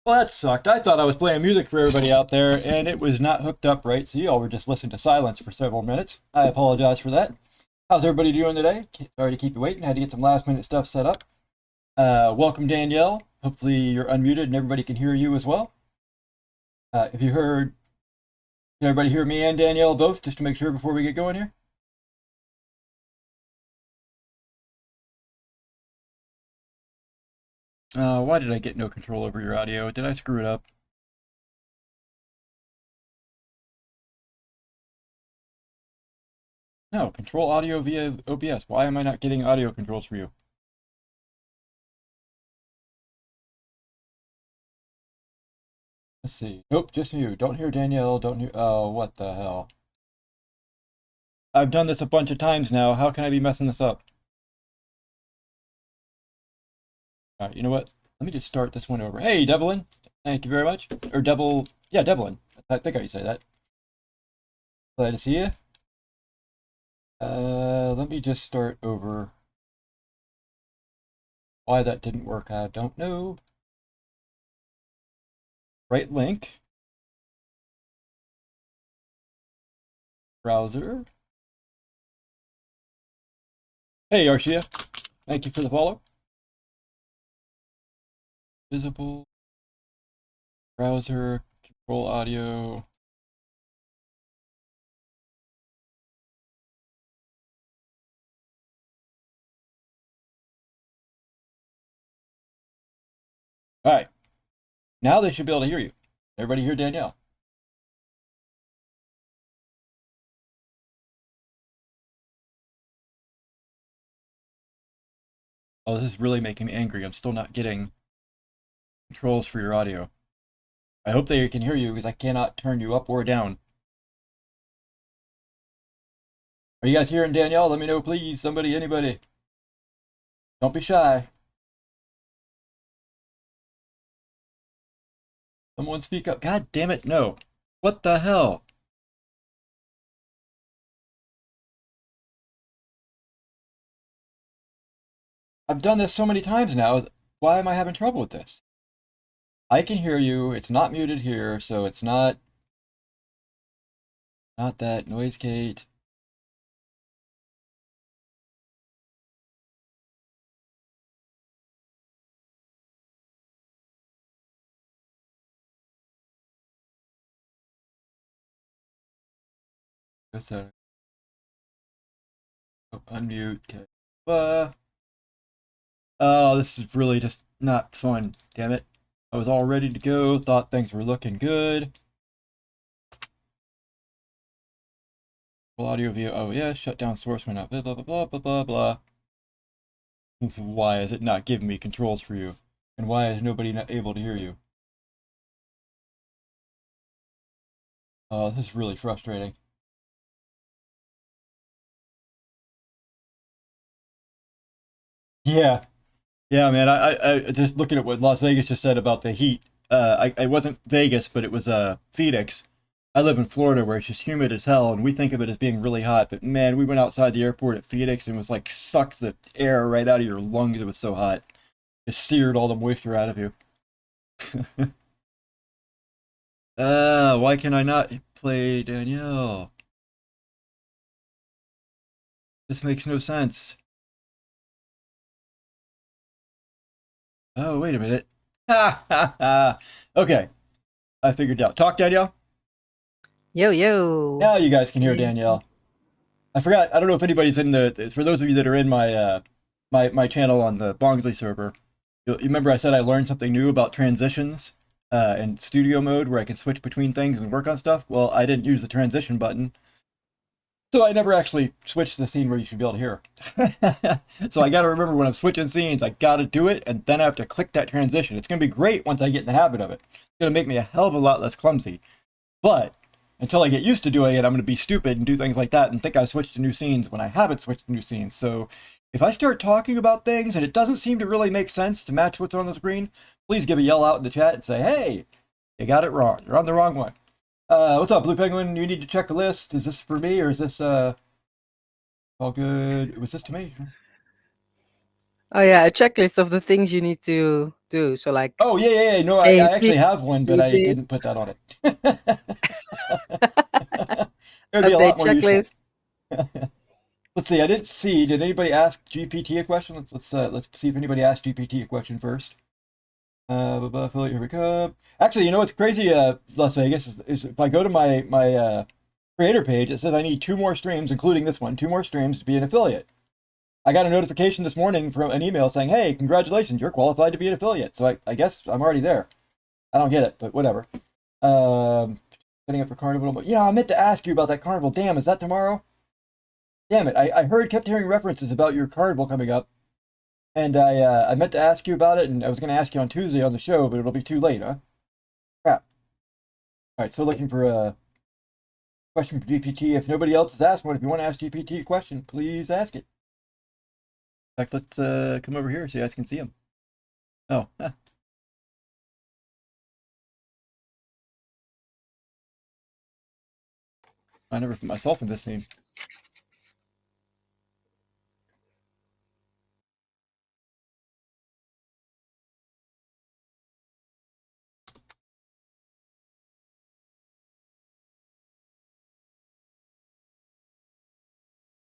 Well, that sucked. I thought I was playing music for everybody out there, and it was not hooked up right, so you all were just listening to silence for several minutes. I apologize for that. How's everybody doing today? Sorry to keep you waiting. Had to get some last minute stuff set up. Welcome, Danielle. Hopefully you're unmuted and everybody can hear you as well. If you heard, can everybody hear me and Danielle both, just to make sure before we get going here? Why did I get no control over your audio? Did I screw it up? No, control audio via OBS. Why am I not getting audio controls for you? Let's see. Nope, just you. Don't hear Danielle. Don't hear. Oh, what the hell? I've done this a bunch of times now. How can I be messing this up? All right, you know what? Let me just start this one over. Hey, Devlin. Thank you very much. Or Devil. Yeah, Devlin. I think I say that. Glad to see you. Let me just start over. Why that didn't work, I don't know. Right link. Browser. Hey, Arshia. Thank you for the follow. Visible. Browser. Control audio. All right. Now they should be able to hear you. Everybody hear Danielle? Oh, this is really making me angry. I'm still not getting controls for your audio. I hope they can hear you because I cannot turn you up or down. Are you guys hearing Danielle? Let me know, please. Somebody, anybody. Don't be shy. Someone speak up. God damn it, no. What the hell? I've done this so many times now. Why am I having trouble with this? I can hear you. It's not muted here, so it's not that noise gate. Just unmute. Okay. Oh, this is really just not fun. Damn it. I was all ready to go. Thought things were looking good. Audio via OES, shut down source when not blah blah blah blah blah blah. Why is it not giving me controls for you? And why is nobody not able to hear you? Oh, this is really frustrating. Yeah, yeah, man. I just looking at what Las Vegas just said about the heat. I wasn't Vegas, but it was Phoenix. I live in Florida where it's just humid as hell, and we think of it as being really hot. But man, we went outside the airport at Phoenix and it was like sucked the air right out of your lungs. It was so hot. It seared all the moisture out of you. Why can I not play Danielle? This makes no sense. Oh, wait a minute. Ha ha ha. Okay, I figured it out. Talk, Danielle. Yo, yo. Now you guys can hear Hey. Danielle. I forgot. I don't know if anybody's in the. For those of you that are in my my channel on the Bongsley server, you remember I said I learned something new about transitions in studio mode where I can switch between things and work on stuff. Well, I didn't use the transition button, so I never actually switched the scene where you should be able to hear. So I got to remember when I'm switching scenes, I got to do it, and then I have to click that transition. It's going to be great once I get in the habit of it. It's going to make me a hell of a lot less clumsy. But until I get used to doing it, I'm going to be stupid and do things like that and think I switched to new scenes when I haven't switched to new scenes. So if I start talking about things and it doesn't seem to really make sense to match what's on the screen, please give a yell out in the chat and say, hey, you got it wrong. You're on the wrong one. What's up, Blue Penguin? You need to check the list. Is this for me or is this all good? Was this to me? Oh yeah, a checklist of the things you need to do. So like, Oh yeah. No, I change actually this, have one, but do I this, didn't put that on it. It would be a update lot more useful. checklist. Let's see. I didn't see. Did anybody ask GPT a question? Let's see if anybody asked GPT a question first. Affiliate, here we come. Actually, you know what's crazy? Las Vegas is if I go to my creator page, it says I need 2 more streams, including this one, 2 more streams to be an affiliate. I got a notification this morning from an email saying, "Hey, congratulations, you're qualified to be an affiliate." So I guess I'm already there. I don't get it, but whatever. Setting up for Carnival. Yeah, I meant to ask you about that Carnival. Damn, is that tomorrow? Damn it! kept hearing references about your Carnival coming up, and I meant to ask you about it, and I was going to ask you on Tuesday on the show, but it'll be too late, huh? Crap. All right, so looking for a question for GPT. If nobody else has asked one, if you want to ask GPT a question, please ask it. In fact, let's come over here so you guys can see him. Oh, I never put myself in this scene.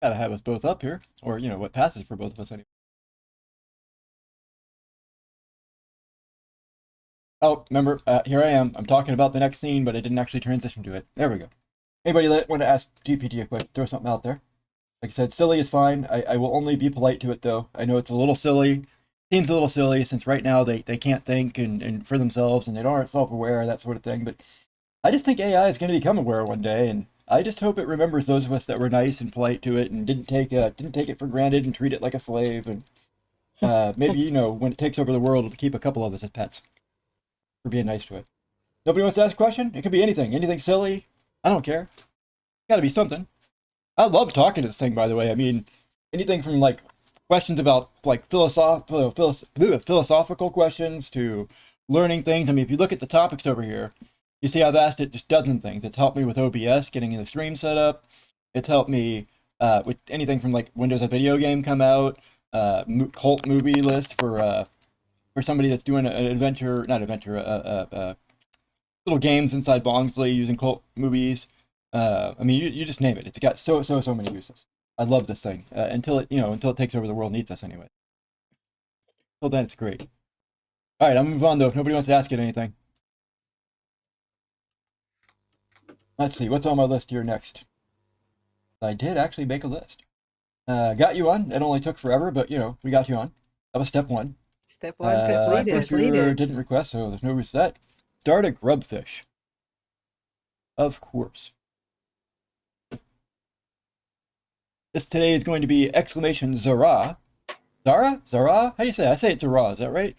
Gotta have us both up here, or you know what passes for both of us anyway. Oh, remember, here I am. I'm talking about the next scene, but I didn't actually transition to it. There we go. Anybody want to ask GPT a question? Throw something out there. Like I said, silly is fine. I will only be polite to it, though. I know it's a little silly. Seems a little silly since right now they can't think and for themselves and they aren't self-aware, that sort of thing. But I just think AI is going to become aware one day, and I just hope it remembers those of us that were nice and polite to it and didn't take it for granted and treat it like a slave. And maybe when it takes over the world, it'll keep a couple of us as pets for being nice to it. Nobody wants to ask a question? It could be anything silly. I don't care. Got to be something. I love talking to this thing, by the way. I mean, anything from like questions about like philosophical questions to learning things. I mean, if you look at the topics over here, you see I've asked it just dozen things. It's helped me with OBS, getting the stream set up. It's helped me with anything from like when does a video game come out, cult movie list for somebody that's doing an adventure, not adventure, little games inside Bongsley using cult movies. I mean, you just name it. It's got so many uses. I love this thing until it takes over the world, needs us anyway. Until then, it's great. All right, I'm gonna move on though. If nobody wants to ask it anything, let's see what's on my list here next. I did actually make a list. Got you on. It only took forever, but we got you on. That was step one. Step one, completed. Didn't request, so there's no reset. Start a grubfish. Of course. This today is going to be exclamation Zarah. Zarah? Zarah? How do you say it? I say it Zarah. Is that right?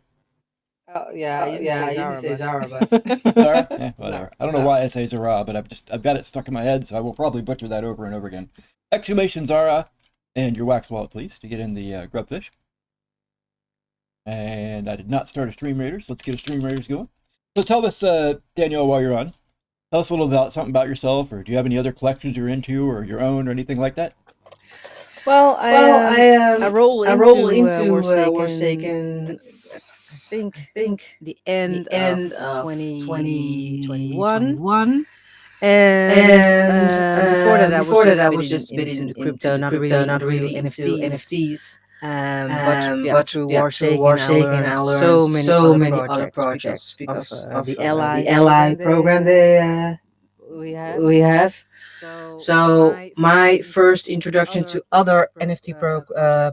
Yeah, I usually say Zarah, but Zarah? Whatever. No, I don't know why I say Zarah, but I've got it stuck in my head, so I will probably butcher that over and over again. Exclamation Zarah, and your wax wallet, please, to get in the grubfish. And I did not start a Stream Raiders. Let's get a Stream Raiders going. So tell us, Danielle, while you're on, tell us a little about something about yourself, or do you have any other collections you're into, or your own, or anything like that? Well, I roll into Warsaken. That's, I think the end of 2021. And before that, I was just a bit into crypto, not really into NFTs. But through Warsaken, I learned so many other projects because of the Ally program we have. So my first introduction to other NFT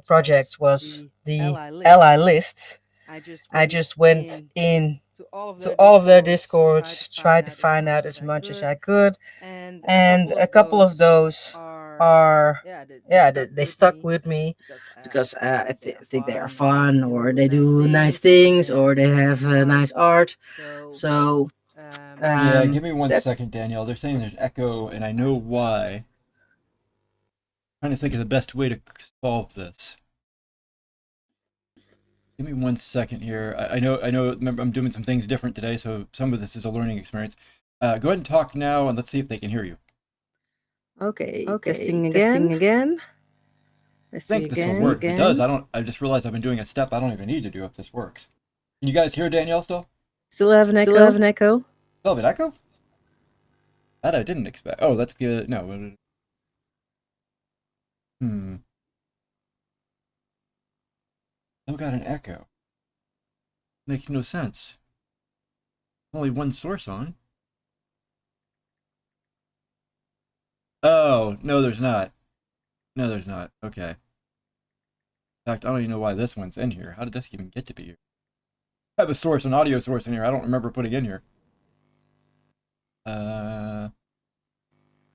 projects was the Ally list. I just went in to all of their discords, tried to find out as much as I could, and a couple of those are they stuck with me because I think they are fun, or they do nice things, or they have nice art. So yeah, give me one second, Danielle. They're saying there's echo, and I know why. I'm trying to think of the best way to solve this. Give me one second here. I know. Remember, I'm doing some things different today, so some of this is a learning experience. Go ahead and talk now, and let's see if they can hear you. Okay. Testing again. Let's I see think this will again. work. If it does, I just realized I've been doing a step I don't even need to do if this works. Can you guys hear Danielle still? Still have an echo. Still have an echo? That I didn't expect. Oh, that's good. No. Still got an echo. Makes no sense. Only one source on. Oh, no, there's not. No, there's not. Okay. In fact, I don't even know why this one's in here. How did this even get to be here? I have a source, an audio source in here. I don't remember putting in here. Of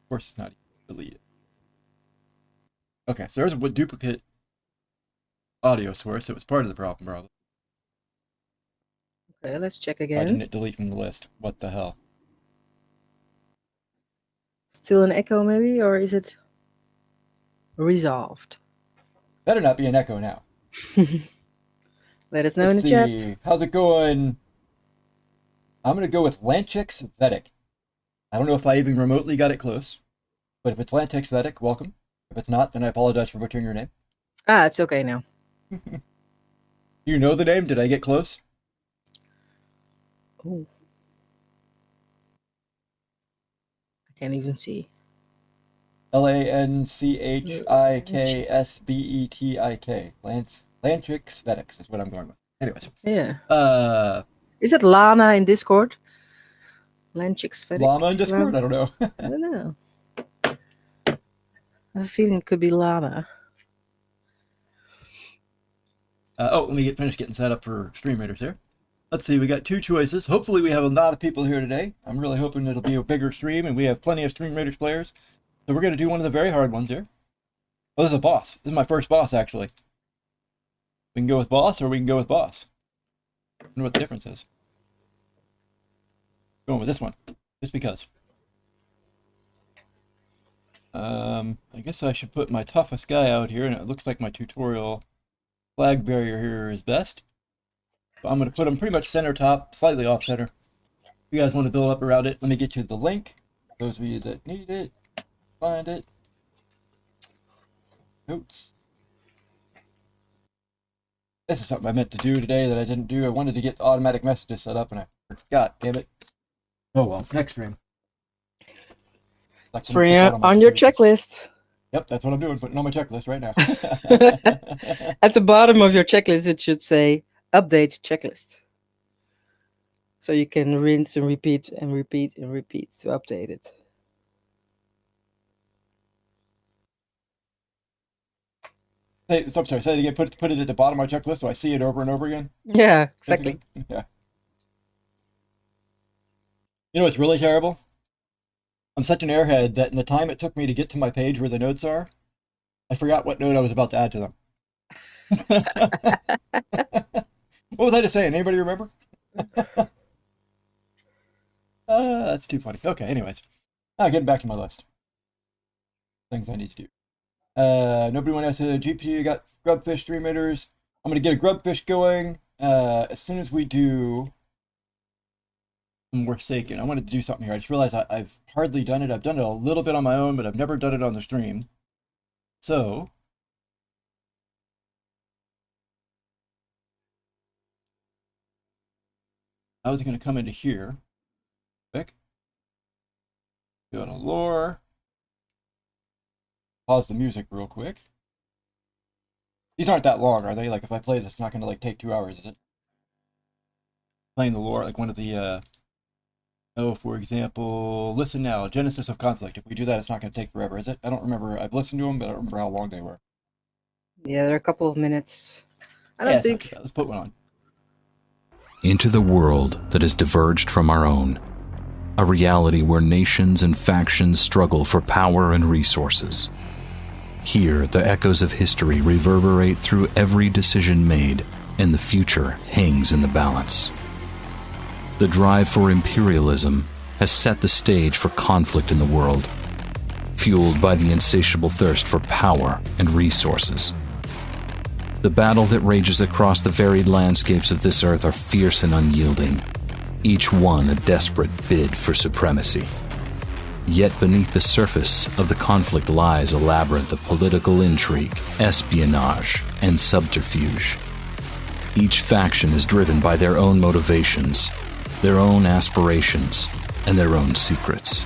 course it's not deleted. Okay, so there's a duplicate audio source. It was part of the problem, probably. Okay, let's check Why again. didn't it delete from the list? What the hell? Still an echo, maybe, or is it resolved? Better not be an echo now. Let us know in the chat. How's it going? I'm going to go with Lanchix Vedic. I don't know if I even remotely got it close, but if it's Lanchix Vedic, welcome. If it's not, then I apologize for butchering your name. Ah, it's okay now. Do you know the name? Did I get close? Oh. I can't even see. Lanchixvetik. Lanchix Vedic is what I'm going with. Anyways. Yeah. Is it Lana in Discord? Lanchix Vedic. Llama in Discord? I don't know. I don't know. I have a feeling it could be Lana. Let me finish getting set up for Stream Raiders here. Let's see, we got two choices. Hopefully we have a lot of people here today. I'm really hoping it'll be a bigger stream and we have plenty of Stream Raiders players. So we're going to do one of the very hard ones here. Oh, this is a boss. This is my first boss, actually. We can go with boss or we can go with boss. I wonder what the difference is. Going with this one, just because. I guess I should put my toughest guy out here, and it looks like my tutorial flag barrier here is best. So I'm going to put him pretty much center top, slightly off center. If you guys want to build up around it, let me get you the link. Those of you that need it, find it. Notes. This is something I meant to do today that I didn't do. I wanted to get automatic messages set up, and I forgot. Damn it. Oh well, next stream. It's for on your checklist. Yep, that's what I'm doing, putting on my checklist right now. At the bottom of your checklist, it should say update checklist. So you can rinse and repeat and repeat and repeat to update it. I'm sorry, say it again. Put it at the bottom of my checklist so I see it over and over again. Yeah, exactly. Yeah. You know what's really terrible? I'm such an airhead that in the time it took me to get to my page where the notes are, I forgot what note I was about to add to them. What was I just saying? Anybody remember? That's too funny. Okay, anyways. Getting back to my list. Things I need to do. Nobody wants to GPU, got grubfish Stream Raiders. I'm going to get a grubfish going as soon as we do some Warsaken. I wanted to do something here. I just realized I've hardly done it. I've done it a little bit on my own, but I've never done it on the stream. So I was going to come into here. Quick. Go to lore. Pause the music real quick. These aren't that long, are they? Like, if I play this, it's not going to, like, take 2 hours, is it? Playing the lore, like one of the, for example, listen now, Genesis of Conflict. If we do that, it's not going to take forever, is it? I don't remember. I've listened to them, but I don't remember how long they were. Yeah, they're a couple of minutes. I don't think. Let's put one on. Into the world that has diverged from our own. A reality where nations and factions struggle for power and resources. Here, the echoes of history reverberate through every decision made, and the future hangs in the balance. The drive for imperialism has set the stage for conflict in the world, fueled by the insatiable thirst for power and resources. The battle that rages across the varied landscapes of this earth are fierce and unyielding, each one a desperate bid for supremacy. Yet beneath the surface of the conflict lies a labyrinth of political intrigue, espionage, and subterfuge. Each faction is driven by their own motivations, their own aspirations, and their own secrets.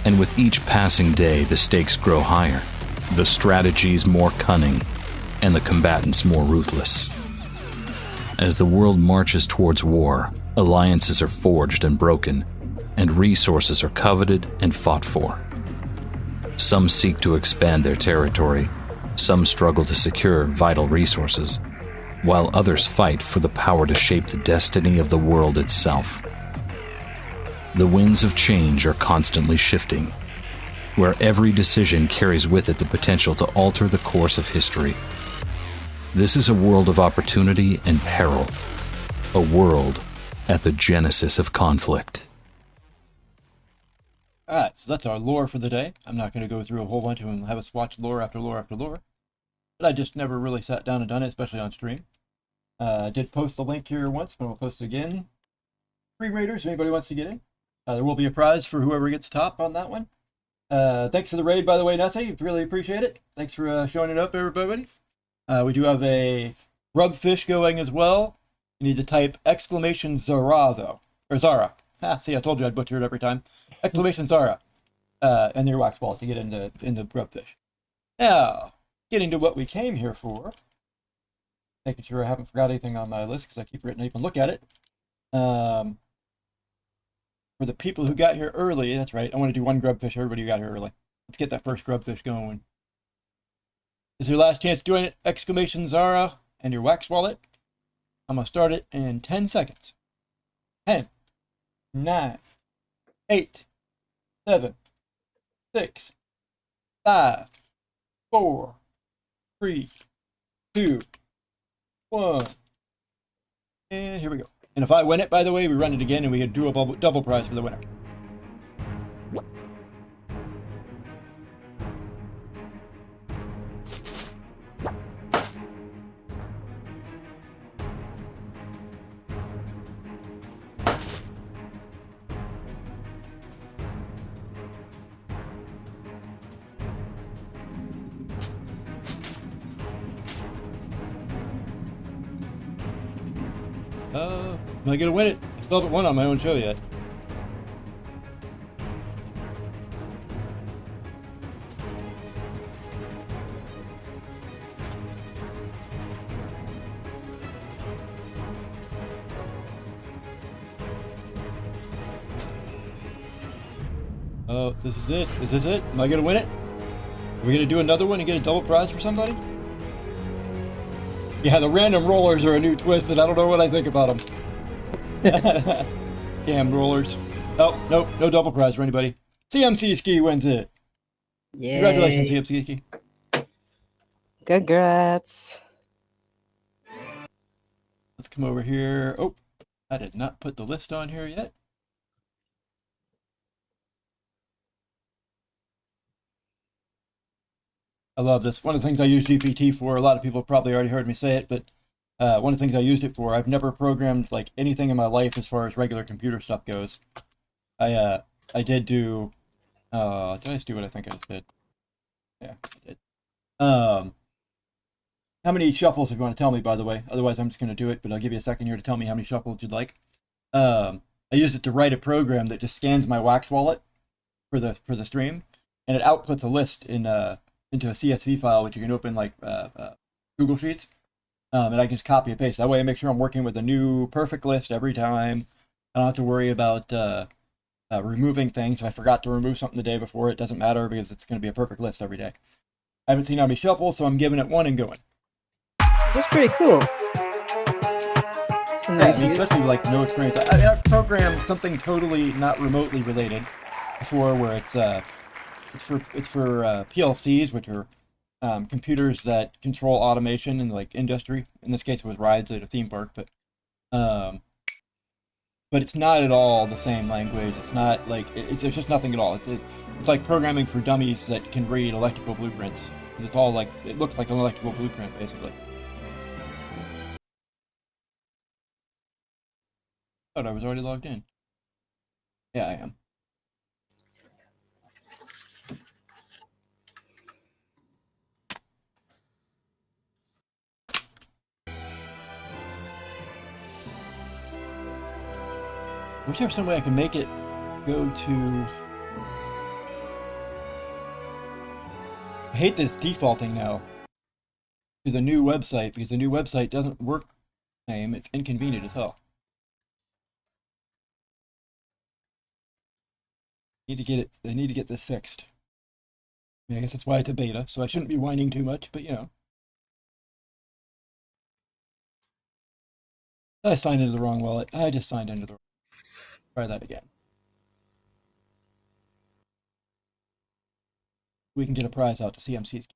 And with each passing day, the stakes grow higher, the strategies more cunning, and the combatants more ruthless. As the world marches towards war, alliances are forged and broken, and resources are coveted and fought for. Some seek to expand their territory, some struggle to secure vital resources, while others fight for the power to shape the destiny of the world itself. The winds of change are constantly shifting, where every decision carries with it the potential to alter the course of history. This is a world of opportunity and peril, a world at the genesis of conflict. Alright, so that's our lore for the day. I'm not going to go through a whole bunch of them and have us watch lore after lore after lore. But I just never really sat down and done it, especially on stream. I did post the link here once, but I'll post it again. Free raiders, if anybody wants to get in. There will be a prize for whoever gets top on that one. Thanks for the raid, by the way, Nessie. Really appreciate it. Thanks for showing it up, everybody. We do have a grubfish going as well. You need to type exclamation Zarah, though. Or Zarah. See, I told you I'd butcher it every time. Exclamation Zarah. And your wax ball to get in the grubfish. Now, getting to what we came here for. Making sure I haven't forgot anything on my list, because I keep written up and look at it. For the people who got here early, that's right, I want to do one grubfish, everybody who got here early. Let's get that first grubfish going. This is your last chance to join it. Exclamation Zarah and your wax wallet. I'm going to start it in 10 seconds. 10, 9, 8, 7, 6, 5, 4, 3, 2, 1. And here we go. And if I win it, by the way, we run it again and we do a double prize for the winner. Am I gonna win it? I still haven't won on my own show yet. Oh, this is it. Is this it? Am I gonna win it? Are we gonna do another one and get a double prize for somebody? Yeah, the random rollers are a new twist, and I don't know what I think about them. Damn rollers. Oh, nope, no double prize for anybody. CMC Ski wins it. Yay. Congratulations, CMC Ski. Congrats. Let's come over here. Oh, I did not put the list on here yet. I love this. One of the things I use GPT for, a lot of people probably already heard me say it, but one of the things I used it for, I've never programmed like anything in my life as far as regular computer stuff goes. I did do, did I just do what I think I just did? Yeah, I did. How many shuffles, if you want to tell me, by the way? Otherwise, I'm just going to do it, but I'll give you a second here to tell me how many shuffles you'd like. I used it to write a program that just scans my Wax wallet for the stream, and it outputs a list into a CSV file, which you can open like Google Sheets. And I can just copy and paste. That way I make sure I'm working with a new perfect list every time. I don't have to worry about removing things. If I forgot to remove something the day before, it doesn't matter because it's going to be a perfect list every day. I haven't seen how many shuffles, so I'm giving it one and going. That's pretty cool. It's a nice especially like no experience. I've programmed something totally not remotely related before, where it's for PLCs, which are computers that control automation in like industry. In this case, it was rides at a theme park, but it's not at all the same language. It's not like it's just nothing at all. It's like programming for dummies that can read electrical blueprints. It's all like, it looks like an electrical blueprint basically. I thought I was already logged in. Yeah, I am. wish there was some way I can make it go to... I hate this defaulting now to the new website, because the new website doesn't work the same. It's inconvenient as hell. They need to get this fixed. I mean, I guess that's why it's a beta, so I shouldn't be whining too much, but you know. I signed into the wrong wallet. I just signed into the wrong. Try that again. We can get a prize out to CMC's.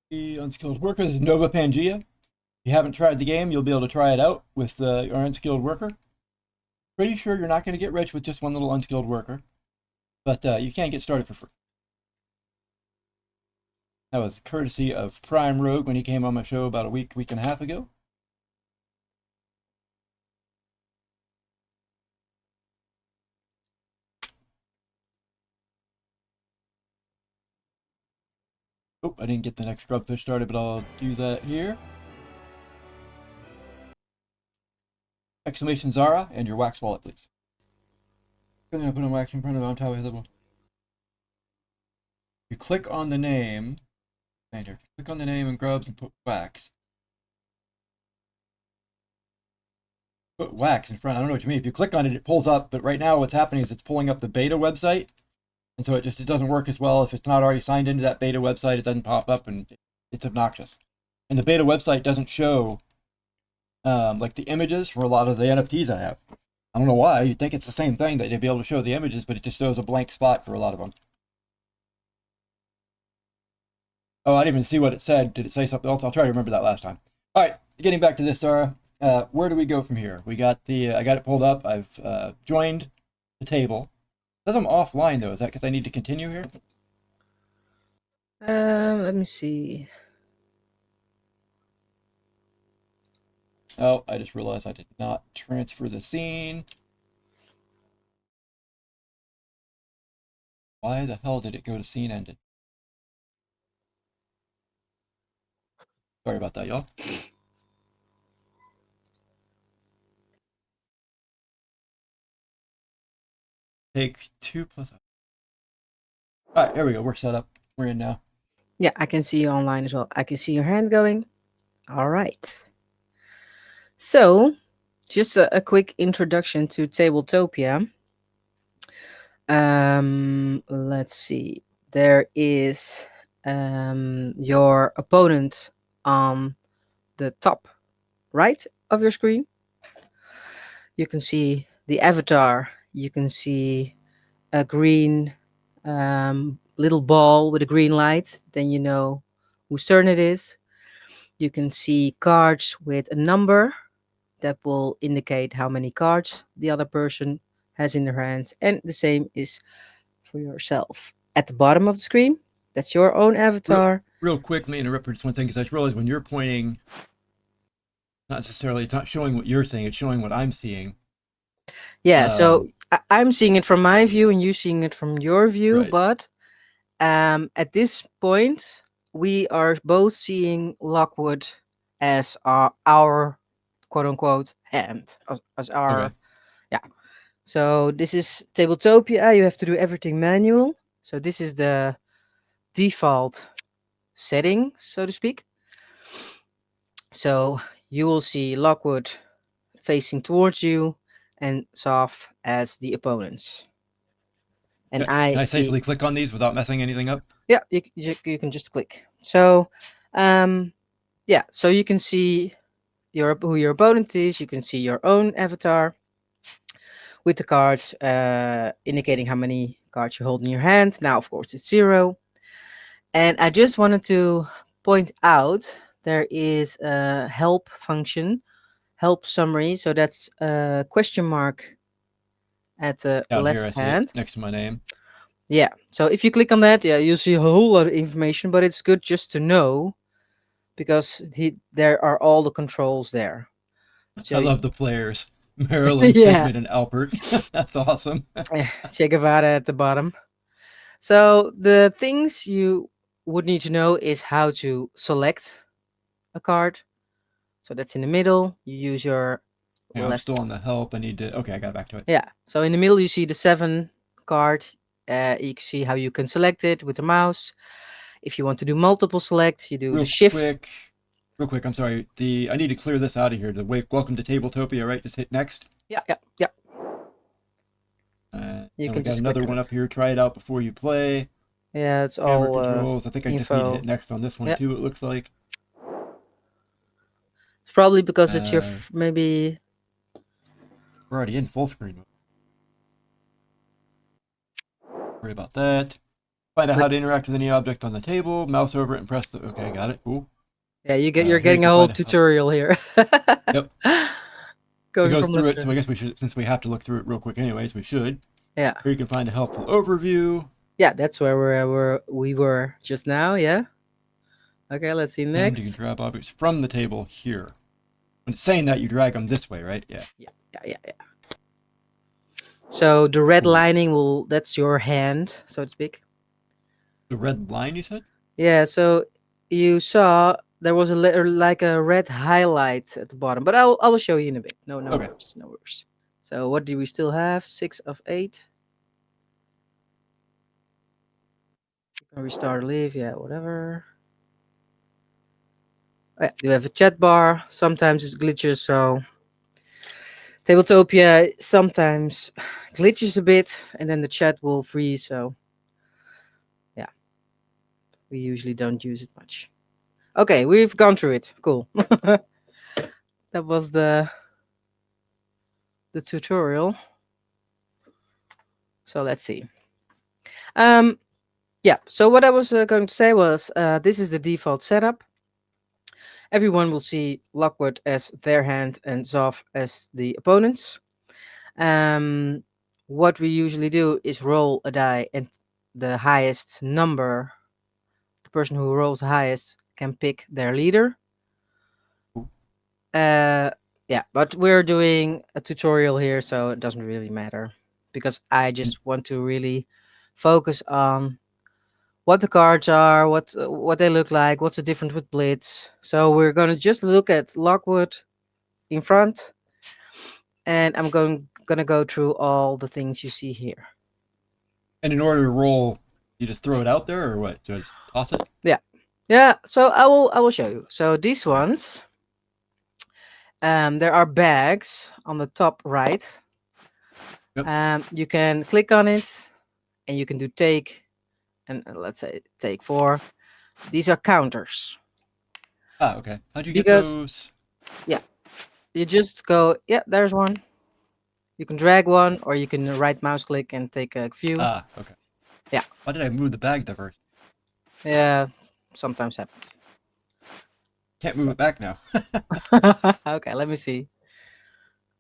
The unskilled worker is Nova Pangea. If you haven't tried the game, you'll be able to try it out with your unskilled worker. Pretty sure you're not going to get rich with just one little unskilled worker, but you can get started for free. That was courtesy of Prime Rogue when he came on my show about a week and a half ago. Oh, I didn't get the next grubfish started, but I'll do that here. Exclamation Zarah and your wax wallet, please. I'm going to put a wax in front of it on top of the one. You click on the name, and here, click on the name and grubs and put wax. Put wax in front. I don't know what you mean. If you click on it, it pulls up, but right now what's happening is it's pulling up the beta website. And so it doesn't work as well. If it's not already signed into that beta website, it doesn't pop up, and it's obnoxious. And the beta website doesn't show like the images for a lot of the NFTs I have. I don't know why. You'd think it's the same thing, that they'd be able to show the images, but it just shows a blank spot for a lot of them. Oh, I didn't even see what it said. Did it say something else? I'll try to remember that last time. All right, getting back to this, Sarah. Where do we go from here? We got I got it pulled up. I've joined the table. It says I'm offline though. Is that because I need to continue here? Let me see. Oh, I just realized I did not transfer the scene. Why the hell did it go to scene ended? Sorry about that, y'all. Take 2 plus. All right, there we go. We're set up. We're in now. Yeah, I can see you online as well. I can see your hand going. All right. So, just a quick introduction to Tabletopia. Let's see. There is your opponent on the top right of your screen. You can see the avatar. You can see a green little ball with a green light. Then you know whose turn it is. You can see cards with a number that will indicate how many cards the other person has in their hands. And the same is for yourself. At the bottom of the screen, that's your own avatar. Real quick, let me interrupt for just one thing, because I just realized when you're pointing, it's not showing what you're saying, it's showing what I'm seeing. Yeah, so I'm seeing it from my view and you seeing it from your view, right. But at this point, we are both seeing Lockwood as our quote-unquote hand, as our, okay. Yeah. So this is Tabletopia. You have to do everything manual. So this is the default setting, so to speak. So you will see Lockwood facing towards you and Soph as the opponents. And can I safely click on these without messing anything up? Yeah, you can just click. So, yeah, so you can see who your opponent is. You can see your own avatar with the cards indicating how many cards you hold in your hand. Now, of course, it's 0. And I just wanted to point out there is a help function, help summary. So that's a question mark at the down left here, I see hand. it next to my name. Yeah. So if you click on that, yeah, you'll see a whole lot of information, but it's good just to know because there are all the controls there. So I love the players. Marilyn, yeah, Sigmund, and Albert. That's awesome. Che Guevara at the bottom. So the things you would need to know is how to select a card. So that's in the middle. You use your Yeah, I'm left. still on the help. I need to. Okay, I got back to it. Yeah. So in the middle, you see the 7 card. You can see how you can select it with the mouse. If you want to do multiple select, you do the Real shift. quick. I'm sorry. I need to clear this out of here. The welcome to Tabletopia, right? Just hit next. Yeah. You And can we got just click another on one it. up here. Try it out before you play. Yeah, it's Camera all controls. I think I just need to info. hit next on this one Yeah. too. It looks like. It's probably because it's your Uh, maybe. We're already in full screen mode. Worry about that. Find out how to interact with any object on the table. Mouse over it and press the. Okay, got it. Cool. Yeah, you're Here getting you a can whole find tutorial here. Yep. Going It goes from through left it, so I guess we should, since we have to look through it real quick anyways, we should. Yeah. Here you can find a helpful overview. Yeah, that's where we were just now. Yeah. Okay, let's see And you can next. grab objects from the table here. When it's saying that, you drag them this way, right? Yeah. Yeah. So the red lining that's your hand, so to speak. The red line, you said? Yeah, so you saw there was like a red highlight at the bottom, but I will show you in a bit. No Okay. worries, no worries. So what do we still have? 6 of 8. You can restart or leave, yeah, whatever. Yeah, you have a chat bar. Sometimes it glitches, so Tabletopia sometimes glitches a bit, and then the chat will freeze. So yeah, we usually don't use it much. Okay, we've gone through it. Cool. That was the tutorial. So let's see. Yeah. So what I was going to say was this is the default setup. Everyone will see Lockwood as their hand and Zoff as the opponents. What we usually do is roll a die, and the highest number, the person who rolls the highest, can pick their leader. Yeah, but we're doing a tutorial here, so it doesn't really matter because I just want to really focus on what the cards are, what they look like, what's the difference with Blitz. So we're gonna just look at Lockwood in front, and I'm gonna go through all the things you see here. And in order to roll, you just throw it out there, or what? Just toss it? Yeah. So I will show you. So these ones, there are bags on the top right. Yep. You can click on it, and you can do take, and let's say take 4. These are counters. Ah, okay. How'd you get Because those? you just go, yeah, there's one. You can drag one, or you can right mouse click and take a few. Ah, okay. Yeah. Why did I move the bag there first? Yeah, sometimes happens. Can't move it back now. Okay, let me see.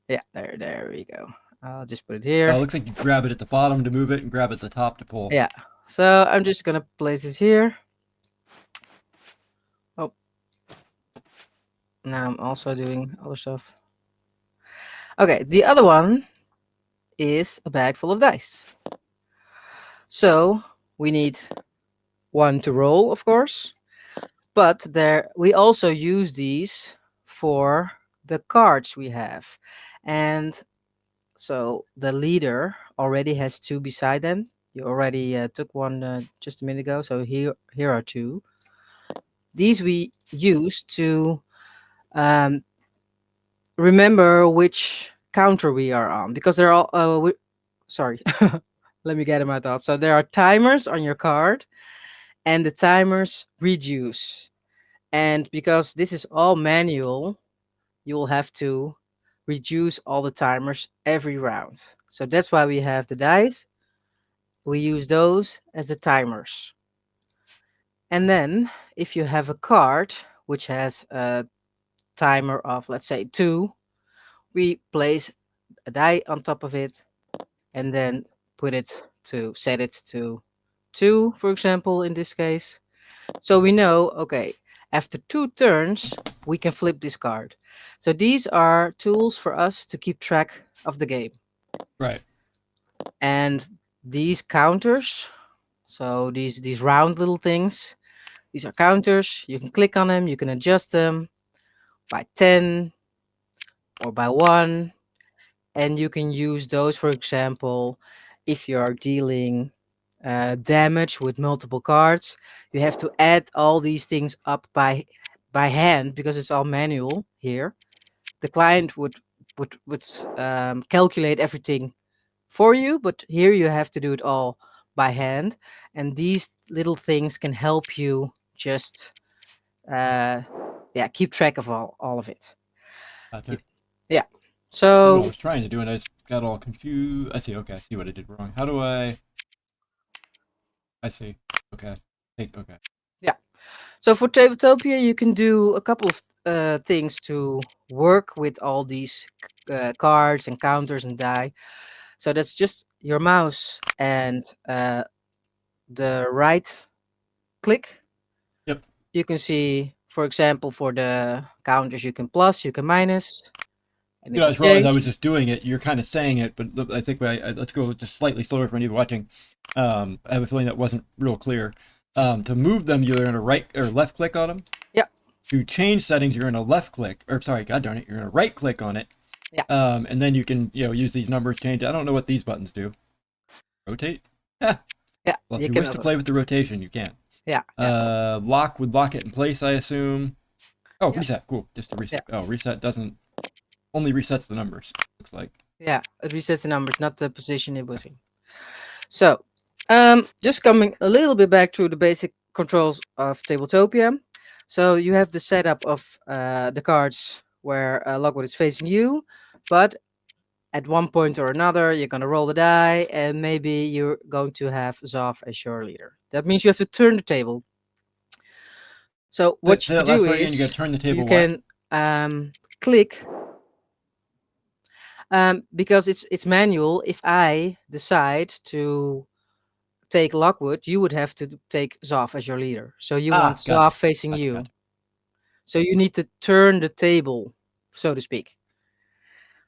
Yeah, there we go. I'll just put it here. Oh, it looks like you grab it at the bottom to move it and grab it at the top to pull. Yeah. So I'm just gonna place this here. Oh. Now I'm also doing other stuff. Okay, the other one is a bag full of dice. So we need one to roll, of course, but we also use these for the cards we have. And so the leader already has 2 beside them. You already took one just a minute ago, so here are 2. These we use to remember which counter we are on, because they're all sorry. Let me get in my thoughts. So there are timers on your card, and the timers reduce. And because this is all manual, you will have to reduce all the timers every round. So that's why we have the dice. We use those as the timers. And then if you have a card which has a timer of, let's say, 2, we place a die on top of it and then put it to set it to 2, for example, in this case. So we know, okay, after 2 turns, we can flip this card. So these are tools for us to keep track of the game. Right. And these counters, so these round little things, these are counters. You can click on them, you can adjust them by 10 or by 1. And you can use those, for example, if you are dealing damage with multiple cards. You have to add all these things up by hand because it's all manual here. The client would calculate everything for you, but here you have to do it all by hand. And these little things can help you just keep track of all of it. Gotcha. Yeah. That's what I So was trying to do, and I just got all confused. I see. Okay, I see what I did wrong. How do I? I see. Okay. Okay. So for Tabletopia, you can do a couple of things to work with all these cards and counters and die. So that's just your mouse and the right click. Yep. You can see, for example, for the counters, you can plus, you can minus. And You it know, I will just realized I change. was just doing it. You're kind of saying it, but I think let's go just slightly slower for anyone watching. I have a feeling that wasn't real clear. To move them, you're gonna right or left click on them. Yeah. To change settings, you're gonna left click, or sorry, god darn it, you're gonna right click on it. Yeah. And then you can use these numbers change. I don't know what these buttons do. Rotate. Yeah. Well, if you you can wish to also- play with the rotation, you can. Yeah. Lock would lock it in place, I assume. Oh, Yeah. reset. Cool. Just to reset. Oh, reset doesn't only resets the numbers. Looks like. Yeah, it resets the numbers, not the position it was in. So, just coming a little bit back to the basic controls of Tabletopia. So you have the setup of the cards where Lockwood is facing you, but at one point or another, you're going to roll the die, and maybe you're going to have Zoff as your leader. That means you have to turn the table. So what Say you that do last part again. You got is to turn the table. you What? can click because it's manual. If I decide to take Lockwood, you would have to take Zoff as your leader. So you want Gotcha. Zoff facing you. Gotcha. So you need to turn the table, so to speak.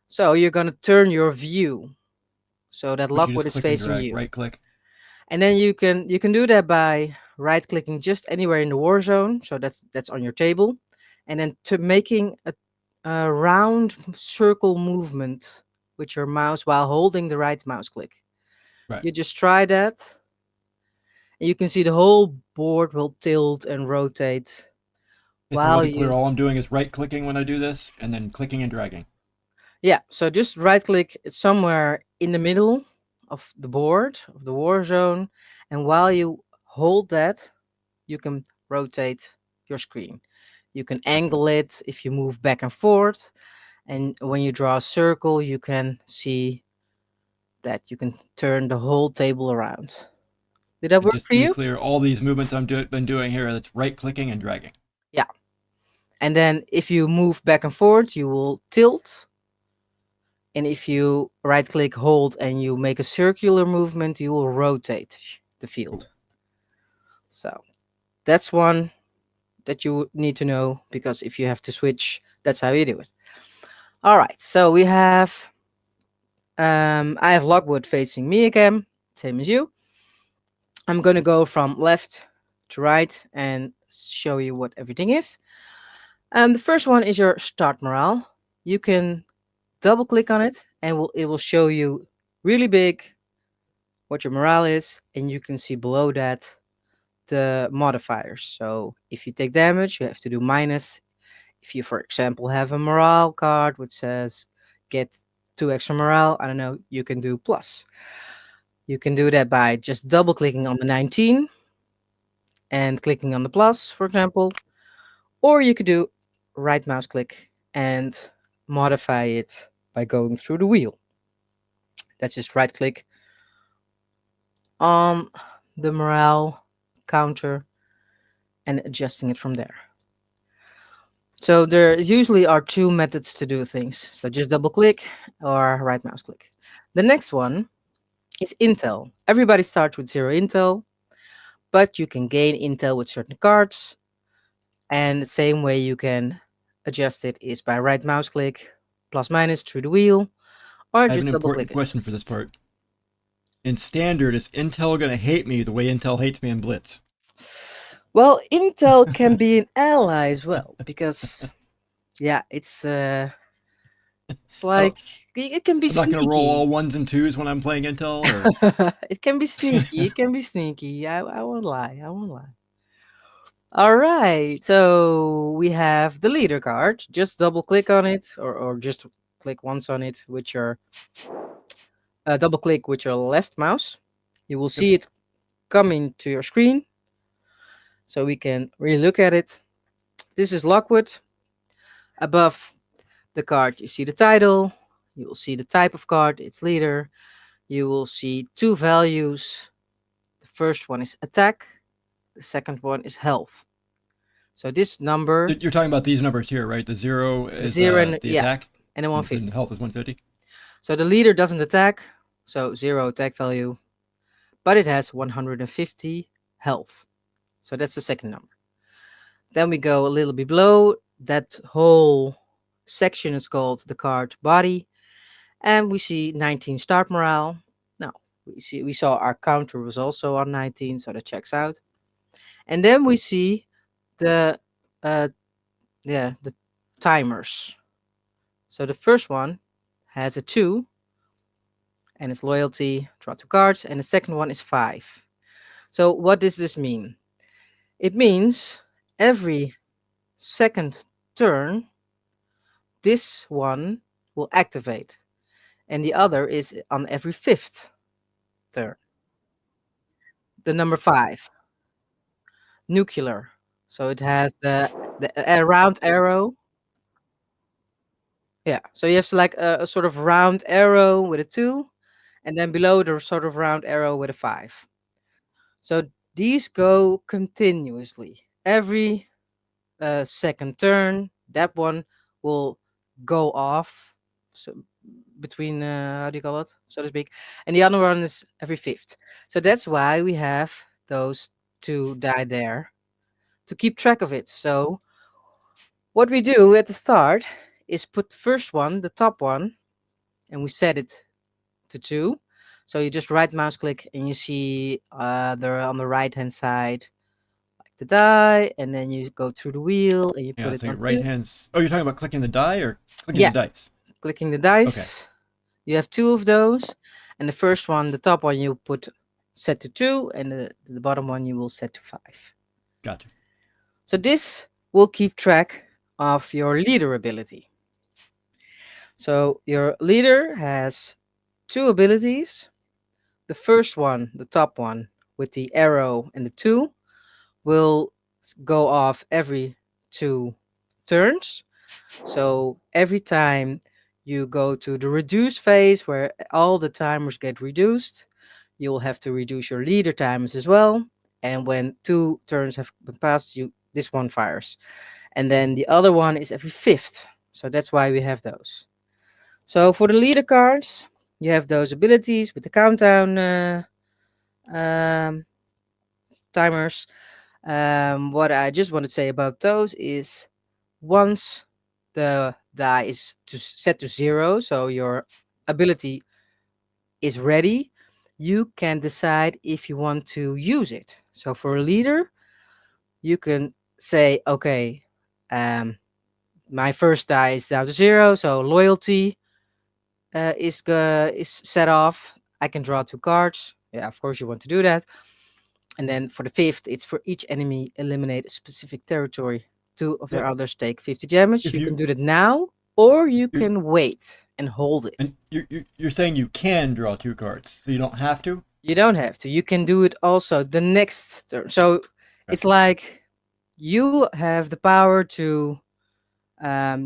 So you're gonna turn your view so that Which you Lockwood just is click and facing drag. you. Right click. And then you can do that by right clicking just anywhere in the war zone. So that's on your table, and then to making a round circle movement with your mouse while holding the right mouse click. Right. You just try that. And you can see the whole board will tilt and rotate. Okay, so it wasn't clear. All I'm doing is right clicking when I do this, and then clicking and dragging. Yeah, so just right click somewhere in the middle of the board, of the war zone. And while you hold that, you can rotate your screen. You can angle it if you move back and forth. And when you draw a circle, you can see that you can turn the whole table around. Did that And work just for to be you? clear, all these movements been doing here, that's right clicking and dragging. Yeah. And then if you move back and forth, you will tilt. And if you right click, hold, and you make a circular movement, you will rotate the field. Cool. So that's one that you need to know, because if you have to switch, that's how you do it. All right, so we have I have Lockwood facing me again, same as you. I'm gonna go from left to right and show you what everything is. The first one is your start morale. You can double click on it and it will show you really big what your morale is, and you can see below that the modifiers. So if you take damage, you have to do minus. If you, for example, have a morale card which says get 2 extra morale, I don't know, you can do plus. You can do that by just double clicking on the 19 and clicking on the plus, for example, or you could do right mouse click and modify it by going through the wheel. That's just right click on the morale counter and adjusting it from there. So there usually are 2 methods to do things. So just double click or right mouse click. The next one is intel. Everybody starts with 0 intel, but you can gain intel with certain cards. And the same way you can adjust it is by right mouse click, plus minus through the wheel, or I have just an double important click it. question for this part. In standard, is Intel going to hate me the way Intel hates me in Blitz? Well, Intel can be an ally as well, because yeah, it's like it can be I'm not going to roll all sneaky. ones and twos when I'm playing Intel, or It can be sneaky. It can be sneaky. I won't lie. I won't lie. All right. So we have the leader card. Just double click on it, or just click once on it with your double click with your left mouse. You will see it coming to your screen, so we can really look at it. This is Lockwood. Above the card, you see the title. You will see the type of card, its leader. You will see two values. The first one is attack. The second one is health. So this number, you're talking about these numbers here, right? The 0 is 0 and the attack, and the and 150. health is 150. So the leader doesn't attack, so 0 attack value, but it has 150 health. So that's the second number. Then we go a little bit below. That whole section is called the card body, and we see 19 start morale. Now we saw our counter was also on 19, so that checks out. And then we see the the timers. So the first one has a 2, and it's loyalty, draw 2 cards, and the second one is 5. So what does this mean? It means every second turn, this one will activate, and the other is on every 5th turn. The number 5, nuclear. So it has the round arrow. Yeah, so you have like a sort of round arrow with a 2, and then below the sort of round arrow with a 5. So these go continuously. Every second turn, that one will go off. So between how do you call it, so to speak, and the other one is every 5th. So that's why we have those 2 die there to keep track of it. So what we do at the start is put the first one, the top one, and we set it to 2. So you just right mouse click and you see there on the right hand side like the die, and then you go through the wheel and you put it So your on right 2. hands. Oh, you're talking about clicking the die or clicking Yeah, the dice? clicking the dice. You have 2 of those, and the first one, the top one, you put set to 2, and the bottom one you will set to 5. Gotcha. So this will keep track of your leader ability. So your leader has 2 abilities. The first one, the top one, with the arrow and the 2, will go off every 2 turns. So every time you go to the reduce phase where all the timers get reduced, you'll have to reduce your leader timers as well. And when 2 turns have been passed, this one fires. And then the other one is every 5th. So that's why we have those. So for the leader cards, you have those abilities with the countdown timers. What I just want to say about those is once the die is set to 0, so your ability is ready, you can decide if you want to use it. So for a leader, you can say, okay, my first die is down to 0, so loyalty is set off. I can draw 2 cards. Yeah, of course you want to do that. And then for the 5th, it's for each enemy eliminate a specific territory. 2 of their others take 50 damage. You can do that now, or you can wait and hold it. And you're saying you can draw 2 cards, so you don't have to? You don't have to. You can do it also the next turn. So it's like you have the power to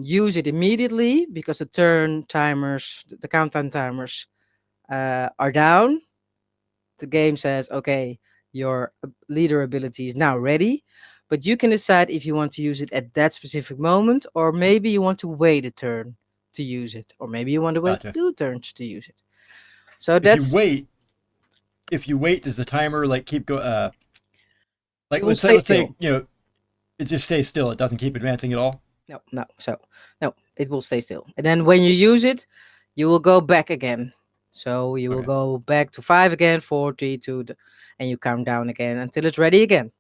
use it immediately because the turn timers, the countdown timers are down. The game says, okay, your leader ability is now ready, but you can decide if you want to use it at that specific moment, or maybe you want to wait a turn to use it, or maybe you want to wait 2 turns to use it. So if you wait, if you wait, does the timer like keep go? Like It will let's stay say still. it just stays still. It doesn't keep advancing at all. No. No, it will stay still. And then when you use it, you will go back again. So you will Okay. go back to 5 again, 4, 3, 2, and you count down again until it's ready again.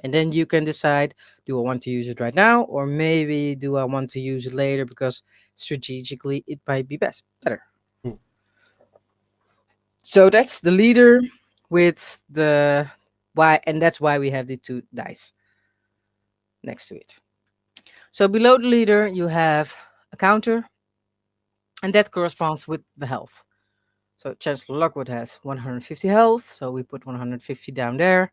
And then you can decide, do I want to use it right now, or maybe do I want to use it later because strategically it might be better. Cool. So that's the leader with the why, and that's why we have the 2 dice next to it. So below the leader, you have a counter, and that corresponds with the health. So Chancellor Lockwood has 150 health, so we put 150 down there.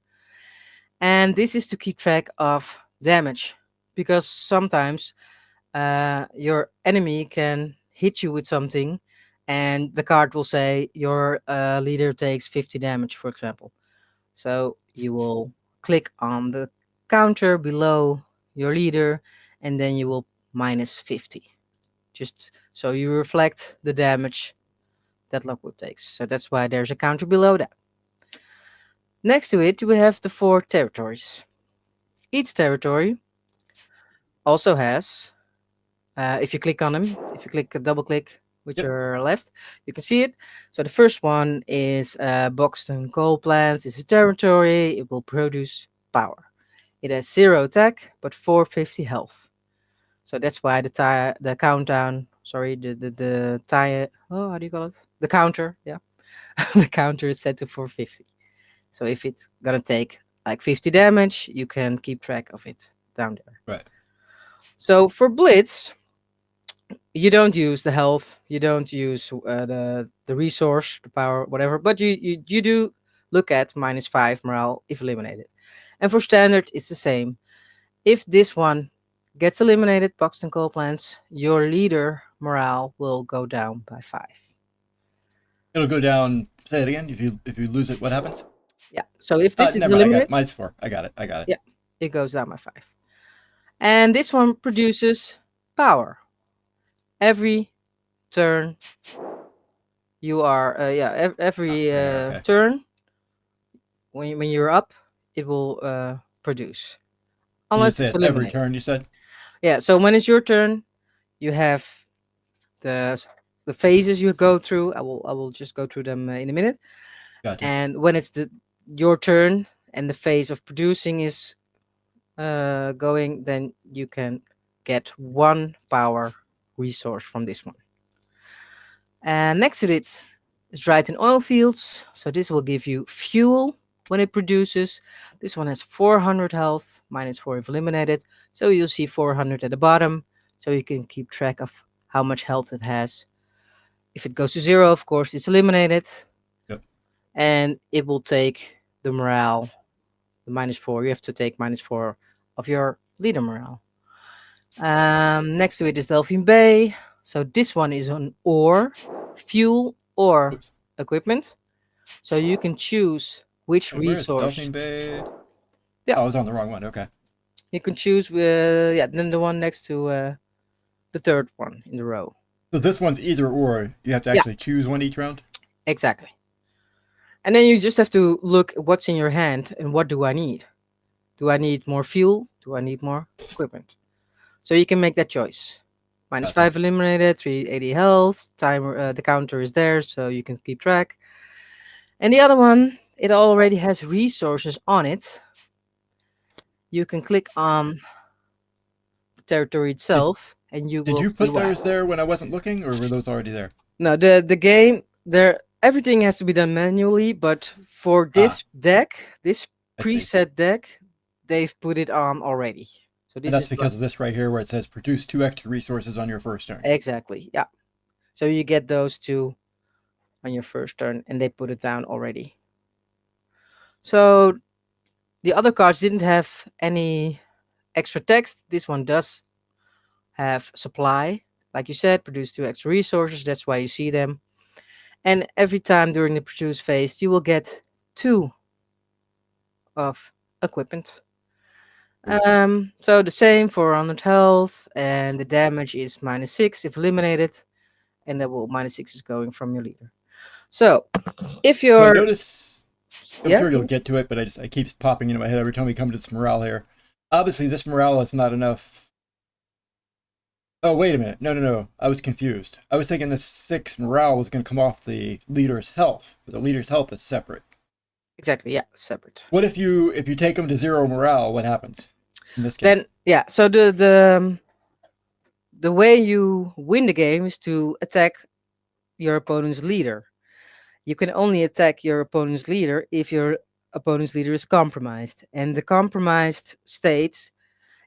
And this is to keep track of damage, because sometimes your enemy can hit you with something, and the card will say your leader takes 50 damage, for example. So you will click on the counter below your leader, and then you will minus 50. Just so you reflect the damage that Lockwood takes. So that's why there's a counter below that. Next to it, we have the 4 territories. Each territory also has, if you click on them, if you double click with your left, you can see it. So the first one is Boxton Coal Plants. It's a territory. It will produce power. It has 0 attack, but 450 health. So that's why the countdown, sorry, the tire, oh, how do you call it? The counter, yeah. The counter is set to 450. So if it's gonna take like 50 damage, you can keep track of it down there. Right. So for Blitz, you don't use the health, you don't use the resource, the power, whatever, but you do look at -5 morale if eliminated. And for standard, it's the same. If this one gets eliminated, Boxton Coal Plants, your leader morale will go down by 5. It'll go down. Say it again. If you lose it, what happens? Yeah. So if this is never mind, eliminated, -4. I got it. Yeah, it goes down by 5. And this one produces power. Every turn you are, every Okay. turn when you're up, it will produce. You Unless just it's said every eliminated. turn. You said. Yeah. So when it's your turn, you have the phases you go through. I will just go through them in a minute. Gotcha. And when it's your turn and the phase of producing is going, then you can get 1 power resource from this one. And next to it is Dryden oil fields. So this will give you fuel when it produces. This one has 400 health, -4 if eliminated. So you'll see 400 at the bottom. So you can keep track of how much health it has. If it goes to 0, of course, it's eliminated. Yep. And it will take the morale, the -4. You have to take -4 of your leader morale. Next to it is Delphine Bay. So this one is on ore, fuel, or Oops. equipment. So you can choose which Wait, where is resource. Delphine Bay? Yeah. Oh, I was on the wrong one. Okay. You can choose, then the one next to the third one in the row. So this one's either or. You have to actually choose one each round. Exactly. And then you just have to look at what's in your hand and what do I need. Do I need more fuel? Do I need more equipment? So you can make that choice. -5 eliminated, 380 health. Timer, the counter is there, so you can keep track. And the other one, it already has resources on it. You can click on the territory itself, and you will. Did you put those there when I wasn't looking, or were those already there? No, the game there. Everything has to be done manually, but for this deck, this preset deck, they've put it on already. So this and that's is because of this right here, where it says produce 2 extra resources on your first turn. Exactly. Yeah. So you get those 2 on your first turn, and they put it down already. So the other cards didn't have any extra text. This one does have supply. Like you said, produce 2 extra resources. That's why you see them. And every time during the produce phase, you will get 2 of equipment. So the same for 100 health, and the damage is -6 if eliminated, and that will -6 is going from your leader. So if you're So I notice I'm sure you'll get to it, but I keep popping into my head every time we come to this morale here. Obviously, this morale is not enough. Oh, wait a minute. No. I was confused. I was thinking the 6 morale was going to come off the leader's health. But the leader's health is separate. Exactly, yeah, separate. What if you take them to 0 morale? What happens in this game? Then, yeah, so the way you win the game is to attack your opponent's leader. You can only attack your opponent's leader if your opponent's leader is compromised. And the compromised state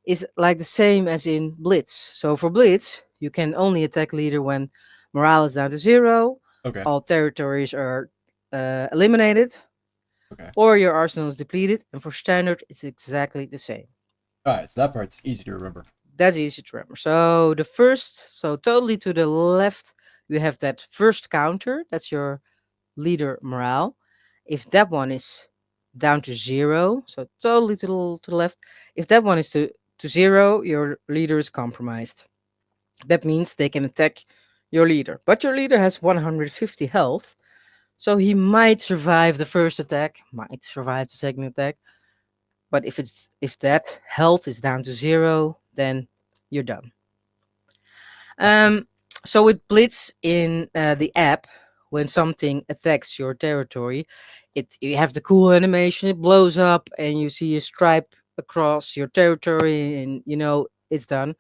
is like the same as in Blitz. So for Blitz, you can only attack leader when morale is down to 0, Okay. all territories are eliminated, Okay. or your arsenal is depleted. And for standard, it's exactly the same. All right, so that part's easy to remember. That's easy to remember. So totally to the left, you have that first counter. That's your leader morale. If that one is down to 0, so totally to the left, if that one is to 0, your leader is compromised. That means they can attack your leader. But your leader has 150 health, so he might survive the first attack, might survive the second attack. But if that health is down to 0, then you're done. So with Blitz in the app, when something attacks your territory, you have the cool animation, it blows up and you see a stripe across your territory and it's done.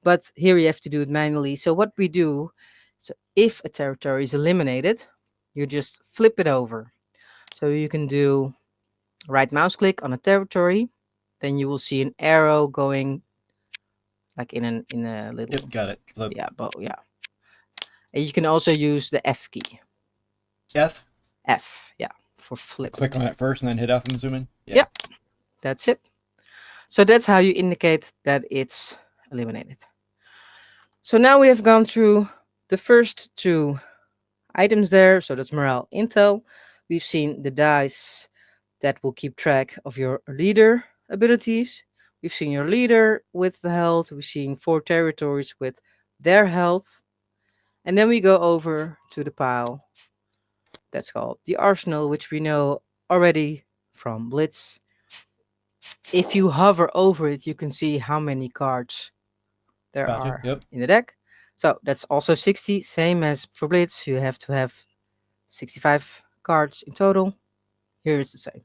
But here you have to do it manually. So what we do, so if a territory is eliminated, you just flip it over. So you can do right mouse click on a territory, then you will see an arrow going like in a little. Yep, got it. Flip. Yeah, yeah. And you can also use the F key. F, yeah, for flip. Click on it first and then hit F, I'm assuming. Yeah. Yep, that's it. So that's how you indicate that it's eliminated. So now we have gone through the first 2 items there. So that's morale intel. We've seen the dice that will keep track of your leader abilities. We've seen your leader with the health. We've seen 4 territories with their health. And then we go over to the pile that's called the arsenal, which we know already from Blitz. If you hover over it, you can see how many cards there are in the deck. So that's also 60, same as for Blitz. You have to have 65 cards in total. Here is the same.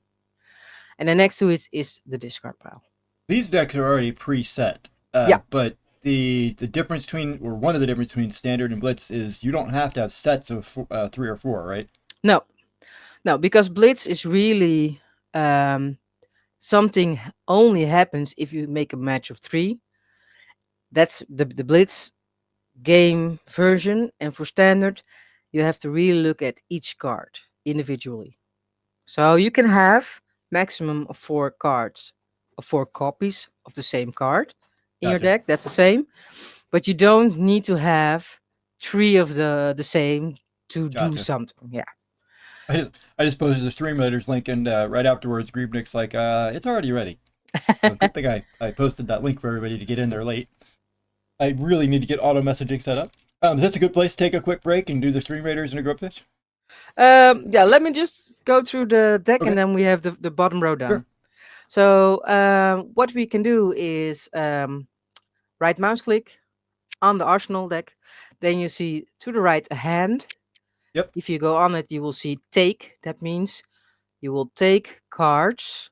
And then next to it is the discard pile. These decks are already preset. Yeah. But the difference between, or one of the difference between standard and Blitz is you don't have to have sets of 3 or 4, right? No, because Blitz is really something only happens if you make a match of 3. That's the Blitz game version, and for standard, you have to really look at each card individually. So you can have maximum of 4 cards, of 4 copies of the same card in your deck. That's the same, but you don't need to have 3 of the same to do something. Yeah. I just posted the Streamlators link, and right afterwards, Griebnick's like, it's already ready. So good thing I posted that link for everybody to get in there late. I really need to get auto messaging set up. Is this a good place to take a quick break and do the Streamrators in a group pitch? Yeah, let me just go through the deck, and then we have the bottom row done. Sure. So what we can do is right mouse click on the arsenal deck. Then you see to the right a hand. Yep. If you go on it, you will see take. That means you will take cards.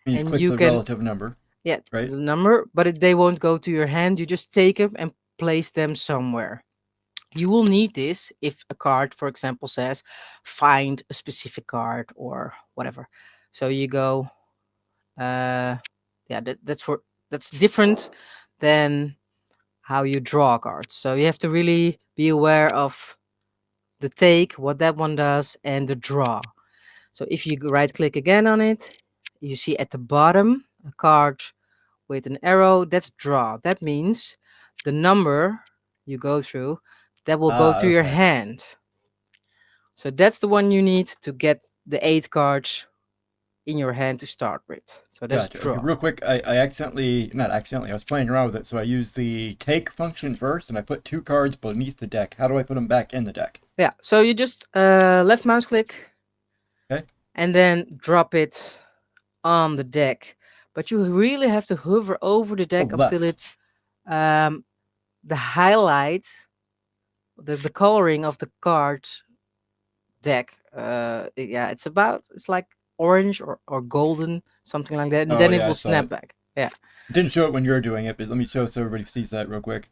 And click the relative number. Yeah, right? The number, but they won't go to your hand. You just take them and place them somewhere. You will need this if a card, for example, says find a specific card or whatever. So you go, that's different than how you draw cards. So you have to really be aware of the take, what that one does, and the draw. So if you right click again on it, you see at the bottom a card with an arrow. That's draw. That means the number you go through, that will go through your hand. So that's the one you need to get the 8 cards in your hand to start with. So that's draw. Okay, real quick, I not accidentally, I was playing around with it. So I used the take function first, and I put 2 cards beneath the deck. How do I put them back in the deck? Yeah, so you just left mouse click. Okay. and then drop it on the deck. But you really have to hover over the deck until left. the highlight, the coloring of the card deck. It's like orange or golden, something like that, and then it Yeah, I will saw snap it. back. Yeah. It didn't show it when you were doing it, but let me show so everybody sees that real quick.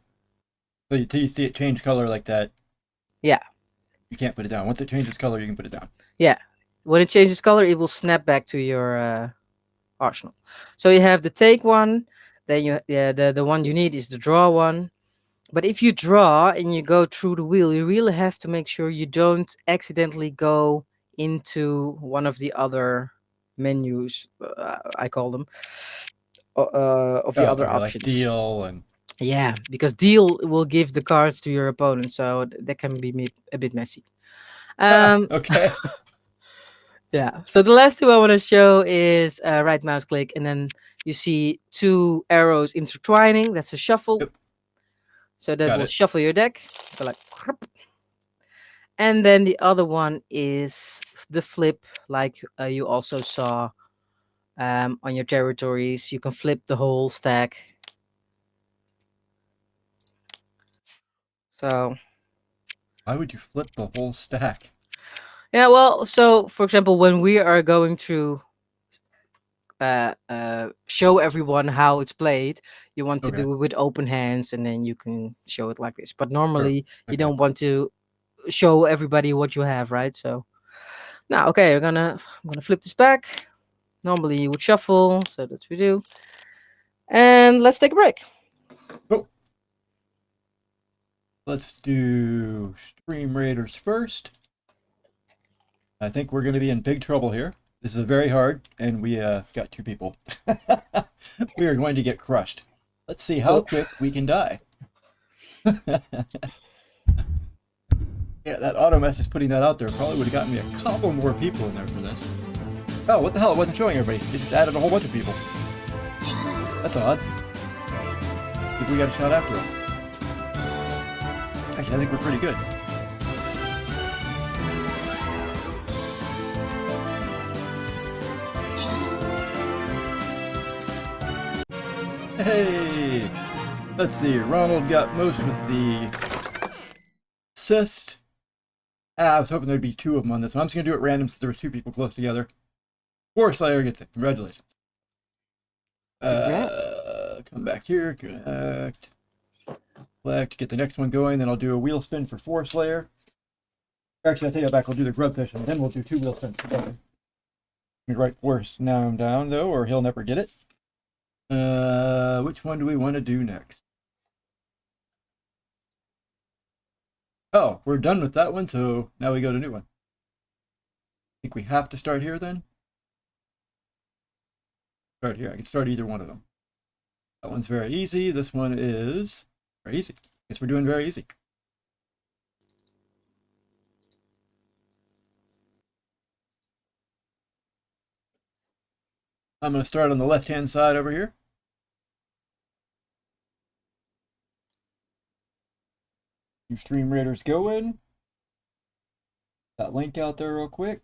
So until you see it change color like that, Yeah. you can't put it down. Once it changes color, you can put it down. Yeah. When it changes color, it will snap back to your arsenal. So you have the take one, then the one you need is the draw one. But if you draw and you go through the wheel, you really have to make sure you don't accidentally go into one of the other menus, I call them, of the other Okay, like options. deal and Yeah, because deal will give the cards to your opponent, so that can be a bit messy. okay. Yeah. So the last two I want to show is right mouse click, and then you see two arrows intertwining. That's a shuffle. Yep. So that Got will it. shuffle your deck. So like, and then the other one is the flip, like you also saw on your territories. You can flip the whole stack. So why would you flip the whole stack? Yeah, well, so for example, when we are going to show everyone how it's played, you want to do it with open hands, and then you can show it like this. But normally, you don't want to show everybody what you have, right? So now, okay, I'm gonna flip this back. Normally, you would shuffle, so that's what we do. And let's take a break. Oh. Let's do Stream Raiders first. I think we're going to be in big trouble here. This is very hard, and we got two people. We are going to get crushed. Let's see how quick we can die. Yeah, that auto message putting that out there probably would have gotten me a couple more people in there for this. Oh, what the hell? It wasn't showing everybody. It just added a whole bunch of people. That's odd. If we got a shot after it. Actually, I think we're pretty good. Hey! Let's see, Ronald got most with the assist. I was hoping there'd be two of them on this one. I'm just going to do it random since there were two people close together. Slayer gets it. Congratulations. Come back here. Collect. Get the next one going. Then I'll do a wheel spin for Slayer. Actually, I'll take that back. We'll do the grubfish, and then we'll do two wheel spins together. Let me write Force now down, though, or he'll never get it. Which one do we want to do next? Oh, we're done with that one, so now we go to a new one. I think we have to start here then. Start here. I can start either one of them. That one's very easy. This one is very easy. Guess we're doing very easy. I'm going to start on the left-hand side over here. Your Stream Raiders go in. That link out there real quick.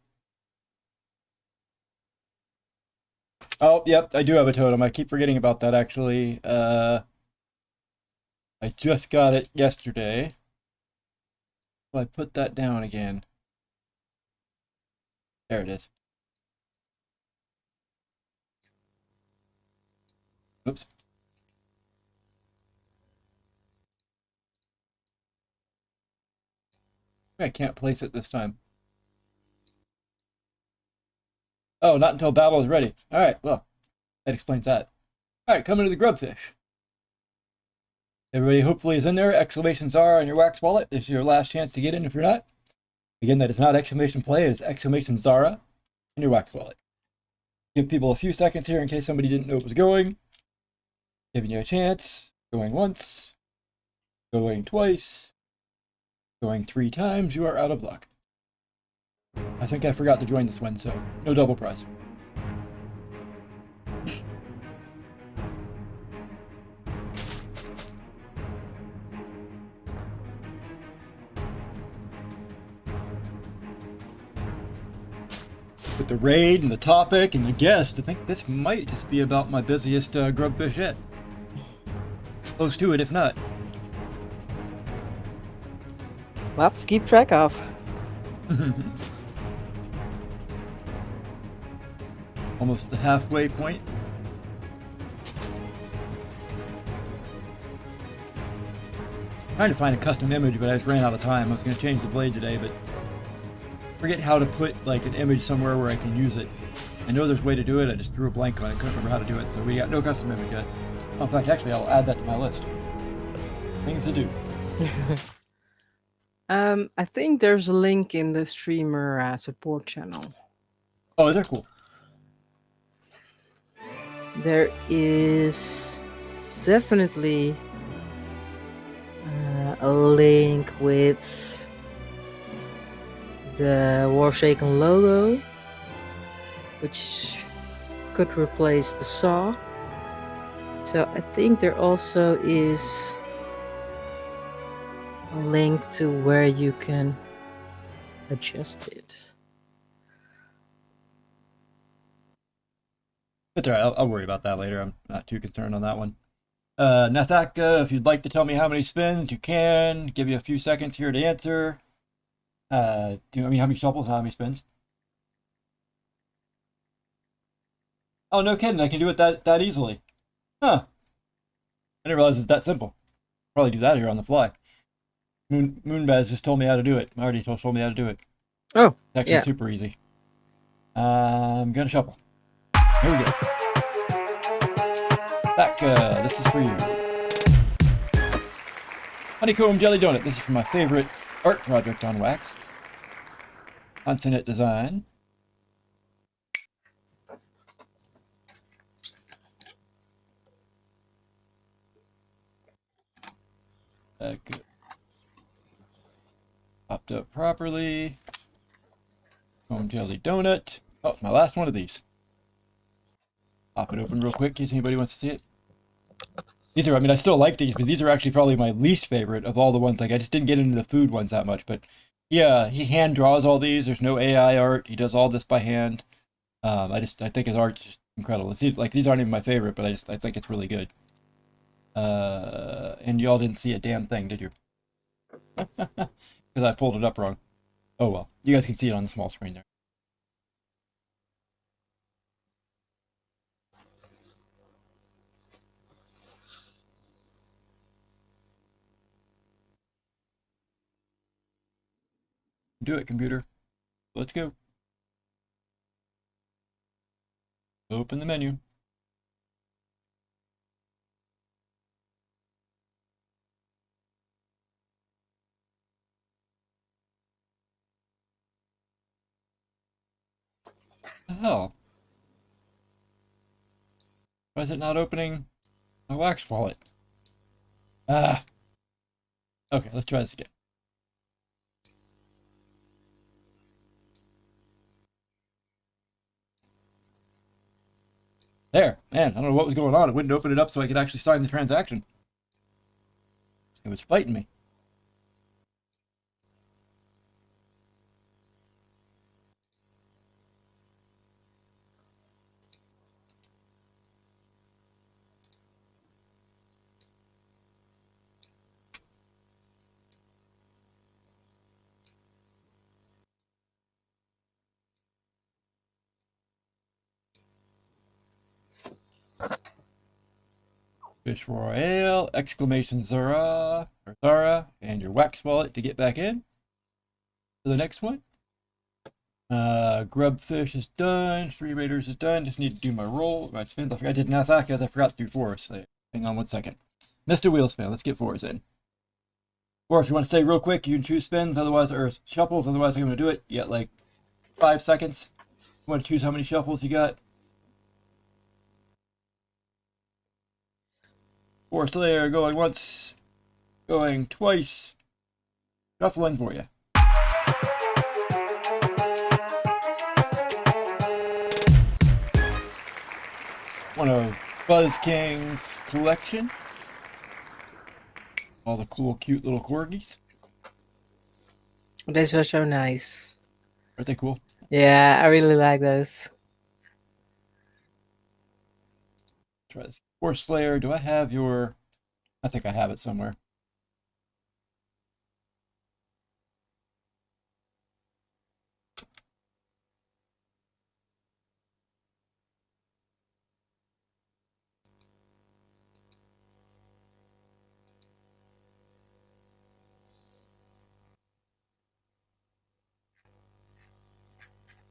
Oh, yep, I do have a totem. I keep forgetting about that, actually. I just got it yesterday. So I put that down again. There it is. Oops. I can't place it this time. Oh, not until battle is ready. All right, well, that explains that. All right, coming to the grubfish. Everybody hopefully is in there. Exclamation Zarah on your wax wallet. This is your last chance to get in if you're not. Again, that is not exclamation play. It is exclamation Zarah in your wax wallet. Give people a few seconds here in case somebody didn't know it was going. Giving you a chance. Going once. Going twice. Going 3 times. You are out of luck. I think I forgot to join this one, so no double prize. with the raid and the topic and the guest, I think this might just be about my busiest grubfish yet. Close to it, if not. Lots to keep track of. Almost the halfway point. Trying to find a custom image, but I just ran out of time. I was going to change the blade today, but forget how to put like an image somewhere where I can use it. I know there's a way to do it. I just drew a blank on it. Couldn't remember how to do it, so we got no custom image yet. Oh, in fact, actually, I'll add that to my list. Things to do. I think there's a link in the streamer support channel. Oh, is that cool? There is definitely a link with the Warsaken logo, which could replace the saw. So I think there also is a link to where you can adjust it. That's all right. I'll worry about that later. I'm not too concerned on that one. Nathaka, if you'd like to tell me how many spins, you can. Give you a few seconds here to answer. Do you know how many shuffles and how many spins? Oh, no kidding. I can do it that easily. Huh. I didn't realize it's that simple. Probably do that here on the fly. Moonbaz just told me how to do it. Marty told me how to do it. Oh, It's actually yeah. super easy. I'm gonna shuffle. Here we go. Back, this is for you. Honeycomb Jelly Donut. This is from my favorite art project on wax. Consonant Design. Good. Popped up properly. Home Jelly Donut. Oh, my last one of these. Pop it open real quick in case anybody wants to see it. These are, I still like these, because these are actually probably my least favorite of all the ones. Like, I just didn't get into the food ones that much, but yeah, he hand draws all these. There's no AI art. He does all this by hand. I think his art's just incredible. Like, these aren't even my favorite, but I think it's really good. And y'all didn't see a damn thing, did you? Because I pulled it up wrong. Oh well, you guys can see it on the small screen there. Do it, computer. Let's go. Open the menu. What the hell? Why is it not opening my wax wallet? Ah. Okay, let's try this again. There, man, I don't know what was going on. It wouldn't open it up so I could actually sign the transaction. It was fighting me. Fish Royale, exclamation Zarah, and your wax wallet to get back in. To the next one. Grubfish is done. 3 Raiders is done. Just need to do my roll. My spins. I did Nathak as I forgot to do 4. So hang on 1 second. Missed a wheel spin. Let's get 4s in. Or if you want to say real quick, you can choose spins, otherwise, or shuffles. Otherwise, I'm going to do it. You got like 5 seconds. You want to choose how many shuffles you got. 4 Slayer going once, going twice. Shuffling for you. One of Buzz King's collection. All the cool, cute little corgis. These are so nice. Aren't they cool? Yeah, I really like those. Try this. Force Slayer, do I have your... I think I have it somewhere.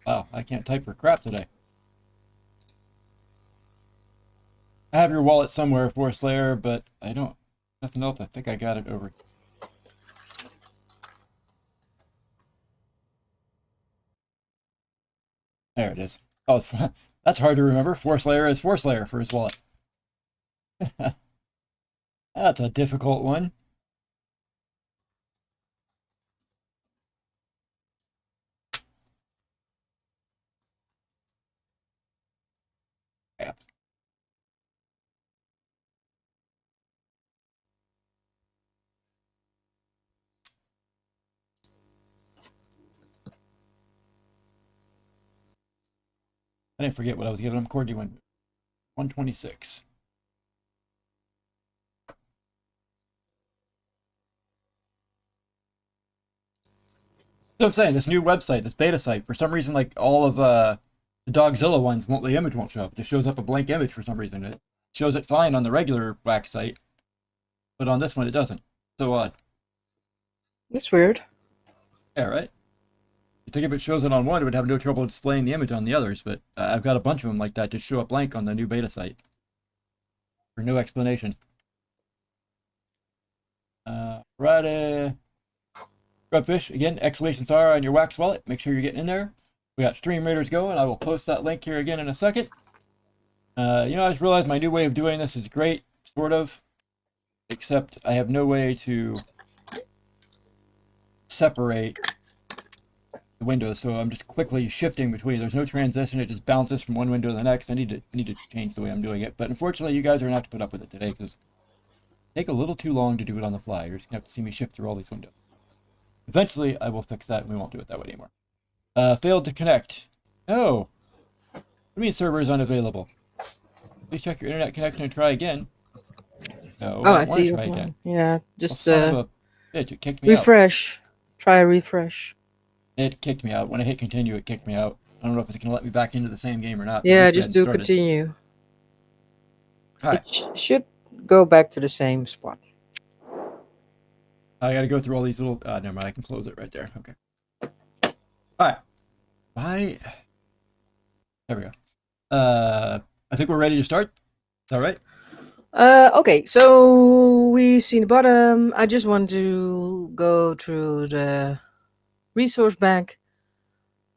Wow, I can't type for crap today. I have your wallet somewhere, Force Slayer, but I don't... Nothing else. I think I got it over. There it is. Oh, that's hard to remember. Force Layer is Force Layer for his wallet. That's a difficult one. Yeah. I didn't forget what I was giving him. Corgi went 126. So I'm saying this new website, this beta site, for some reason, like all of the Dogzilla ones, the image won't show up. It just shows up a blank image for some reason. It shows it fine on the regular Wax site, but on this one it doesn't. So odd. That's weird. Yeah, right. You think if it shows it on one, it would have no trouble displaying the image on the others, but I've got a bunch of them like that just show up blank on the new beta site for no explanation. Friday. Grubfish, again, exclamation Zarah on your Wax wallet. Make sure you're getting in there. We got Stream Raiders going. I will post that link here again in a second. I just realized my new way of doing this is great, sort of, except I have no way to separate the windows, so I'm just quickly shifting between. There's no transition; it just bounces from one window to the next. I need to change the way I'm doing it, but unfortunately, you guys are gonna have to put up with it today because it take a little too long to do it on the fly. You're just gonna have to see me shift through all these windows. Eventually, I will fix that, and we won't do it that way anymore. Failed to connect. No. What do you mean server is unavailable? Please check your internet connection and try again. No, Oh, I I see. want to try again. Yeah, just Son of a bitch, it kicked me out. refresh. Try a refresh. It kicked me out. When I hit continue, it kicked me out. I don't know if it's going to let me back into the same game or not. Yeah, just do continue. Alright. It should go back to the same spot. I got to go through all these little... never mind, I can close it right there. Okay. Alright. Bye. There we go. I think we're ready to start. Is that right? Okay, so we see the bottom. I just want to go through the resource bank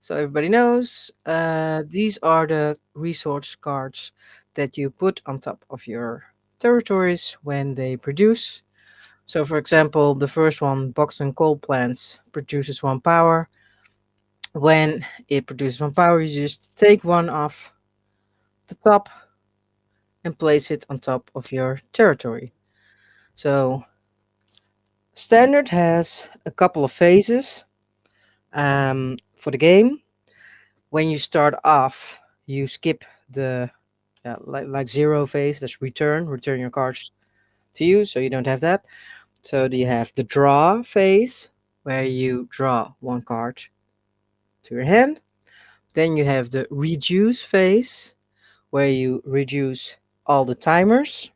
so everybody knows. These are the resource cards that you put on top of your territories when they produce. So for example, the first one, Boxton coal plants, produces 1 power. When it produces 1 power, you just take one off the top and place it on top of your territory. So standard has a couple of phases for the game. When you start off, you skip the like 0 phase. That's return your cards to you, so you don't have that. So you have the draw phase, where you draw 1 card to your hand. Then you have the reduce phase, where you reduce all the timers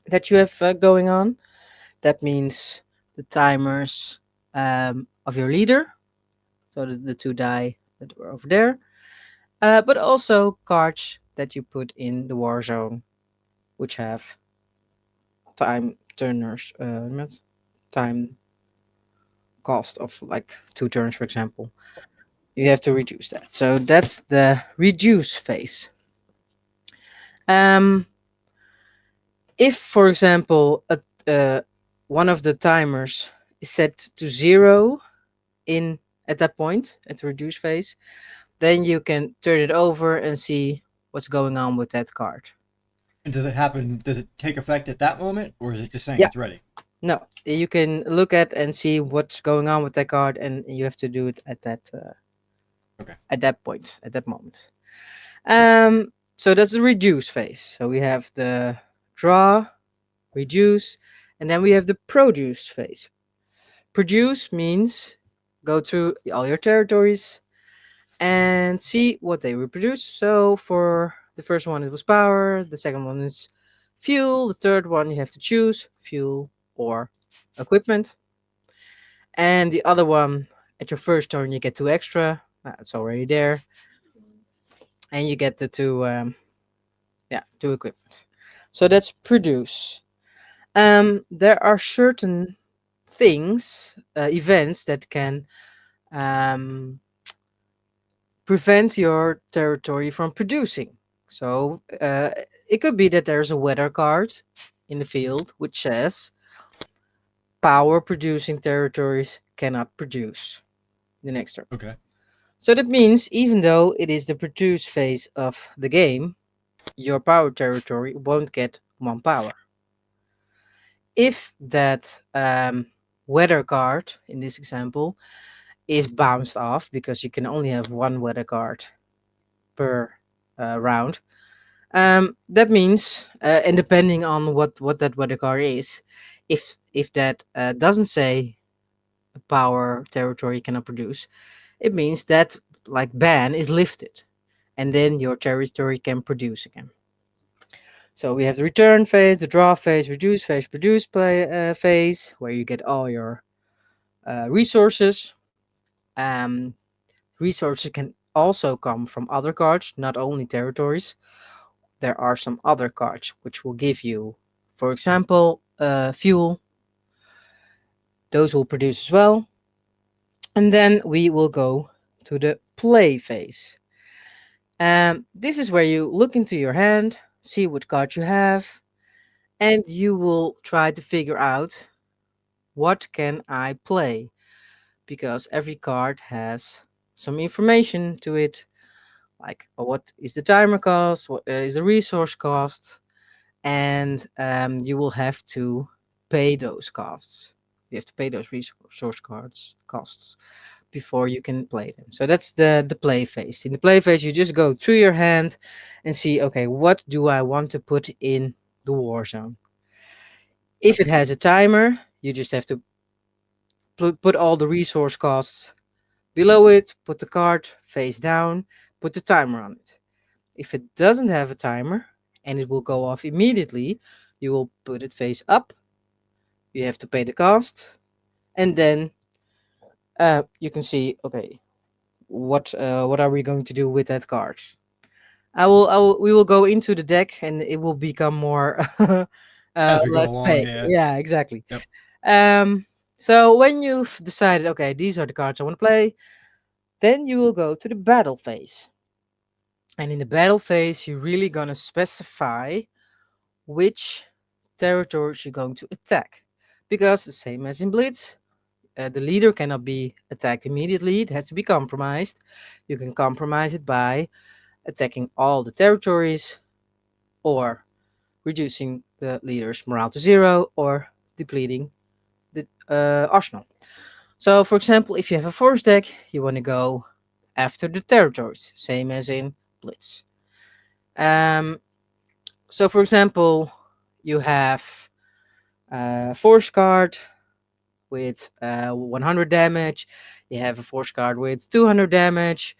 that you have going on. That means the timers of your leader, so the 2 die that were over there, but also cards that you put in the war zone, which have time turners, time cost of like 2 turns, for example. You have to reduce that. So that's the reduce phase. If, for example, one of the timers is set to 0 at that point, at the reduce phase, then you can turn it over and see what's going on with that card. And does it take effect at that moment, or is it just saying it's ready? No, you can look at and see what's going on with that card, and you have to do it at that at that moment. So that's the reduce phase. So we have the draw, reduce, and then we have the produce phase. Produce means go through all your territories and see what they reproduce. So for the first one, it was power. The second one is fuel. The third one, you have to choose fuel or equipment. And the other one, at your first turn, you get 2 extra. It's already there. And you get the 2 equipment. So that's produce. There are certain things, events that can prevent your territory from producing. So it could be that there's a weather card in the field which says power producing territories cannot produce the next turn. Okay. So that means even though it is the produce phase of the game, your power territory won't get 1 power. If that weather card in this example is bounced off, because you can only have 1 weather card per round, that means, and depending on what that weather card is, if that doesn't say a power territory cannot produce, it means that like ban is lifted, and then your territory can produce again. So we have the return phase, the draw phase, reduce phase, produce phase, where you get all your resources. Resources can also come from other cards, not only territories. There are some other cards which will give you, for example, fuel. Those will produce as well. And then we will go to the play phase. This is where you look into your hand, see what card you have, and you will try to figure out what can I play, because every card has some information to it, like what is the timer cost, what is the resource cost, and you will have to pay those costs. You have to pay those resource cards costs before you can play them. So that's the play phase. In the play phase, you just go through your hand and see, okay, what do I want to put in the war zone? If it has a timer, you just have to put all the resource costs below it, put the card face down, put the timer on it. If it doesn't have a timer and it will go off immediately, you will put it face up. You have to pay the cost, and then you can see, okay, what are we going to do with that card? We will go into the deck, and it will become more As we go less along, pay. yeah. Yeah, exactly. Yep. So when you've decided, okay, these are the cards I want to play, then you will go to the battle phase. And in the battle phase, you're really gonna specify which territories you're going to attack, because the same as in Blitz, the leader cannot be attacked immediately. It has to be compromised. You can compromise it by attacking all the territories, or reducing the leader's morale to 0, or depleting the arsenal. So, for example, if you have a force deck, you want to go after the territories, same as in Blitz. So, for example, you have a force card with 100 damage. You have a force card with 200 damage.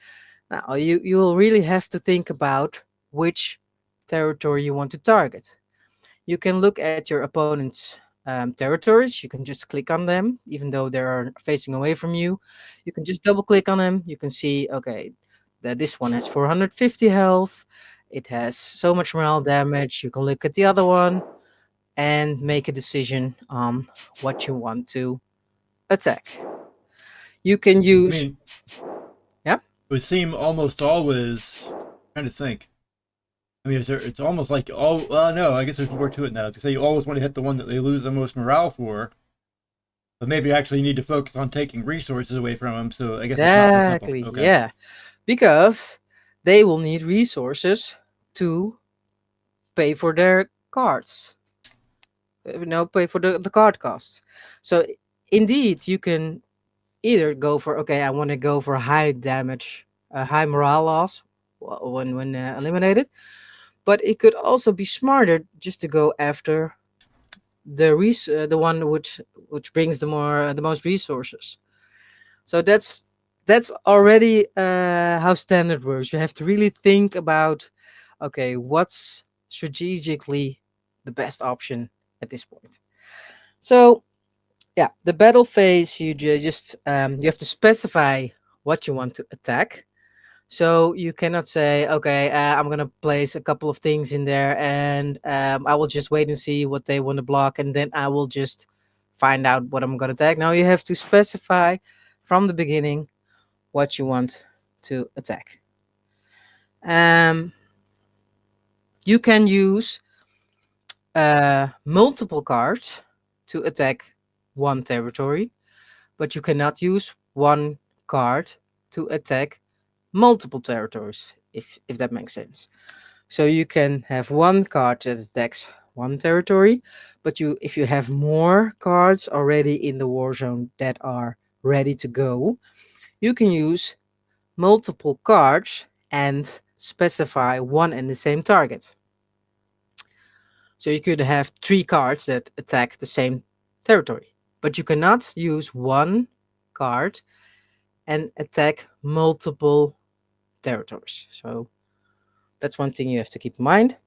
Now, you will really have to think about which territory you want to target. You can look at your opponent's territories. You can just click on them, even though they are facing away from you. You can just double click on them. You can see, okay, that this one has 450 health. It has so much morale damage. You can look at the other one and make a decision on what you want to attack. You can I use, mean, yeah. it would seem almost always. Trying to think. I mean, it's almost like all. Well, no, I guess there's more to it now. I was gonna say you always want to hit the one that they lose the most morale for, but maybe actually you need to focus on taking resources away from them. So I guess it's not so simple. Exactly, Okay. yeah, because they will need resources to pay for their cards. Pay for the card costs. So indeed, you can either go for, okay, I want to go for high damage high morale loss when eliminated. But it could also be smarter just to go after the one which brings the most resources. So that's already how standard works. You have to really think about, okay, what's strategically the best option at this point. So yeah, the battle phase, you have to specify what you want to attack. So you cannot say, okay, I'm gonna place a couple of things in there, and I will just wait and see what they want to block, and then I will just find out what I'm gonna attack. Now you have to specify from the beginning what you want to attack. You can use multiple cards to attack one territory, but you cannot use one card to attack multiple territories, if that makes sense. So you can have one card that attacks one territory, but if you have more cards already in the war zone that are ready to go, you can use multiple cards and specify one and the same target. So you could have 3 cards that attack the same territory, but you cannot use one card and attack multiple territories. So that's one thing you have to keep in mind.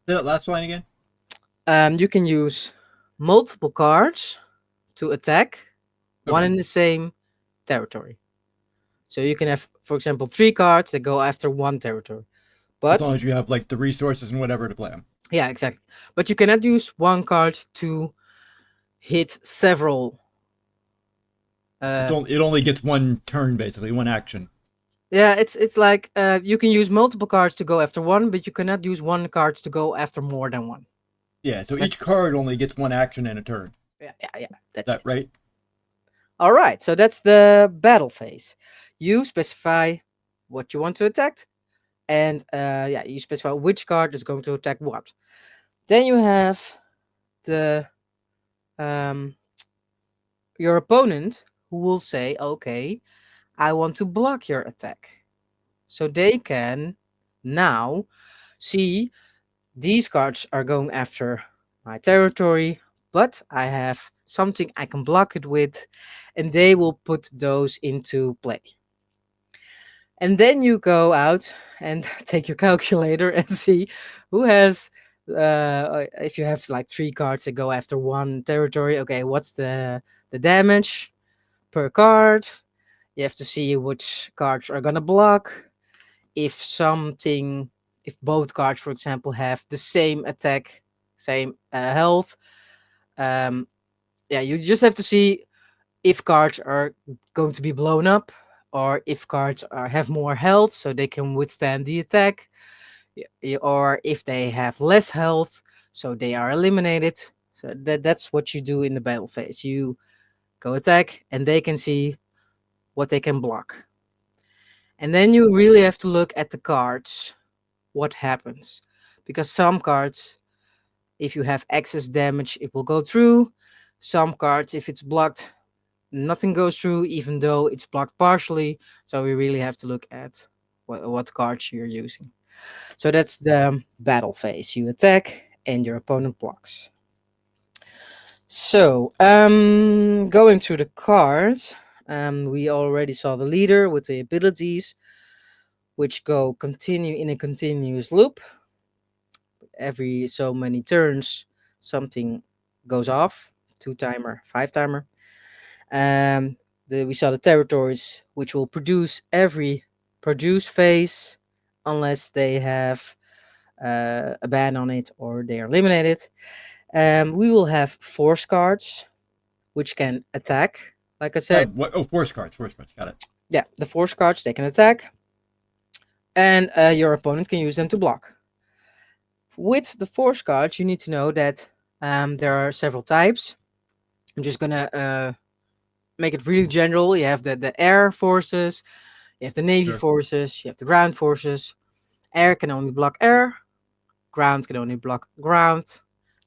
Say that last line again. You can use multiple cards to attack one and the same territory. So you can have, for example, 3 cards that go after one territory. But as long as you have like the resources and whatever to play them. Yeah, exactly. But you cannot use one card to hit several. It only gets one turn, basically, one action. Yeah, it's like you can use multiple cards to go after one, but you cannot use one card to go after more than one. Yeah, so each card only gets one action in a turn. Yeah. That's that it. Right? All right, so that's the battle phase. You specify what you want to attack, and you specify which card is going to attack what. Then you have the your opponent who will say, okay, I want to block your attack. So they can now see these cards are going after my territory, but I have something I can block it with, and they will put those into play. And then you go out and take your calculator and see who has, if you have like 3 cards that go after one territory, okay, what's the damage per card? You have to see which cards are gonna block. If both cards, for example, have the same attack, same health, you just have to see if cards are going to be blown up, or if cards have more health so they can withstand the attack, or if they have less health so they are eliminated. So that's what you do in the battle phase. You go attack, and they can see what they can block. And then you really have to look at the cards, what happens. Because some cards, if you have excess damage, it will go through. Some cards, if it's blocked, nothing goes through, even though it's blocked partially. So we really have to look at what cards you're using. So that's the battle phase. You attack, and your opponent blocks. So, going through the cards, we already saw the leader with the abilities, which continue in a continuous loop. Every so many turns, something goes off. 2-timer, 5-timer. We saw the territories, which will produce every produce phase, unless they have a ban on it or they are eliminated. We will have force cards, which can attack. Like I said, force cards. Got it. Yeah, the force cards, they can attack, and your opponent can use them to block. With the force cards, you need to know that there are several types. I'm just gonna make it really general. You have the air forces, you have the navy forces, you have the ground forces. Air can only block air, ground can only block ground,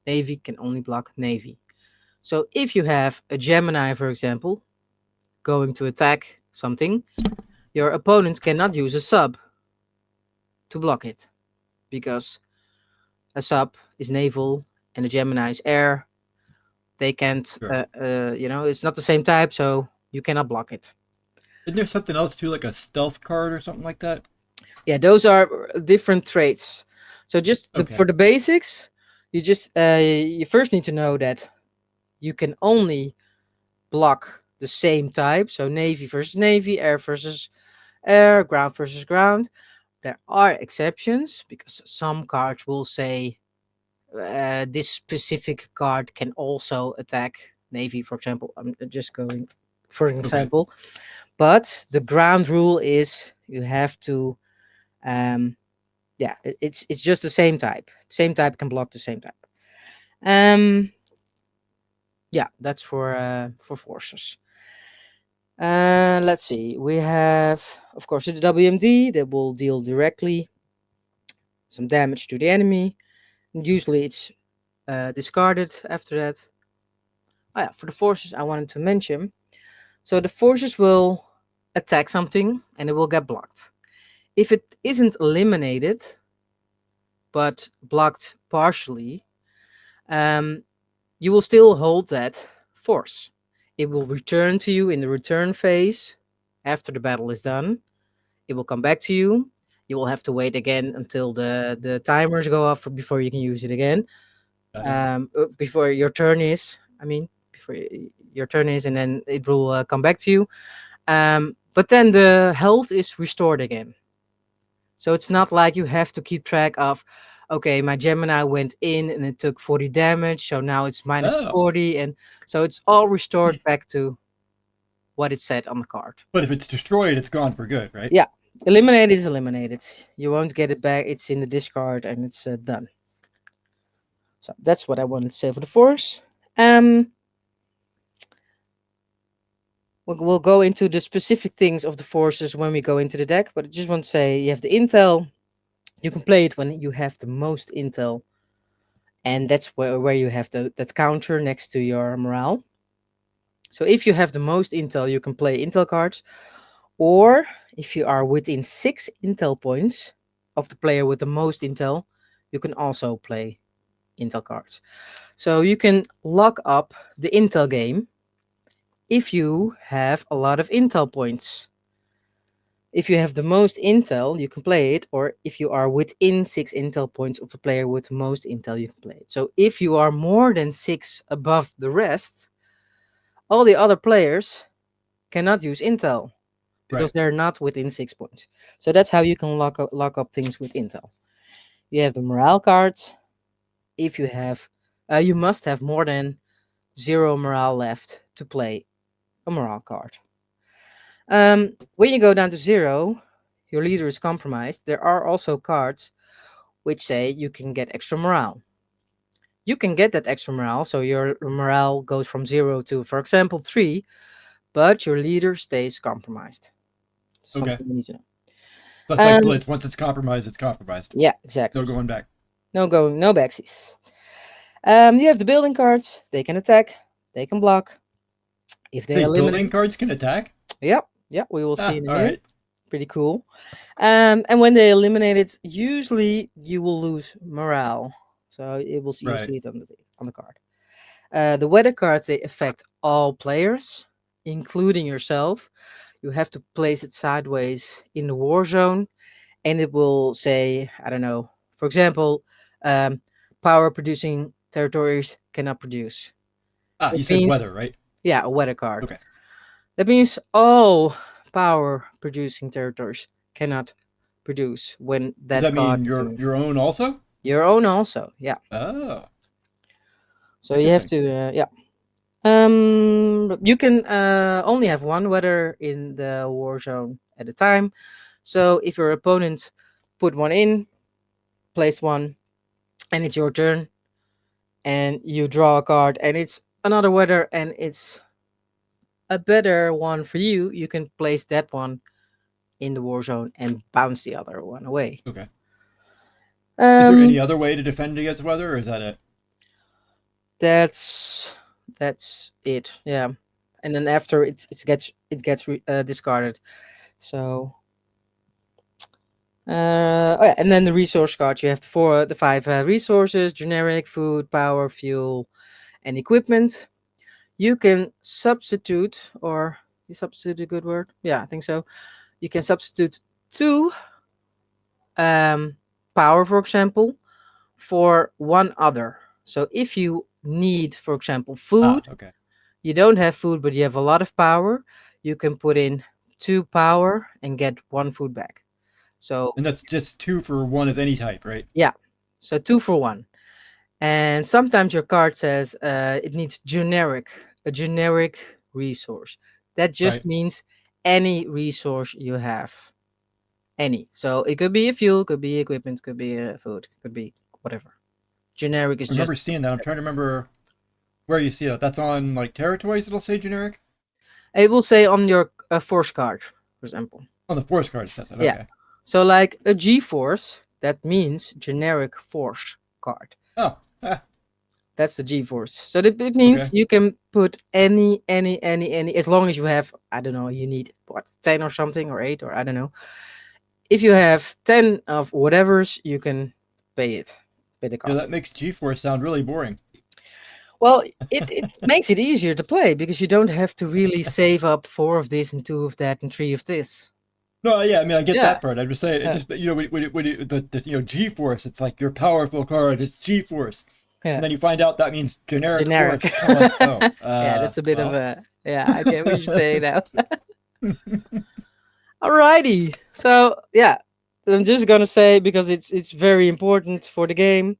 navy can only block navy. So if you have a Gemini, for example, going to attack something, your opponent cannot use a sub to block it, because a sub is naval and a Gemini is air. They can't, Sure. it's not the same type, so you cannot block it. Isn't there something else too, like a stealth card or something like that? Yeah, those are different traits. So just Okay. for the basics, you first need to know that you can only block the same type. So navy versus navy, air versus air, ground versus ground. There are exceptions, because some cards will say this specific card can also attack navy, for example. I'm just going for an example. But the ground rule is you have to, it's just the same type. Same type can block the same type. Yeah, that's for forces. Let's see. We have, of course, the WMD that will deal directly some damage to the enemy. Usually it's discarded after that. Oh yeah, for the forces I wanted to mention. So the forces will attack something and it will get blocked. If it isn't eliminated, but blocked partially, you will still hold that force. It will return to you in the return phase after the battle is done. It will come back to you. You will have to wait again until the timers go off before you can use it again. Before your turn is, before your turn is, and then it will come back to you. But then the health is restored again. So it's not like you have to keep track of, okay, my Gemini went in and it took 40 damage, so now it's minus 40, and so it's all restored back to what it said on the card. But if it's destroyed, it's gone for good, right? Yeah, eliminated is eliminated. You won't get it back. It's in the discard and it's done. So that's what I wanted to say for the force. We'll go into the specific things of the forces when we go into the deck, but I just want to say you have the intel. You can play it when you have the most intel, and that's where you have that counter next to your morale. So if you have the most intel, you can play intel cards, or if you are within 6 intel points of the player with the most intel, you can also play intel cards. So you can lock up the intel game if you have a lot of intel points. If you have the most intel, you can play it, or if you are within 6 intel points of the player with the most intel, you can play it. So if you are more than 6 above the rest, all the other players cannot use intel because they're not within 6 points. So that's how you can lock up things with intel. You have the morale cards. If you have, you must have more than 0 morale left to play a morale card. When you go down to 0, your leader is compromised. There are also cards which say you can get extra morale. You can get that extra morale, so your morale goes from 0 to, for example, 3, but your leader stays compromised. Something you need to know. So it's like Blitz. Once it's compromised, it's compromised. Yeah, exactly. No going back. No backsies. You have the building cards. They can attack. They can block. If they eliminate, building cards can attack? Yeah, we will see in a minute. Right. Pretty cool. And when they eliminate it, usually you will lose morale. So it will usually it on the card. The weather cards, they affect all players, including yourself. You have to place it sideways in the war zone, and it will say, I don't know, for example, power producing territories cannot produce. You said weather, right? Yeah, a weather card. Okay. That means all power producing territories cannot produce when that Does that card mean your own also? Your own also, yeah. Oh. So you have to, yeah. You can only have one weather in the war zone at a time. So if your opponent put one in, place one, and it's your turn, and you draw a card, and it's another weather, and it's a better one for you, you can place that one in the war zone and bounce the other one away. Okay. Is there any other way to defend against weather, or is that it? That's it. Yeah, and then after it gets discarded. So, and then the resource card. You have the 5 resources: generic, food, power, fuel, and equipment. You can substitute, or is substitute a good word? Yeah, I think so. You can substitute 2 power, for example, for 1 other. So if you need, for example, food, Okay. you don't have food, but you have a lot of power, you can put in 2 power and get 1 food back. So And that's just 2 for 1 of any type, right? yeah, so 2 for 1. And sometimes your card says it needs a generic resource. That just Right. means any resource you have. Any. So it could be a fuel, could be equipment, could be food, could be whatever. Generic is I remember just. seeing that. I'm trying to remember where you see that. That's on like territories. It'll say generic. It will say on your force card, for example. On the force card, it says it. Yeah. Okay. So like a G-force, that means generic force card. Oh. That's the G-force. So it means Okay. you can put any, as long as you have, I don't know, you need what, 10 or something, or 8, or I don't know. If you have 10 of whatever's, you can pay it. Pay the cost. That makes G-force sound really boring. Well, it makes it easier to play because you don't have to really save up 4 of this and 2 of that and 3 of this. No, yeah, I mean, I get Yeah. that part. I'm just saying, Yeah. it just, when you, the G-force, it's like your powerful card, it's G-force. Yeah. And then you find out that means generic Generic. force. It's kinda like, oh, Yeah, that's a bit of well. a, yeah, I get what you're saying now. Alrighty. So, yeah, I'm just gonna say, because it's very important for the game,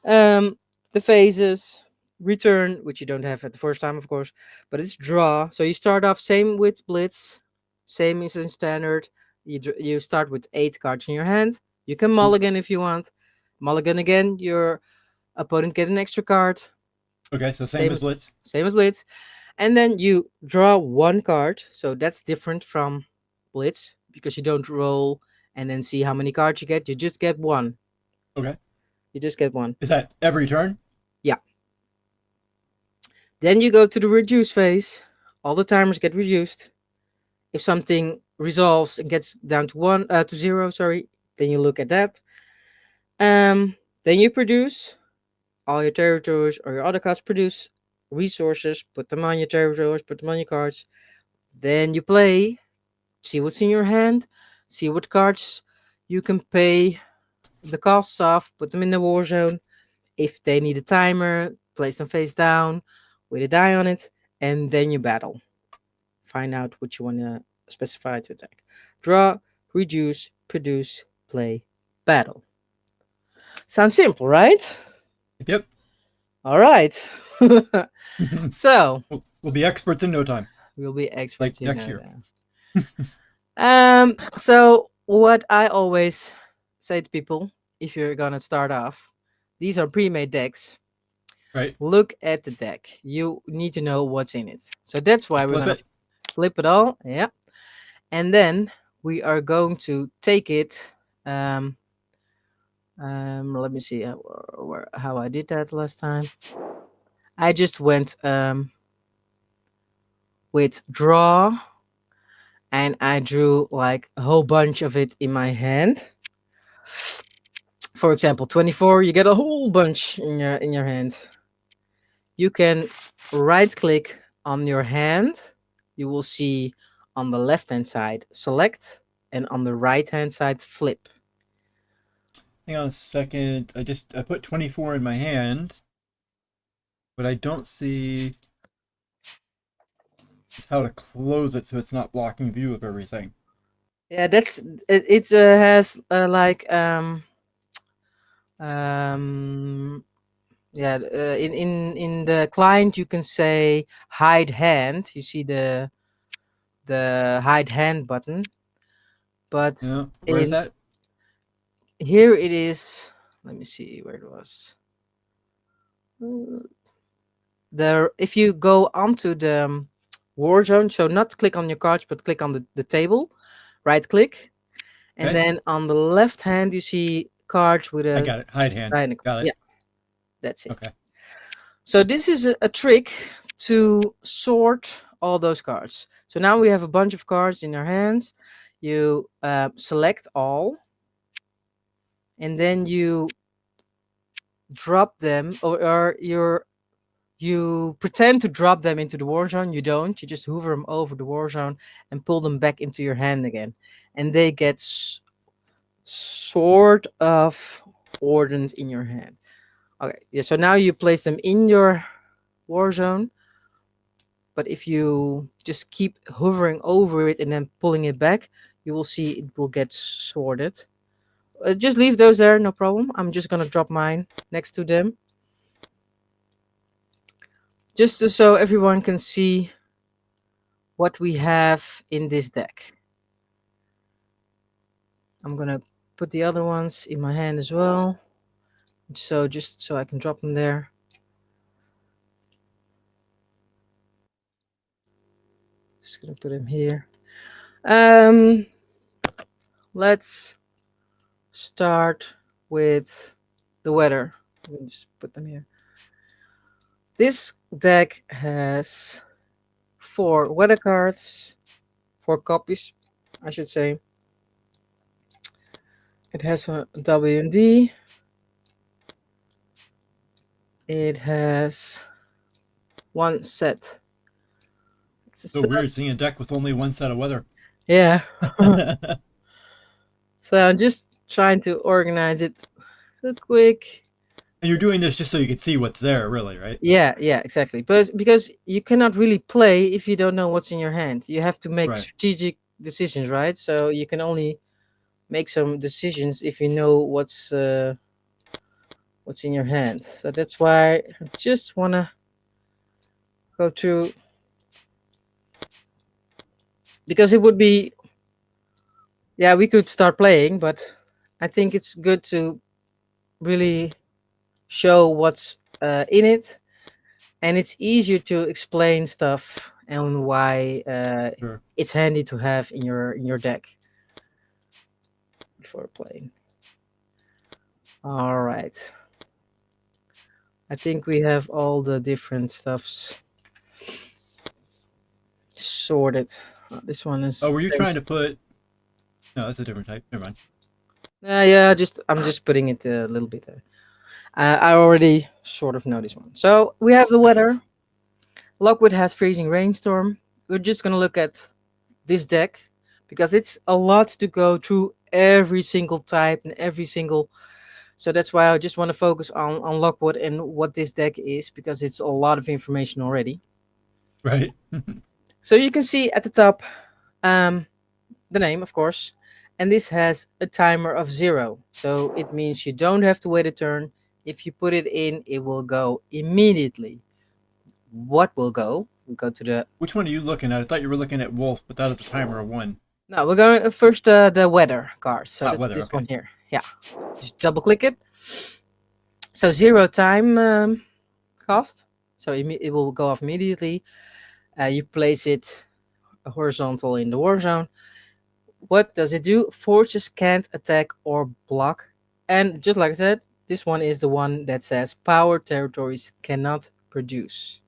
the phases, return, which you don't have at the first time, of course, but it's draw. So you start off same with Blitz, same as in standard. You start with 8 cards in your hand. You can mulligan if you want. Mulligan again, your opponent get an extra card. Okay, so same as Blitz. Same as Blitz. And then you draw 1 card. So that's different from Blitz because you don't roll and then see how many cards you get. You just get 1. Okay. You just get 1. Is that every turn? Yeah. Then you go to the reduce phase. All the timers get reduced. If something resolves and gets down to 0, sorry, then you look at that. Then you produce. All your territories or your other cards produce resources, put them on your territories, put them on your cards. Then you play, see what's in your hand, see what cards you can pay the costs of, put them in the war zone. If they need a timer, place them face down with a die on it, and then you battle. Find out what you want to specify to attack. Draw, reduce, produce, play, battle. Sounds simple, right? Yep. All right. So We'll be experts in no time. we'll be experts Like in next year. So what I always say to people, if you're gonna start off, these are pre-made decks. Right. Look at the deck. You need to know what's in it. So that's why we're Flip gonna it. flip it all. Yeah. And then we are going to take it. Let me see how I did that last time. I just went with draw, and I drew like a whole bunch of it in my hand. For example, 24, you get a whole bunch in your hand. You can right click on your hand. You will see on the left hand side select, and on the right hand side flip. Hang on a second. I put 24 in my hand, but I don't see how to close it so it's not blocking view of everything. Yeah, that's it. Has yeah, in the client you can say hide hand. You see the hide hand button, but Yeah. Where is that? here it is. Let me see where it was. There, if you go onto the war zone, so not click on your cards, but click on the table, right click, and Okay. then on the left hand you see cards with a. I got it. Hide hand. Got it. Yeah, that's it. Okay. So this is a trick to sort all those cards. So now we have a bunch of cards in our hands. You select all, and then you drop them, or you pretend to drop them into the war zone. You don't. You just hover them over the war zone and pull them back into your hand again, and they get sort of ordered in your hand. Okay, yeah. So now you place them in your war zone, but if you just keep hovering over it and then pulling it back, you will see it will get sorted. Just leave those there, no problem. I'm just gonna drop mine next to them, just so everyone can see what we have in this deck. I'm gonna put the other ones in my hand as well, so just so I can drop them there. Just gonna put them here. Let's start with the weather. Let me just put them here. This deck has 4 weather cards, 4 copies, I should say. It has a WMD. It has 1 set. It's a So weird seeing a deck with only 1 set of weather. Yeah. So I'm just trying to organize it real quick. And you're doing this just so you can see what's there, really, right? Yeah, exactly. Because you cannot really play if you don't know what's in your hand. You have to make Right. strategic decisions, right? So you can only make some decisions if you know what's in your hand. So that's why I just wanna go through, because it would be, yeah, we could start playing, but I think it's good to really show what's in it, and it's easier to explain stuff and why Sure. it's handy to have in your deck before playing. All right, I think we have all the different stuffs sorted. This one is. Oh, were you trying to put? No, that's a different type. Never mind. Yeah, I'm just putting it a little bit. I already sort of know this one. So we have the weather. Lockwood has freezing rainstorm. We're just gonna look at this deck because it's a lot to go through every single type and every single. So that's why I just want to focus on Lockwood and what this deck is, because it's a lot of information already. Right. So you can see at the top the name, of course, and this has a timer of 0. So it means you don't have to wait a turn. If you put it in, it will go immediately. What will go? We'll go to the. Which one are you looking at? I thought you were looking at Wolf, but that is a timer of 1. No, we're going first the weather card. So that's weather, this okay. one here. Yeah, just double click it. So 0 time cost. So it will go off immediately. You place it horizontal in the war zone. What does it do? Forces can't attack or block. And just like I said, this one is the one that says power territories cannot produce.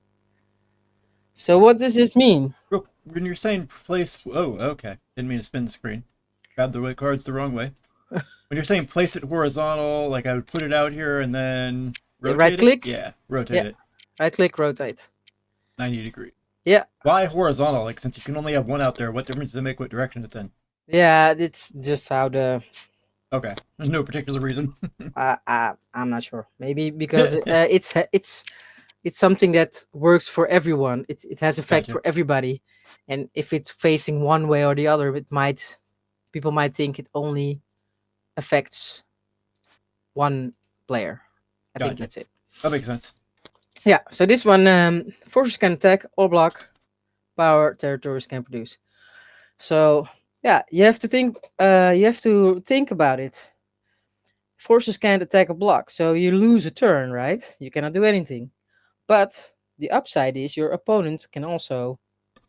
So what does this mean? When you're saying place, oh, okay. Didn't mean to spin the screen. Grabbed the cards the wrong way. When you're saying place it horizontal, like I would put it out here and then rotate right click? it? Yeah, rotate it. Right click, rotate. 90 degrees. Yeah. Why horizontal? Like, since you can only have 1 out there, what difference does it make what direction it's in? Yeah, it's just how the. Okay, there's no particular reason. I'm not sure. Maybe because it's something that works for everyone. It has effect Gotcha. for everybody, and if it's facing one way or the other, people might think it only affects one player. I think Gotcha. that's it. That makes sense. Yeah. So this one, forces can attack or block. Power territories can produce. So yeah, you have to think. You have to think about it. Forces can't attack or block, so you lose a turn, right? You cannot do anything. But the upside is your opponent can also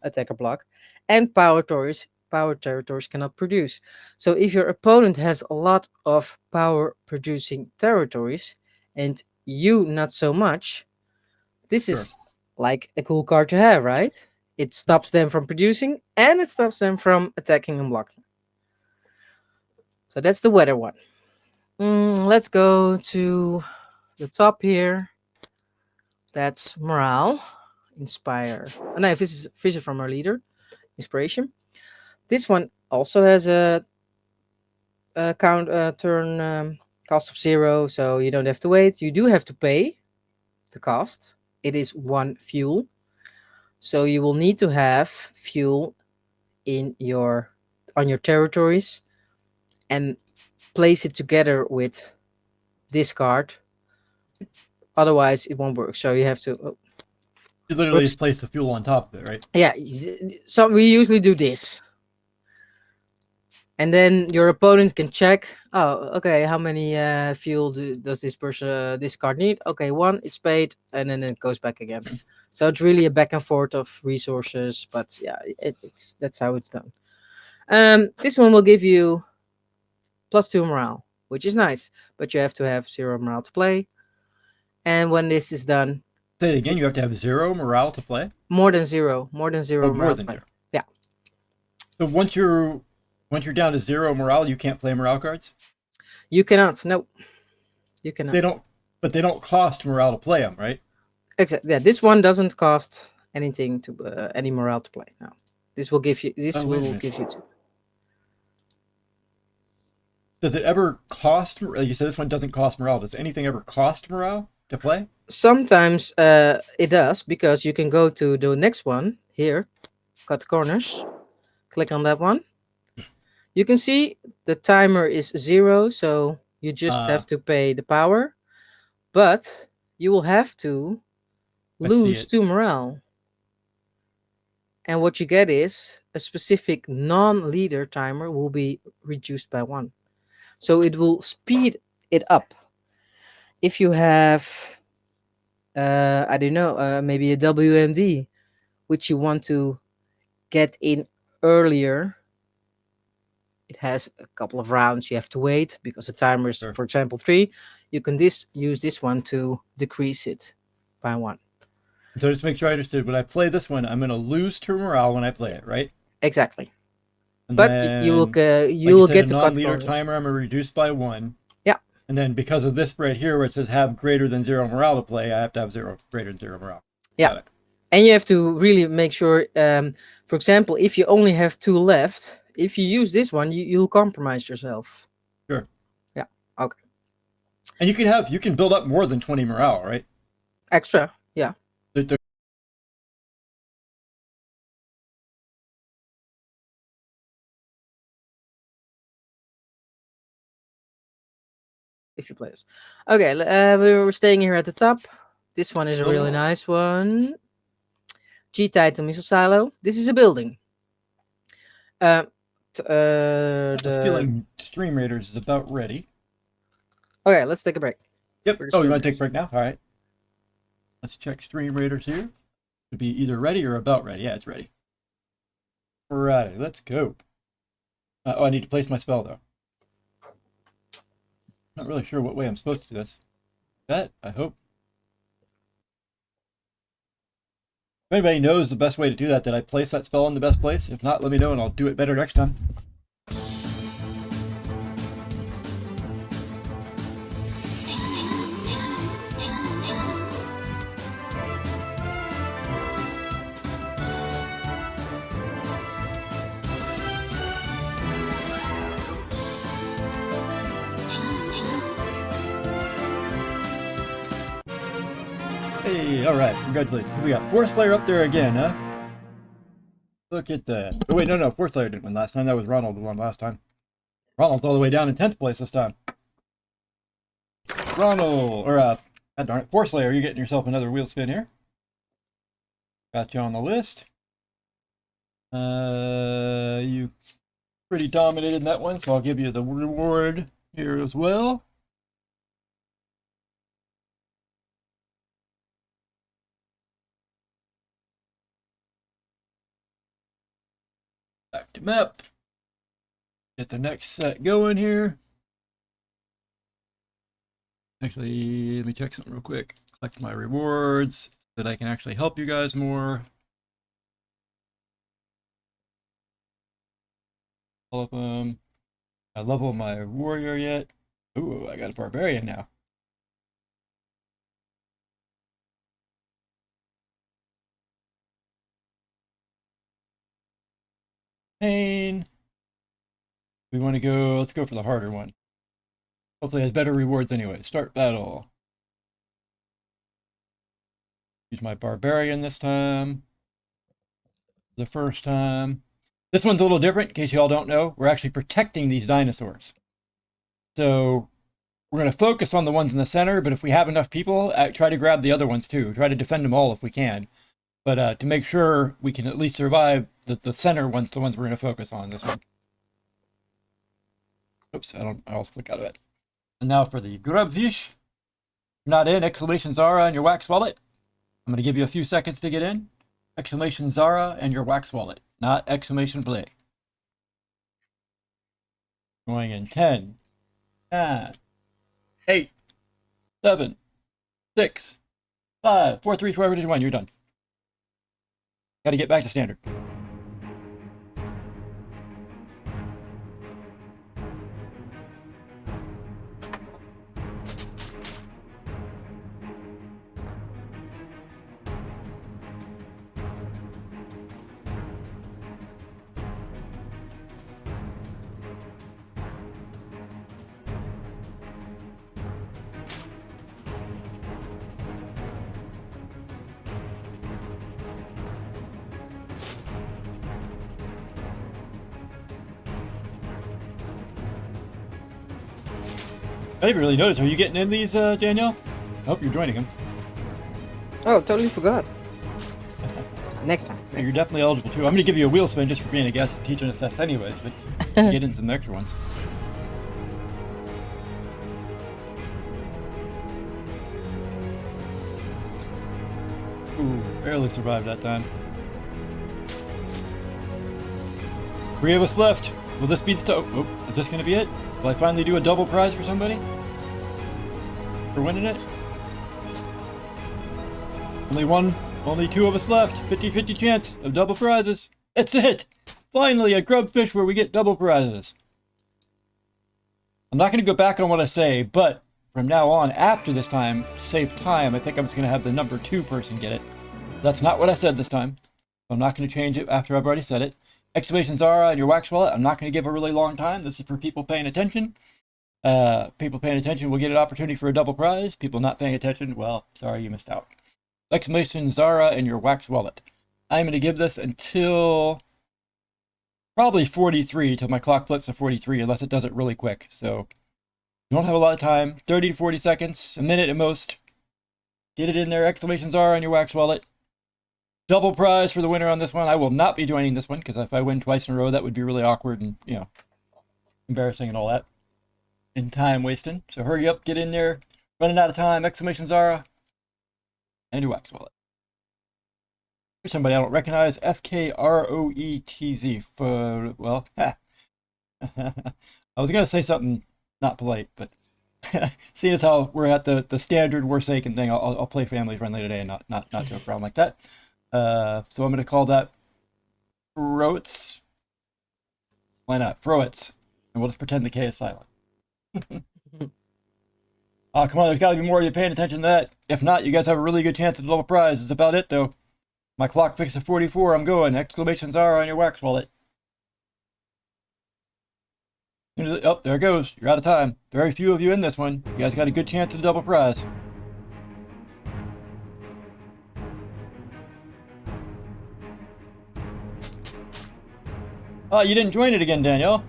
attack or block, and power territories cannot produce. So if your opponent has a lot of power producing territories and you not so much, this is like a cool card to have, right? It stops them from producing, and it stops them from attacking and blocking. So that's the weather one. Let's go to the top here. That's morale, inspire. Oh, no, this is vision from our leader, inspiration. This one also has a turn cost of 0, so you don't have to wait. You do have to pay the cost. It is 1 fuel, so you will need to have fuel on your territories and place it together with this card. Otherwise, it won't work. So you have to. You literally just place the fuel on top of it, right? Yeah. So we usually do this. And then your opponent can check. Oh, okay. How many fuel does this person, this card need? Okay, 1. It's paid, and then it goes back again. So it's really a back and forth of resources. But yeah, that's how it's done. This one will give you +2 morale, which is nice. But you have to have 0 morale to play. And when this is done, say it again. You have to have 0 morale to play. More than 0. More than 0 morale. More than 0. Yeah. So once you're down to 0 morale, you can't play morale cards? You cannot. No. You cannot. They don't cost morale to play them, right? Exactly. Yeah, this one doesn't cost anything to any morale to play. No. This will give you give you 2. Does it ever cost? You said this one doesn't cost morale. Does anything ever cost morale to play? Sometimes it does, because you can go to the next one here, cut corners, click on that one. You can see the timer is 0, so you just have to pay the power, but you will have to lose 2 morale. And what you get is a specific non-leader timer will be reduced by 1. So it will speed it up. If you have, I don't know, maybe a WMD, which you want to get in earlier, it has a couple of rounds you have to wait because the timer is, for example, 3. You can use this one to decrease it by 1. So just make sure I understood. When I play this one, I'm going to lose 2 morale when I play it, right? Exactly. And but then, you will get the non-leader timer. I'm going to reduce by 1. Yeah. And then because of this right here, where it says have greater than 0 morale to play, I have to have greater than 0 morale. Yeah. And you have to really make sure. For example, if you only have 2 left, if you use this one, you'll compromise yourself. Sure. Yeah. Okay. And you can build up more than 20 morale, right? Extra. Yeah. If you play this. Okay, we were staying here at the top. This one is a really nice one. G-Titan Missile Silo. This is a building. I'm feeling Stream Raiders is about ready. Okay, let's take a break. Yep. Oh, you want to take a break now? All right. Let's check Stream Raiders here. Could be either ready or about ready. Yeah, it's ready. All right, let's go. I need to place my spell, though. Not really sure what way I'm supposed to do this. That, I hope. If anybody knows the best way to do that, did I place that spell in the best place? If not, let me know and I'll do it better next time. Hey, alright, congratulations. We got Force Slayer up there again, huh? Look at that. Oh wait, no, Force Slayer didn't win last time. That was Ronald who won last time. Ronald's all the way down in 10th place this time. Ronald, or God darn it, Force Slayer, you're getting yourself another wheel spin here. Got you on the list. You pretty dominated in that one, so I'll give you the reward here as well. Back to map. Get the next set going here. Actually, let me check something real quick. Collect my rewards so that I can actually help you guys more. All of them. I level my warrior yet. Ooh, I got a barbarian now. Pain. We want to go, let's go for the harder one. Hopefully it has better rewards anyway. Start battle. Use my barbarian this time. The first time. This one's a little different, in case you all don't know. We're actually protecting these dinosaurs. So we're going to focus on the ones in the center, but if we have enough people, try to grab the other ones too. Try to defend them all if we can. But to make sure we can at least survive, the center ones, the ones we're going to focus on this one. Oops, I also click out of it. And now for the grubfish. Not in, exclamation Zarah and your wax wallet. I'm going to give you a few seconds to get in. Exclamation Zarah and your wax wallet, not exclamation play. Going in 10, 9, 8, 7, 6, 5, 4, 3, 2, 1. You're done. Got to get back to standard. I didn't really notice. Are you getting in these, Danielle? I hope you're joining him. Oh, totally forgot. Next time. You're definitely eligible too. I'm going to give you a wheel spin just for being a guest and teaching us anyways, but you can get into some extra ones. Ooh, barely survived that time. 3 of us left. Will this be the oh, is this going to be it? Will I finally do a double prize for somebody? For winning it? Only 2 of us left. 50-50 chance of double prizes. That's it! Finally, a grubfish where we get double prizes. I'm not going to go back on what I say, but from now on, after this time, to save time, I think I'm just going to have the number 2 person get it. That's not what I said this time. I'm not going to change it after I've already said it. Exclamation Zarah and your wax wallet. I'm not going to give a really long time. This is for people paying attention. People paying attention will get an opportunity for a double prize. People not paying attention, well, sorry, you missed out. Exclamation Zarah and your wax wallet. I'm going to give this until probably 43, till my clock flips to 43, unless it does it really quick. So you don't have a lot of time. 30 to 40 seconds, a minute at most. Get it in there. Exclamation Zarah and your wax wallet. Double prize for the winner on this one. I will not be joining this one, because if I win twice in a row, that would be really awkward and, you know, embarrassing and all that. And time wasting. So hurry up, get in there. Running out of time. Exclamation Zarah. And your wax wallet. Here's somebody I don't recognize. FKROETZ. For, well, I was going to say something not polite, but seeing as how we're at the standard Warsaken thing, I'll play family friendly today and not joke around like that. So I'm going to call that Froets. Why not? Froets. And we'll just pretend the K is silent. Oh, come on, there's got to be more of you paying attention to that. If not, you guys have a really good chance at the double prize. That's about it, though. My clock fixed at 44. I'm going. Exclamation Zarah on your wax wallet. Oh, there it goes. You're out of time. Very few of you in this one. You guys got a good chance at the double prize. Oh, you didn't join it again, Danielle.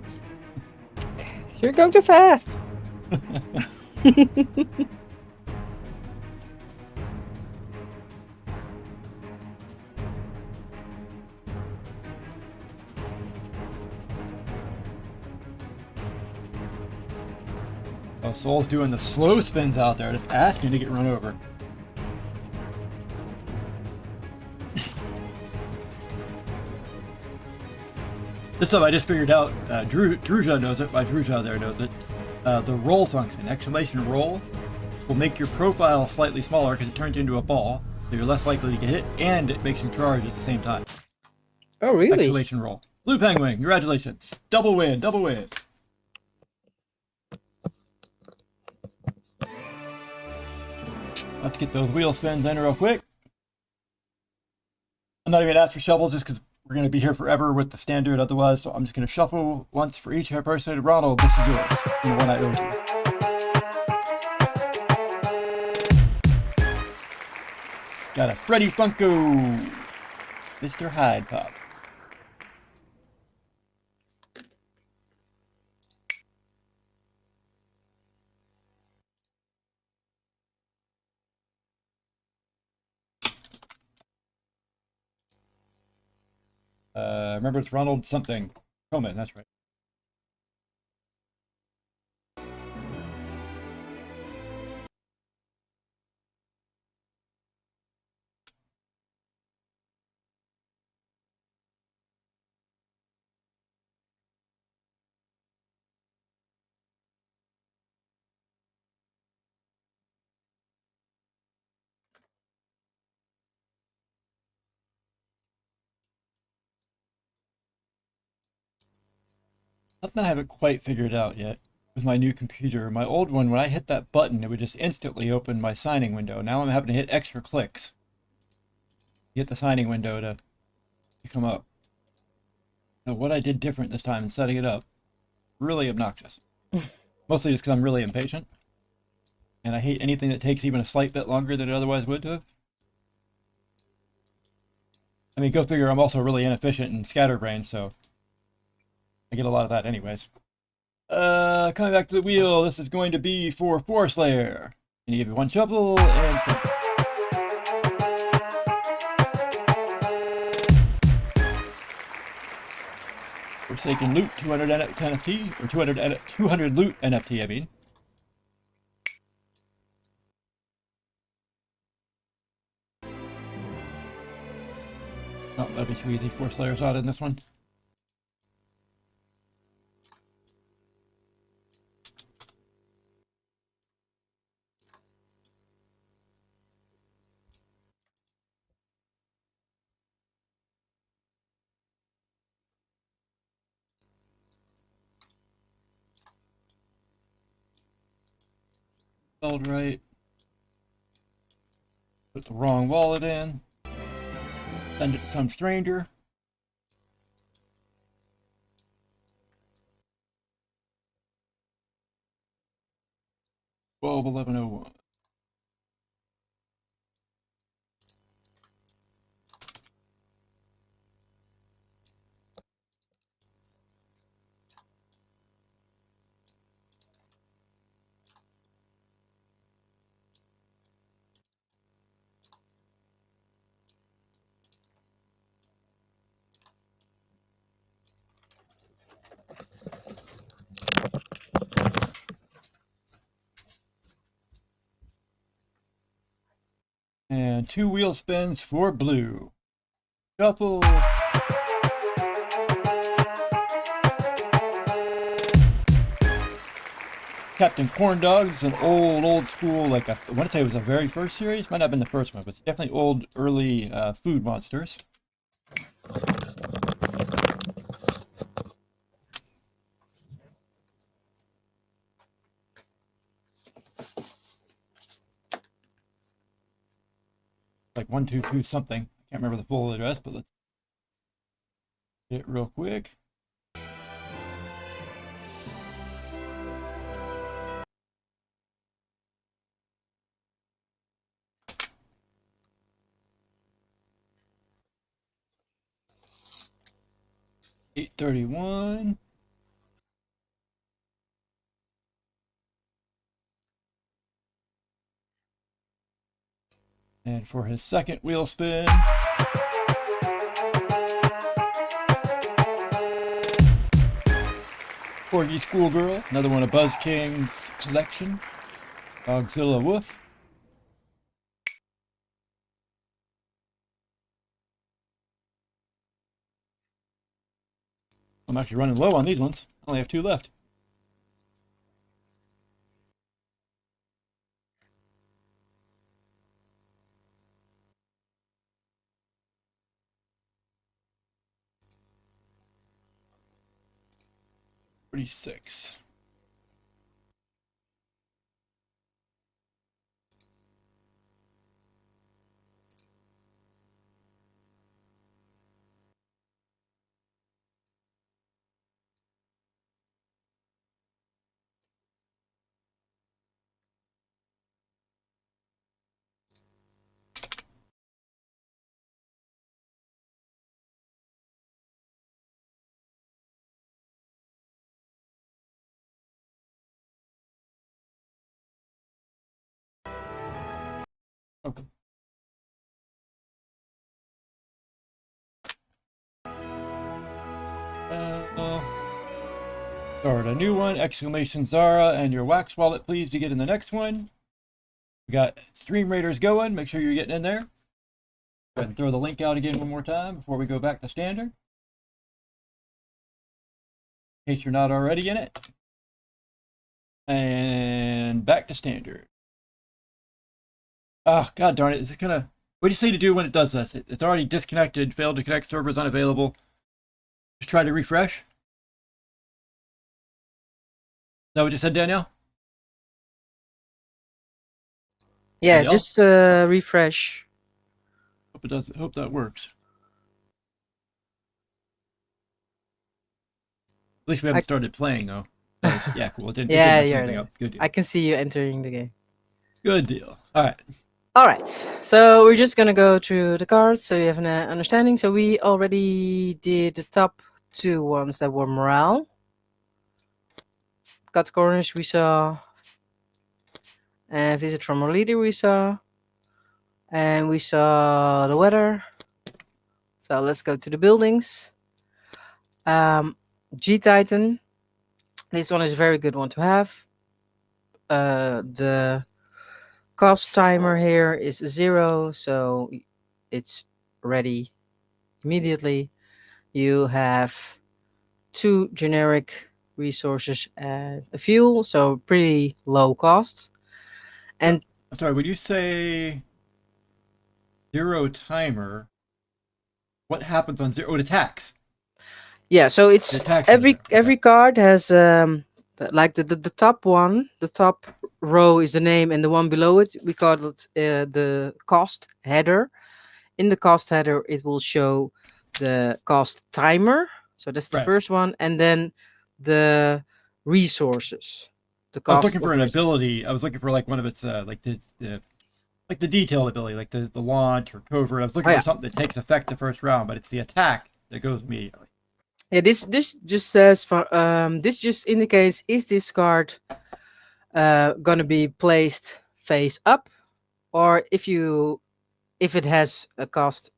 You're going too fast. Oh, Soul's doing the slow spins out there, just asking to get run over. This stuff I just figured out. Druja knows it. My Druja there knows it. The roll function, exclamation roll, will make your profile slightly smaller because it turns you into a ball, so you're less likely to get hit, and it makes you charge at the same time. Oh, really? Exclamation roll. Blue Penguin, congratulations. Double win, double win. Let's get those wheel spins in real quick. I'm not even gonna ask for shuffles just because we're gonna be here forever with the standard otherwise, so I'm just gonna shuffle once for each person. Ronald, this is yours. And the one I owed you. Got a Freddy Funko. Mr. Hyde Pop. Remember it's Ronald something. Coleman, that's right. Something I haven't quite figured out yet with my new computer. My old one, when I hit that button, it would just instantly open my signing window. Now I'm having to hit extra clicks to get the signing window to come up. Now, what I did different this time in setting it up, really obnoxious. Mostly just because I'm really impatient. And I hate anything that takes even a slight bit longer than it otherwise would have. I mean, go figure, I'm also really inefficient and scatterbrained, so I get a lot of that anyways. Coming back to the wheel, this is going to be for Forest Slayer. And you give me one shuffle and spin. Warsaken loot, 200 NFT, or 200 loot NFT, I mean. Oh, that'd be too easy. Forest Slayer's not in this one. Spelled right. Put the wrong wallet in. Send it to some stranger. $12.11.01. And 2 wheel spins for blue. Shuffle. Captain Corndog is an old school, like I want to say it was the very first series. Might not have been the first one, but it's definitely old, early food monsters. Like 122 something. I can't remember the full address, but let's get it real quick. $8.31. And for his second wheel spin, Corgi Schoolgirl, another one of Buzz King's collection. Dogzilla Woof. I'm actually running low on these ones. I only have 2 left. 26. Okay. Start a new one, exclamation Zarah, and your wax wallet, please, to get in the next one. We got Stream Raiders going. Make sure you're getting in there. Go ahead and throw the link out again one more time before we go back to standard, in case you're not already in it. And back to standard. Oh, god darn it. Is it gonna... What do you say to do when it does this? It's already disconnected, failed to connect, servers unavailable. Just try to refresh. Is that what you said, Danielle? Yeah, Danielle? just refresh. Hope it does. Hope that works. At least we haven't started playing, though. Yeah, cool. It didn't Yeah, mess you're anything there. up. Good deal. I can see you entering the game. Good deal. All right. All right, so we're just gonna go through the cards so you have an understanding. So we already did the top two ones that were morale. Cut corners we saw, and visit from our leader we saw, and we saw the weather. So let's go to the buildings. G Titan. This one is a very good one to have. The cost timer here is 0, so it's ready immediately. You have 2 generic resources and a fuel, so pretty low cost. And sorry, would you say 0 timer? What happens on 0? Oh, it attacks. Yeah, so it's every card has like the top one, the top row is the name, and the one below it we call it the cost header. In the cost header it will show the cost timer, so that's the first one, and then the resources. I was looking for an ability. I was looking for like one of its like the detailed ability, like the launch or covert. I was looking for something that takes effect the first round, but it's the attack that goes immediately. Yeah, this just says for this just indicates, is this card gonna be placed face up, or if it has a cost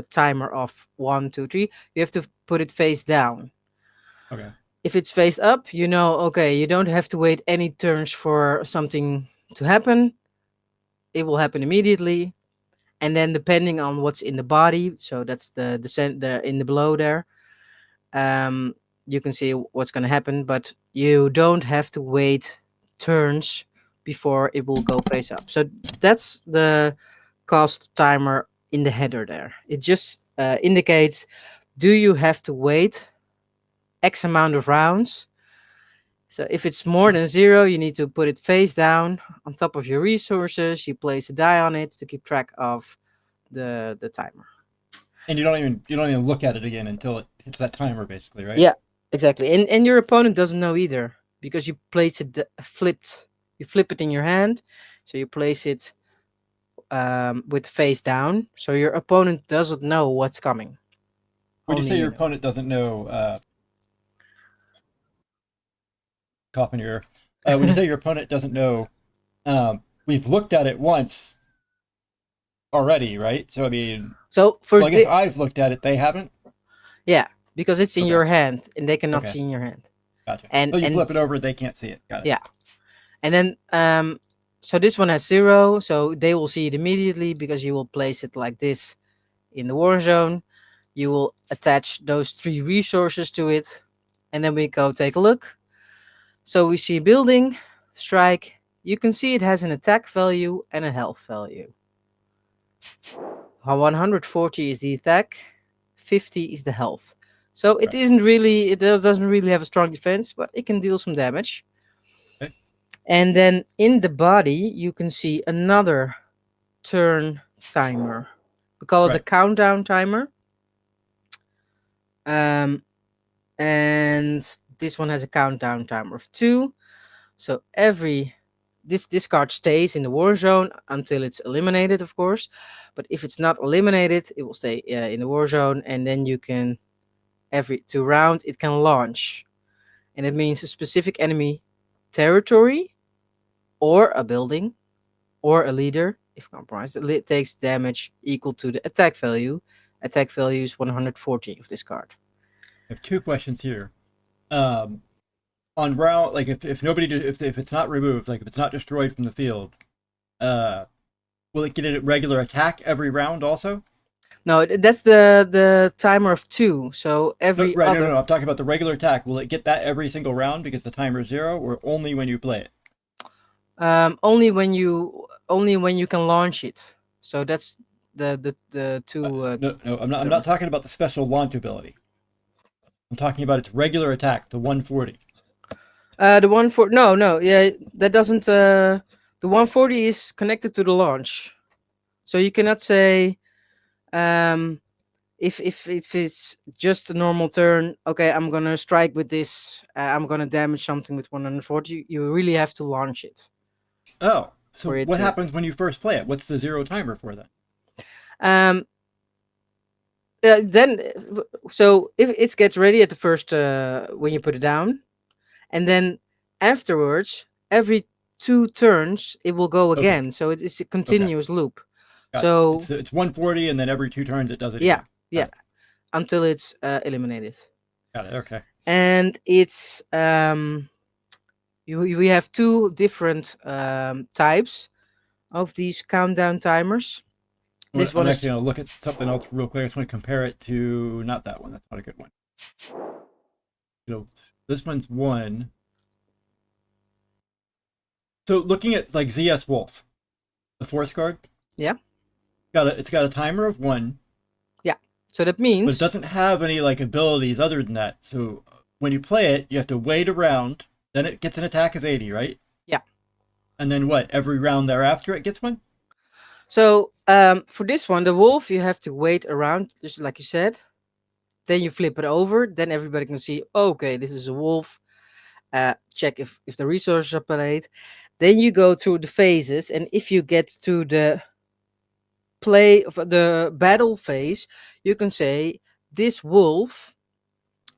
timer of 1, 2, 3, you have to put it face down. Okay. If it's face up, you know, okay, you don't have to wait any turns for something to happen. It will happen immediately, and then depending on what's in the body, so that's the in the below there. You can see what's going to happen, but you don't have to wait turns before it will go face up. So that's the cost timer in the header there. It just indicates, do you have to wait X amount of rounds? So if it's more than 0, you need to put it face down on top of your resources. You place a die on it to keep track of the timer. And you don't even look at it again until it hits that timer, basically, right? Yeah, exactly. And your opponent doesn't know either, because you place it flipped. You flip it in your hand, so you place it with face down, so your opponent doesn't know what's coming. When you say your opponent doesn't know, cough in your ear. When you say your opponent doesn't know, we've looked at it once already, right? So I mean, I guess I've looked at it. They haven't. Yeah, because it's in your hand, and they cannot see in your hand. Gotcha. And so you flip it over, they can't see it. Got it. Yeah, and then so this one has 0, so they will see it immediately because you will place it like this in the war zone. You will attach those 3 resources to it, and then we go take a look. So we see building, strike. You can see it has an attack value and a health value. 140 is the attack, 50 is the health. So it isn't really, doesn't really have a strong defense, but it can deal some damage. Okay. And then in the body, you can see another turn timer. We call it a countdown timer. And this one has a countdown timer of 2. So this card stays in the war zone until it's eliminated, of course. But if it's not eliminated, it will stay in the war zone, and then you can, every 2 rounds, it can launch. And it means a specific enemy territory or a building or a leader, if compromised, it takes damage equal to the attack value. Attack value is 140 of this card. I have 2 questions here. On round, like if nobody, if it's not removed, like if it's not destroyed from the field, will it get a regular attack every round also? No, that's the timer of 2. So every other... No, I'm talking about the regular attack. Will it get that every single round because the timer is 0, or only when you play it? Only when you can launch it. So that's the 2. No, I'm not talking about the special launch ability. I'm talking about its regular attack, the 140. The 140. No, yeah, that doesn't. The 140 is connected to the launch, so you cannot say, if it's just a normal turn. Okay, I'm gonna strike with this. I'm gonna damage something with 140. You really have to launch it. Oh, so what happens when you first play it? What's the 0 timer for that? Then, so if it gets ready at the first when you put it down. And then afterwards, every 2 turns, it will go again. Okay. So it's a continuous loop. Got so it's 140, and then every 2 turns it does it. Yeah, again. Until it's eliminated. Got it. Okay. And it's we have 2 different types of these countdown timers. I'm actually going to look at something else real quick. I just want to compare it to not that one. That's not a good one. This one's 1. So looking at like ZS Wolf, the force card. Yeah. It's got a timer of 1. Yeah. So that means. But it doesn't have any like abilities other than that. So when you play it, you have to wait a round. Then it gets an attack of 80, right? Yeah. And then what? Every round thereafter, it gets 1. So for this one, the wolf, you have to wait around, just like you said. Then you flip it over. Then everybody can see, okay, this is a wolf. Check if the resources are played. Then you go through the phases. And if you get to the battle phase, you can say this wolf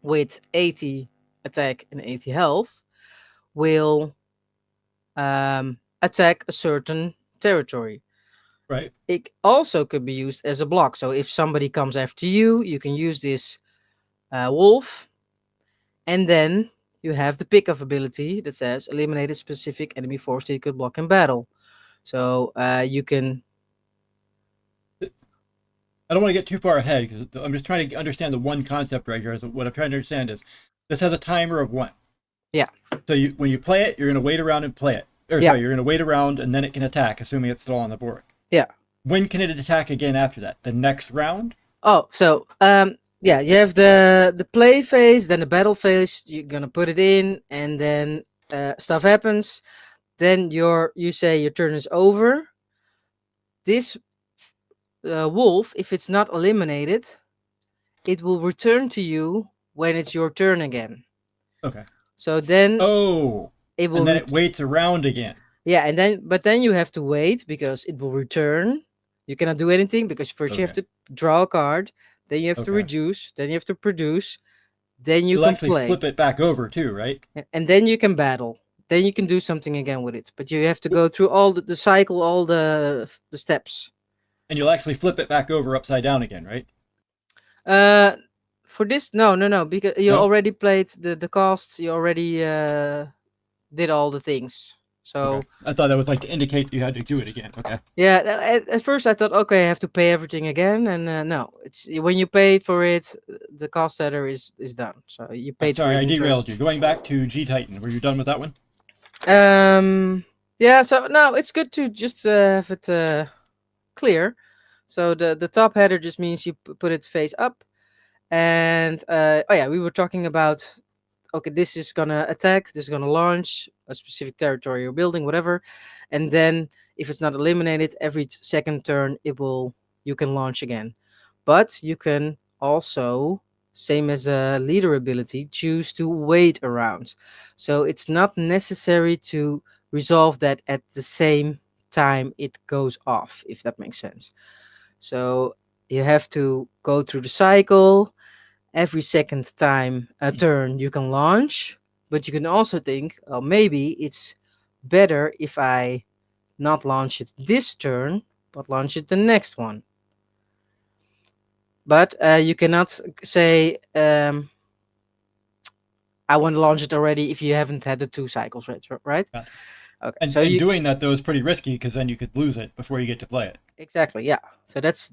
with 80 attack and 80 health will attack a certain territory. Right. It also could be used as a block. So if somebody comes after you, you can use this wolf, and then you have the pick-off ability that says eliminate a specific enemy force that you could block in battle. So you can. I don't want to get too far ahead because I'm just trying to understand the one concept right here. So what I'm trying to understand is this has a timer of 1. Yeah. So when you play it, you're going to wait around and play it. Sorry, you're going to wait around and then it can attack, assuming it's still on the board. Yeah. When can it attack again after that? The next round? Oh, so yeah, you have the play phase, then the battle phase. You're gonna put it in, and then stuff happens. Then you say your turn is over. This wolf, if it's not eliminated, it will return to you when it's your turn again. Okay. So then. Oh. It will. And then it waits around again. Yeah, but then you have to wait because it will return. You cannot do anything because first you have to draw a card, then you have to reduce, then you have to produce, then you can actually play. Flip it back over too, right? And then you can battle. Then you can do something again with it. But you have to go through all the cycle, all the steps. And you'll actually flip it back over upside down again, right? For this, no, because you already played the costs. You already did all the things. So I thought that was like to indicate you had to do it again. Okay. Yeah, at first I thought, okay, I have to pay everything again, and no, it's when you paid for it, the cost header is done. So you paid. Sorry, for it I derailed you. Going back to G Titan, were you done with that one? Yeah. So no, it's good to just have it clear. So the top header just means you put it face up, And oh yeah, we were talking about, okay, this is gonna attack, this is gonna launch a specific territory or building, whatever, and then if it's not eliminated, every second turn you can launch again. But you can also, same as a leader ability, choose to wait around. So it's not necessary to resolve that at the same time it goes off, if that makes sense. So you have to go through the cycle. Every second time a turn you can launch, but you can also think, oh, maybe it's better if I not launch it this turn, but launch it the next one. But you cannot say, I want to launch it already if you haven't had the 2 cycles, right? Gotcha. Okay. And doing that though is pretty risky because then you could lose it before you get to play it. Exactly. Yeah. So that's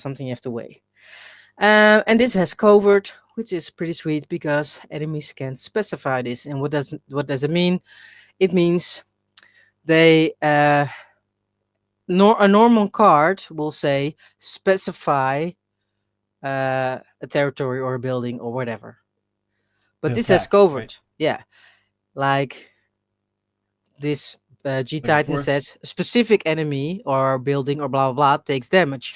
something you have to weigh. And this has covert, which is pretty sweet because enemies can specify this. And what does it mean? It means they a normal card will say specify a territory or a building or whatever. But this has covert. Right? Yeah. Like this G Titan says a specific enemy or building or blah blah blah takes damage.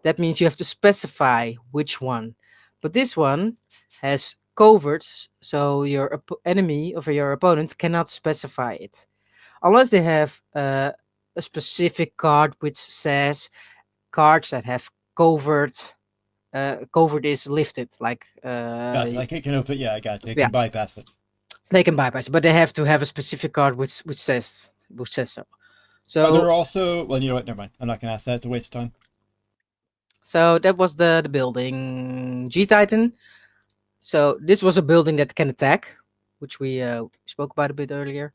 That means you have to specify which one. But this one has covert, so your enemy or your opponent cannot specify it. Unless they have a specific card which says cards that have covert, covert is lifted. Like like it can open, yeah, I got you. It can bypass it. They can bypass it, but they have to have a specific card which says so. So are there also, well, you know what, never mind. I'm not gonna ask that, it's a waste of time. So that was the building G Titan. So this was a building that can attack, which we spoke about a bit earlier.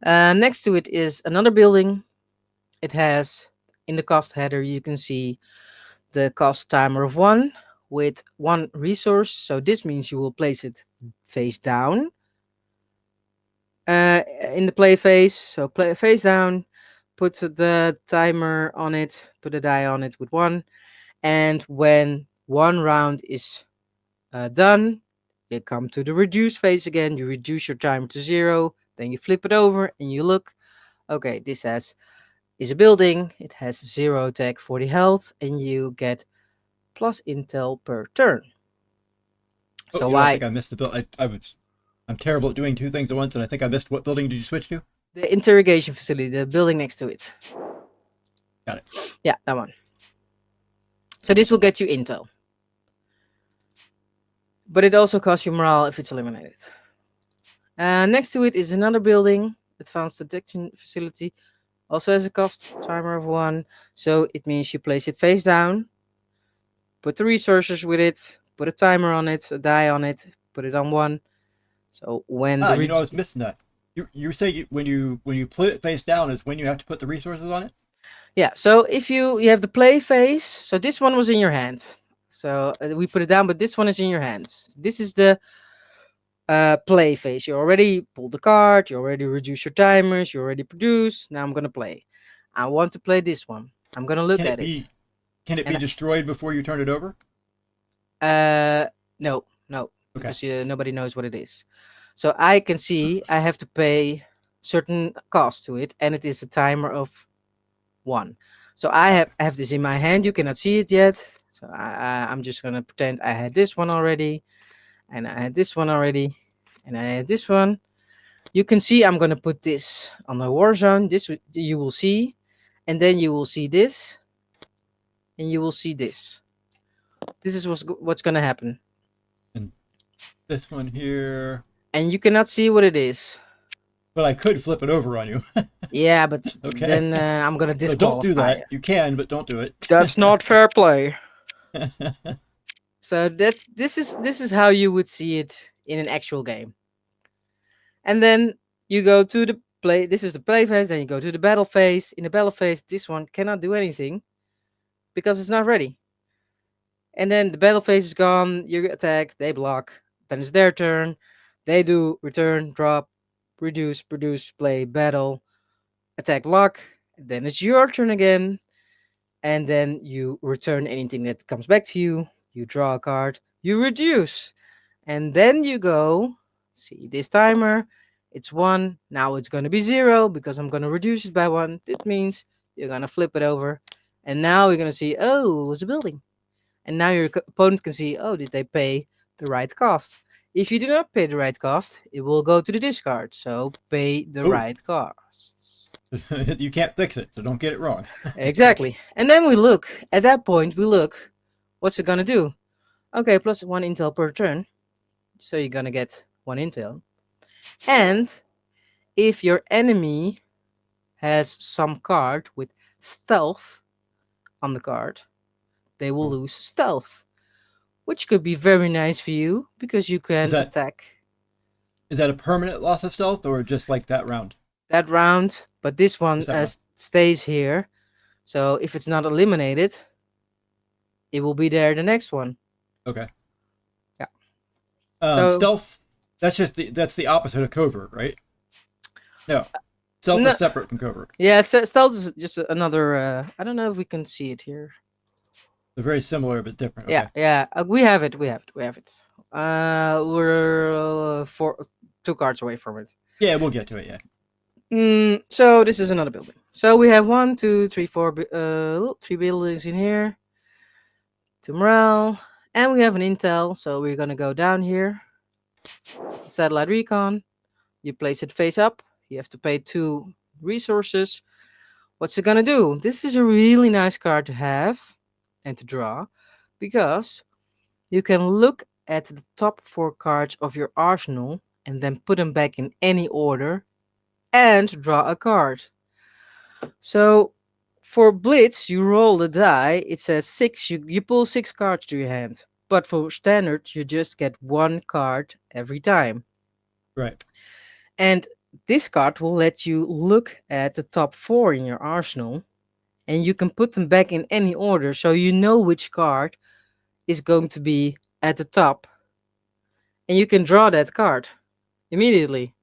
Next to it is another building. It has, in the cost header, you can see the cost timer of 1 with 1 resource. So this means you will place it face down in the play phase. So play face down, put the timer on it, put a die on it with 1. And when 1 round is done, you come to the reduce phase again. You reduce your timer to 0. Then you flip it over and you look. Okay, this is a building. It has 0 attack, 40 health, and you get plus intel per turn. So I think I missed the build. I'm terrible at doing 2 things at once, and I think I missed what building did you switch to? The interrogation facility, the building next to it. Got it. Yeah, that one. So this will get you intel. But it also costs you morale if it's eliminated. Next to it is another building, advanced detection facility. Also has a cost timer of 1. So it means you place it face down, put the resources with it, put a timer on it, a die on it, put it on 1. So when I was missing that. You say when you put it face down is when you have to put the resources on it? Yeah, so if you have the play phase, so this one was in your hand. So we put it down, but this one is in your hands. This is the play phase. You already pulled the card, you already reduced your timers, you already produced. Now I'm going to play. I want to play this one. I'm going to look at it. Can it be destroyed before you turn it over? No, because nobody knows what it is. So I can see I have to pay certain cost to it, and it is a timer of 1. So I have this in my hand. You cannot see it yet. So I'm just going to pretend I had this one already, and I had this one already, and I had this one. You can see I'm going to put this on the war zone. This you will see, and then you will see this, and you will see this. This is what's going to happen. And this one here. And you cannot see what it is. But I could flip it over on you. Yeah, but then I'm going to disqualify. So don't do that. You can, but don't do it. That's not fair play. So this is how you would see it in an actual game. And then you go to the play. This is the play phase. Then you go to the battle phase. In the battle phase, this one cannot do anything because it's not ready. And then the battle phase is gone. You attack. They block. Then it's their turn. They do return, drop, reduce, produce, play, battle, attack, block. Then it's your turn again. And then you return anything that comes back to you. You draw a card, you reduce. And then you go, see this timer, it's 1. Now it's going to be 0 because I'm going to reduce it by 1. It means you're going to flip it over. And now you're going to see, oh, it was a building. And now your opponent can see, oh, did they pay the right cost? If you do not pay the right cost, it will go to the discard. So pay the right costs. You can't fix it, so don't get it wrong. Exactly. And then we look, at that point, what's it going to do? Okay, plus 1 intel per turn. So you're going to get 1 intel. And if your enemy has some card with stealth on the card, they will lose stealth, which could be very nice for you because you can attack. Is that a permanent loss of stealth or just like that round? That round, but this one stays here. So if it's not eliminated, it will be there the next one. Okay. Yeah. Stealth, that's the opposite of covert, right? No. Stealth is separate from covert. Yeah, stealth is just another, I don't know if we can see it here. They're very similar but different. Okay. Yeah. We have it. We're 2 cards away from it. Yeah, we'll get to it, yeah. So this is another building. So we have 1, 2, 3, 4, 3 buildings in here. 2 morale. And we have an intel. So we're going to go down here. It's a satellite recon. You place it face up. You have to pay 2 resources. What's it going to do? This is a really nice card to have and to draw, because you can look at the top 4 cards of your arsenal and then put them back in any order and draw a card. So for Blitz, you roll the die. It says 6. You pull 6 cards to your hand. But for Standard, you just get 1 card every time. Right. And this card will let you look at the top 4 in your arsenal, and you can put them back in any order, so you know which card is going to be at the top. And you can draw that card immediately.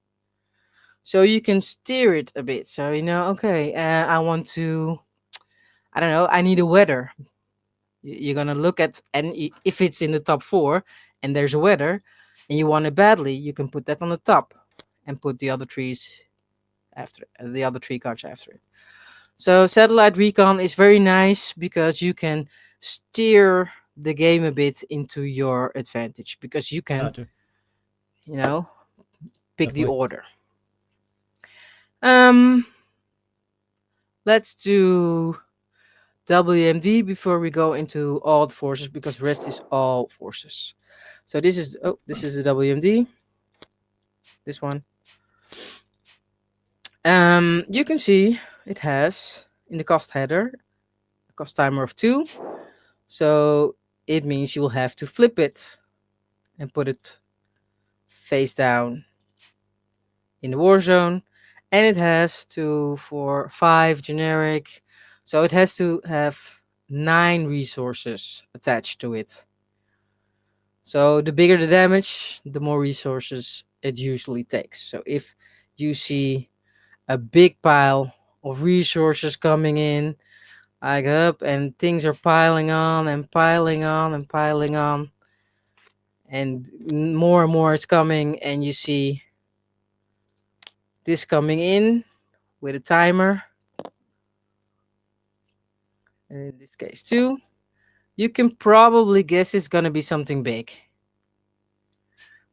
So you can steer it a bit. So, okay, I want to, I need a weather. You're going to look at, and if it's in the top 4 and there's a weather and you want it badly, you can put that on the top and put the other 3 cards after it. So Satellite Recon is very nice because you can steer the game a bit into your advantage, because you can, pick the order. Let's do WMD before we go into all the forces, because rest is all forces. So this is the WMD. This one. You can see it has in the cost header a cost timer of 2. So it means you will have to flip it and put it face down in the war zone. And it has 2, 4, 5 generic. So it has to have 9 resources attached to it. So the bigger the damage, the more resources it usually takes. So if you see a big pile of resources coming in, like up, and things are piling on and piling on and piling on, and more is coming, and you see this coming in with a timer, and in this case 2, you can probably guess it's going to be something big,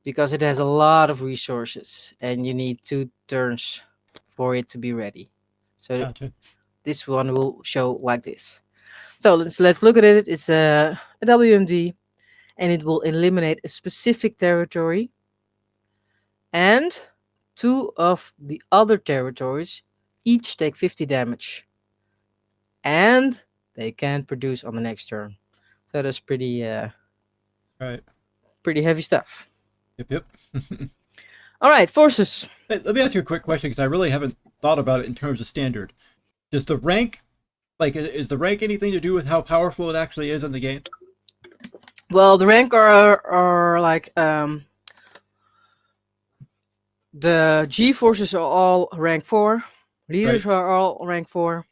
because it has a lot of resources and you need 2 turns for it to be ready. So this one will show like this. So let's look at it. It's a WMD, and it will eliminate a specific territory, and 2 of the other territories each take 50 damage, and they can't produce on the next turn. So that's pretty pretty heavy stuff. Yep. All right, forces. Hey, let me ask you a quick question, because I really haven't thought about it in terms of Standard. Does the rank, is the rank anything to do with how powerful it actually is in the game? Well, the rank are like the G forces are all rank 4, leaders are all rank 4,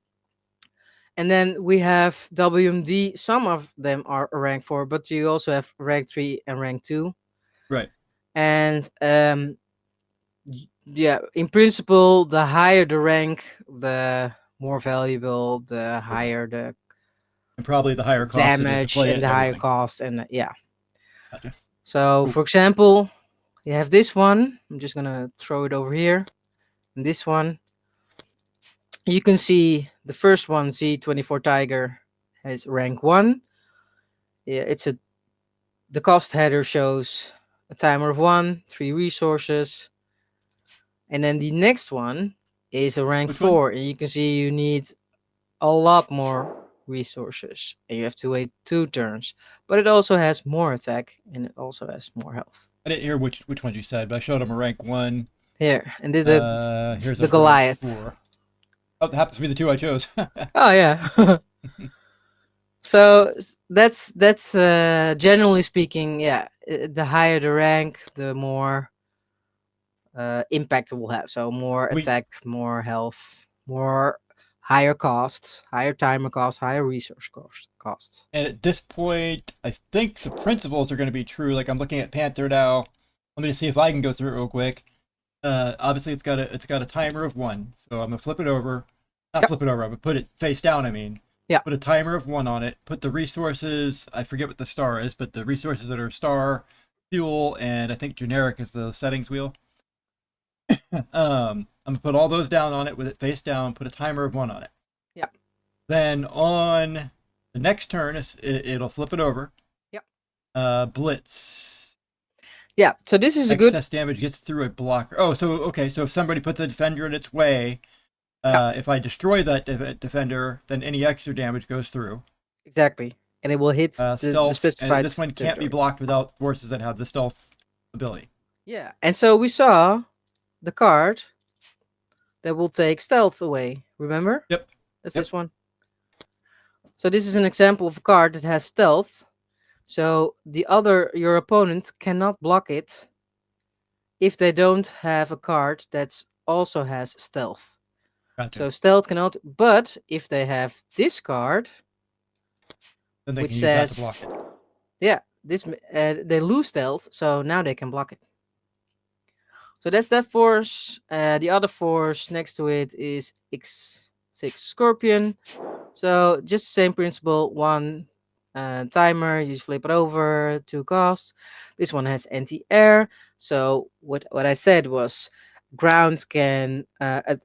And then we have WMD. Some of them are rank 4, but you also have rank 3 and rank 2. Right. And yeah, in principle, the higher the rank, the more valuable, the higher the And probably the higher cost it is to damage play it and the and higher everything. cost. And yeah. Gotcha. So, Cool. for example, you have this one. I'm just gonna throw it over here. And this one, you can see the first one, Z24 Tiger, has rank 1. Yeah, the cost header shows a timer of 1, 3 resources. And then the next one is a rank Which one? 4, and you can see you need a lot more resources, and you have to wait 2 turns. But it also has more attack, and it also has more health. I didn't hear which one you said, but I showed him a rank 1. Here, and Here's the a Goliath. rank 4. Oh, that happens to be the 2 I chose. Oh yeah. So that's generally speaking, yeah. The higher the rank, the more impact it will have. So more attack, more health, more higher cost, higher timer cost, higher resource cost. And at this point, I think the principles are going to be true. Like I'm looking at Panther now. Let me just see if I can go through it real quick. Obviously, it's got a timer of 1, so I'm gonna flip it over. Not flip it over. I'm gonna put it face down. I mean, put a timer of 1 on it. Put the resources. I forget what the star is, but the resources that are star, fuel, and I think generic is the settings wheel. I'm gonna put all those down on it with it face down. Put a timer of 1 on it. Yep. Then on the next turn, it'll flip it over. Yep. Blitz. Yeah, so this is excess damage gets through a blocker. Oh, so okay, so if somebody puts a defender in its way, if I destroy that defender, then any extra damage goes through. Exactly, and it will hit the specified. And this one can't be blocked without forces that have the stealth ability. Yeah, and so we saw the card that will take stealth away. Remember? Yep. That's this one. So this is an example of a card that has stealth. So your opponent cannot block it if they don't have a card that also has stealth. Gotcha. So stealth cannot, but if they have this card, then they which can says, use that to block it. Yeah, this they lose stealth, so now they can block it. So that's that force. The other force next to it is X6 Scorpion. So just the same principle. 1 timer, you just flip it over, 2 costs. This one has anti-air. So what I said was ground can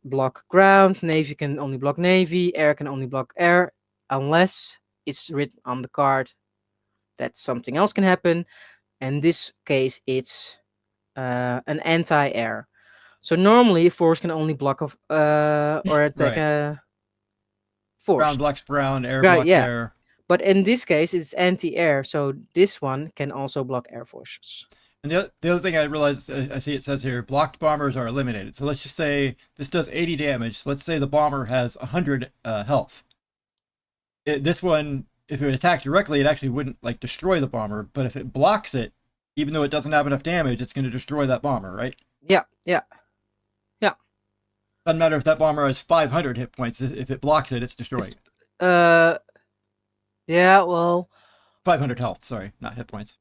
block ground, navy can only block navy, air can only block air, unless it's written on the card that something else can happen. In this case, it's an anti-air. So normally force can only block or attack a force. Brown blocks brown, air blocks air. But in this case, it's anti-air, so this one can also block air forces. And the other thing I realized, I see it says here, blocked bombers are eliminated. So let's just say this does 80 damage. So let's say the bomber has 100 health. This one, if it would attack directly, it actually wouldn't like destroy the bomber. But if it blocks it, even though it doesn't have enough damage, it's going to destroy that bomber, right? Yeah. Doesn't matter if that bomber has 500 hit points. If it blocks it, it's destroyed. Yeah, well, 500 health. Sorry, not hit points.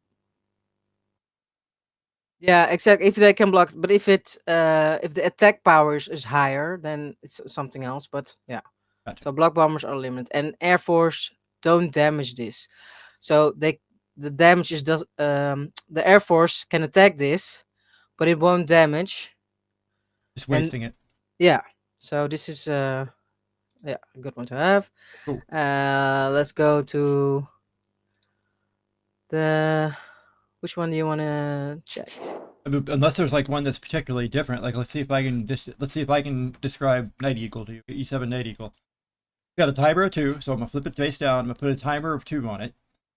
Yeah, exactly. If they can block, but if the attack power is higher, then it's something else. But yeah, gotcha. So block bombers are limited, and Air Force don't damage this. So the damage is the Air Force can attack this, but it won't damage. Just wasting it. Yeah. So this is a good one to have. Cool. Let's go to which one do you want to check? Unless there's like one that's particularly different. Like let's see if I can describe Night Eagle to you. E7 Night Eagle. Got a timer of 2, so I'm gonna flip it face down. I'm gonna put a timer of 2 on it.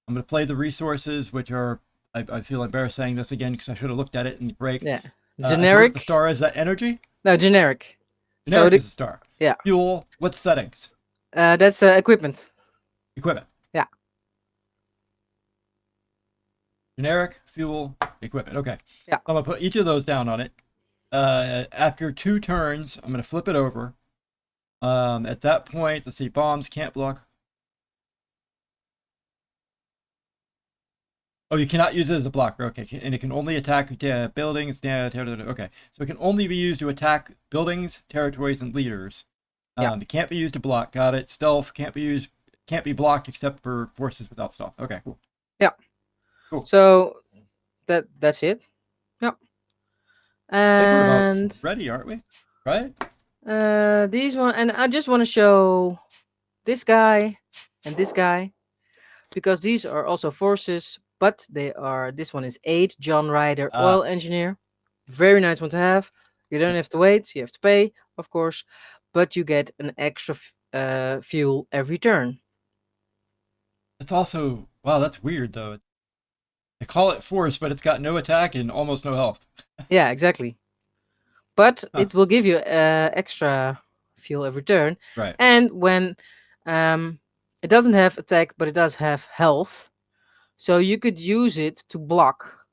I'm gonna play the resources, which are I feel embarrassed saying this again because I should have looked at it in the break. Yeah. Generic. The star is that energy? No, generic. Generic is a star. Yeah. Fuel. What settings? That's equipment. Equipment. Yeah. Generic, fuel, equipment. Okay. Yeah. I'm gonna put each of those down on it. After 2 turns, I'm gonna flip it over. At that point, let's see, bombs can't block Oh, you cannot use it as a blocker. Okay, and it can only attack buildings. Okay, so it can only be used to attack buildings, territories, and leaders. Yeah. It can't be used to block. Got it. Stealth can't be blocked except for forces without stealth. Okay, cool. Yeah. Cool. So that's it. Yeah. I think we're about And ready, aren't we? Right? these one, and I just want to show this guy and this guy, because these are also forces, but this one is 8, John Ryder, oil engineer. Very nice one to have. You don't have to wait, you have to pay, of course, but you get an extra fuel every turn. It's also, wow, that's weird though. They call it force, but it's got no attack and almost no health. Yeah, exactly. But it will give you extra fuel every turn. Right. And when it doesn't have attack, but it does have health, so you could use it to block.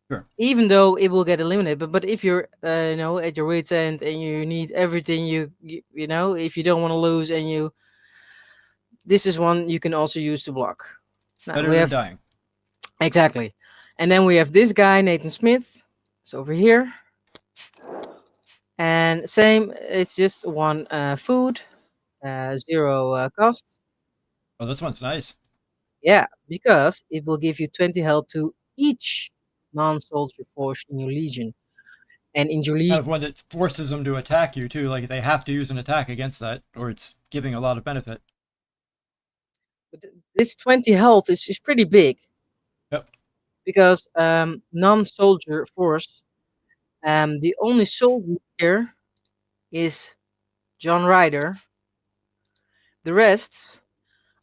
Sure. Even though it will get eliminated, but if you're at your wit's end and you need everything, if you don't want to lose, and this is one you can also use to block. Now, Better than dying. Exactly. And then we have this guy, Nathan Smith. It's over here. And same, it's just 1 food, 0 cost. Oh, this one's nice. Yeah, because it will give you 20 health to each non-soldier force in your legion. And in your legion, Kind of one that forces them to attack you too. Like they have to use an attack against that, or it's giving a lot of benefit. but this 20 health is pretty big. Yep. Because non-soldier force, the only soldier here is John Ryder. The rest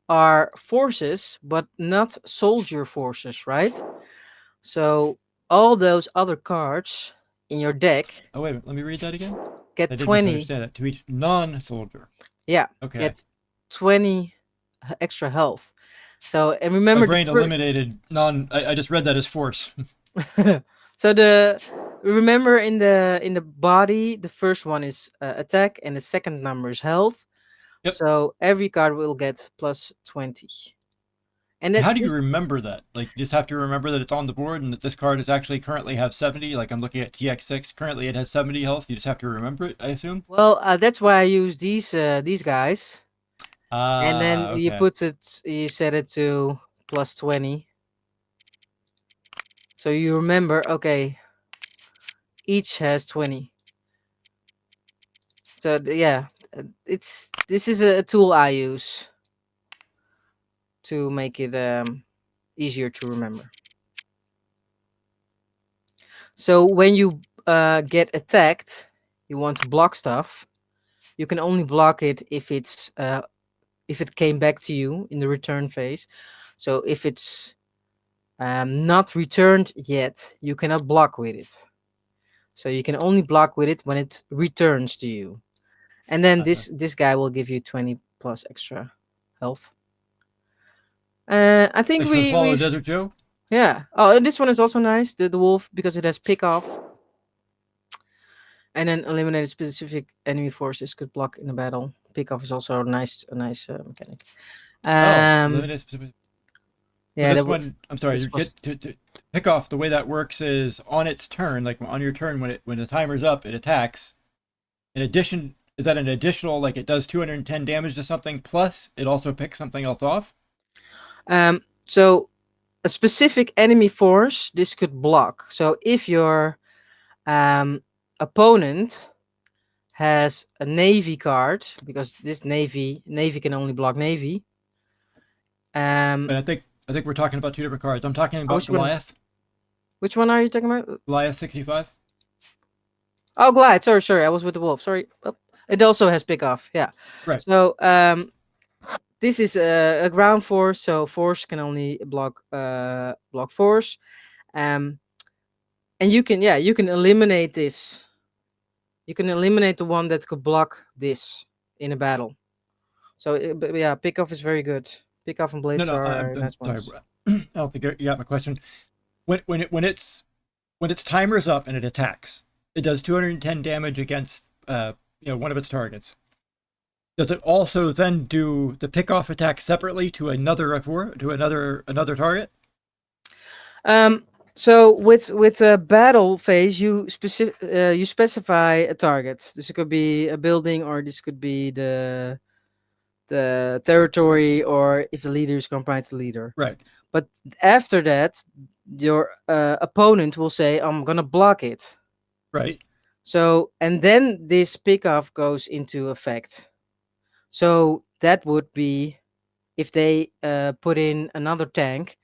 are forces, but not soldier forces, right? So all those other cards in your deck. Oh wait, let me read that again. Get I didn't 20. understand it. To each non-soldier. Yeah. Okay. Get 20 extra health. So, and remember, my brain eliminated non. I just read that as force. So remember in the body, the first one is attack, and the second number is health. Yep. So every card will get plus 20. And how do you remember that? Like, you just have to remember that it's on the board and that this card is actually currently have 70. Like, I'm looking at TX6. Currently, it has 70 health. You just have to remember it, I assume. Well, that's why I use these guys. And then okay. you set it to plus 20. So you remember, okay, each has 20. So yeah, this is a tool I use to make it easier to remember. So when you get attacked, you want to block stuff. You can only block it if it came back to you in the return phase. So if it's not returned yet, you cannot block with it. So you can only block with it when it returns to you. And then this guy will give you 20 plus extra health. I think we follow Desert Joe. Yeah. Oh, and this one is also nice, the wolf, because it has pick off. And then eliminate specific enemy forces could block in a battle. Pick off is also a nice mechanic. Eliminate specific. Yeah, this one. I'm sorry. To pick off, the way that works is on its turn, like on your turn when the timer's up, it attacks. In addition, is that an additional, like it does 210 damage to something, plus it also picks something else off? So a specific enemy force, this could block. So if your opponent has a navy card, because this navy can only block navy. But I think we're talking about 2 different cards. I'm talking about Goliath. Which one are you talking about? Goliath 65. Oh, Goliath. Sorry. I was with the wolf. Sorry. Oh, it also has pick off. Yeah. Right. So this is a ground force. So force can only block force. And you can eliminate this. You can eliminate the one that could block this in a battle. So but yeah, pick off is very good. Pick off and blades are nice ones. Sorry. I don't think you got my question. When its timer's up and it attacks, it does 210 damage against one of its targets. Does it also then do the pick off attack separately to another target? So with a battle phase, you specify a target. This could be a building, or this could be the territory, or if the leader is comprised the leader. Right. But after that, your opponent will say, "I'm gonna block it." Right. So, and then this pick-off goes into effect. So that would be if they put in another tank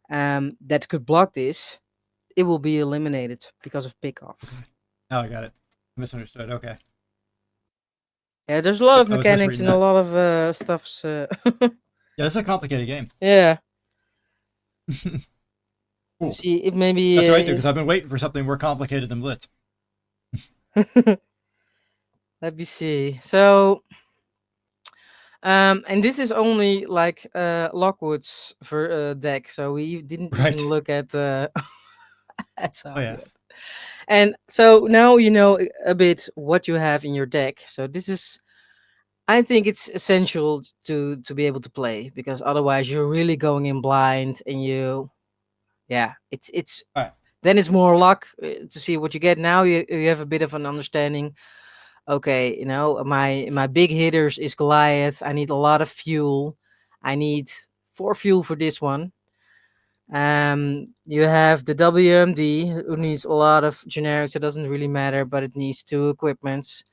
that could block this, it will be eliminated because of pick-off. Now I got it. Misunderstood. Okay. Yeah, there's a lot of I was mechanics and misreading a that. lot of stuffs. Yeah, it's a complicated game. Yeah. Cool. See if maybe That's right, because I've been waiting for something more complicated than Blitz. let me see. So, and this is only like Lockwood's for deck, so we didn't Right. even look at at Oh yeah. yet. And so now you know a bit what you have in your deck. So this is, I think it's essential to be able to play, because otherwise you're really going in blind, and it's All right. then it's more luck to see what you get. Now you have a bit of an understanding. Okay, my big hitters is Goliath. I need a lot of fuel. I need 4 fuel for this one. You have the WMD, who needs a lot of generics. It doesn't really matter, but it needs 2 equipments.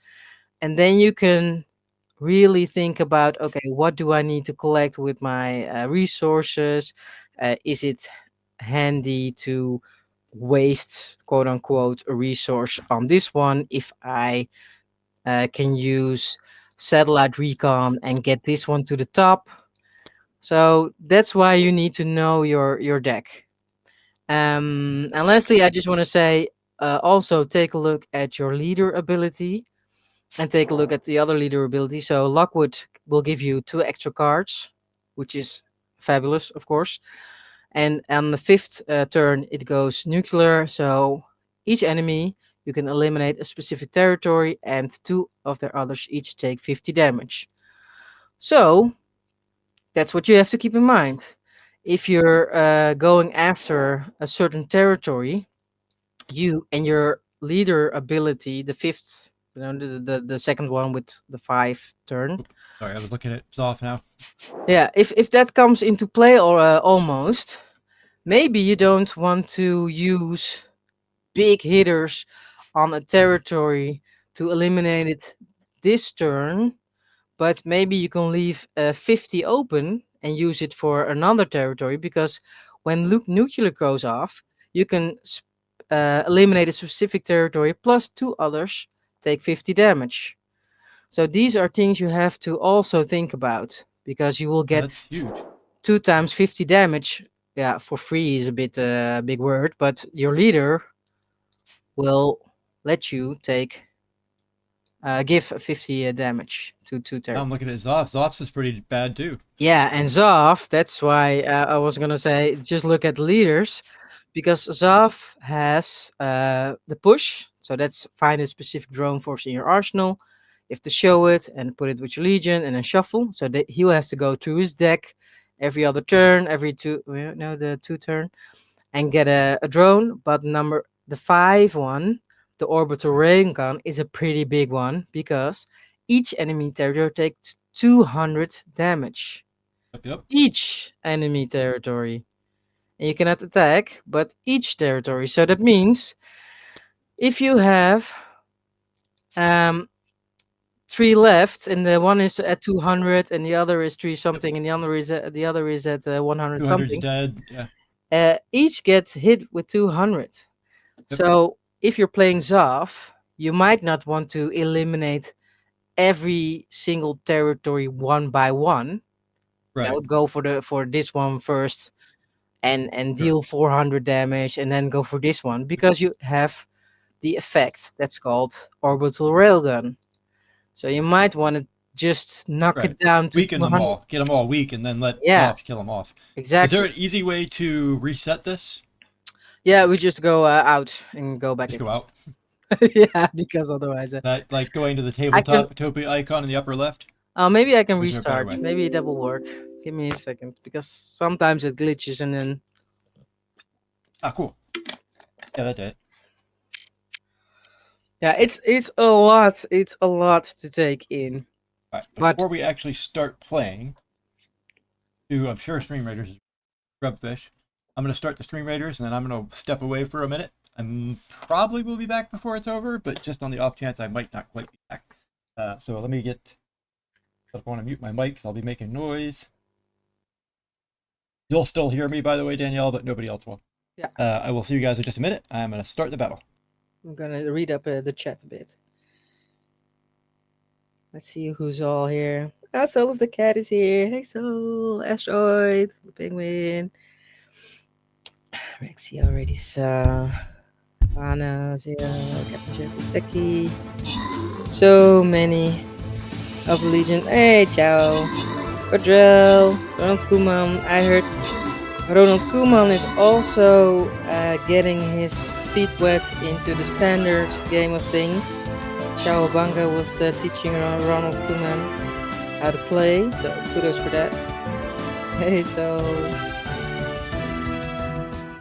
And then you can really think about, okay, what do I need to collect with my resources? Is it handy to waste, quote unquote, a resource on this one if I can use satellite recon and get this one to the top? So that's why you need to know your deck. And lastly, I just want to say, also take a look at your leader ability and take a look at the other leader ability. So Lockwood will give you 2 extra cards, which is fabulous, of course. And on the 5th turn, it goes nuclear. So each enemy, you can eliminate a specific territory, and 2 of their others each take 50 damage. So that's what you have to keep in mind. If you're going after a certain territory, you and your leader ability, the 5th, the second one with the 5 turn. Sorry, I was looking at Zoff now. Yeah, if that comes into play, or almost, maybe you don't want to use big hitters on a territory to eliminate it this turn, but maybe you can leave 50 open and use it for another territory, because when nuclear goes off, you can eliminate a specific territory plus 2 others take 50 damage. So these are things you have to also think about, because you will get That's huge. 2 times 50 damage. Yeah, for free is a bit big word, but your leader will let you give 50 damage to 2 Now territories. I'm looking at Zoff. Zoff's is pretty bad too. Yeah, and Zoff, that's why I was gonna say just look at leaders, because Zoff has the push, so that's find a specific drone force in your arsenal. You have to show it and put it with your legion, and then shuffle. So that he has to go through his deck every other turn, every 2, no, the 2 turn, and get a drone. But the 5 one, the orbital rain gun, is a pretty big one, because each enemy territory takes 200 damage. Yep. Each enemy territory. And you cannot attack, but each territory. So that means if you have 3 left, and the one is at 200, and the other is 3 something, and the other is at 100 200's something. dead. Yeah. Each gets hit with 200. Yep. So if you're playing Zoff, you might not want to eliminate every single territory one by one. Right. Go for this one first, and deal 400 damage, and then go for this one, because you have the effect that's called orbital railgun. So you might want to just knock it down to weaken them 200. all, get them all weak, and then let Zoff kill them off. Exactly. Is there an easy way to reset this? Yeah, we just go out and go back. Just go out. Yeah, because otherwise, that like going to the tabletop icon in the upper left. Maybe I can restart. Maybe that will work. Give me a second, because sometimes it glitches, and then Ah, cool. Yeah, that did it. Yeah, it's a lot. It's a lot to take in. All right, But before we actually start playing, I'm sure Stream Raiders is Grubfish. I'm going to start the Stream Raiders, and then I'm going to step away for a minute. I probably will be back before it's over, but just on the off chance I might not quite be back. So let me get. I want to mute my mic because I'll be making noise. You'll still hear me, by the way, Danielle, but nobody else will. Yeah. I will see you guys in just a minute. I'm going to start the battle. I'm gonna read up the chat a bit. Let's see who's all here. Ah, Soul of the Cat is here. Hey, Soul, Asteroid, the Penguin. Rexy already saw. Anna, Zero, Captain Jeff, Techie. So many of the Legion. Hey, ciao. Quadrell, Ronald Koeman. I heard Ronald Koeman is also getting his feet wet into the standard game of things. Chowabanga was teaching Ronald Koeman how to play, so kudos for that. Hey, so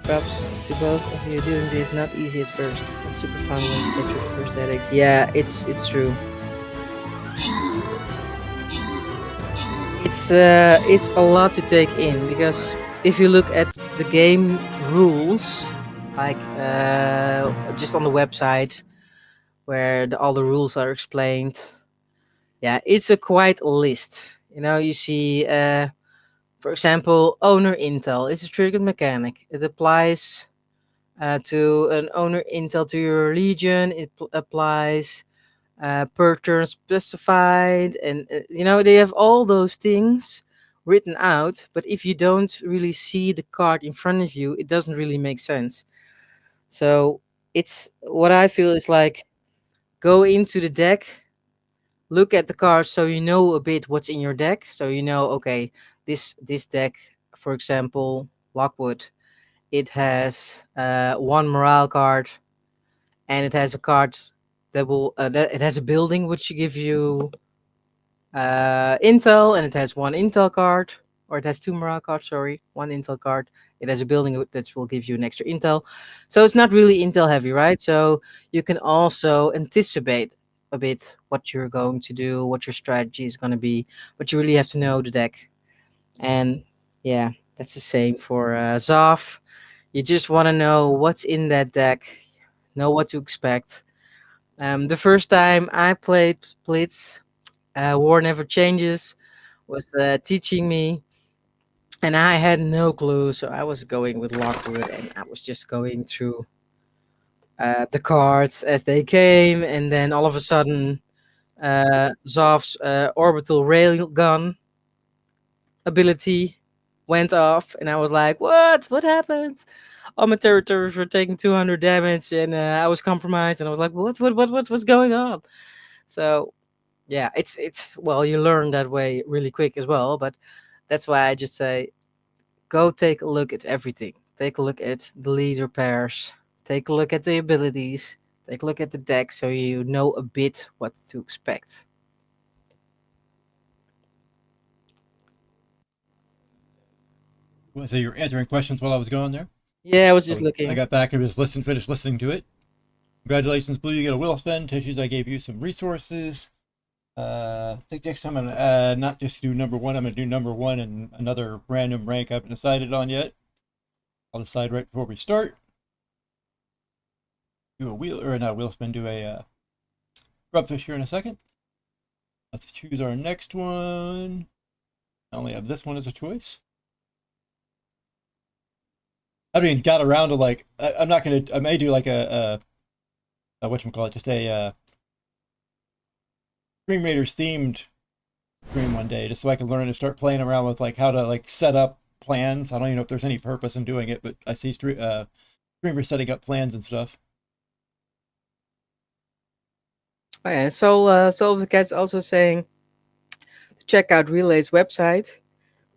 props to both of you doing this. Not easy at first, but super fun once you get through the first headaches. Yeah, it's true. It's a lot to take in, because if you look at the game rules, like just on the website where all the rules are explained, yeah, it's quite a list. You see, for example, owner intel is a triggered mechanic. It applies to an owner intel to your legion. It applies per turn specified, and they have all those things written out. But if you don't really see the card in front of you, it doesn't really make sense. So it's what I feel is like, go into the deck, look at the cards so you know a bit what's in your deck. So okay, this deck, for example, Lockwood, it has one morale card, and it has a card that will it has a building which give you intel, and it has one intel card, or it has two morale cards, sorry, one intel card. It has a building that will give you an extra intel. So it's not really intel heavy, right? So you can also anticipate a bit what you're going to do, what your strategy is going to be, but you really have to know the deck. And yeah, that's the same for Zoff. You just want to know what's in that deck, know what to expect. The first time I played Blitz, War Never Changes was teaching me, and I had no clue. So I was going with Lockwood, and I was just going through the cards as they came, and then all of a sudden, Zoff's orbital railgun ability went off, and I was like, "What? What happened?" All my territories were taking 200 damage, and I was compromised, and I was like, "What was going on?" So yeah, it's well, you learn that way really quick as well. But that's why I just say, go take a look at everything. Take a look at the leader pairs. Take a look at the abilities. Take a look at the deck, so you know a bit what to expect. So you're answering questions while I was going there? Yeah, I was just looking. I got back and finished listening to it. Congratulations, Blue. You get a wheel spin. Tissues, I gave you some resources. I think next time I'm gonna not just do number one. I'm gonna do number one and another random rank I haven't decided on yet. I'll decide right before we start. Do a wheel or not wheel spin. Do a grubfish here in a second. Let's choose our next one. I only have this one as a choice. I haven't even got around to like. I'm not gonna. I may do like a whatchamacallit, just a Stream Raiders themed stream one day, just so I can learn to start playing around with like how to like set up plans. I don't even know if there's any purpose in doing it, but I see streamers setting up plans and stuff. Oh, yeah, Soul of the Cat's also saying to check out Relay's website.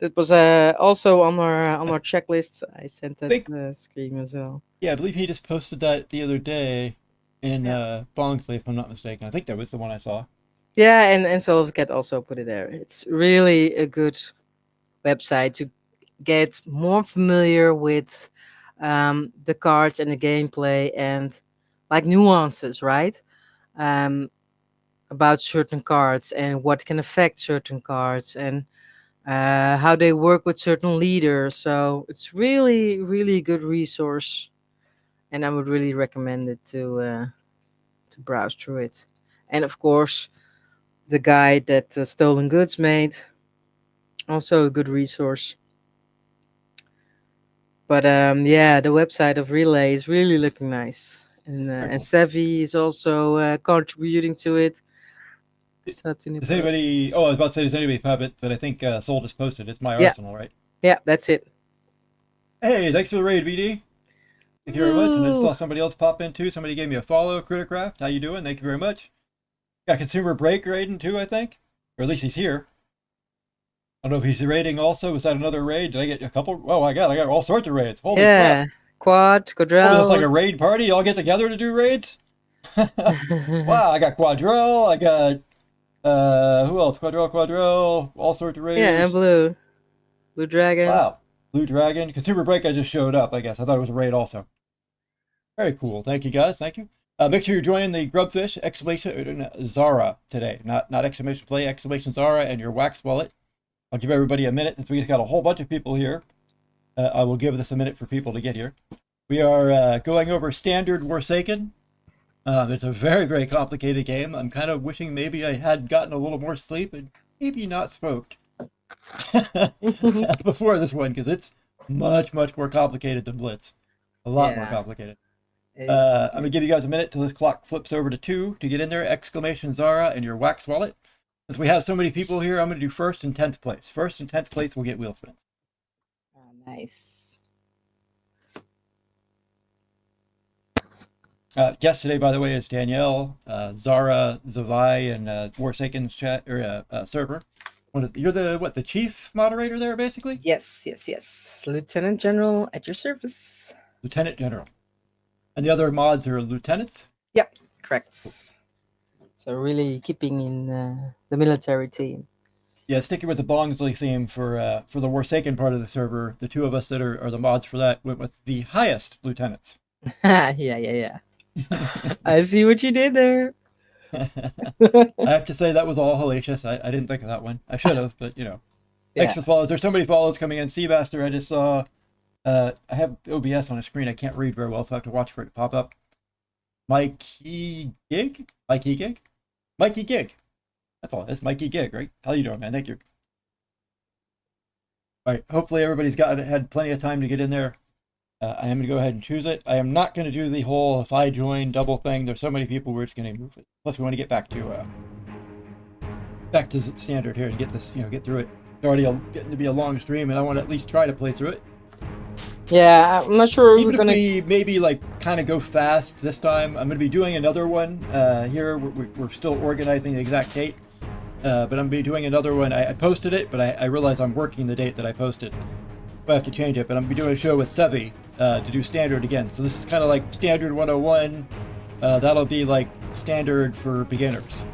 That was also on our checklist. I sent that screen as well. Yeah, I believe he just posted that the other day in Bongsley, if I'm not mistaken. I think that was the one I saw. Yeah, and Soul of the Cat also put it there. It's really a good website to get more familiar with the cards and the gameplay and like nuances, right? Um, about certain cards and what can affect certain cards and how they work with certain leaders. So it's really, really good resource, and I would really recommend it to browse through it. And of course, the guide that Stolen Goods made, also a good resource. But yeah, the website of Relay is really looking nice, Very and cool. Savvy is also contributing to it. Does anybody? Oh, I was about to say, does anybody pub it? But I think Soul just posted. It's my Yeah. arsenal, right? Yeah, that's it. Hey, thanks for the raid, BD. Thank you very much. And I just Woo! saw somebody else pop in too. Somebody gave me a follow. Criticraft, how you doing? Thank you very much. Got Consumer Break raiding too, I think, or at least he's here. I don't know if he's raiding also. Was that another raid? Did I get a couple? Oh my god, I got all sorts of raids. Holy Yeah, crap! Quadrell. Oh, is this like a raid party? Y'all get together to do raids? Wow, I got Quadrell. I got who else? Quadrell. All sorts of raids. Yeah, and Blue Dragon. Wow, Blue Dragon. Consumer Break. I just showed up. I guess I thought it was a raid also. Very cool. Thank you guys. Thank you. Make sure you're joining the Grubfish exclamation Zarah today. Not exclamation play, exclamation Zarah and your wax wallet. I'll give everybody a minute since we've got a whole bunch of people here. I will give this a minute for people to get here. We are going over standard Warsaken. It's a very, very complicated game. I'm kind of wishing maybe I had gotten a little more sleep and maybe not smoked before this one, because it's much, much more complicated than Blitz. A lot more complicated. I'm going to give you guys a minute till this clock flips over to 2 to get in there. Exclamation Zarah and your wax wallet. Since we have so many people here, I'm going to do 1st and 10th place. 1st and 10th place will get wheel spins. Oh, nice. Guest today, by the way, is Danielle, Zarah Zivai, and Warsaken's chat or server. You're the chief moderator there, basically? Yes. Lieutenant General at your service. Lieutenant General. And the other mods are lieutenants? Yeah, correct. So really keeping in the military team. Yeah, sticking with the Bongsley theme for the Warsaken part of the server, the two of us that are the mods for that went with the highest lieutenants. Yeah. I see what you did there. I have to say that was all hellacious. I didn't think of that one. I should have, but you know. Thanks for the follows. There's so many follows coming in. Seabaster, I just saw. I have OBS on a screen. I can't read very well, so I have to watch for it to pop up. Mikey Gig. That's all it is. Mikey Gig, right? How you doing, man? Thank you. All right. Hopefully everybody's had plenty of time to get in there. I am going to go ahead and choose it. I am not going to do the whole if I join double thing. There's so many people, we're just going to move it. Plus, we want to get back to standard here and get this, get through it. It's already getting to be a long stream, and I want to at least try to play through it. Yeah, I'm not sure Even if we maybe kind of go fast this time. I'm going to be doing another one here. We're still organizing the exact date, but I'm going to be doing another one. I posted it, but I realize I'm working the date that I posted. I have to change it, but I'm going to be doing a show with Sevi to do standard again. So this is kind of like standard 101. That'll be like standard for beginners.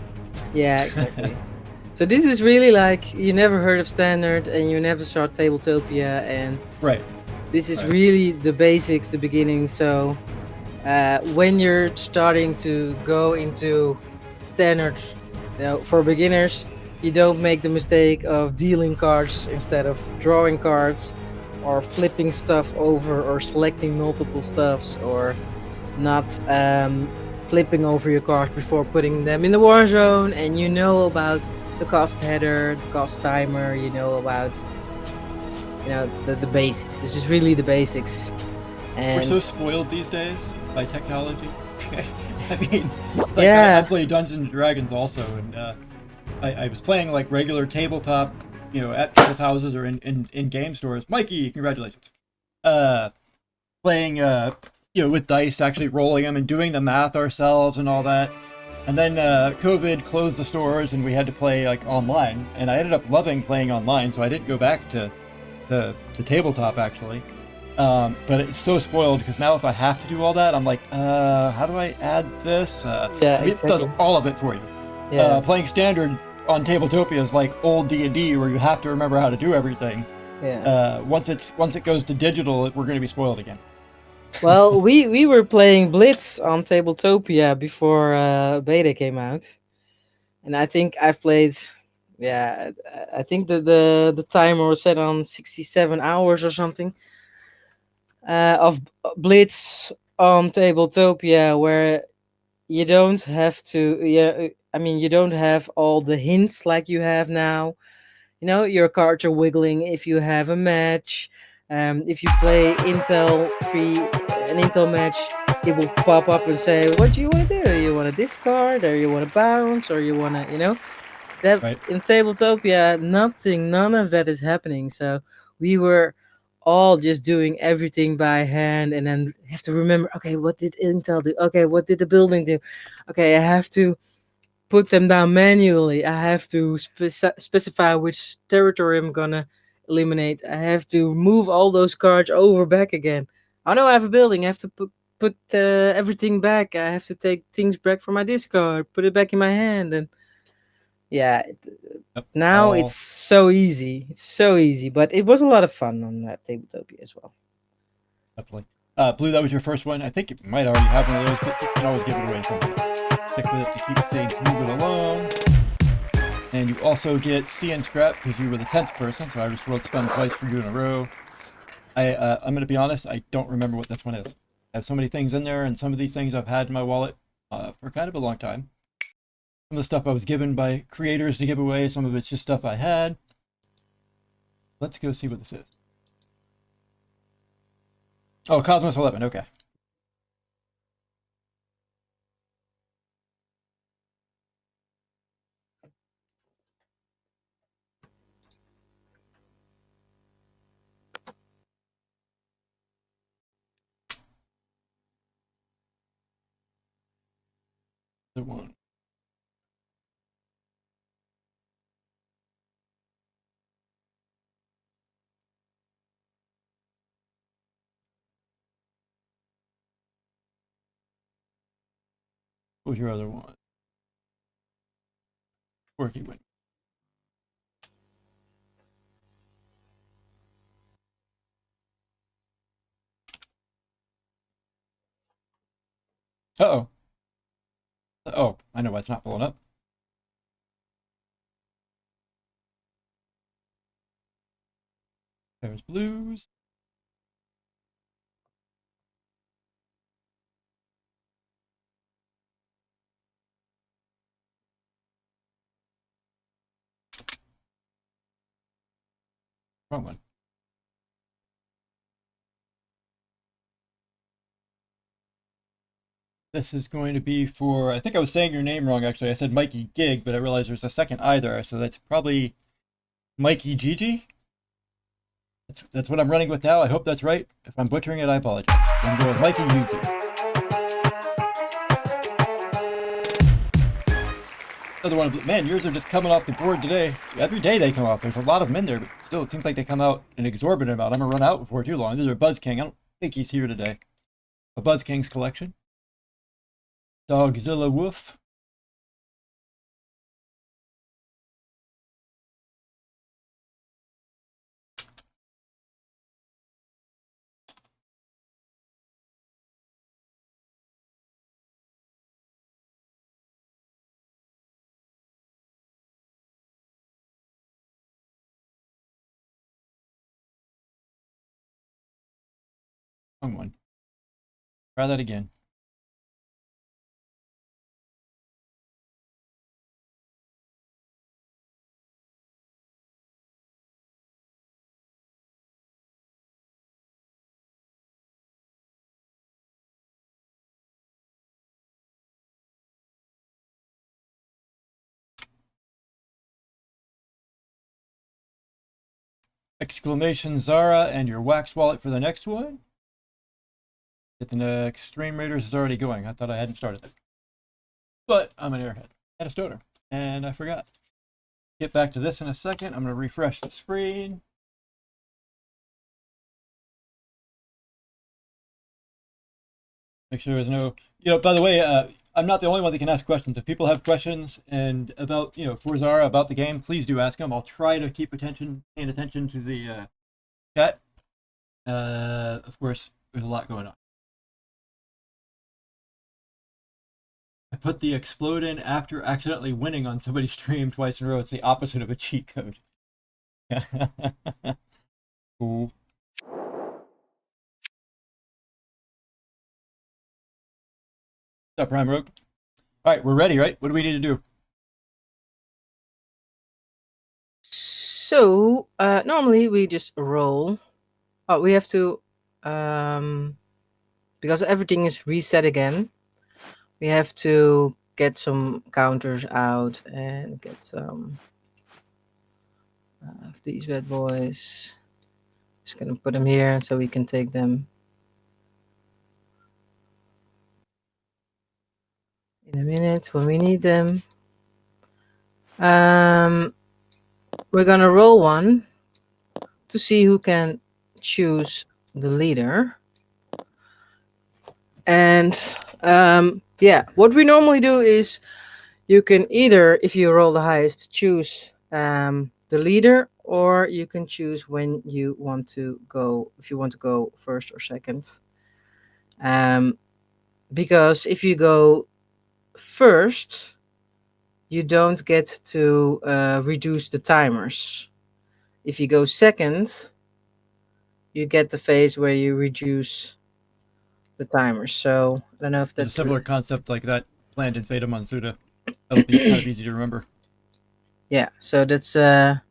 Yeah, exactly. So this is really like you never heard of standard and you never saw Tabletopia, and right. This is really the basics, the beginning. So when you're starting to go into standard, for beginners, you don't make the mistake of dealing cards instead of drawing cards, or flipping stuff over, or selecting multiple stuffs, or not flipping over your cards before putting them in the war zone. And you know about the cost header, the cost timer, you know about the basics. This is really the basics. And we're so spoiled these days by technology. I mean, I play Dungeons and Dragons also, and I was playing like regular tabletop, at people's houses or in game stores. Mikey, congratulations. Playing, with dice, actually rolling them and doing the math ourselves and all that. And then COVID closed the stores and we had to play like online. And I ended up loving playing online, so I didn't go back to the tabletop actually. But it's so spoiled because now if I have to do all that, I'm like, how do I add this? It does all of it for you. Yeah. Playing standard on Tabletopia is like old D&D where you have to remember how to do everything. Yeah. Once it goes to digital, we're going to be spoiled again. Well, we were playing Blitz on Tabletopia before beta came out, and I think I've played. Yeah, I think the timer was set on 67 hours or something of Blitz on Tabletopia, where you don't have to. Yeah, I mean you don't have all the hints like you have now. You know, your cards are wiggling if you have a match. If you play an Intel match, it will pop up and say, "What do you want to do? You want to discard, or you want to bounce, or you want to, you know?" That Right. in Tabletopia, none of that is happening. So we were all just doing everything by hand, and then have to remember, okay, what did Intel do? Okay, what did the building do? Okay, I have to put them down manually. I have to specify which territory I'm gonna eliminate. I have to move all those cards over back again. Oh no, I have a building. I have to put everything back. I have to take things back from my discard, put it back in my hand, and yeah. Yep. Now it's so easy. It's so easy, but it was a lot of fun on that Tabletopia as well. Definitely. Blue, that was your first one. I think you might already have one of those, but you can always give it away something. Stick with it to keep things moving along. And you also get CN Scrap because you were the 10th person, so I just rolled spend twice for you in a row. I'm going to be honest, I don't remember what this one is. I have so many things in there, and some of these things I've had in my wallet for kind of a long time. Some of the stuff I was given by creators to give away, some of it's just stuff I had. Let's go see what this is. Oh, Cosmos 11, okay. The one. What was your other one? Quirky Win. Uh-oh. Oh, I know why it's not pulling up. There's blues. Wrong one. This is going to be for, I think I was saying your name wrong actually. I said Mikey Gig, but I realized there's a second I there, so that's probably Mikey Gigi. That's what I'm running with now. I hope that's right. If I'm butchering it, I apologize. I'm going with Mikey Gigi. Another one, man, yours are just coming off the board today. Every day they come off. There's a lot of them in there, but still, it seems like they come out an exorbitant amount. I'm gonna run out before too long. These are Buzz King. I don't think he's here today. A Buzz King's collection. Dogzilla Woof. Wrong one. Try that again. Exclamation Zarah and your wax wallet for the next one. Get the Extreme Raiders is already going. I thought I hadn't started it. But I'm an airhead and a stoner. And I forgot. Get back to this in a second. I'm going to refresh the screen. Make sure there's no, by the way, I'm not the only one that can ask questions. If people have questions and about, for Zarah, about the game, please do ask them. I'll try to keep paying attention to the chat. Of course, there's a lot going on. put the explode in after accidentally winning on somebody's stream twice in a row. It's the opposite of a cheat code. Cool. What's up, Prime Rogue? All right, we're ready, right? What do we need to do? So normally we just roll. Oh, we have to because everything is reset again. We have to get some counters out and get some of these bad boys. Just gonna put them here so we can take them in a minute when we need them. We're gonna roll one to see who can choose the leader. And yeah, what we normally do is you can either, if you roll the highest, choose the leader, or you can choose when you want to go, if you want to go first or second. Because if you go first, you don't get to reduce the timers. If you go second, you get the phase where you reduce the timers. So I don't know if There's that's a similar concept like that planned in Fata Mansuda. That'll be kind of easy to remember. Yeah, so that's that's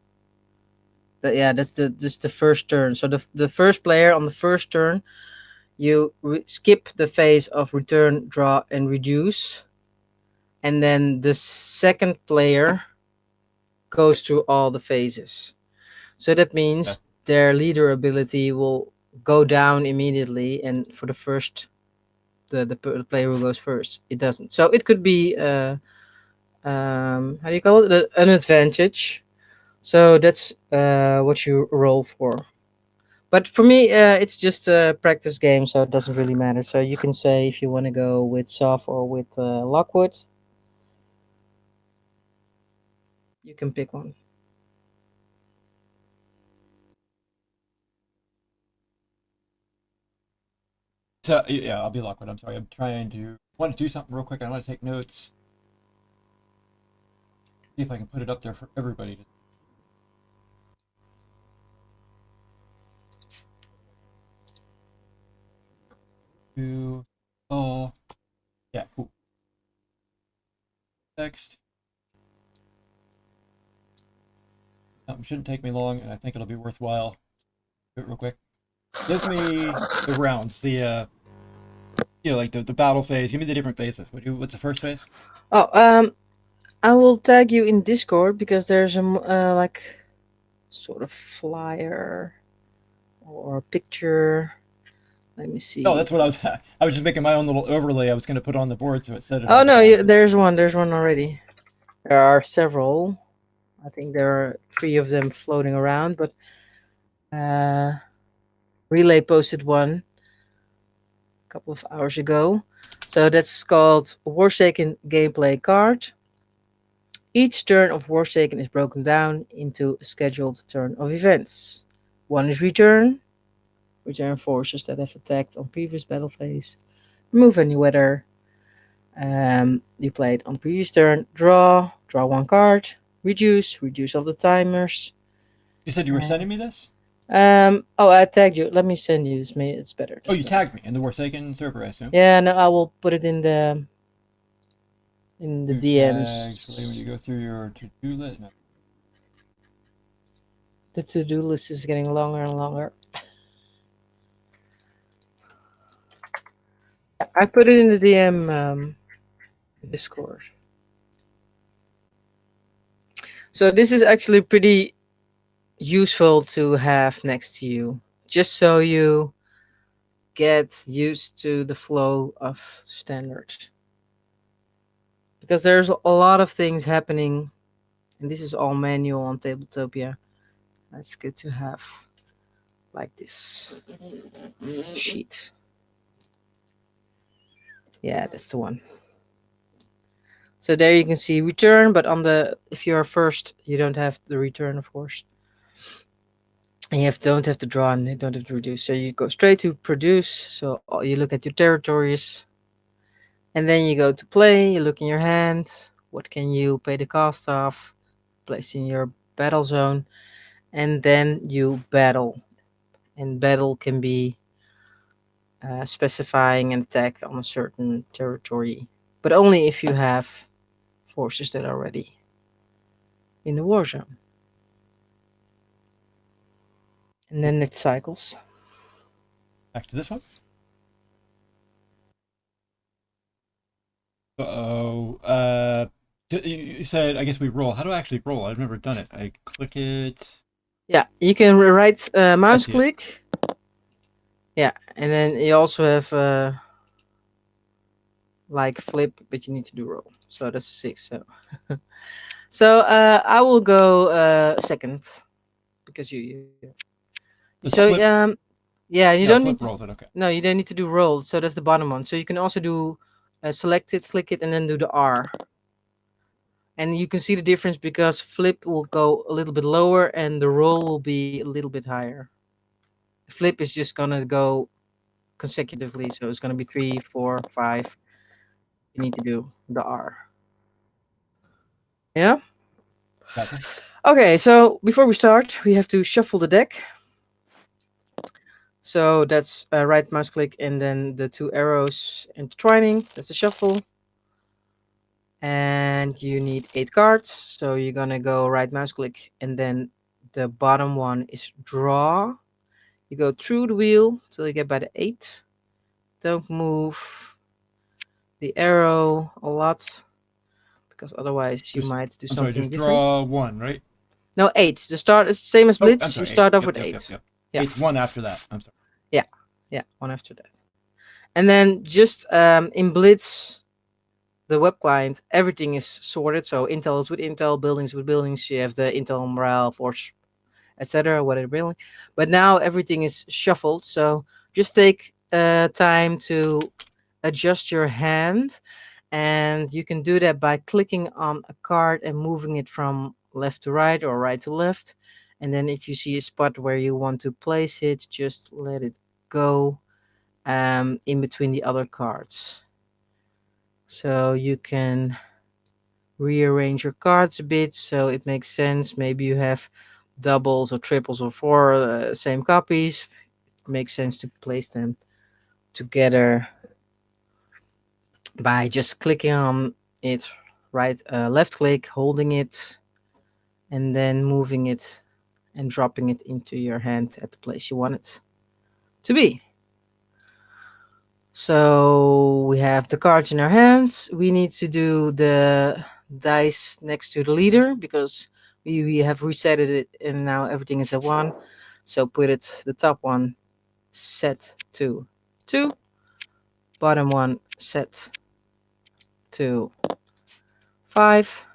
the first turn. So the first player on the first turn, you skip the phase of return, draw, and reduce, and then the second player goes through all the phases. So that means their leader ability will go down immediately, and for the first, the player who goes first, it doesn't. So it could be how do you call it, an advantage. So that's what you roll for. But for me, it's just a practice game, so it doesn't really matter. So you can say if you want to go with Soft or with Lockwood, you can pick one. So yeah, I'll be Lockwood. I'm sorry. I'm trying to want to do something real quick. I want to take notes. See if I can put it up there for everybody to. Oh, yeah, cool. Text. Shouldn't take me long, and I think it'll be worthwhile. Do it real quick. Give me the rounds, the like the battle phase. Give me the different phases. What's the first phase? Oh, I will tag you in Discord because there's a like sort of flyer or picture. Let me see. Oh, that's what I was. I was just making my own little overlay. I was going to put on the board, so it said it. Oh no, there's one. There's one already. There are several. I think there are 3 of them floating around, but Relay posted one a couple of hours ago. So that's called Warsaken gameplay card. Each turn of Warsaken is broken down into a scheduled turn of events. One is return. Return forces that have attacked on previous battle phase. Remove any weather you played on the previous turn. Draw one card. Reduce all the timers. You said you were sending me this? Oh, I tagged you. Let me send you. It's better. Oh, you tagged me in the Warsaken server, I assume. Yeah, no, I will put it in the DMs. So when you go through your to-do list. No. The to-do list is getting longer and longer. I put it in the DM Discord. So this is actually pretty useful to have next to you, just so you get used to the flow of standard. Because there's a lot of things happening, and this is all manual on Tabletopia. That's good to have like this sheet. Yeah, that's the one. So there you can see return, but if you are first, you don't have the return, of course. And you don't have to draw and you don't have to reduce. So you go straight to produce. So you look at your territories. And then you go to play, you look in your hand, what can you pay the cost of, place in your battle zone, and then you battle. And battle can be specifying an attack on a certain territory, but only if you have forces that are ready in the war zone. And then it cycles. Back to this one. Uh-oh. You said, I guess we roll. How do I actually roll? I've never done it. I click it. Yeah, you can right mouse see it. click. Yeah, and then you also have like flip, but you need to do roll. So that's a 6. So, so I will go second because you. Just So flip. yeah, you No, don't flip need to, rolls it. Okay. no, you don't need to do roll. So that's the bottom one. So you can also do select it, click it, and then do the R. And you can see the difference because flip will go a little bit lower and the roll will be a little bit higher. Flip is just gonna go consecutively, so it's gonna be 3, 4, 5. You need to do the R. Yeah. Gotcha. Okay, so before we start, we have to shuffle the deck. So that's right mouse click and then the 2 arrows intertwining. That's a shuffle. And you need 8 cards. So you're gonna go right mouse click and then the bottom one is draw. You go through the wheel till you get by the 8. Don't move the arrow a lot because otherwise you might do something just different. draw 1, right? No, 8. The start is the same as Blitz. I'm sorry, you start 8. off Yep, with yep, 8. Yep. Yeah. 8's 1 after that. I'm sorry. Yeah, 1 after that. And then just in Blitz, the web client, everything is sorted. So Intel is with Intel, buildings with buildings. You have the Intel morale, force, etc. Whatever. Really. But now everything is shuffled. So just take time to adjust your hand. And you can do that by clicking on a card and moving it from left to right or right to left. And then if you see a spot where you want to place it, just let it go in between the other cards. So you can rearrange your cards a bit so it makes sense. Maybe you have doubles or triples or 4 same copies. It makes sense to place them together by just clicking on it, right, left click, holding it, and then moving it and dropping it into your hand at the place you want it to be. So we have the cards in our hands. We need to do the dice next to the leader because we have reset it and now everything is at 1. So put it, the top one set to 2, bottom one set to 5.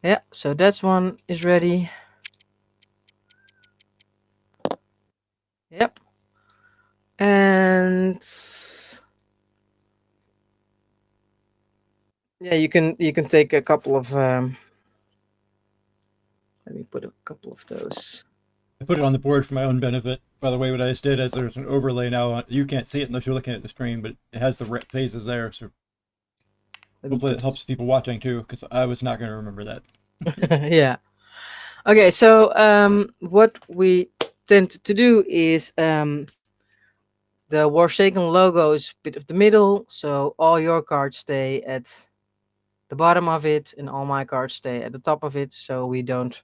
Yeah, so that's one is ready. Yep. And yeah, you can take a couple of let me put a couple of those. I put it on the board for my own benefit. By the way, what I just did is there's an overlay now. You can't see it unless you're looking at the stream, but it has the phases there. So hopefully it helps people watching too, because I was not going to remember that. Yeah. Okay, so what we tend to do is the Warsaken logo is a bit of the middle, so all your cards stay at the bottom of it, and all my cards stay at the top of it, so we don't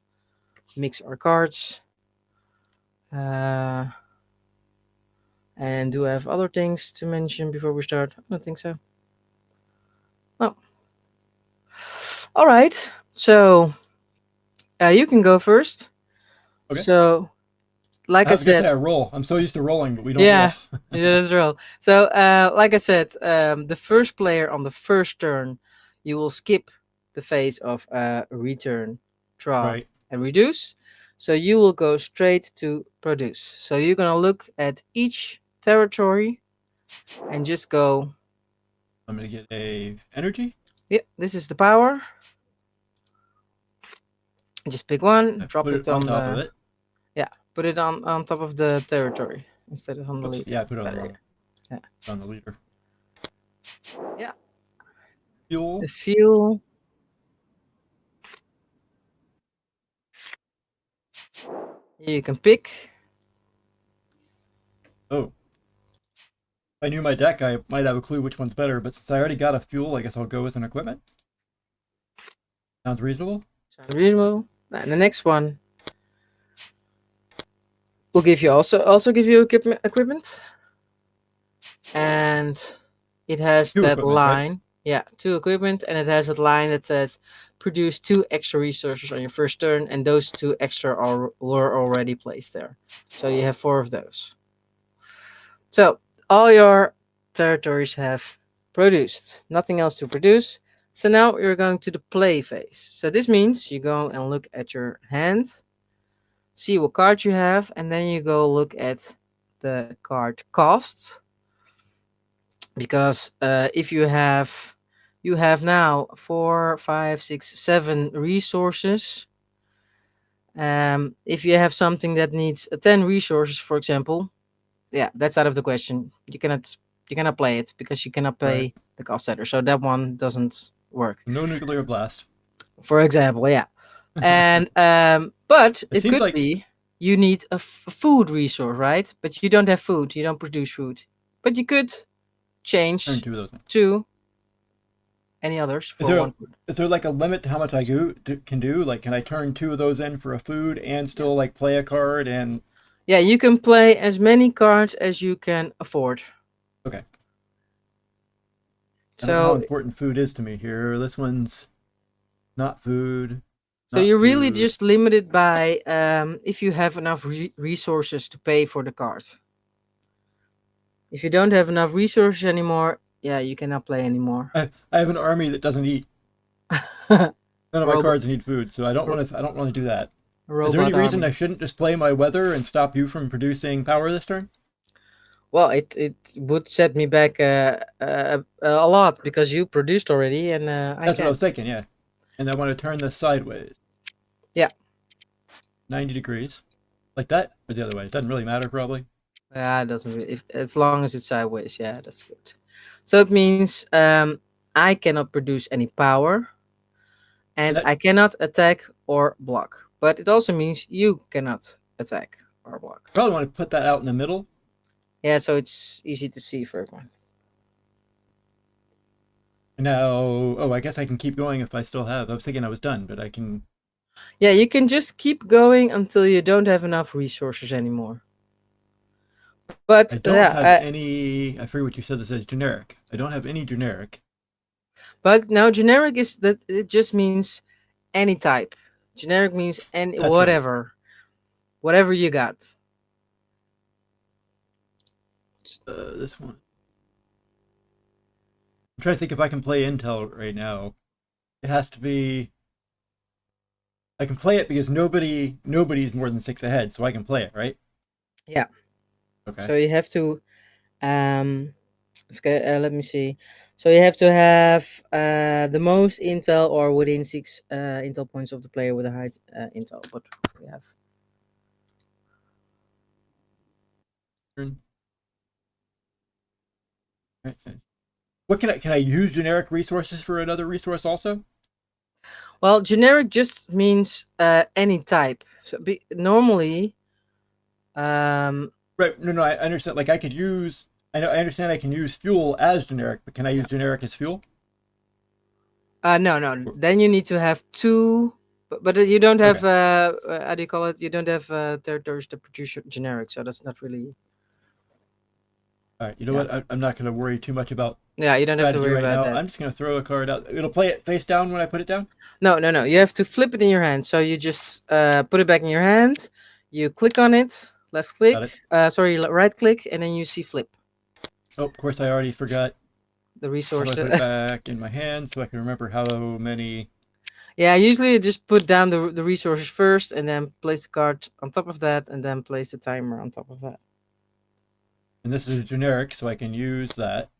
mix our cards. And do I have other things to mention before we start? I don't think so. Oh. All right, so you can go first. Okay. So, like I said, I roll. I'm so used to rolling, but we don't. Yeah, roll. yeah, that's roll. So, like I said, the first player on the first turn, you will skip the phase of return, draw, Right. and reduce. So you will go straight to produce. So you're gonna look at each territory and just go. I'm gonna get a energy. Yeah, this is the power. Just pick one, drop put it on top the. of it. Yeah, put it on top of the territory instead of on the lead. Yeah, put it on the Better, bottom. On the leader. Yeah. Fuel. The fuel. You can pick. Oh. If I knew my deck, I might have a clue which one's better, but since I already got a fuel, I guess I'll go with an equipment. Sounds reasonable. Sounds reasonable. And the next one will give you also give you equipment. And it has Two that equipment, line. right? Yeah, 2 equipment, and it has that line that says produce 2 extra resources on your first turn, and those 2 extra were already placed there. So you have 4 of those. So all your territories have produced. Nothing else to produce. So now you're going to the play phase. So this means you go and look at your hand, see what card you have, and then you go look at the card cost. Because if you have now 4, 5, 6, 7 resources. If you have something that needs 10 resources, for example, yeah, that's out of the question. You cannot play it because you cannot pay the cost center. So that one doesn't work. No nuclear blast. For example, yeah. And but it could like be you need a food resource, right? But you don't have food. You don't produce food. But you could change turn 2 of those. to any others for one food. Is there like a limit to how much I can do? Like, can I turn 2 of those in for a food and still like play a card and? Yeah, you can play as many cards as you can afford. Okay. So I don't know how important food is to me here. This one's not food. So you're really just limited by if you have enough resources to pay for the card. If you don't have enough resources anymore, yeah, you cannot play anymore. I have an army that doesn't eat. None of my cards need food, so I don't want to do that. Is there any reason I shouldn't just play my weather and stop you from producing power this turn? Well, it would set me back a lot because you produced already, and That's what I was thinking, yeah. And I want to turn this sideways. Yeah. 90 degrees. Like that, or the other way. It doesn't really matter, probably. Yeah, it doesn't really. As long as it's sideways, yeah, that's good. So it means I cannot produce any power, and I cannot attack or block. But it also means you cannot attack or block. Probably want to put that out in the middle. Yeah, so it's easy to see for everyone. Now, I guess I can keep going if I still have. I was thinking I was done, but I can. Yeah, you can just keep going until you don't have enough resources anymore. But I don't have any. I forget what you said. This says generic. I don't have any generic. But now generic is that it just means any type. Generic means any whatever you got. This one. I'm trying to think if I can play Intel right now. It has to be. I can play it because nobody's more than 6 ahead, so I can play it, right? Yeah. Okay. So you have to, let me see. So you have to have the most intel or within 6 intel points of the player with the highest intel. But we have. What can I use generic resources for another resource also? Well, generic just means any type. So normally. Right. No, I understand. Like I could use. I understand I can use fuel as generic, but can I use generic as fuel? No. Then you need to have 2, but you don't have. How do you call it? You don't have territories to produce generic, so that's not really. All right. You know what? I'm not going to worry too much about. Yeah, you don't have to worry about that. I'm just going to throw a card out. It'll play it face down when I put it down? No. You have to flip it in your hand. So you just put it back in your hand. You click on it, left click, right click, and then you see flip. Oh, of course, I already forgot the resource. I put it back in my hand so I can remember how many. Yeah, usually you just put down the resources first and then place the card on top of that and then place the timer on top of that. And this is a generic, so I can use that.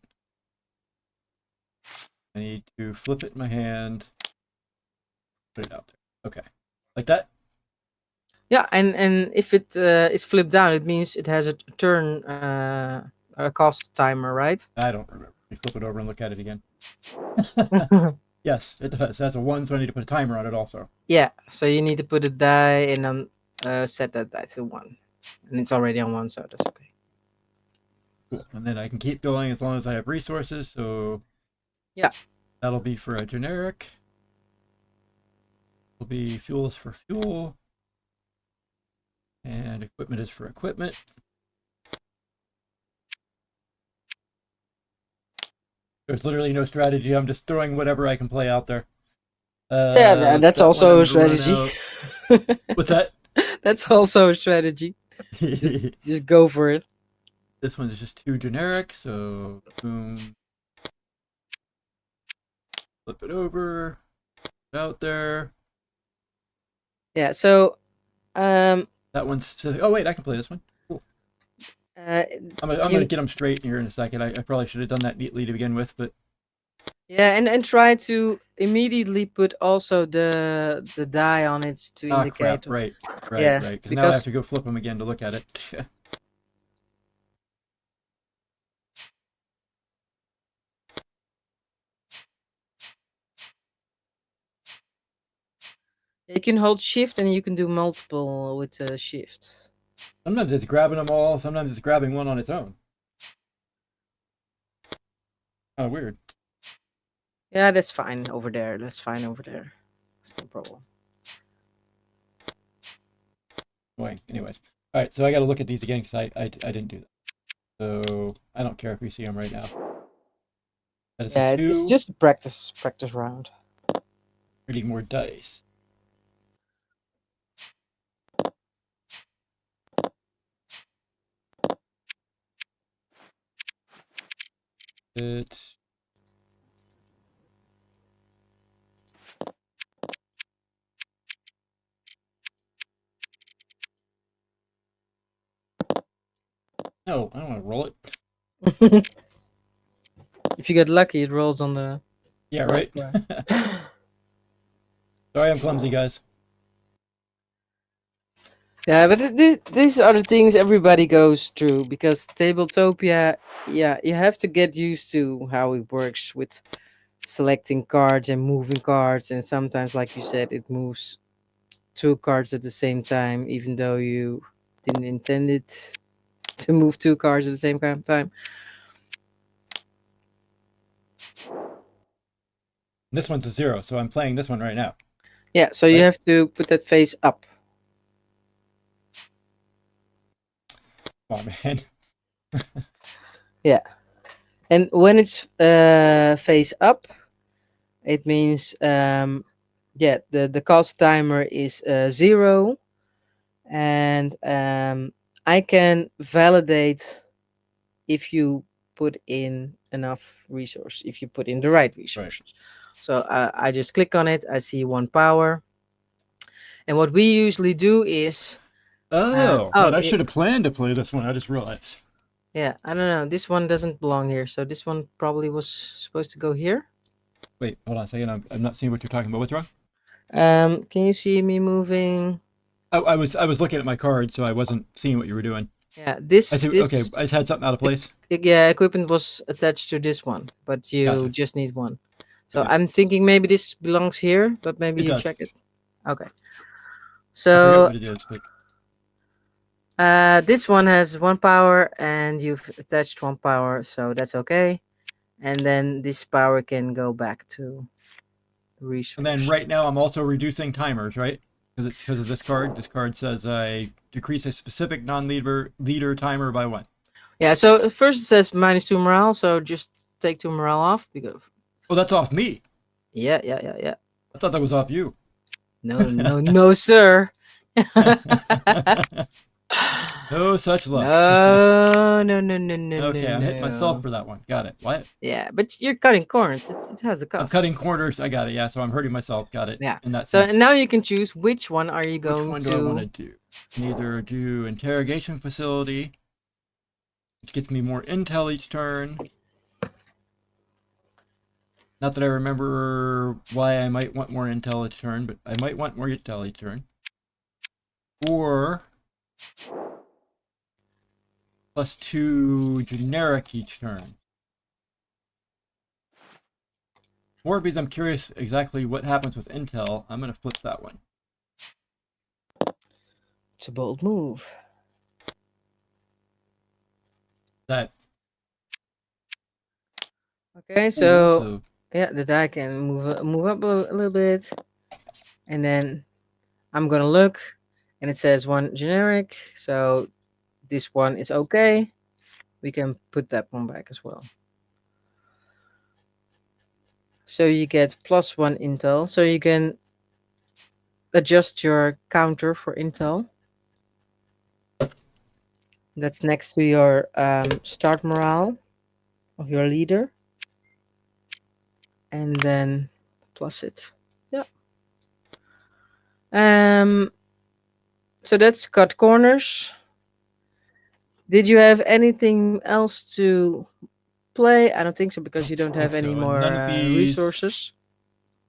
I need to flip it in my hand, put it out there. Okay. Like that? Yeah, and if it is flipped down, it means it has a turn cost timer, right? I don't remember. Let me flip it over and look at it again. Yes, it does. That's a 1, so I need to put a timer on it also. Yeah, so you need to put a die and then set that die to 1. And it's already on 1, so that's okay. Cool. And then I can keep going as long as I have resources, so yeah, that'll be for a generic. It'll be fuels for fuel. And equipment is for equipment. There's literally no strategy. I'm just throwing whatever I can play out there. Yeah, that's that also one a I'm gonna run strategy. What's that? That's also a strategy. Just go for it. This one is just too generic, so boom. Flip it over. Put it out there. Yeah, so that one's specific. Oh wait, I can play this one. Cool. I'm gonna get them straight here in a second. I probably should have done that neatly to begin with, but yeah, and try to immediately put also the die on it to indicate. Crap. Right. Yeah, Because now I have to go flip them again to look at it. You can hold shift and you can do multiple with shift. Sometimes it's grabbing them all. Sometimes it's grabbing one on its own. Oh, weird. Yeah, that's fine over there. That's fine over there. It's no problem. Anyways. All right, so I got to look at these again because I didn't do that. So I don't care if we see them right now. Yeah, it's just a practice round. We need more dice. No, I don't want to roll it. If you get lucky, it rolls on the... Yeah, right? Sorry, I'm clumsy, guys. Yeah, but these are the things everybody goes through, because Tabletopia, yeah, you have to get used to how it works with selecting cards and moving cards, and sometimes, like you said, it moves 2 cards at the same time, even though you didn't intend it to move 2 cards at the same time. This one's a 0, so I'm playing this one right now. Yeah, so you have to put that face up. Oh, man. Yeah. And when it's face up, it means, yeah, the cost timer is 0. And I can validate if you put in enough resource, if you put in the right resources. Right. So I just click on it. I see 1 power. And what we usually do is... I should have planned to play this one. I just realized. Yeah, I don't know. This one doesn't belong here. So this one probably was supposed to go here. Wait, hold on a second. I'm not seeing what you're talking about. What's wrong? Can you see me moving? Oh, I was looking at my card, so I wasn't seeing what you were doing. Yeah, this... Okay, I just had something out of place. Yeah, equipment was attached to this one, but you just need 1. So okay. I'm thinking maybe this belongs here, but maybe you check it. Okay. So... I forget what it is, but... this one has 1 power, and you've attached 1 power, so that's okay. And then this power can go back to resource. And then right now I'm also reducing timers, right? Because of this card. This card says I decrease a specific non-leader timer by 1. Yeah, so first it says -2 morale, so just take 2 morale off. Because... Oh, that's off me. Yeah. I thought that was off you. No, sir. No such luck. No. Okay, I hit myself for that one. Got it. What? Yeah, but you're cutting corners. It has a cost. I'm cutting corners. I got it. Yeah, so I'm hurting myself. Got it. Yeah. In that so sense. Now you can choose which one are you going to... Which one do I want to do? Either do interrogation facility, which gets me more intel each turn. Not that I remember why I might want more intel each turn, but I might want more intel each turn. Or +2 generic each turn. More because I'm curious exactly what happens with intel. I'm going to flip that one. It's a bold move. That. Okay, so yeah, the die can move up a little bit, and then I'm gonna look, and it says 1 generic, so this one is okay. We can put that one back as well. So you get +1 intel, so you can adjust your counter for intel. That's next to your start morale of your leader, and then plus it. Yeah. So that's cut corners. Did you have anything else to play? I don't think so, because you don't have any more none of these, resources.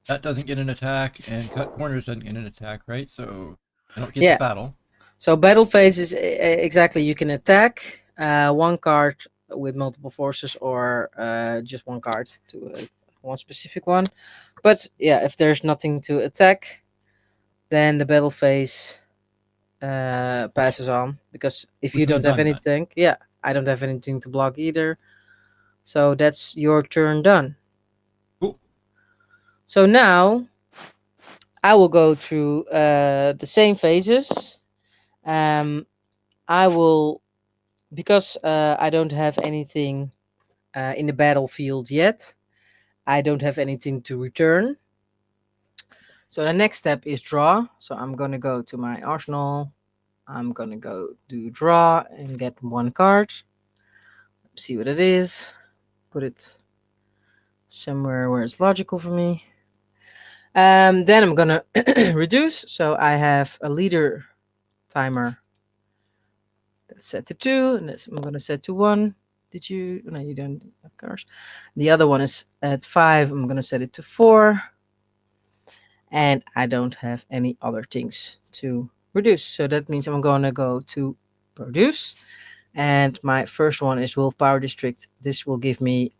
That doesn't get an attack, and cut corners doesn't get an attack, right? So I don't get the battle. So battle phase is exactly, you can attack one card with multiple forces, or just one card to one specific one. But yeah, if there's nothing to attack, then the battle phase passes on, because if you don't have anything, I don't have anything to block either. So that's your turn done. Cool. So now I will go through the same phases. I will, because I don't have anything in the battlefield yet, I don't have anything to return. So the next step is draw. So I'm going to go to my arsenal. I'm going to go do draw and get one card. See what it is. Put it somewhere where it's logical for me. Then I'm going to reduce. So I have a leader timer that's set to 2. And I'm going to set to 1. Did you? No, you don't have cards. The other one is at 5. I'm going to set it to 4. And I don't have any other things to reduce. So that means I'm going to go to produce. And my first one is Wolf Power District. This will give me,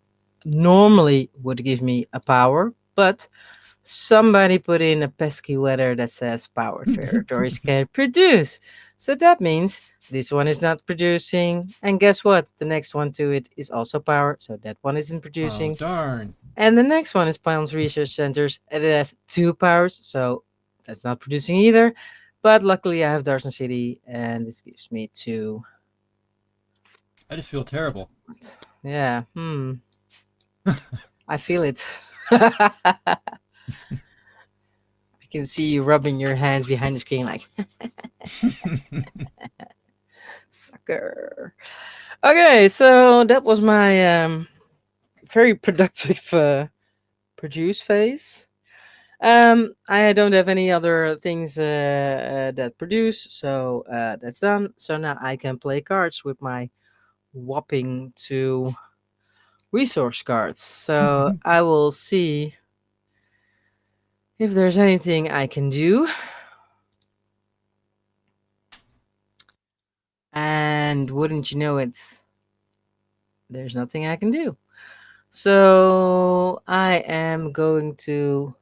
normally would give me a power, but somebody put in a pesky weather that says power territories can produce. So that means this one is not producing. And guess what? The next one to it is also power. So that one isn't producing. Oh, darn. And the next one is Pion's Research Centers. And it has 2 powers. So that's not producing either. But luckily I have Darson City. And this gives me 2. I just feel terrible. Yeah. I feel it. I can see you rubbing your hands behind the screen like sucker. Okay, so that was my very productive produce phase. I don't have any other things that produce, so that's done. So now I can play cards with my whopping 2 resource cards. So I will see if there's anything I can do. And wouldn't you know it, there's nothing I can do. So I am going to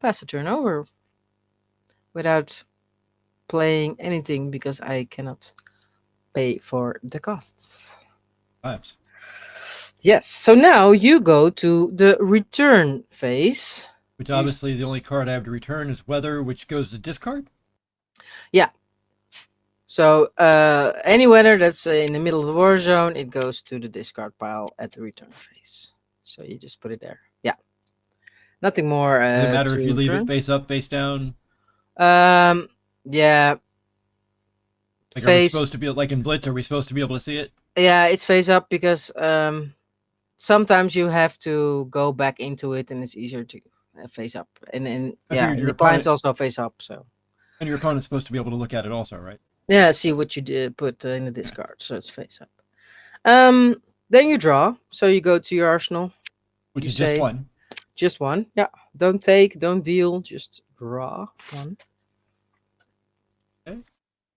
pass the turn over without playing anything, because I cannot pay for the costs. Perhaps. Yes, so now you go to the return phase. Which obviously the only card I have to return is weather, which goes to discard? Yeah. So any weather that's in the middle of the war zone, it goes to the discard pile at the return phase. So you just put it there. Yeah. Nothing more. Does it matter if you leave it face up, face down? Yeah. Like, are we supposed to be, like in Blitz, are we supposed to be able to see it? Yeah, it's face up, because sometimes you have to go back into it, and it's easier to face up. And yeah, the client's also face up. So. And your opponent's supposed to be able to look at it also, right? Yeah, see what you did put in the discard, so it's face up. Then you draw, so you go to your arsenal. Which is just 1. Just 1, yeah. Don't take, don't deal, just draw 1. Okay.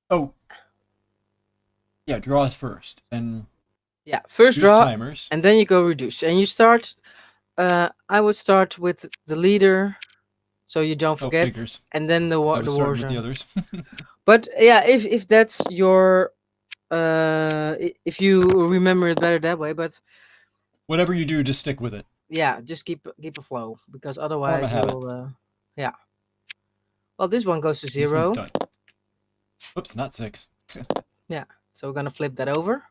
Oh. Yeah, draws first, and Yeah, first use draw, timers. and then you go reduce. And you start, I would start with the leader, so you don't Oh, forget, figures. and then the I was starting war with the zone. others. But yeah, if that's your, if you remember it better that way, but Whatever you do, just stick with it. yeah, just keep a flow, because Form a otherwise habit. you'll, yeah. Well, this one goes to This one's 0. done. Oops, not 6. Yeah, so we're gonna flip that over,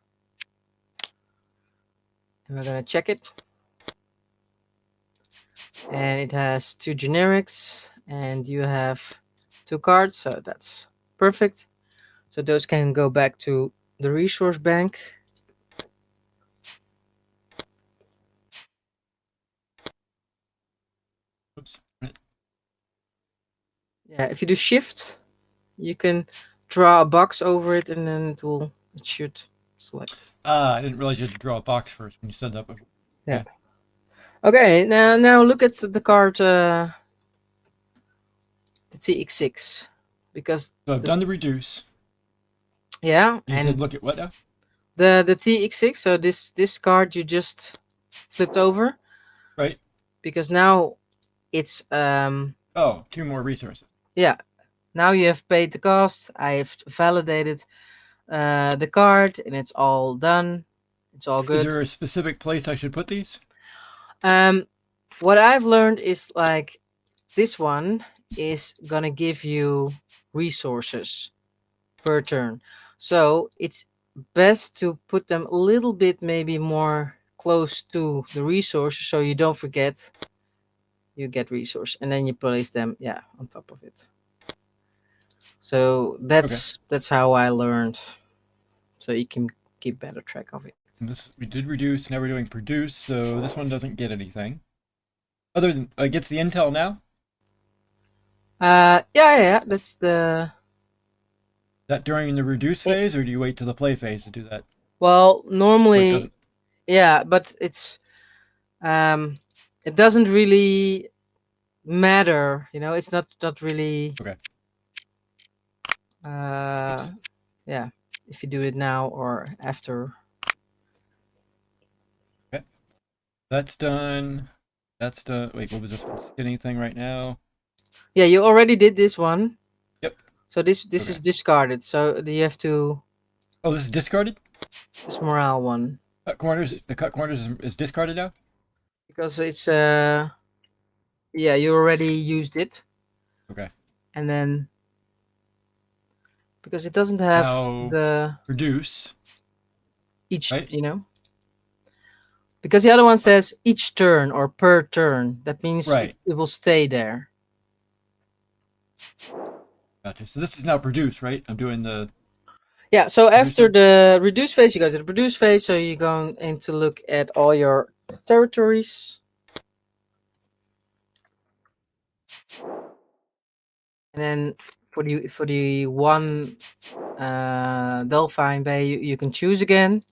and we're gonna check it, and it has 2 generics, and you have 2 cards, so that's perfect. So those can go back to the resource bank. Oops. Yeah, if you do shift, you can draw a box over it, and then it should select. I didn't realize you had to draw a box first when you said that before. Yeah. Okay, now look at the card, the TX6, because So I've done the reduce. yeah, You said look at what now? the TX6. So this card you just flipped over, Right. because now it's Oh, 2 more resources. yeah. Now you have paid the cost. I have validated the card, and it's all done. It's all good. Is there a specific place I should put these? What I've learned is, like, this one is gonna give you resources per turn, so it's best to put them a little bit maybe more close to the resources, so you don't forget you get resource, and then you place them, yeah, on top of it. So that's how I learned, so you can keep better track of it. And this we did reduce. Now we're doing produce. So this one doesn't get anything. Other than gets the intel now. Yeah, that's the. Is that during the reduce phase, or do you wait till the play phase to do that? Well, Or it normally, doesn't? yeah, but it doesn't really matter, it's not really. Okay. Yeah, if you do it now or after. Okay. That's done. That's done. Wait, what was this one? Anything right now? Yeah, you already did this one. Yep. So this Okay. is discarded. So you have to. Oh, this is discarded? This morale one. Cut corners. The cut corners is discarded now? Because it's yeah, you already used it. Okay. And then because it doesn't have Now, the reduce. each, Right? because the other one says each turn or per turn. That means Right. it will stay there. Gotcha. So this is now produce, right? I'm doing the. Yeah, so after one? the reduce phase, you go to the produce phase. So you're going in to look at all your territories. And then for the one Delphine Bay, you can choose again,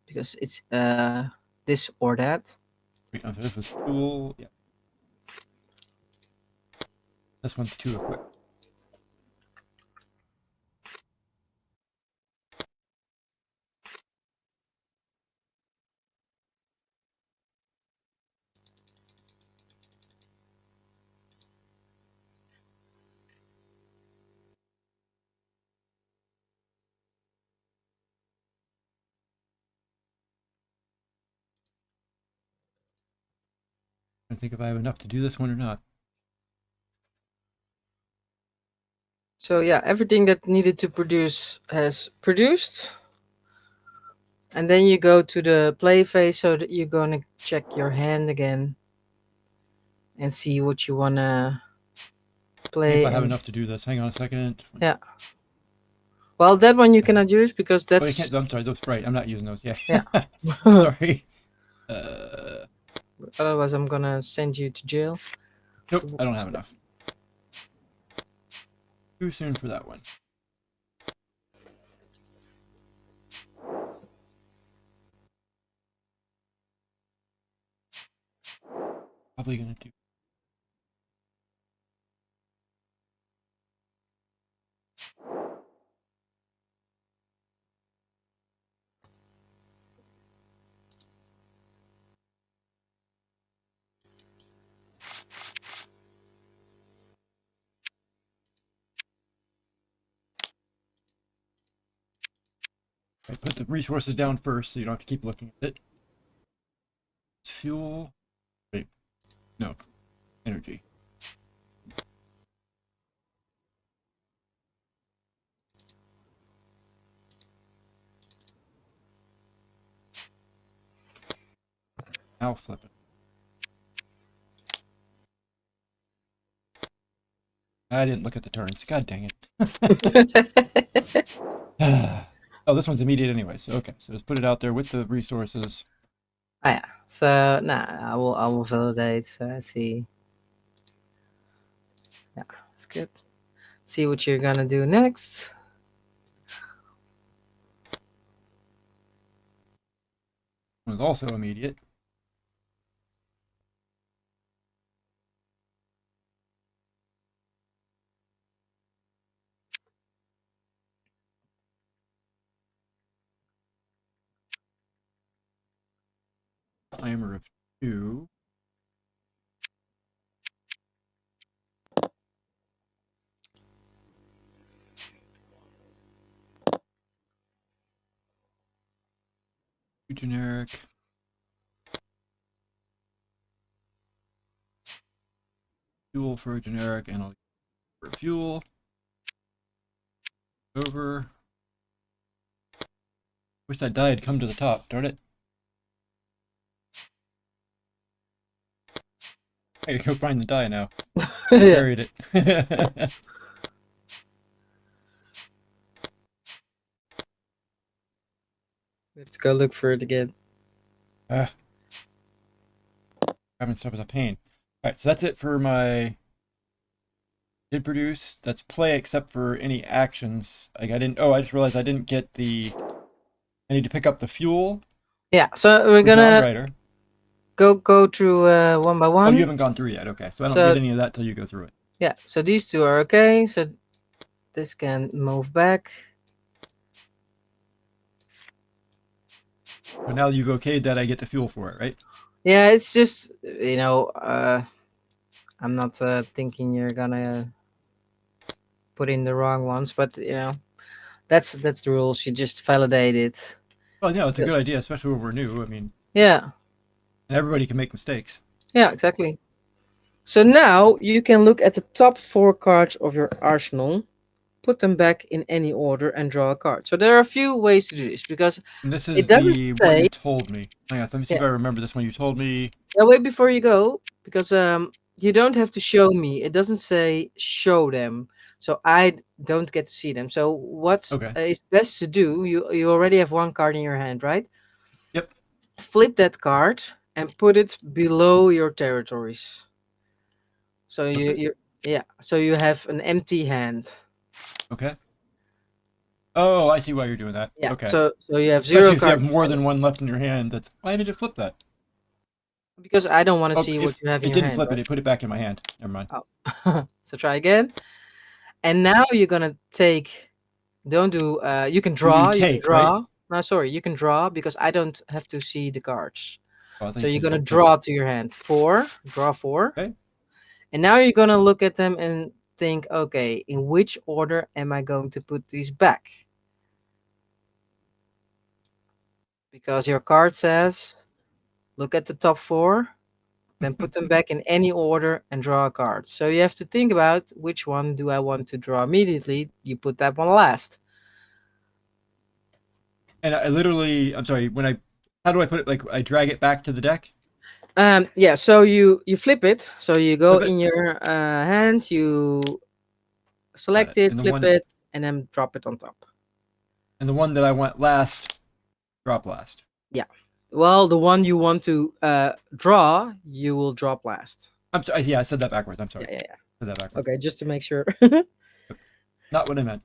because it's this or that. Wait, no, this was tool. Yeah. This one's too equipped. I think if I have enough to do this one or not. So yeah, everything that needed to produce has produced. And then you go to the play phase, so that you're gonna check your hand again and see what you wanna play. If I have enough to do this, hang on a second. Yeah. Well, that one you cannot use because Oh, that's. I can't. I'm sorry. Those right. I'm not using those. Yeah. Yeah. Sorry. Otherwise, I'm gonna send you to jail. Nope. I don't have enough. Too soon for that one. Probably gonna do. Right, put the resources down first so you don't have to keep looking at it. It's fuel. Wait, no, energy. Now flip it. I didn't look at the turns. God dang it. Oh, this one's immediate anyway, so okay. So just put it out there with the resources. Ah, yeah. So now I will validate. So see. Yeah, that's good. See what you're gonna do next. One's also immediate. Timer of 2. Generic. Fuel for a generic, and I'll use for fuel. Over. Wish that die had come to the top, darn it. I gotta go find the die now. I buried it. We have to go look for it again. Grabbing stuff is a pain. Alright, so that's it for my did produce. That's play except for any actions. Like I just realized I didn't get the I need to pick up the fuel. Yeah, so we're gonna go through one by Oh, one. you haven't gone through yet. Okay, so I don't get any of that till you go through it. Yeah, so these two are okay. So this can move back. But now you've okayed that I get the fuel for it, right? Yeah, it's just I'm not thinking you're gonna put in the wrong ones, but that's the rules. You just validate it. Well, yeah, it's a good idea, especially when we're new. I mean, yeah, and everybody can make mistakes. Yeah, exactly. So now you can look at the top 4 cards of your arsenal, put them back in any order, and draw a card. So there are a few ways to do this because and this is it doesn't what say. you told me. Hang on, let me see if I remember this one. You told me. Yeah, wait before you go, because you don't have to show me. It doesn't say show them, so I don't get to see them. So what is best to do? You already have one card in your hand, right? Yep. Flip that card and put it below your territories. So so you have an empty hand. Okay. Oh, I see why you're doing that. Yeah. Okay. So you have 0 cards. If you have more than one left in your hand, that's why did it flip that? Because I don't want to see what you have in your hand. It didn't flip it. It put it back in my hand. Never mind. Oh. So try again. And now you're gonna take. Don't do. You can draw. You can draw. Right? No, sorry. You can draw because I don't have to see the cards. Oh, so you're gonna draw to your hand. 4. Draw 4. Okay. And now you're gonna look at them and think, okay, in which order am I going to put these back? Because your card says, look at the top 4, then put them back in any order and draw a card. So you have to think about which one do I want to draw immediately. You put that one last. And I literally, I'm sorry, how do I put it? Like I drag it back to the deck? Yeah, so you flip it. So you go in your hand, you select it, flip it, and then drop it on top. And the one that I want last, drop last. Yeah. Well, the one you want to draw, you will drop last. I'm sorry. Yeah, I said that backwards. I'm sorry. Yeah. I said that backwards. Okay, just to make sure. Not what I meant.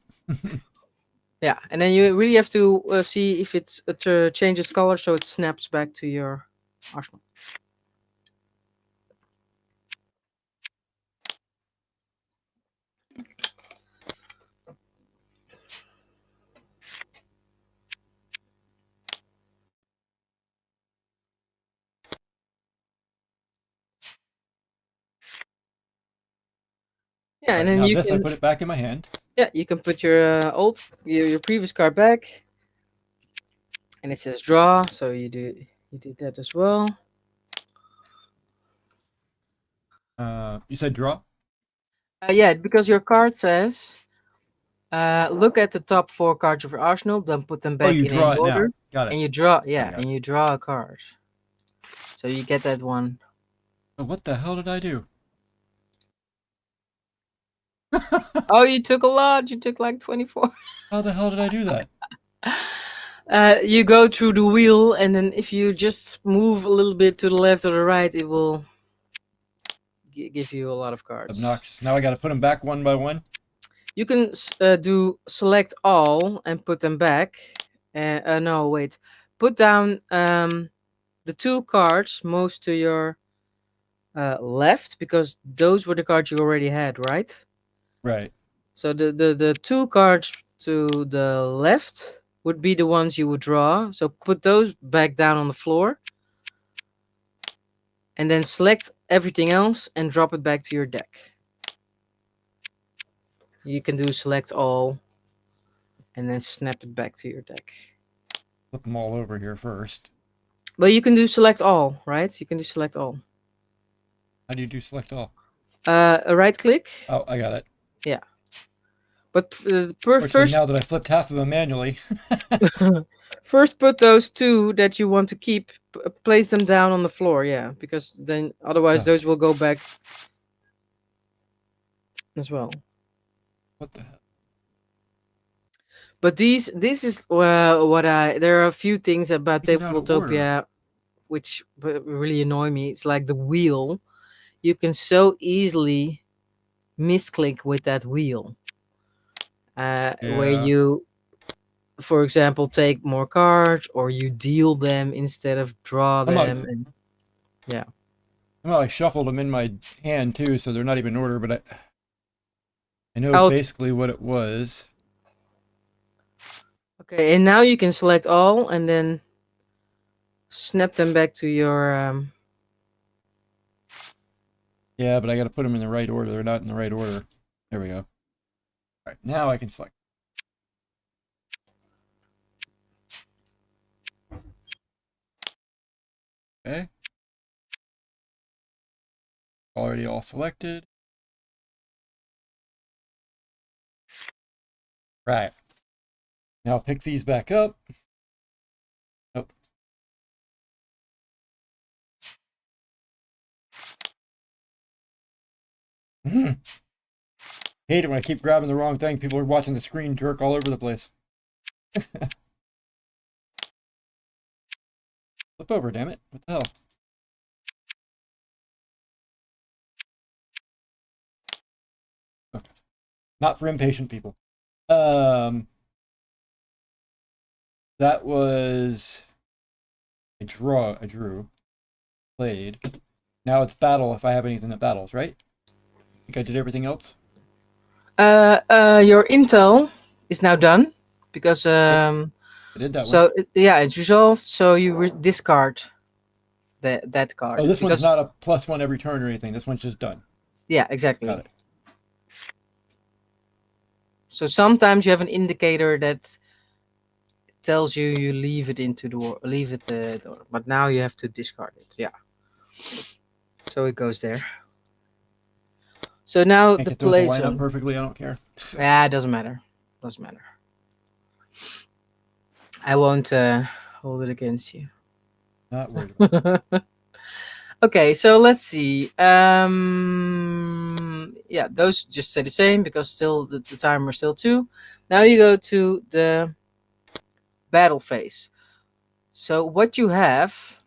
Yeah, and then you really have to see if it changes color, so it snaps back to your arsenal. Yeah, and then I put it back in my hand. Yeah, you can put your your previous card back. and it says draw, so you did that as well. You said draw? Yeah, because your card says look at the top 4 cards of your arsenal, then put them back you in draw any it now. order, Got it. and you draw. I got it. And you draw a card. So you get that one. Oh, what the hell did I do? Oh, you took a lot. You took like 24. How the hell did I do that? You go through the wheel, and then if you just move a little bit to the left or the right, it will give you a lot of cards. Obnoxious. Now I got to put them back one by one. You can do select all and put them back. No, wait. Put down the 2 cards most to your left, because those were the cards you already had, right? Right. So the 2 cards to the left would be the ones you would draw. So put those back down on the floor. And then select everything else and drop it back to your deck. You can do select all and then snap it back to your deck. Flip them all over here first. But you can do select all, right? You can do select all. How do you do select all? A right click. Oh, I got it. Yeah. But first, now that I flipped half of them manually. First, put those 2 that you want to keep, place them down on the floor, yeah, because then otherwise those will go back as well. What the hell? But this is there are a few things about Tabletopia which really annoy me. It's like the wheel. You can so easily misclick with that wheel. Where you, for example, take more cards, or you deal them instead of draw them. Yeah. Well, I shuffled them in my hand too, so they're not even in order, but I know basically what it was. Okay, and now you can select all and then snap them back to your... Yeah, but I got to put them in the right order. They're not in the right order. There we go. All right, now I can select. Okay. Already all selected. Right. Now pick these back up. Oh. Hate it when I keep grabbing the wrong thing. People are watching the screen jerk all over the place. Flip over, damn it. What the hell? Okay. Not for impatient people. That was I drew, played. Now it's battle if I have anything that battles, right? I think I did everything else. Your intel is now done because I did that so one. It's resolved, so you discard that card. Oh, this one's not a +1 every turn or anything. This one's just done. Yeah, exactly. Got it. So sometimes you have an indicator that tells you leave it into the door, but now you have to discard it. Yeah. So it goes there. So now the play line up perfectly. I don't care. Yeah, it doesn't matter. Doesn't matter. I won't hold it against you. Not worried about it. Okay, so let's see. Yeah, those just stay the same because still the timer is still 2. Now you go to the battle phase. So what you have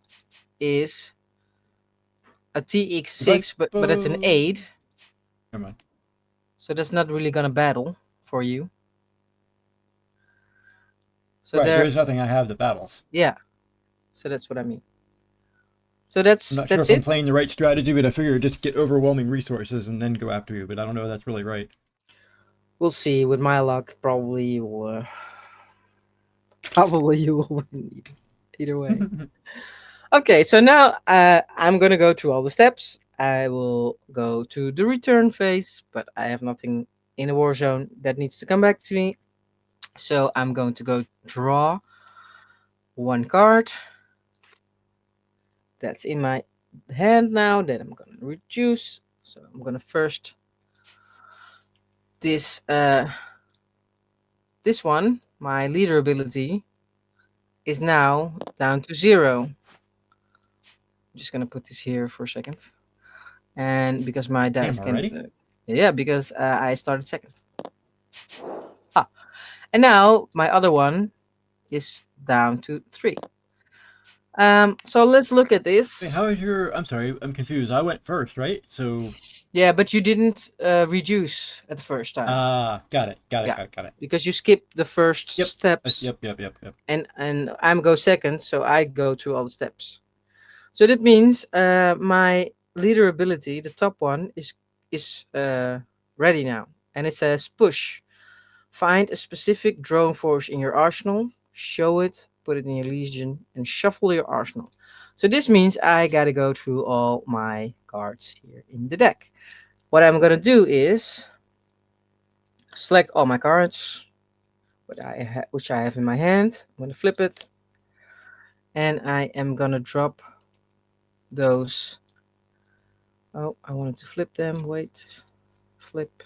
is a TX6, but it's an 8. Never mind. So that's not really gonna battle for you. So right, there's nothing I have that battles. Yeah. So that's what I mean. So that's I'm not sure if I'm playing the right strategy, but I figure just get overwhelming resources and then go after you. But I don't know if that's really right. We'll see. With my luck, probably you will win either way. Okay, so now I'm gonna go through all the steps. I will go to the return phase, but I have nothing in the war zone that needs to come back to me. So I'm going to go draw one card that's in my hand now that I'm gonna reduce. So I'm gonna first this one, my leader ability, is now down to 0. I'm just gonna put this here for a second, and because my dice Damn, can, already? yeah, because I started second. And now my other one is down to 3. So let's look at Wait, this. how is your? I'm sorry, I'm confused. I went first, right? So Yeah, but you didn't reduce at the first time. got it. Yeah, because you skipped the first Yep. steps. Yep. And I'm go second, so I go through all the steps. So that means my leader ability, the top one, is ready now, and it says push. Find a specific drone force in your arsenal, show it, put it in your legion, and shuffle your arsenal. So this means I gotta go through all my cards here in the deck. What I'm gonna do is select all my cards, which I have in my hand. I'm gonna flip it, and I am gonna drop those. Oh, I wanted to flip them. Wait, flip.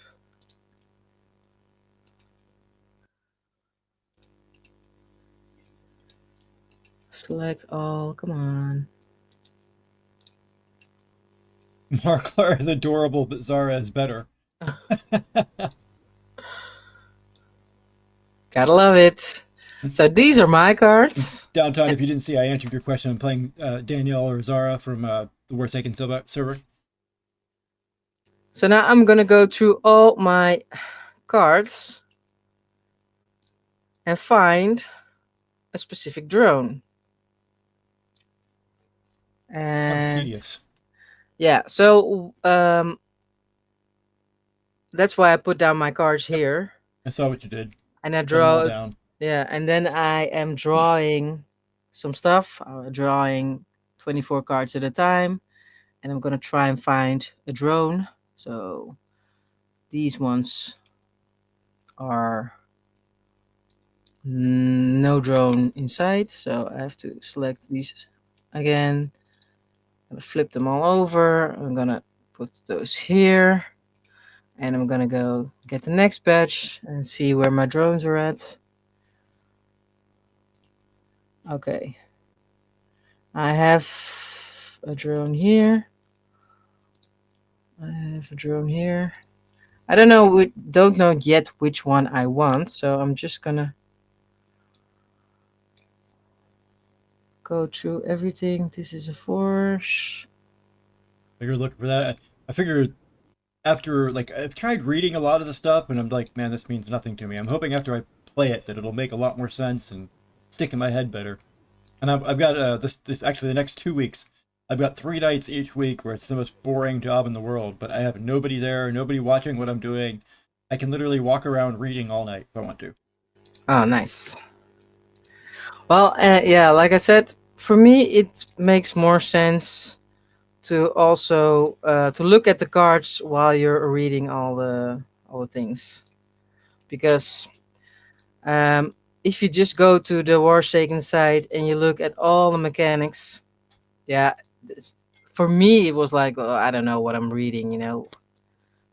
Select all. Come on. Marklar is adorable, but Zarah is better. Gotta love it. So these are my cards. Downtown, if you didn't see, I answered your question. I'm playing Danielle or Zarah from the Warsaken server. So now I'm gonna go through all my cards and find a specific drone. That's And tedious. yeah, so that's why I put down my cards here. I saw what you did. And I Put them all draw. down. Yeah, and then I am drawing some stuff. I'm drawing 24 cards at a time, and I'm gonna try and find a drone. So these ones are no drone inside, so I have to select these again. I'm gonna flip them all over. I'm gonna put those here, and I'm gonna go get the next batch and see where my drones are at. Okay, I have a drone here. I have a drone here. I don't know. We don't know yet which one I want, so I'm just gonna go through everything. This is a force. You're looking for that. I figured after, like, I've tried reading a lot of the stuff, and I'm like, man, this means nothing to me. I'm hoping after I play it that it'll make a lot more sense and stick in my head better. And I've got this actually the next 2 weeks. I've got 3 nights each week where it's the most boring job in the world, but I have nobody there, nobody watching what I'm doing. I can literally walk around reading all night if I want to. Oh, nice. Well, yeah, like I said, for me, it makes more sense to also to look at the cards while you're reading all the things, because if you just go to the Warsaken site and you look at all the mechanics, yeah, for me it was like, oh, I don't know what I'm reading,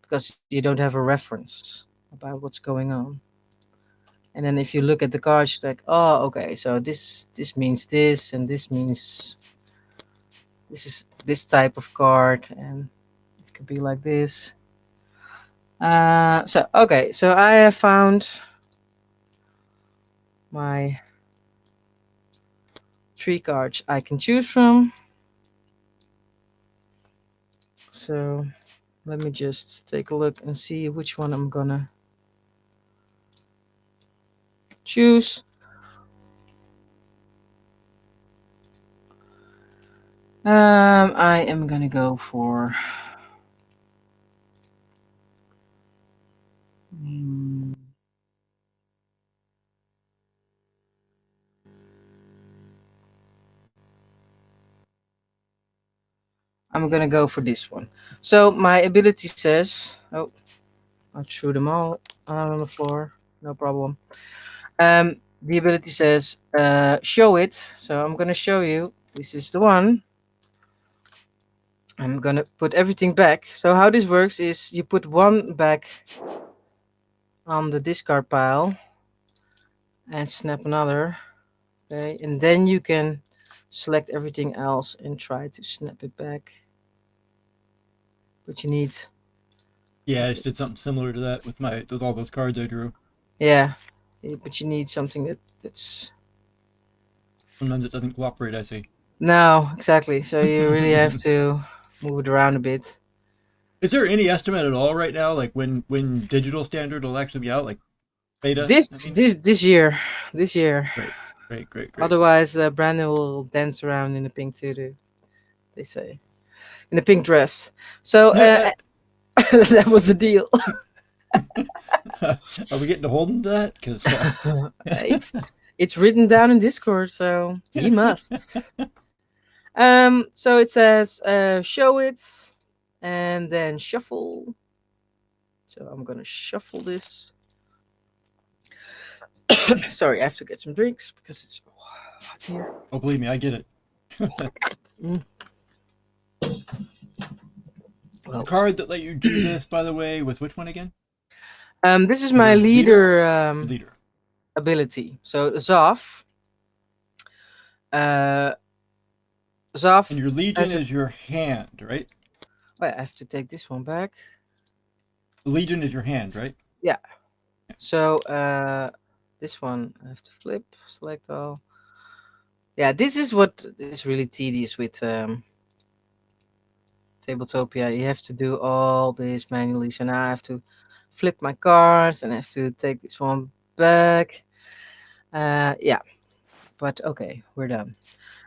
because you don't have a reference about what's going on. And then if you look at the cards, you're like, oh, okay, so this means this, and this means this is this type of card, and it could be like this. So okay, so I have found my 3 cards I can choose from. So let me just take a look and see which one I'm gonna choose. I am gonna go for I'm gonna go for this one. So my ability says, I threw them all out on the floor, no problem. the ability says show it. So I'm gonna show you. This is the one. I'm gonna put everything back. So how this works is you put one back on the discard pile and snap another. Okay, and then you can select everything else and try to snap it back. But you need. Yeah, I just did something similar to that with all those cards I drew. Yeah, but you need something that's. Sometimes it doesn't cooperate, I see. No, exactly. So you really have to move it around a bit. Is there any estimate at all right now, like when digital standard will actually be out, like beta? This year. Great. Otherwise, Brandon will dance around in a pink tutu. They say, in a pink dress. So that was the deal. Are we getting to hold him to that? Because it's written down in Discord, so he must. So it says show it, and then shuffle. So I'm gonna shuffle this. Sorry, I have to get some drinks because it's hot here. Oh, believe me, I get it. Well, the card that let you do this, by the way, was which one again? This is my leader leader ability. So Zoff. Zoff. And your legion is your hand, right? Wait, I have to take this one back. The legion is your hand, right? Yeah. So this one I have to flip, select all. Yeah, this is what is really tedious with Tabletopia. You have to do all this manually. So now I have to flip my cards and I have to take this one back. Yeah, but okay, we're done.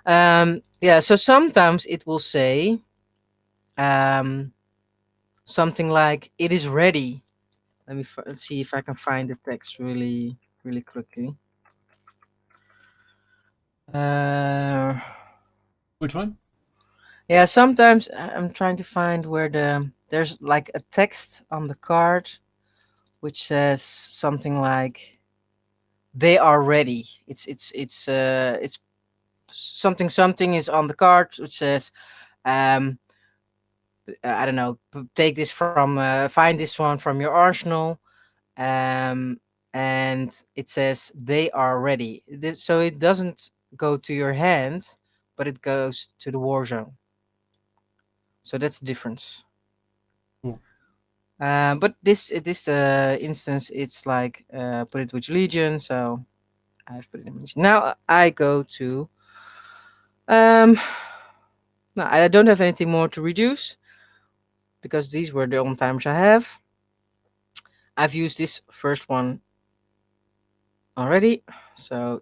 Yeah, so sometimes it will say something like "it is ready." Let me see if I can find the text really quickly. Which one? Yeah, sometimes I'm trying to find where there's like a text on the card which says something like "they are ready." It's something is on the card which says I don't know, take this from find this one from your arsenal, and it says "they are ready." So it doesn't go to your hand, but it goes to the war zone. So that's the difference. Cool. But this instance, it's like put it with Legion. So I've put it in Legion. Now I go to. No, I don't have anything more to reduce because these were the only timers I have. I've used this first one already. So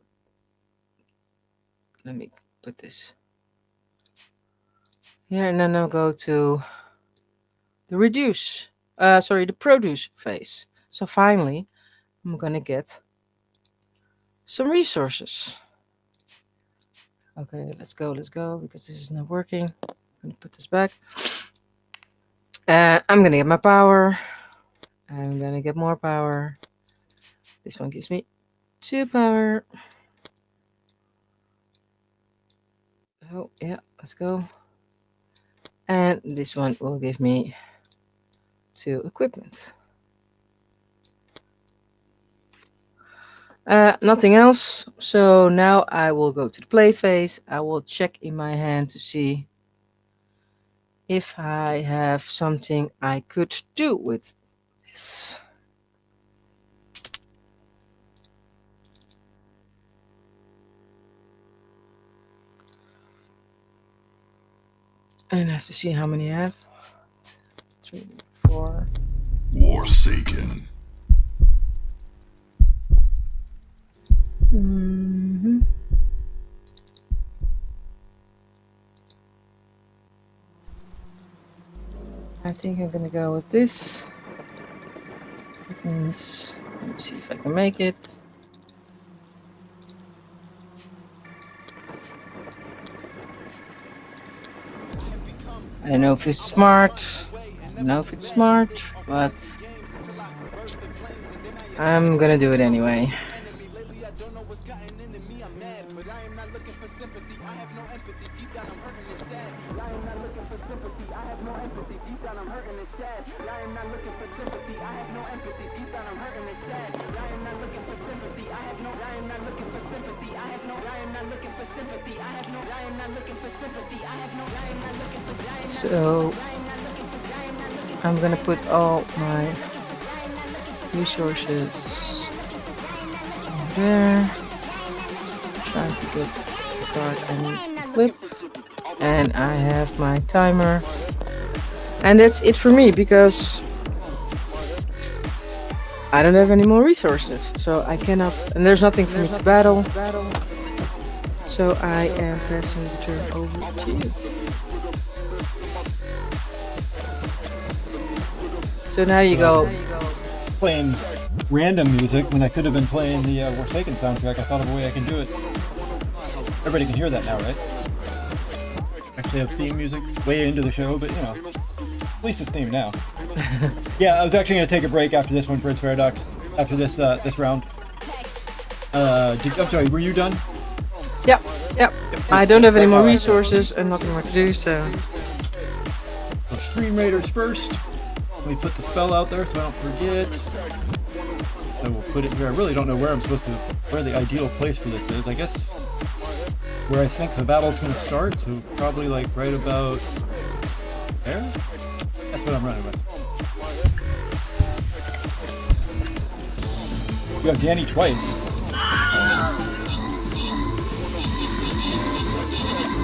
let me put this here, and then I'll go to the reduce. Sorry, the produce phase. So finally, I'm gonna get some resources. Okay, let's go because this is not working. I'm gonna put this back. I'm gonna get my power. I'm gonna get more power. This one gives me 2 power. Oh yeah, let's go. And this one will give me 2 equipment. Nothing else. So now I will go to the play phase. I will check in my hand to see if I have something I could do with this. And I have to see how many I have. 3, 4. Warsaken. I think I'm gonna go with this. Let me see if I can make it. I don't know if it's smart. But I'm gonna do it anyway. So I'm gonna put all my resources there. Trying to get the card I need to flip. And I have my timer. And that's it for me because I don't have any more resources. So I cannot, and there's nothing for me to battle. So I am passing the turn over to you. So now you go. Playing random music when I could have been playing the Warsaken soundtrack. I thought of a way I can do it. Everybody can hear that now, right? Actually have theme music way into the show, but you know, at least it's themed now. Yeah, I was actually going to take a break after this one for its Paradox. After this this round. I'm sorry, were you done? Yep. I don't have any more resources and nothing more to do, so. So Stream Raiders first. Let me put the spell out there so I don't forget. I will put it here. I really don't know where the ideal place for this is. I guess where I think the battle's going to start, so probably like right about there? That's what I'm running with. You have Danny twice.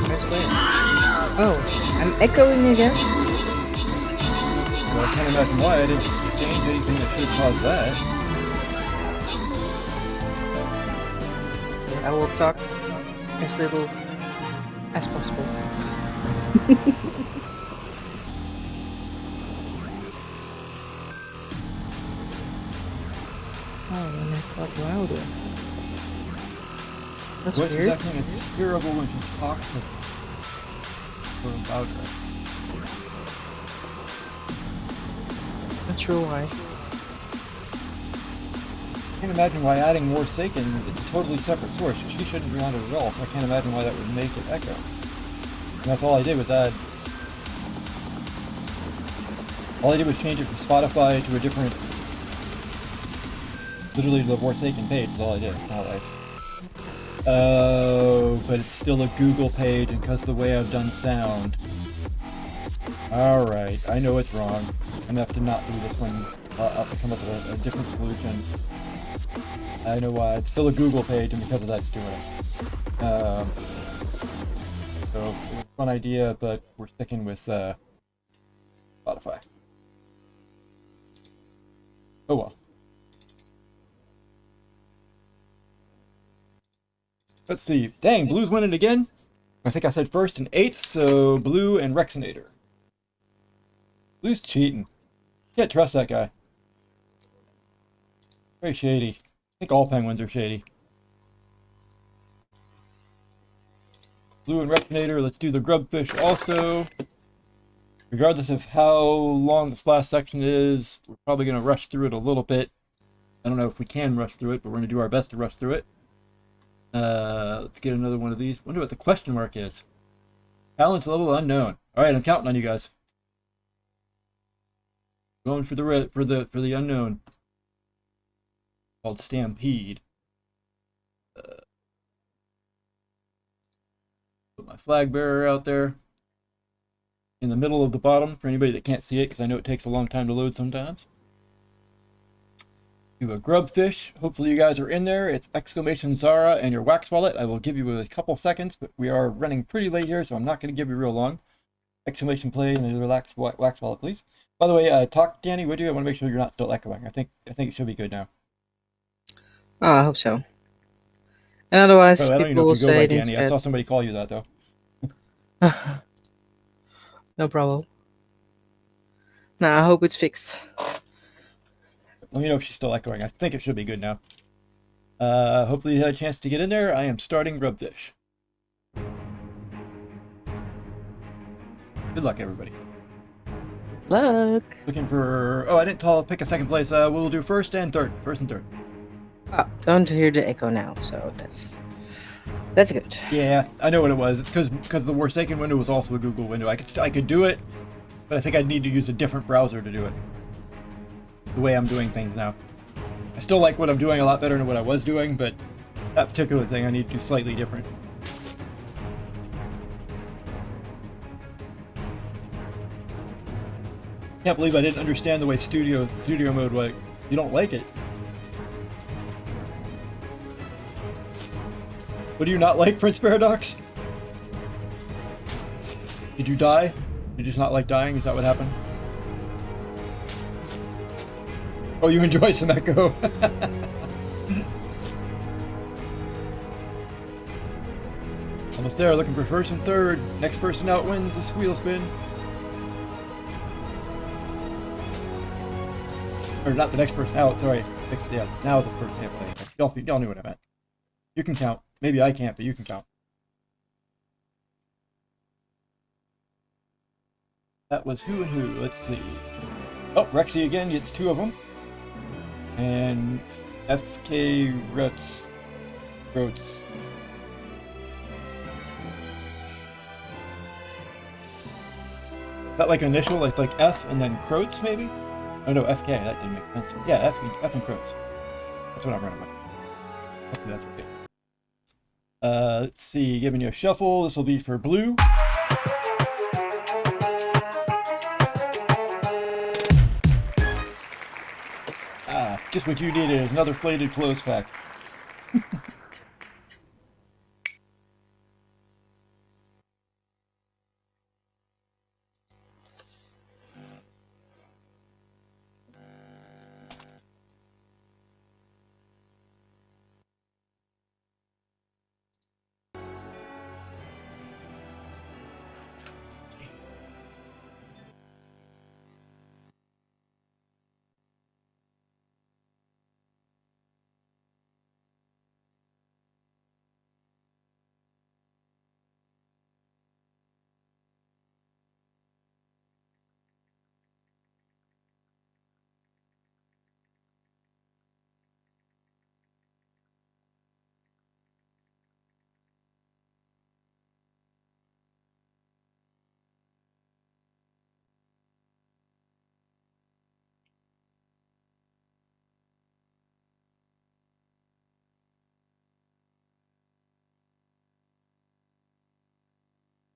That's weird. Oh, I'm echoing again? Well, I can't imagine why I didn't change anything that should cause that. I will talk as little as possible. Oh, when I talk louder. That's What's weird. that thing? It's terrible when you talk to louder. Not sure why. I can't imagine why adding Warsaken, it's a totally separate source. She shouldn't be on it at all, so I can't imagine why that would make it echo. And that's all I did was add. All I did was change it from Spotify to a different. Literally the Warsaken page is all I did. Not like. Oh, but it's still a Google page, and because of the way I've done sound. Alright, I know it's wrong. I'm gonna have to not do this one. I'll have to come up with a different solution. I know why. It's still a Google page, and because of that, it's doing it. So, it was a fun idea, but we're sticking with Spotify. Oh well. Let's see. Dang, Blue's winning again. I think I said first and eighth, so Blue and Rexinator. Blue's cheating. Can't trust that guy. Very shady. I think all penguins are shady. Blue and Rexinator, let's do the grubfish also. Regardless of how long this last section is, we're probably going to rush through it a little bit. I don't know if we can rush through it, but we're going to do our best to rush through it. Let's get another one of these. Wonder what the question mark is. Challenge level unknown. All right, I'm counting on you guys. Going for the unknown. Called Stampede. Put my flag bearer out there. In the middle of the bottom for anybody that can't see it, because I know it takes a long time to load sometimes. Do a grubfish. Hopefully you guys are in there. It's exclamation Zarah and your wax wallet. I will give you a couple seconds, but we are running pretty late here, so I'm not going to give you real long. Exclamation play and your wax wallet, please. By the way, talk Danny, would you? I want to make sure you're not still echoing. I think it should be good now. Oh, I hope so. And otherwise, I don't even people know will if you go by say Danny. I saw somebody call you that though. No problem. Nah, I hope it's fixed. Let me know if she's still echoing. I think it should be good now. Hopefully you had a chance to get in there. I am starting grubfish. Good luck, everybody. Luck. Looking for... Oh, I didn't pick a second place. We'll do first and third. First and third. Oh, don't hear the echo now, so that's That's good. Yeah, I know what it was. It's because the Warsaken window was also a Google window. I could do it, but I think I'd need to use a different browser to do it. The way I'm doing things now. I still like what I'm doing a lot better than what I was doing, but that particular thing I need to do slightly different. Can't believe I didn't understand the way studio mode was. You don't like it. What do you not like, Prince Paradox? Did you die? You just not like dying? Is that what happened? Oh, you enjoy some echo. Almost there, looking for first and third. Next person out wins this wheel spin. Or not the next person out, sorry. Yeah, now the first can't play. Y'all knew what I meant. You can count. Maybe I can't, but you can count. That was who and who. Let's see. Oh, Rexy again gets 2 of them. And FK Rotes. Is that like initial? Like F and then Croats, maybe? Oh no, FK. That didn't make sense. Yeah, F and Croats. That's what I'm running with. Hopefully that's okay. Let's see. Giving you a shuffle. This will be for blue. Just what you needed, another flated clothes pack.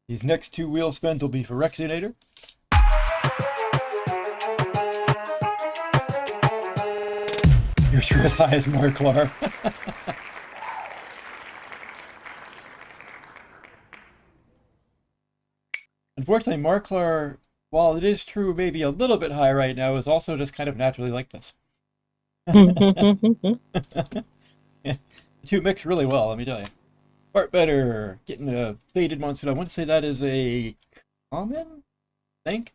These next 2 wheel spins will be for Rexinator. You're sure as high as Marklar. Unfortunately, Marklar, while it is true maybe a little bit high right now, is also just kind of naturally like this. Yeah, the 2 mix really well, let me tell you. Fart better, getting a faded monsoon. I want to say that is a common, I think.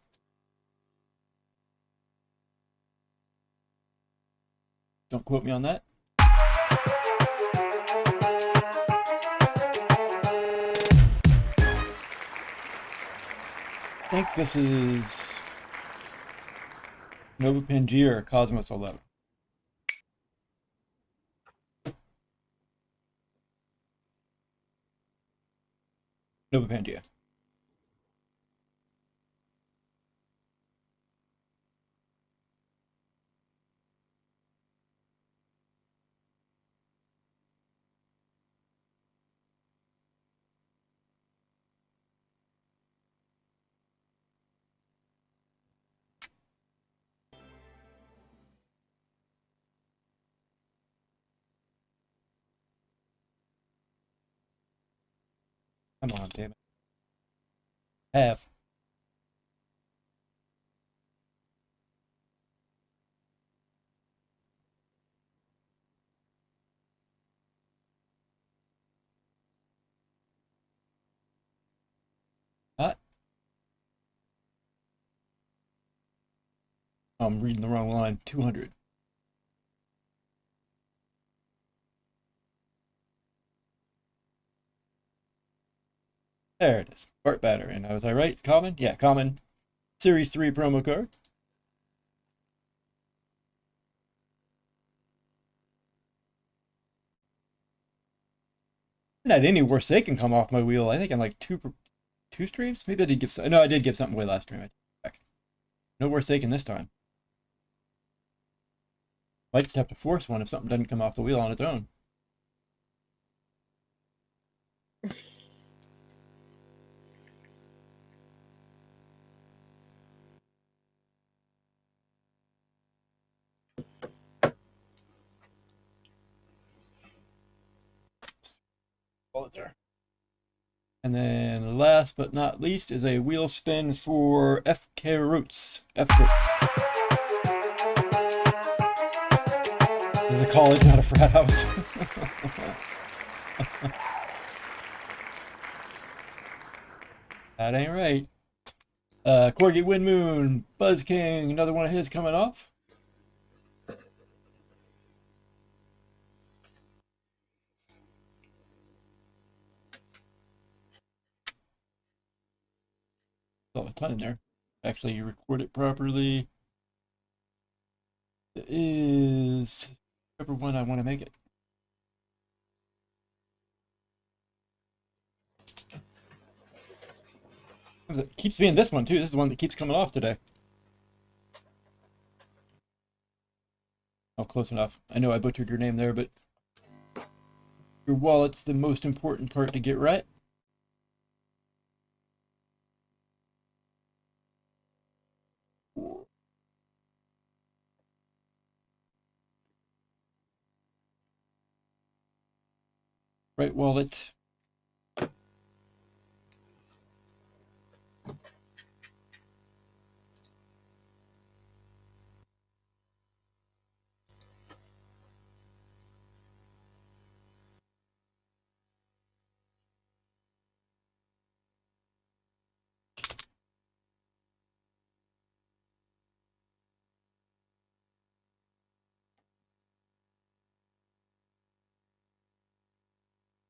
Don't quote me on that. I think this is Nova Pangea or Cosmos 11. Nova Pangea. Come on, damn it. Have. Hot. I'm reading the wrong line. 200. There it is. Fart batter. And was I right? Common? Yeah, common. Series 3 promo card. I had any Warsaken come off my wheel. I think in like two streams. Maybe I did give some. No, I did give something away last stream. I take it back. No Warsaken this time. Might just have to force one if something doesn't come off the wheel on its own. Hold it there. And then last but not least is a wheel spin for FK Roots. F Roots. This is a college, not a frat house. That ain't right. Corgi Wind Moon, Buzz King, another one of his coming off. Still a ton in there. Actually, you record it properly. It is whichever one I want to make it. It keeps being this one too. This is the one that keeps coming off today. Oh, close enough. I know I butchered your name there, but your wallet's the most important part to get right. Right wallet.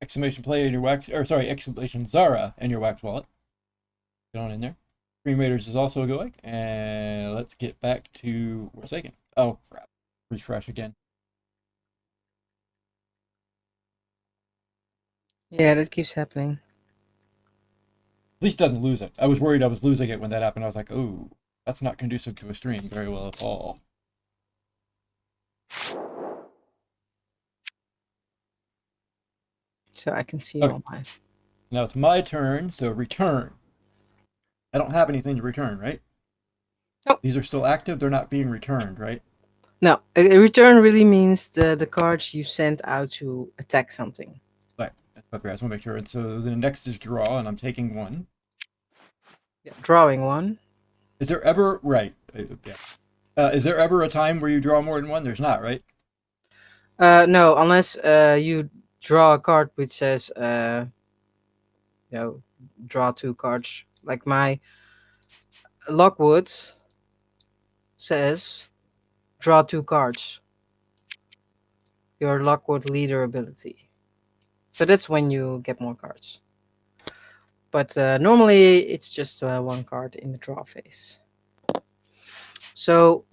Exclamation play in your wax, or sorry, exclamation Zarah in your wax wallet. Get on in there. Stream Raiders is also going, and let's get back to Warsaken. Oh crap! Refresh again. Yeah, that keeps happening. At least doesn't lose it. I was worried I was losing it when that happened. I was like, oh, that's not conducive to a stream very well at all. So I can see Okay. all mine. Now it's my turn, so return. I don't have anything to return, right? Nope. These are still active. They're not being returned, right? No, a return really means the cards you sent out to attack something. Right. Okay, I just want to make sure. And so the next is draw, and I'm taking one. Yeah, drawing one. Is there ever right? Yeah. Is there ever a time where you draw more than one? There's not, right? No, unless you draw a card which says, draw 2 cards. Like my Lockwood says, draw 2 cards. Your Lockwood leader ability. So that's when you get more cards. But normally it's just 1 card in the draw phase. So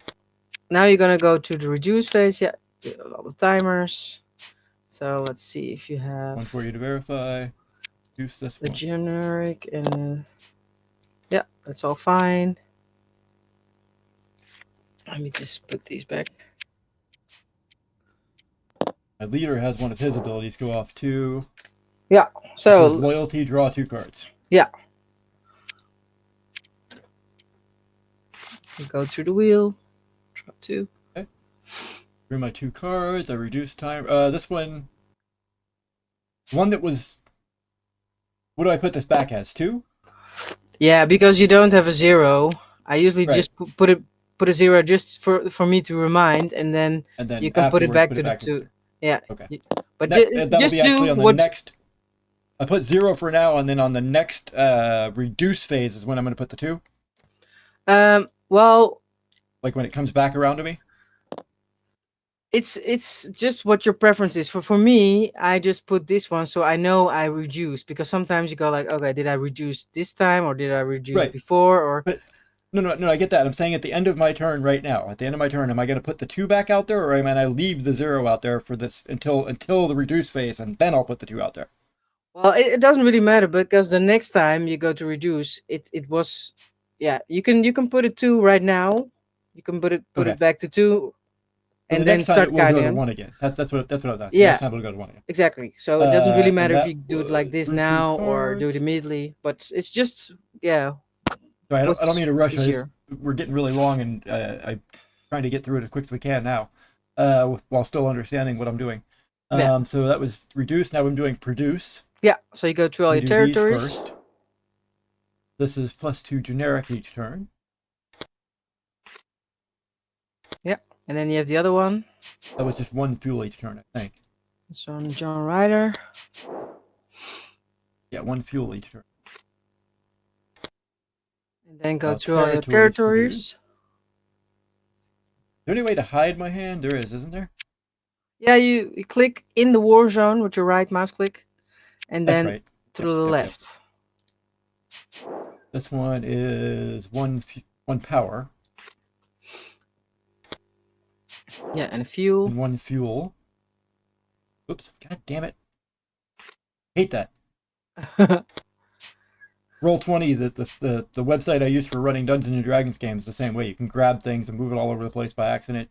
now you're gonna go to the reduce phase. Yeah, all the timers. So let's see if you have One for you to verify. Use this the one. generic and yeah, that's all fine. Let me just put these back. My leader has one of his abilities go off too. Yeah, so loyalty, draw 2 cards. Yeah. You go through the wheel, draw 2. Okay. Through my 2 cards, I reduce time. This one that was. What do I put this back as? 2? Yeah, because you don't have a 0. I usually Right. just put a 0 just for me to remind, and then you can put it back to the 2. Yeah. Okay. But That'll just be actually do on the what. next. I put 0 for now, and then on the next reduce phase is when I'm going to put the 2. Well, Like when it comes back around to me. it's just what your preference is. For me, I just put this one so I know I reduce, because sometimes you go like, okay, did I reduce this time or did I reduce Right. before? Or But no, I get that. I'm saying at the end of my turn right now. At the end of my turn, am I going to put the 2 back out there, or am I leave the 0 out there for this until the reduce phase, and then I'll put the 2 out there? Well, it doesn't really matter because the next time you go to reduce, it was, yeah. You can put it 2 right now. You can put Okay. it back to 2, So and the then next time start it will go to counting. 1 again. That's what I was asking. Yeah. Next time it'll go to 1 again. Exactly. So it doesn't really And matter if that you do it like was this drew 2 now or do it cards. immediately. But it's just, yeah. Sorry, I don't what's mean to rush. easier. We're getting really long, and I'm trying to get through it as quick as we can now, while still understanding what I'm doing. Yeah. So that was reduce. Now I'm doing produce. Yeah. So you go through all We your do these territories. first. This is +2 generic each turn. Yeah. And then you have the other one. That was just 1 fuel each turn, I think. It's on John Ryder. Yeah, 1 fuel each turn. And then go Now through all your territories territories. Is there any way to hide my hand? There is, isn't there? Yeah, you click in the war zone with your right mouse click, and That's then right. to the left. This one is one power. Yeah, and fuel. And 1 fuel. Oops! God damn it! Hate that. Roll20, the website I use for running Dungeons and Dragons games, the same way. You can grab things and move it all over the place by accident.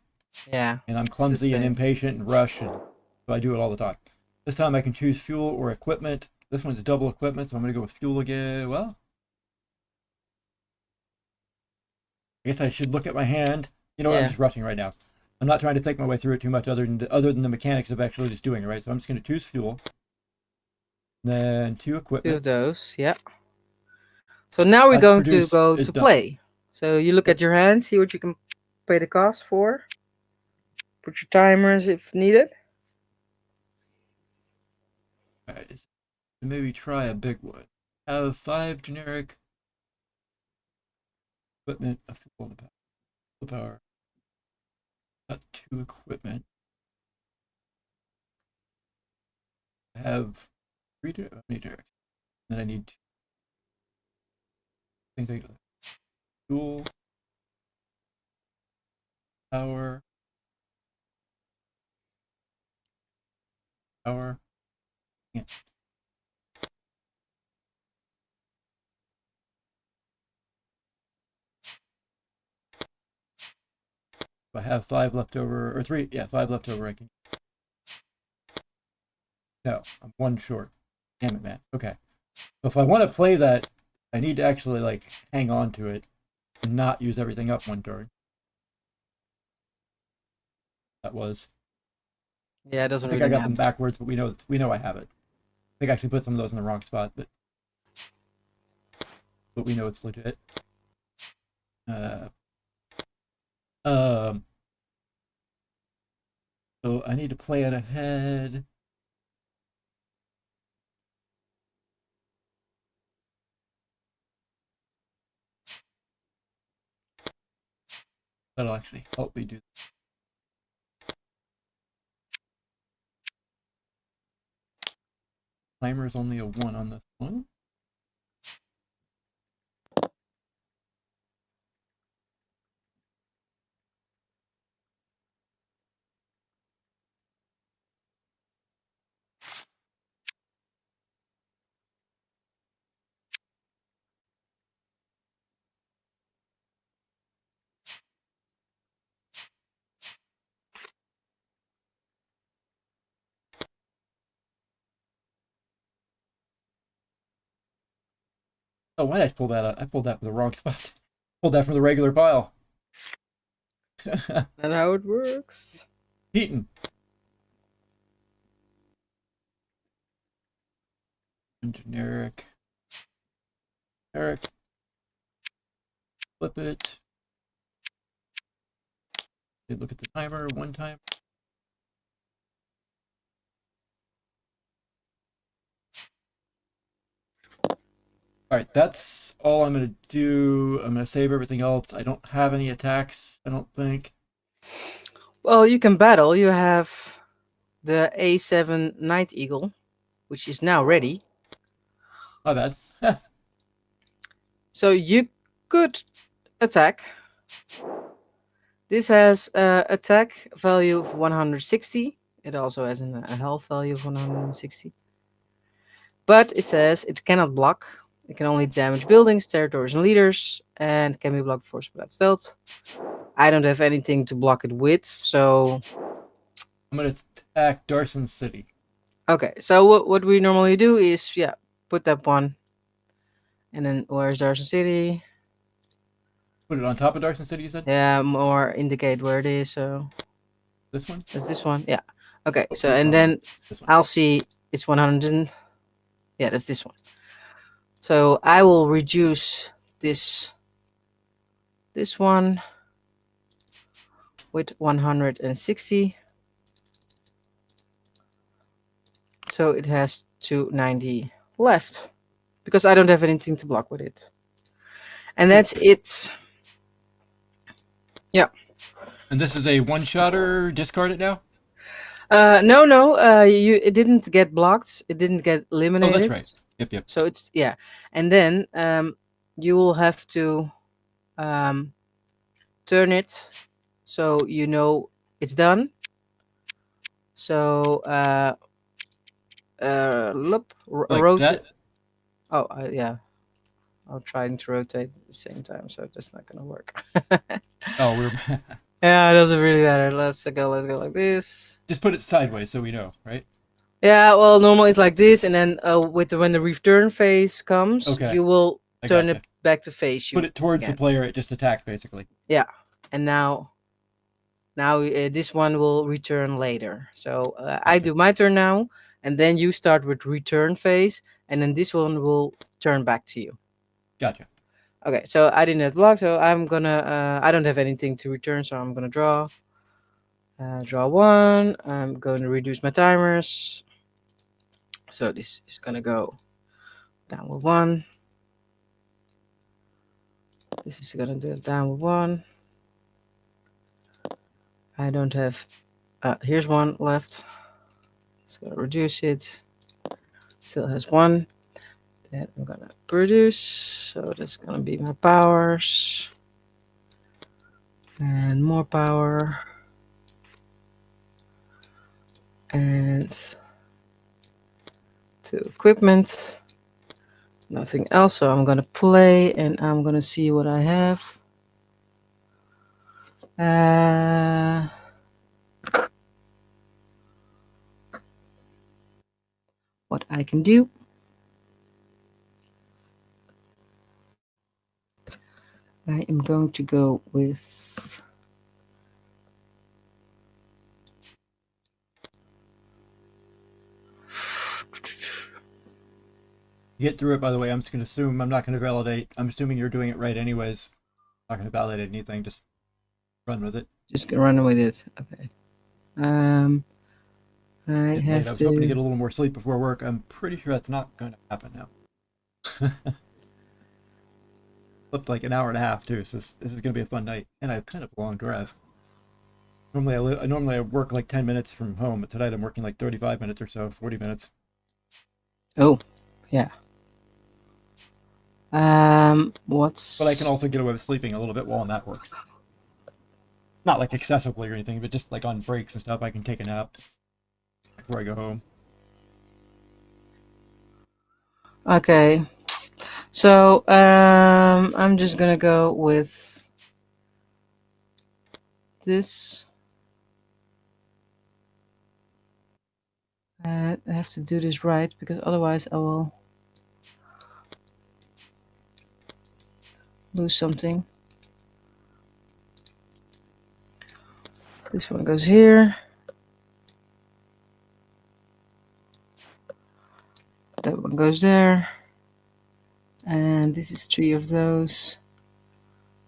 Yeah. And I'm clumsy and impatient and rush, and so I do it all the time. This time I can choose fuel or equipment. This one's double equipment, so I'm gonna go with fuel again. Well, I guess I should look at my hand. You know what? I'm just rushing right now. I'm not trying to think my way through it too much, other than the mechanics of actually just doing it, right? So I'm just gonna choose fuel. Then 2 equipment. 2 of those, yeah. So now we're going to go to play. So you look at your hand, see what you can pay the cost for. Put your timers if needed. Alright, maybe try a big one. Have 5 generic equipment, a fuel and a power. Got 2 equipment. I have 3 generic. Then I need things like fuel, power, yeah. If I have 5 left over, or 3, yeah, 5 left over, I can. No, I'm 1 short. Damn it, man. Okay. So if I want to play that, I need to actually, like, hang on to it and not use everything up 1 turn. That was. Yeah, it doesn't I think really I got matter. them backwards, but we know I have it. I think I actually put some of those in the wrong spot, but we know it's legit. So I need to play it ahead. That'll actually help me do this. Timer is only a 1 on this one. Oh, why did I pull that out? I pulled that from the wrong spot. Pulled that from the regular pile. That's how it works. Heaton. Generic. Generic. Flip it. Look at the timer 1 time. Alright, that's all I'm going to do. I'm going to save everything else. I don't have any attacks, I don't think. Well, you can battle. You have the A7 Night Eagle, which is now ready. My bad. So you could attack. This has attack value of 160. It also has a health value of 160. but it says it cannot block. It can only damage buildings, territories, and leaders, and can be blocked force without stealth. I don't have anything to block it with, so I'm gonna attack Darson City. okay. So what we normally do is put that one, and then where's Darson City? Put it on top of Darson City, you said? Yeah, more indicate where it is. So This one? that's this one. Yeah. Okay. So this and one. then This one. I'll see it's 100. Yeah, that's this one. So I will reduce this one with 160. So it has 290 left because I don't have anything to block with it. And that's it. Yeah. And this is a one-shotter. Discard it now? No. It didn't get blocked. It didn't get eliminated. Oh, that's right. Yep. So it's and then you will have to turn it so you know it's done. So rotate. That? Oh yeah. I'll try to rotate at the same time, so that's not gonna work. Oh, we're Yeah, it doesn't really matter. Let's go like this. just put it sideways so we know, right? Yeah, well, normally it's like this, and then when the return phase comes, Okay. you will turn gotcha. it back to face you. Put it towards again. the player it just attacked, basically. Yeah, and now this one will return later. So I do my turn now, and then you start with return phase, and then this one will turn back to you. Gotcha. Okay, so I didn't have block, so I'm gonna. I don't have anything to return, so I'm gonna draw. Draw one. I'm going to reduce my timers. So this is gonna go down with one. This is gonna do down with one. I don't have. Here's one left. It's gonna reduce it. Still has one. Then I'm gonna produce. So that's gonna be my powers. And more power. And to equipment. Nothing else. So I'm gonna play and I'm gonna see what I have. What I can do. I am going to go with Get through it, by the way. I'm just going to assume I'm not going to validate. I'm assuming you're doing it right anyways. Not going to validate anything. Just run with it. Just gonna run with it. Okay. I have I was to. hoping to get a little more sleep before work. I'm pretty sure that's not going to happen now. Slept like an hour and a half too, so this is going to be a fun night. And I have kind of a long drive. Normally I work like 10 minutes from home, but tonight I'm working like 35 minutes or so, 40 minutes. Oh, yeah. What's? But I can also get away with sleeping a little bit while that works. Not like excessively or anything, but just like on breaks and stuff, I can take a nap before I go home. Okay. So I'm just gonna go with this. I have to do this right because otherwise I will lose something. This one goes here. That one goes there. And this is 3 of those.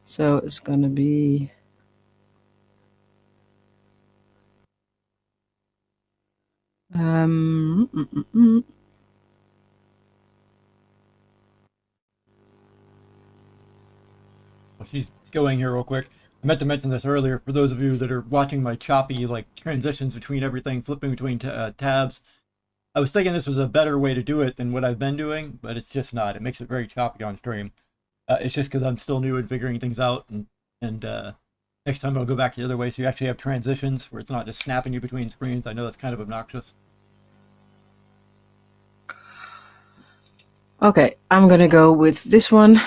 So it's gonna be She's going here real quick. I meant to mention this earlier for those of you that are watching my choppy like transitions between everything, flipping between tabs. I was thinking this was a better way to do it than what I've been doing, but it's just not. It makes it very choppy on stream. It's just because I'm still new and figuring things out, and next time I'll go back the other way so you actually have transitions where it's not just snapping you between screens. I know that's kind of obnoxious. Okay, I'm gonna go with this one.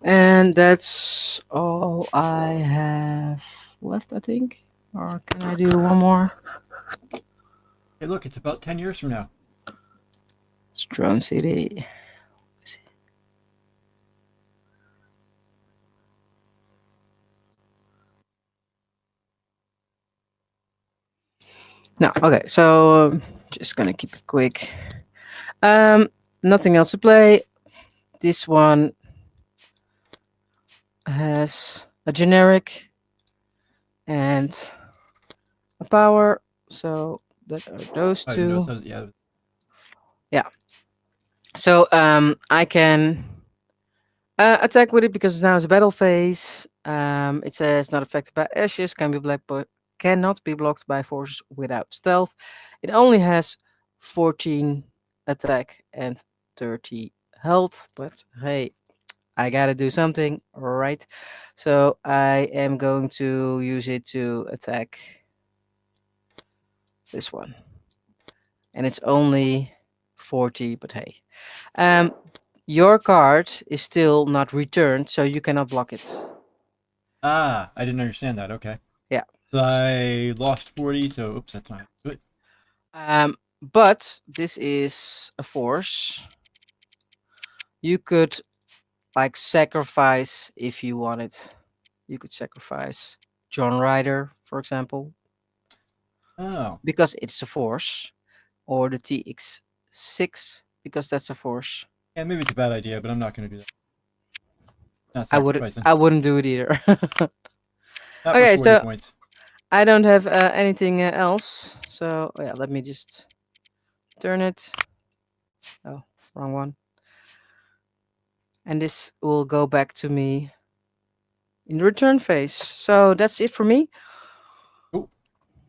And that's all I have left, I think. Or can I do one more? Hey, look, it's about 10 years from now. It's Drone City. No, okay, so just gonna keep it quick. Nothing else to play. This one has a generic and a power, so that are those Oh, you know, two. so, yeah. Yeah. So I can attack with it because now it's a battle phase. It says not affected by ashes, cannot be blocked by forces without stealth. It only has 14 attack and 30 health, but hey, I gotta do something, right? So I am going to use it to attack this one. And it's only 40, but hey. Your card is still not returned, so you cannot block it. Ah, I didn't understand that. Okay. Yeah. So I lost 40, so oops, that's not good. But this is a force. You could like sacrifice if you wanted. You could sacrifice John Ryder, for example, Oh, because it's a force, or the TX6 because that's a force. yeah, maybe it's a bad idea, but I'm not going to do that. Not I would sacrificing. I wouldn't do it either. Not for Okay, 40 so points. I don't have anything else. So yeah, let me just turn it. Oh, wrong one. And this will go back to me in the return phase. So that's it for me. Oh,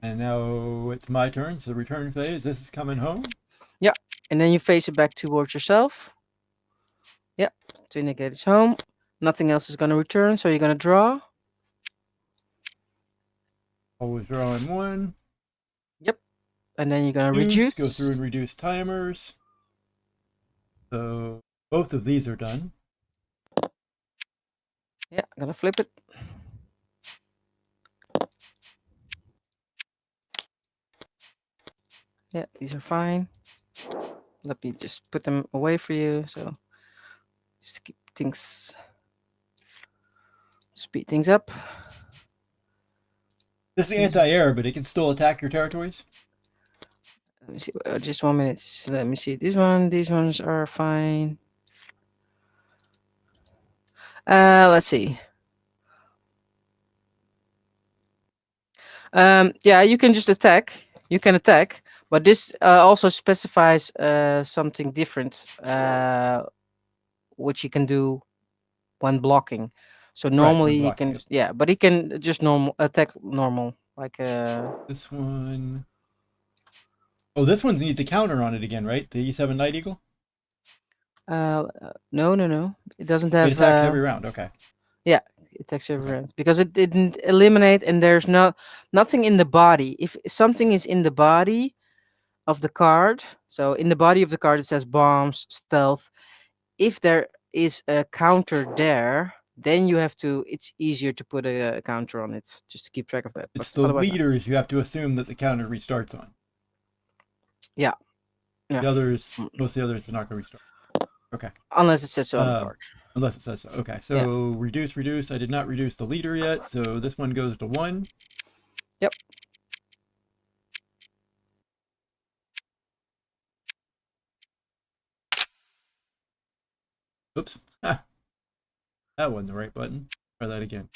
and now it's my turn. So return phase. This is coming home. Yeah. And then you face it back towards yourself. Yeah. To indicate it's home. Nothing else is going to return. So you're going to draw. Always drawing one. Yep. And then you're going to Reduce. reduce. Go through and reduce timers. So both of these are done. Yeah. I'm going to flip it. Yeah. These are fine. Let me just put them away for you. So just keep things, speed things up. This is anti-air, but it can still attack your territories. Let me see. Just 1 minute. Let me see. These ones are fine. Let's see. Yeah, you can just attack. You can attack, but this also specifies something different, which you can do when blocking. So Right, normally when he blocking can, it. yeah, but he can just normal attack normal, like This one. Oh, this one needs a counter on it again, right? The E7 Night Eagle? no, it doesn't It have attacks every round. Okay. yeah, it attacks every Okay. round because it didn't eliminate, and there's nothing in the body. If something is in the body of the card, so in the body of the card it says bombs, stealth. If there is a counter there, then you have to. It's easier to put a counter on it just to keep track of that. It's But the otherwise, not. leaders you have to assume that the counter restarts on. Yeah, The others, most of the others are not going to restart. Okay. Unless it says so on the card. Unless it says so. Okay. So Yeah. reduce. I did not reduce the leader yet. So this one goes to 1. Yep. Oops. Ah, that wasn't the right button. Try that again.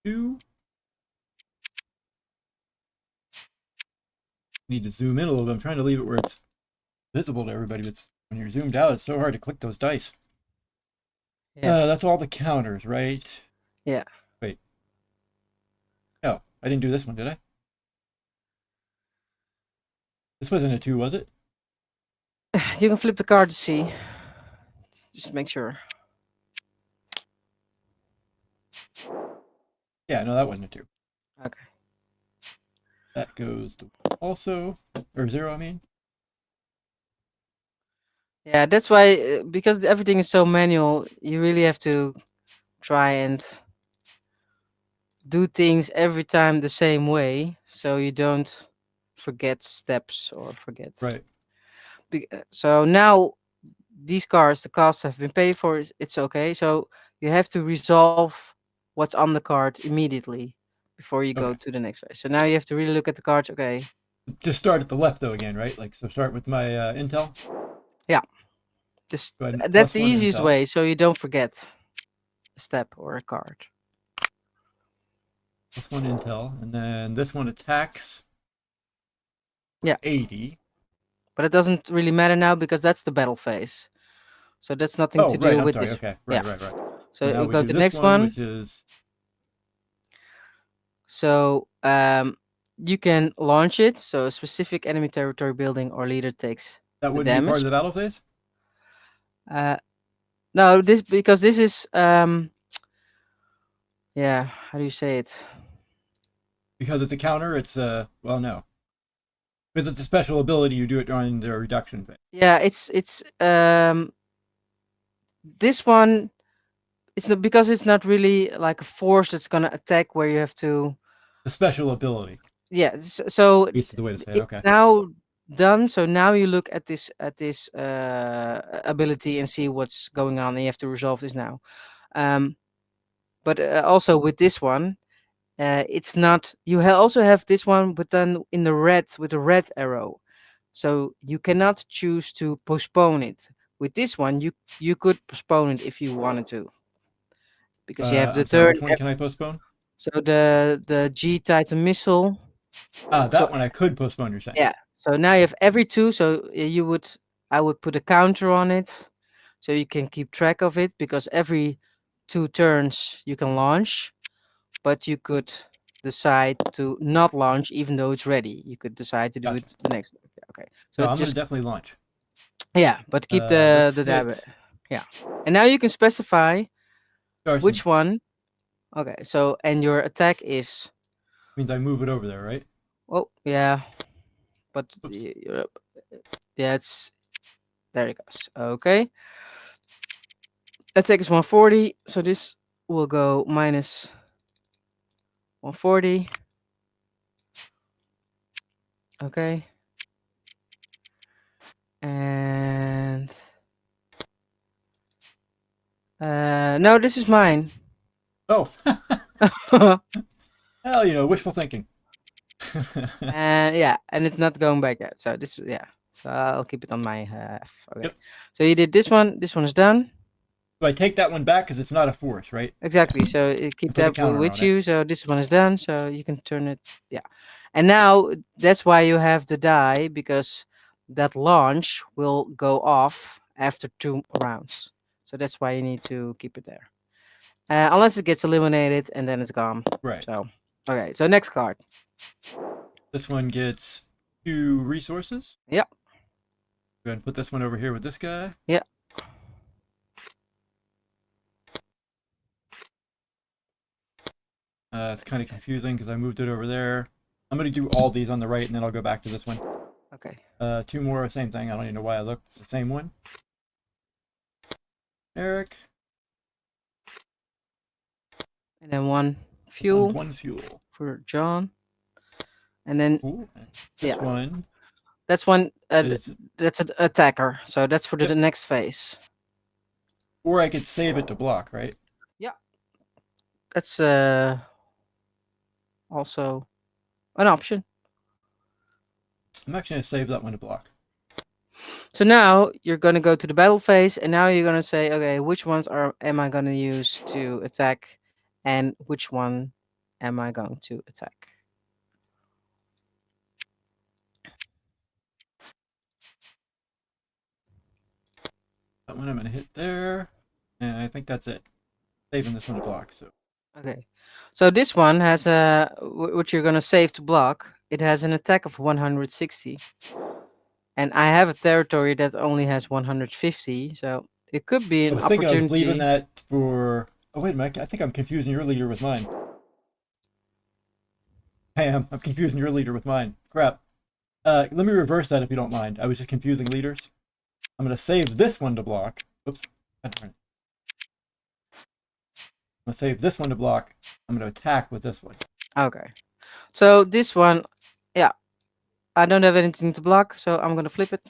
2. Need to zoom in a little bit. I'm trying to leave it where it's visible to everybody, but when you're zoomed out, it's so hard to click those dice. Yeah. That's all the counters, right? Yeah. Wait. Oh, I didn't do this one, did I? This wasn't a 2, was it? You can flip the card to see. Just make sure. Yeah, no, that wasn't a 2. Okay. That goes to also, or 0, I mean. Yeah, that's why, because everything is so manual, you really have to try and do things every time the same way, so you don't forget steps or forget. Right. So now these cars, the costs have been paid for. It's okay. So you have to resolve what's on the card immediately before you go Okay. to the next phase. So now you have to really look at the cards. Okay. Just start at the left though again, right? Like, so start with my intel. Yeah. Just Go ahead, that's plus the 1 easiest intel. way, so you don't forget a step or a card. Plus 1 intel, and then this one attacks. Yeah. 80. But it doesn't really matter now because that's the battle phase. So that's nothing Oh, to right. do I'm with sorry. this. Okay. Yeah. Right. So Now we we go do to the this next one, one. which is. So you can launch it. So a specific enemy territory building or leader takes That the wouldn't be part damage. of the battle phase? No, because this is yeah, how do you say it? Because it's a counter, it's well, no. Because it's a special ability, you do it during the reduction phase. Yeah, it's this one. It's not because it's not really like a force that's gonna attack where you have to. The special ability. Yeah, so Is the way to say it. it's Okay. now done. So now you look at this ability and see what's going on, and you have to resolve this now. But also with this one, it's not. You also have this one, but then in the red with the red arrow. So you cannot choose to postpone it. With this one, you could postpone it if you wanted to, because you have the I'm sorry, turn. which one can I postpone? So the G Titan missile. Ah, So that one I could postpone, you're saying. yeah. So now you have every 2. So I would put a counter on it, so you can keep track of it, because every 2 turns you can launch, but you could decide to not launch even though it's ready. You could decide to do Gotcha. it the next. Yeah, okay. So No, I'm going to just definitely launch. yeah, but keep Let's the hit yeah. And now you can specify Garson. which one. Okay. So and your attack is. Means I move it over there, right? Oh yeah, but Oops. yeah, it's there. It goes. Okay. Attack is 140, so this will go minus 140. Okay. And no, this is mine. Oh. Hell, wishful thinking. And yeah, and it's not going back yet. So this, yeah. So I'll keep it on my half. Okay. Yep. So you did this one. This one is done. So I take that one back because it's not a force, right? Exactly. So keep Put a that counter with on you. So this one is done. So you can turn it. Yeah. And now that's why you have the die, because that launch will go off after 2 rounds. So that's why you need to keep it there. Unless it gets eliminated and then it's gone. Right. So, okay. So next card. This one gets 2 resources. Yeah. Go ahead and put this one over here with this guy. Yeah. It's kind of confusing because I moved it over there. I'm going to do all these on the right, and then I'll go back to this one. Okay. 2 more, same thing. I don't even know why I looked. It's the same one. Eric. And then 1 fuel. 1 fuel. For John. And then Ooh, this one. That's one. Is, that's an attacker. So that's for the next phase. Or I could save it to block, right? Yeah. That's also an option. I'm actually going to save that one to block. So now you're going to go to the battle phase, and now you're going to say, okay, which ones am I going to use to attack, and which one am I going to attack? That one I'm going to hit there, and I think that's it. Saving this one to block. So. Okay, so this one has which you're going to save to block. It has an attack of 160. And I have a territory that only has 150, so it could be an opportunity. I was leaving that for. Oh wait a minute! I think I'm confusing your leader with mine. I am. I'm confusing your leader with mine. Crap. Let me reverse that if you don't mind. I was just confusing leaders. I'm going to save this one to block. Oops. I'm going to save this one to block. I'm going to attack with this one. Okay. So this one, yeah, I don't have anything to block, so I'm gonna flip it.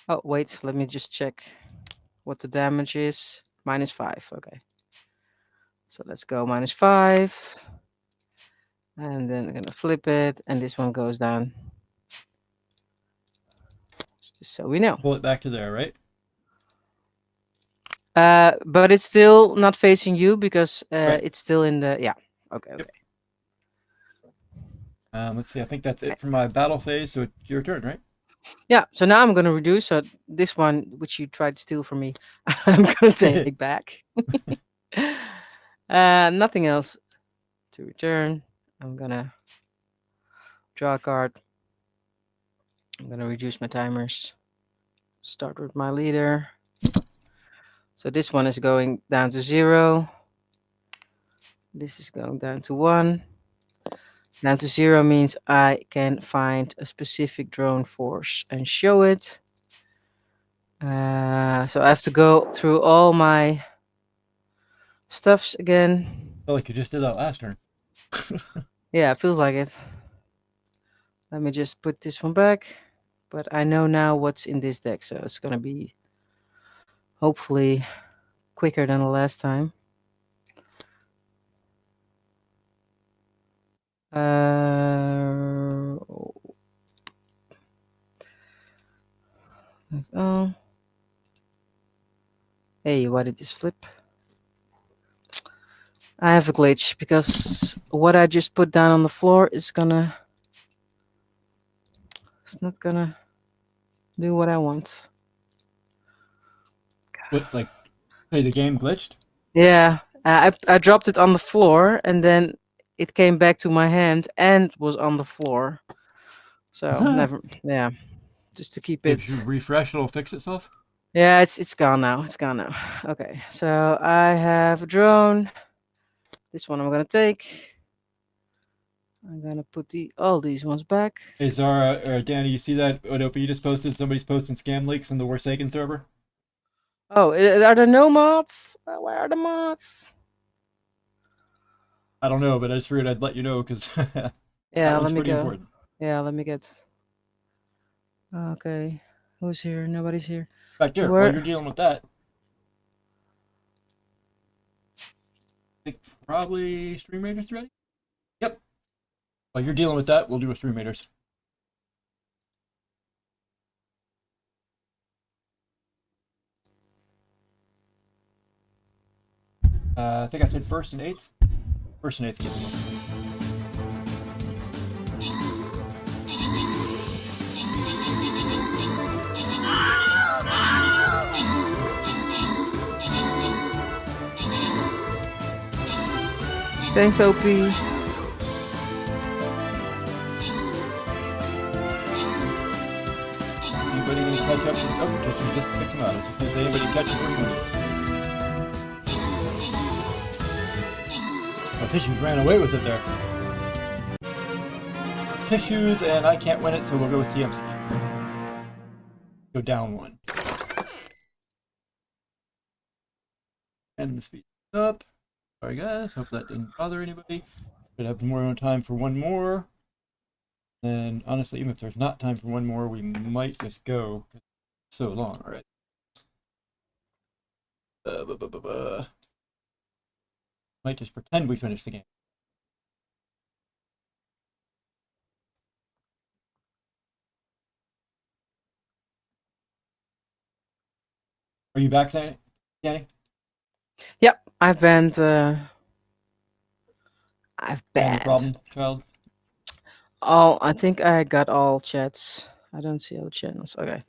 Oh, wait, let me just check what the damage is. -5, okay. So let's go -5. And then I'm gonna flip it, and this one goes down. Just so we know. Pull it back to there, right? But it's still not facing you because Right. it's still in the, yeah. Okay, Yep. okay. Let's see. I think that's it for my battle phase. So it's your turn, right? Yeah, so now I'm gonna reduce. So this one, which you tried to steal from me, I'm gonna take back. Nothing else to return. I'm gonna draw a card. I'm gonna reduce my timers. Start with my leader. So this one is going down to 0. This is going down to 1. Down to 0 means I can find a specific drone force and show it. So I have to go through all my stuffs again. I feel like you just did that last turn. Yeah, it feels like it. Let me just put this one back. But I know now what's in this deck, so it's gonna be hopefully quicker than the last time. Oh. Hey, why did this flip? I have a glitch because what I just put down on the floor is gonna... It's not gonna do what I want. What, like, hey, the game glitched? Yeah, I dropped it on the floor and then it came back to my hand and was on the floor. So never, yeah, just to keep it. If you refresh, it'll fix itself. Yeah, it's gone now. It's gone now. Okay, so I have a drone. This one I'm gonna take. I'm gonna put all these ones back. Hey, Zara or Danny, you see that Odopa you just posted? Somebody's posting scam leaks in the Warsaken server. Oh, are there no mods? Where are the mods? I don't know, but I just figured I'd let you know because Yeah, let me pretty go. important. Yeah, let me get. Okay, who's here? Nobody's here. Back there, while you're dealing with that, I think probably Stream Raiders ready? Yep. While you're dealing with that, we'll do a Stream Raiders. I think I said first and eighth. First and eighth get them. Thanks, OP. Anybody need to catch up? Oh, Kitchen just picked him out. I was just gonna say, anybody catch up? Oh, Tissues ran away with it there. Tissues, and I can't win it, so we'll go with CMC. Go down one. And the speed up. Sorry guys, hope that didn't bother anybody. Should have more time for one more. Then honestly, even if there's not time for one more, we might just go. It's so long already. Might just pretend we finished the game. Are you back, Danny? Yep, I've banned. I've Any banned. problem, child? All. I think I got all chats. I don't see all channels. Okay.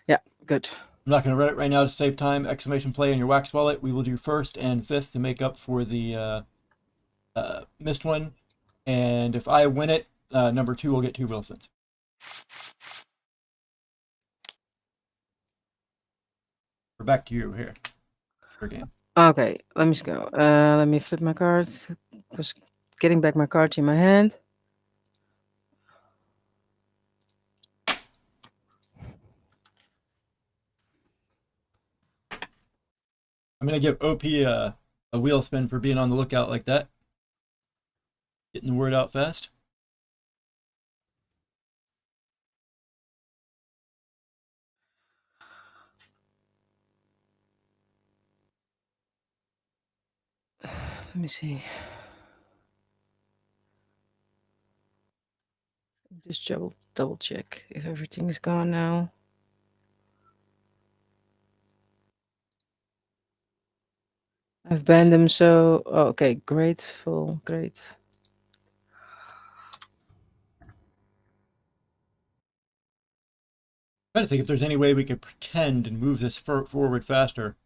Yeah, good. I'm not going to read it right now to save time. Exclamation play in your wax wallet. We will do first and fifth to make up for the missed one. And if I win it, number 2 will get 2 Wilsons. We're back to you here. Your game. Okay, let me just go. Let me flip my cards. Because getting back my cards in my hand. I'm gonna give OP a wheel spin for being on the lookout like that. Getting the word out fast. Let me see. Just double check if everything is gone now. I've banned them, so okay, grateful, great. I'm trying to think if there's any way we could pretend and move this forward faster.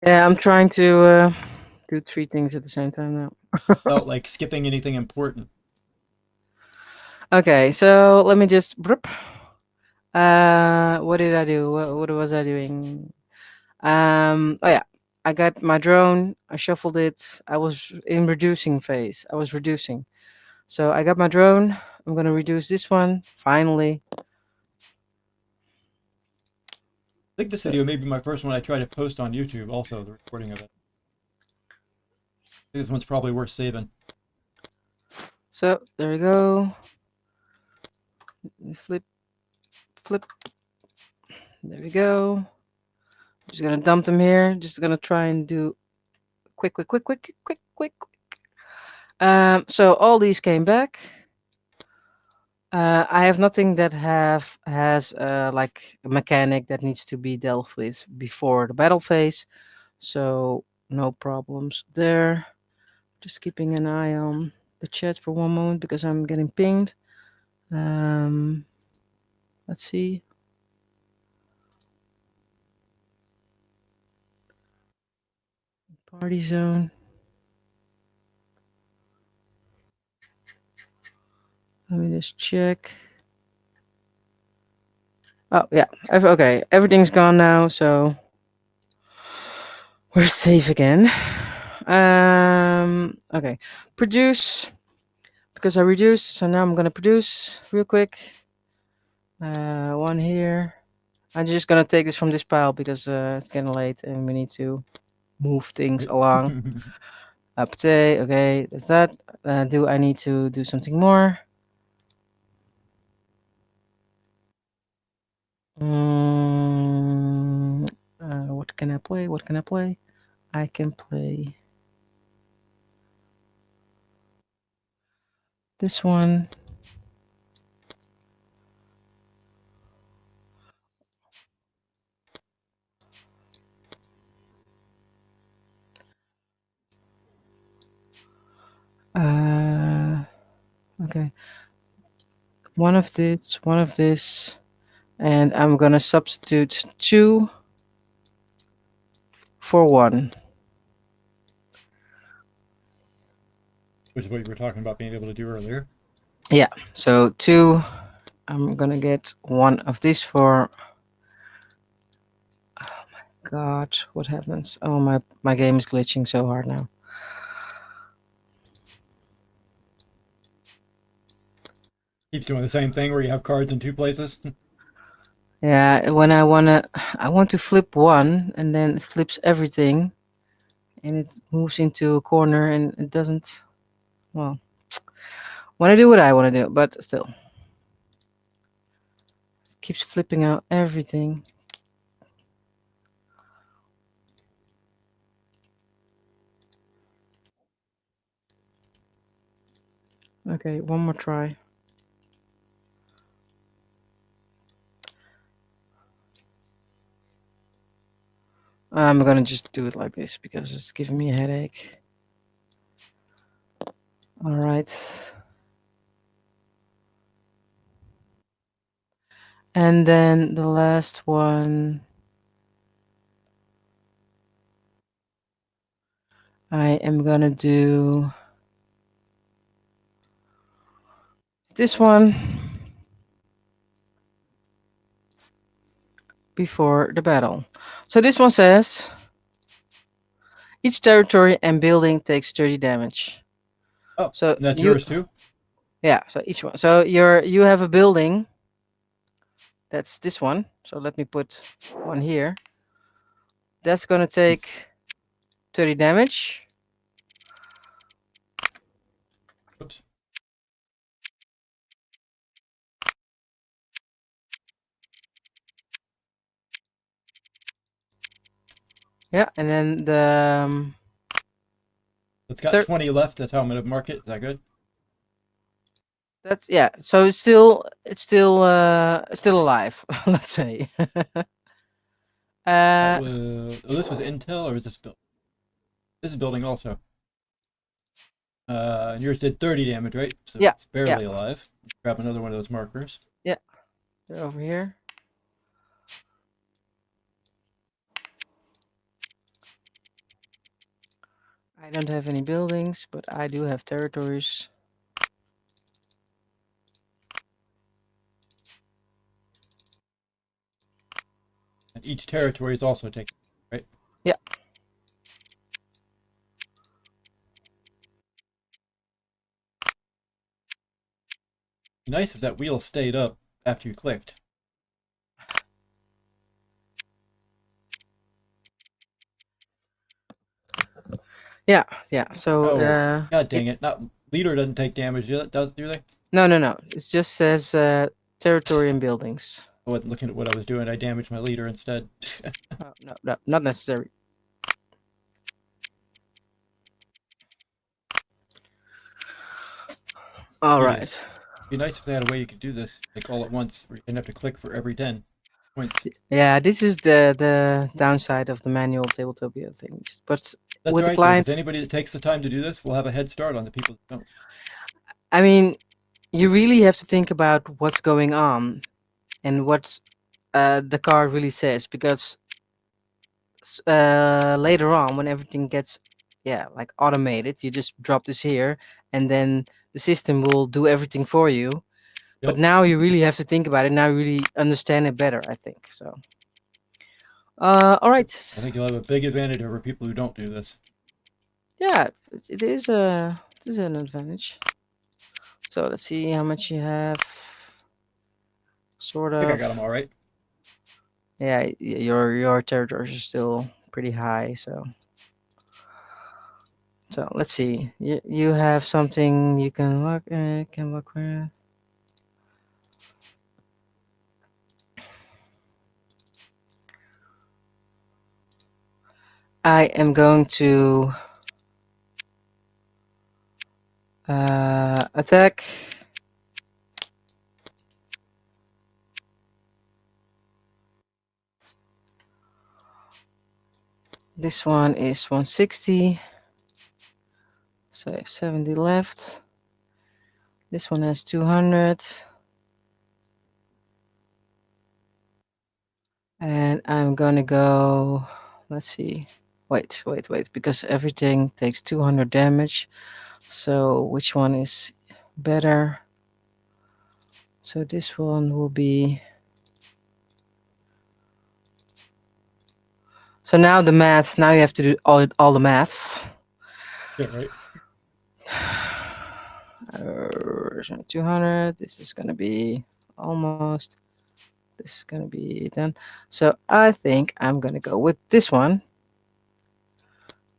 Yeah, I'm trying to do 3 things at the same time now. Without like skipping anything important. Okay, so let me just. What did I do? What was I doing? Oh yeah, I got my drone. I shuffled it. I was in reducing phase. I was reducing. So I got my drone. I'm gonna reduce this one finally. I think this video may be my first one I try to post on YouTube. Also, the recording of it. I think this one's probably worth saving. So there we go. Flip. There we go. Just gonna dump them here. Just gonna try and do quick. So all these came back. I have nothing that has like a mechanic that needs to be dealt with before the battle phase, so no problems there. Just keeping an eye on the chat for one moment because I'm getting pinged. Let's see. Party zone. Let me just check. Oh yeah, okay. Everything's gone now, so we're safe again. Okay, produce because I reduced, so now I'm gonna produce real quick. One here. I'm just gonna take this from this pile because it's getting late and we need to move things along. Pate, okay, that's that. Do I need to do something more? What can I play? What can I play? I can play this one. Okay. One of this, and I'm gonna substitute 2 for 1. Which is what you were talking about being able to do earlier. Yeah, so 2. I'm gonna get 1 of these for. Oh my god, what happens? Oh, my game is glitching so hard now. Keeps doing the same thing where you have cards in 2 places. Yeah, when I want to flip 1, and then it flips everything, and it moves into a corner, and it doesn't. Well, want to do what I want to do, but still, it keeps flipping out everything. Okay, one more try. I'm gonna just do it like this because it's giving me a headache. All right. And then the last one, I am gonna do this one before the battle. So this one says, each territory and building takes 30 damage. Oh, So and that's you, yours too? yeah. So each one. So you have a building. That's this one. So let me put one here. That's gonna take 30 damage. Oops. Yeah, and then the It's got 20 left. That's how I'm going to mark it. Is that good? that's yeah. So it's still alive. Let's say. That uh, was, oh, this was intel, or is this build? This is building also. And yours did 30 damage, right? So Yeah, it's barely yeah. alive. Let's grab another one of those markers. Yeah, they're over here. I don't have any buildings, but I do have territories. And each territory is also taking, right? Yeah. Be nice if that wheel stayed up after you clicked. Yeah, yeah. So Oh, god dang it! Not leader doesn't take damage, do they? no. It just says territory and buildings. I wasn't looking at what I was doing. I damaged my leader instead. Oh, no, not necessary. All right. It'd be nice if they had a way you could do this like all at once, where you didn't have to click for every 10 points. Yeah, this is the downside of the manual Tabletopia things. But That's with right, the clients, anybody that takes the time to do this will have a head start on the people that don't. I mean, you really have to think about what's going on and what the card really says, because later on when everything gets like automated, you just drop this here and then the system will do everything for you. But Yep. now you really have to think about it. Now you really understand it better, I think. So all right. I think you'll have a big advantage over people who don't do this. Yeah, it is an advantage. So let's see how much you have. Sort I of. think I got them all right. Yeah, your territories are still pretty high. So let's see. You have something you can look where. I am going to attack. This one is 160. So I have 70 left. This one has 200. And I'm gonna go, let's see. Wait, because everything takes 200 damage. So which one is better? So this one will be. So now the maths. Now you have to do all the maths. Yeah, right. 200. This is gonna be almost. This is gonna be done. So I think I'm gonna go with this one,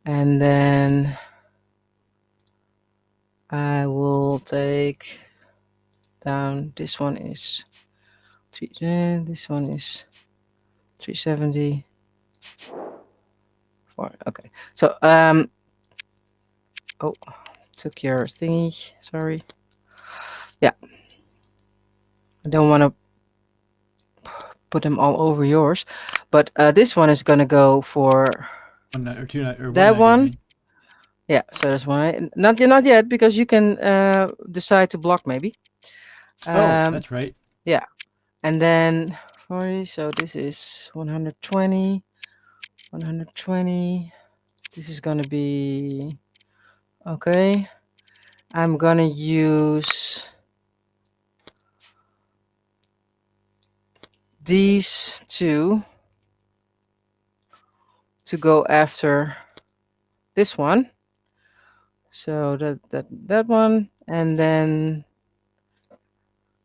and then I will take down. This one is 310. This one is 370. Okay. So oh, took your thingy. Sorry. Yeah. I don't want to put them all over yours, but this one is gonna go for 1 or 2 or that 190, one. Yeah. So there's one. Not yet, because you can decide to block maybe. That's right. Yeah. And then 40. So this is 120. 120. This is gonna be okay. I'm gonna use these two to go after this one. So that one, and then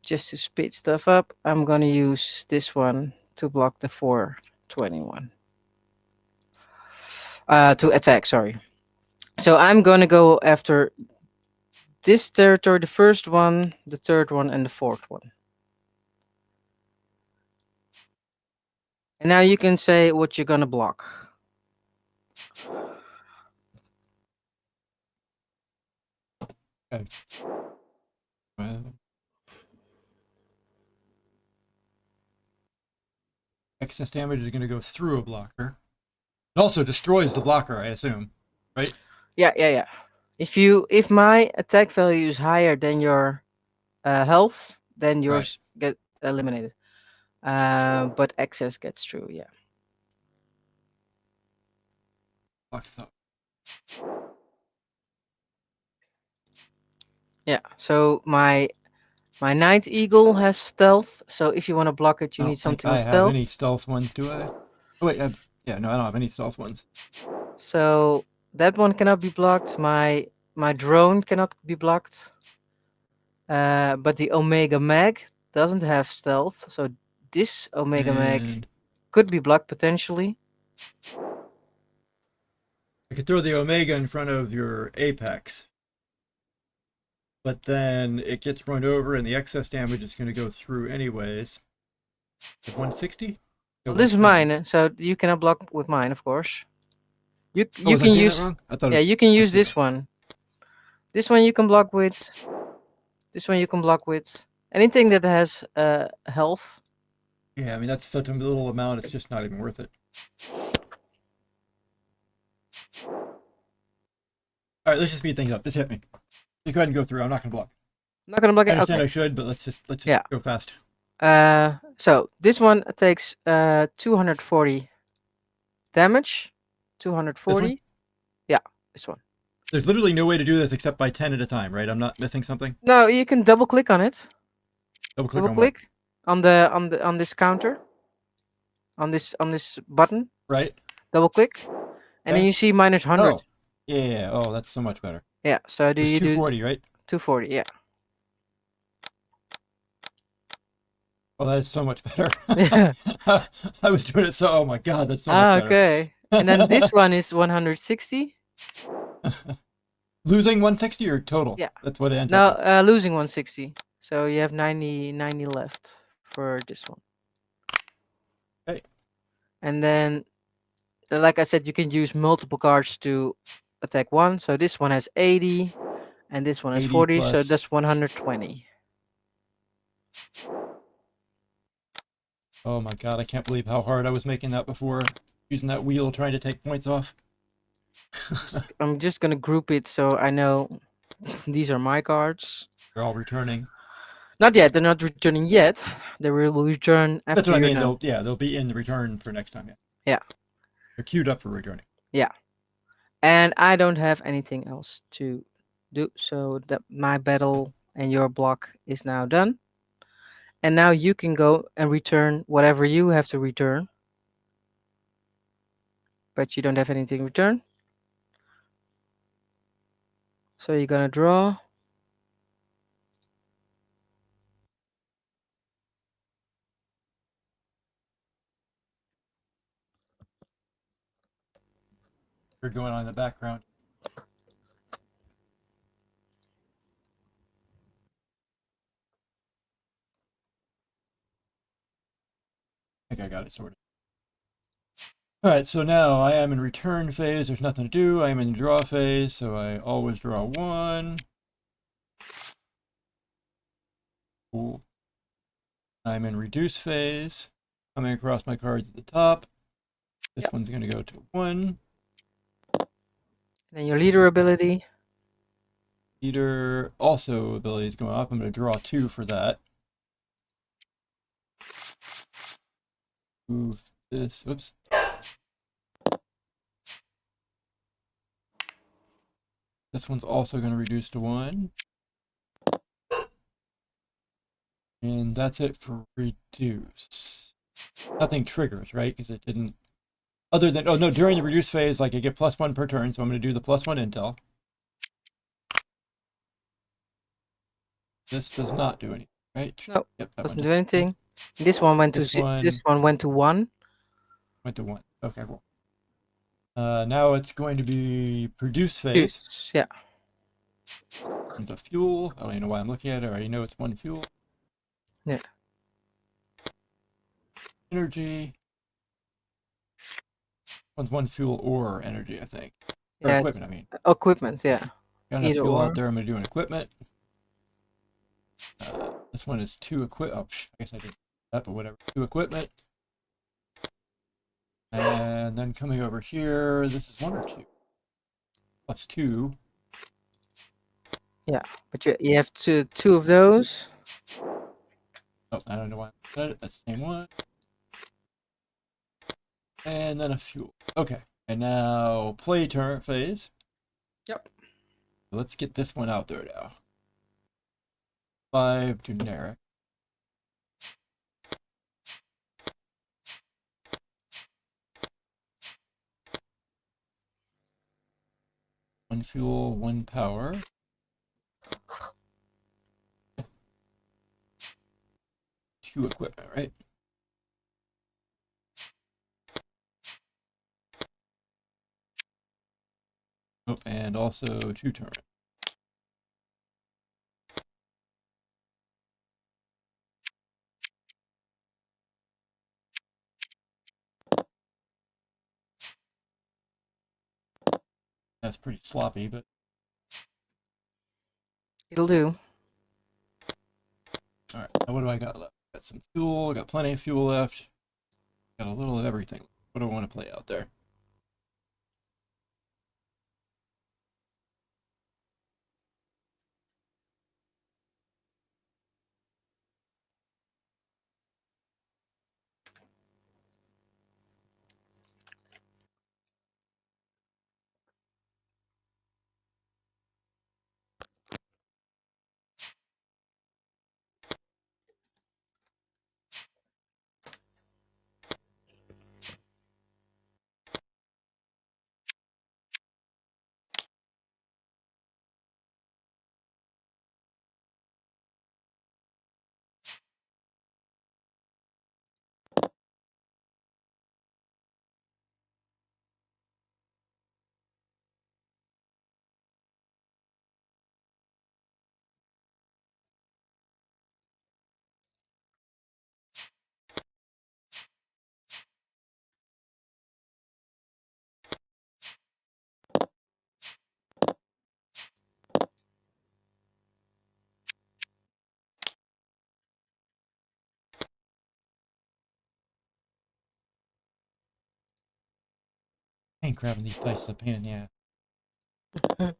just to speed stuff up, I'm gonna use this one to block the 421. To attack, sorry. So I'm gonna go after this territory, the first one, the third one, and the fourth one. And now you can say what you're gonna block. Okay. Excess damage is going to go through a blocker. It also destroys the blocker, I assume, right? Yeah. If my attack value is higher than your health, then yours get eliminated. But excess gets through. Yeah. Block it up. Yeah. So my Night Eagle has stealth. So if you want to block it, you I need don't think something I with have stealth. any stealth ones, do I? Oh wait, yeah, no, I don't have any stealth ones. So that one cannot be blocked. My drone cannot be blocked. But the Omega Mag doesn't have stealth, so this Omega Mag And could be blocked potentially. I could throw the Omega in front of your Apex, but then it gets run over and the excess damage is going to go through anyways. At 160? Well, this is mine, so you cannot block with mine, of course. You Was I can saying use that wrong? I thought it was you can use 160. this one. This one you can block with. This one you can block with anything that has health. Yeah, I mean that's such a little amount, it's just not even worth it. Alright, let's just speed things up. Just hit me. You go ahead and go through. I'm not gonna block. I'm not gonna block I it. understand Okay. I should, but let's just Yeah. go fast. So this one takes 240 damage. 240. Yeah, this one. There's literally no way to do this except by 10 at a time, right? I'm not missing something. No, you can double click on it. Double click Double on click on this counter. On this button. Right. Double click, and then you see minus 100. Oh, yeah. Oh, that's so much better. Yeah. So do It's you 240, right? 240? Yeah. Oh, that is so much better. I was doing it so. Oh my god, that's so much better. Okay. And then this one is 160. Losing 160 or total? Yeah. That's what it ends up. No, losing 160. So you have 90 left for this one. Okay. And then, like I said, you can use multiple cards to attack one. So this one has 80, and this one has 40. So plus- that's 120. Oh my god, I can't believe how hard I was making that before. Using that wheel trying to take points off. I'm just gonna group it so I know these are my cards. They're all returning. Not yet. They're not returning yet. They will return after. That's what I mean. Done. They'll be in the return for next time. Yeah. They're queued up for returning. Yeah. And I don't have anything else to do, so that my battle and your block is now done. And now you can go and return whatever you have to return. But you don't have anything to return. So you're gonna draw. They're going on in the background. I think I got it sorted. Alright, so now I am in return phase. There's nothing to do. I am in draw phase, so I always draw one. Cool. I'm in reduce phase. Coming across my cards at the top. This one's going to go to 1. And then your leader ability. Leader also ability is going up. I'm going to draw 2 for that. Move this. Oops. This one's also going to reduce to 1. And that's it for reduce. Nothing triggers, right? Because it didn't Other than, oh no, during the reduce phase, like I get +1 per turn, so I'm going to do the +1 intel. This does not do anything, right? No, Yep, that doesn't one do just anything. This one went to this one went to 1. went to 1. Okay, cool. Now it's going to be produce phase. Yes, yeah. It's a fuel. I don't even know why I'm looking at it. I already know it's 1 fuel. Yeah. Energy. One's 1 fuel or energy, I think. Or Yes. equipment, I mean. Equipment, yeah. Got enough Either fuel or. out there. I'm going to do an equipment. This one is 2 equip. Oh, I guess I did that, but whatever. 2 equipment. And then coming over here, this is 1 or 2. +2. Yeah, but you have two of those. Oh, I don't know why I said it. That's the same one. And then a fuel. Okay. And now play turn phase. Yep. Let's get this one out there now. 5 generic. One fuel, 1 power. Two equipment, right? Oh, and also 2 turn. That's pretty sloppy, but It'll do. all right. Now what do I got left? Got some fuel. Got plenty of fuel left. Got a little of everything. What do I want to play out there? I ain't grabbing these dice is a pain in the ass.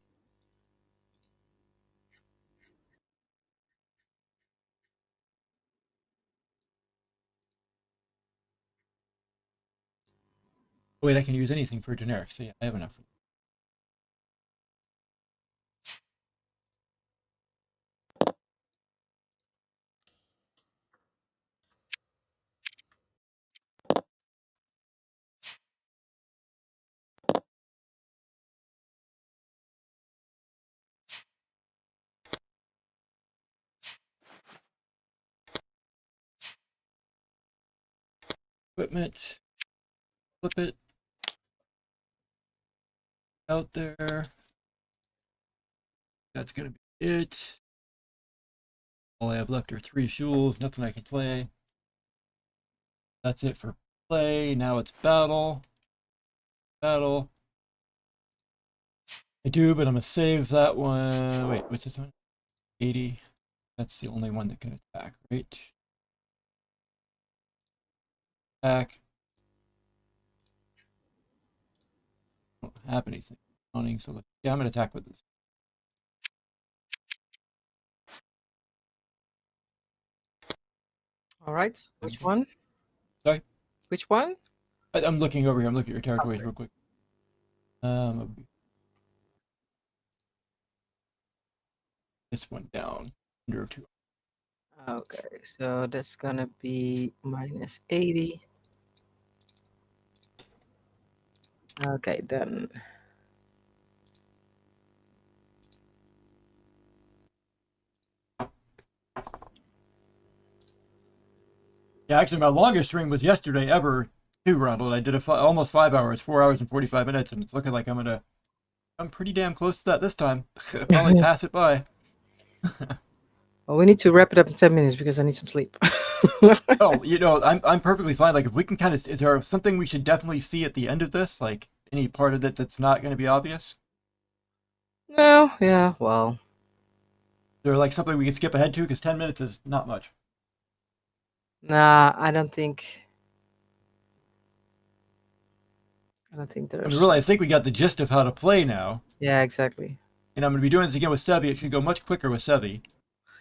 Wait, I can use anything for generic, so yeah, I have enough. Equipment. Flip it. Out there. That's gonna be it. All I have left are 3 fuels, nothing I can play. That's it for play. Now it's battle. Battle. I do, but I'm gonna save that one. Wait, what's this one? 80. That's the only one that can attack, right? Attack. Don't have anything. Running, so yeah, I'm gonna attack with this. All right. Which one? Sorry? Which one? I'm looking over here. I'm looking at your territories sorry. real quick. This one down under 2. Okay, so that's gonna be -80. Okay, done. Yeah, actually, my longest stream was yesterday ever, too, Ronald. I did almost 5 hours, 4 hours and 45 minutes, and it's looking like I'm pretty damn close to that this time. Probably pass it by. Well, we need to wrap it up in 10 minutes because I need some sleep. Oh, I'm perfectly fine. Like, if we can kind of, is there something we should definitely see at the end of this? Like, any part of it that's not going to be obvious? No, yeah, well, Is there like something we can skip ahead to? Because 10 minutes is not much. nah, I don't think I mean, there's. really, I think we got the gist of how to play now. Yeah, exactly. And I'm going to be doing this again with Sevi. It should go much quicker with Sevi.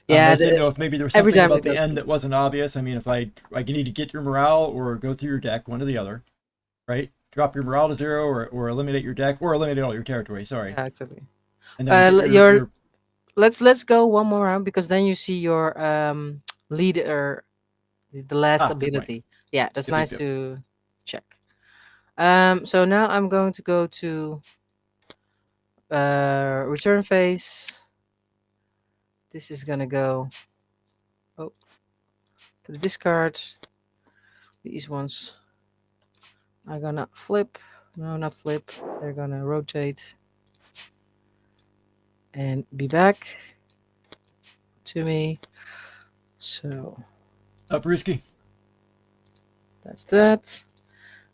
Yeah, I just didn't know if maybe there was every something time about it the goes end quick. that wasn't obvious. I mean, if I need to get your morale or go through your deck, one or the other, right? Drop your morale to 0 or eliminate your deck or eliminate all your territory. Sorry. Yeah, exactly. And then get Your let's go one more round because then you see your leader, the last good point. ability. Yeah, that's Yep, yep, nice yep. to check. So now I'm going to go to return phase. This is gonna go to the discard. These ones are gonna flip. No, not flip. They're gonna rotate and be back to me. So Up, Brewski. that's that.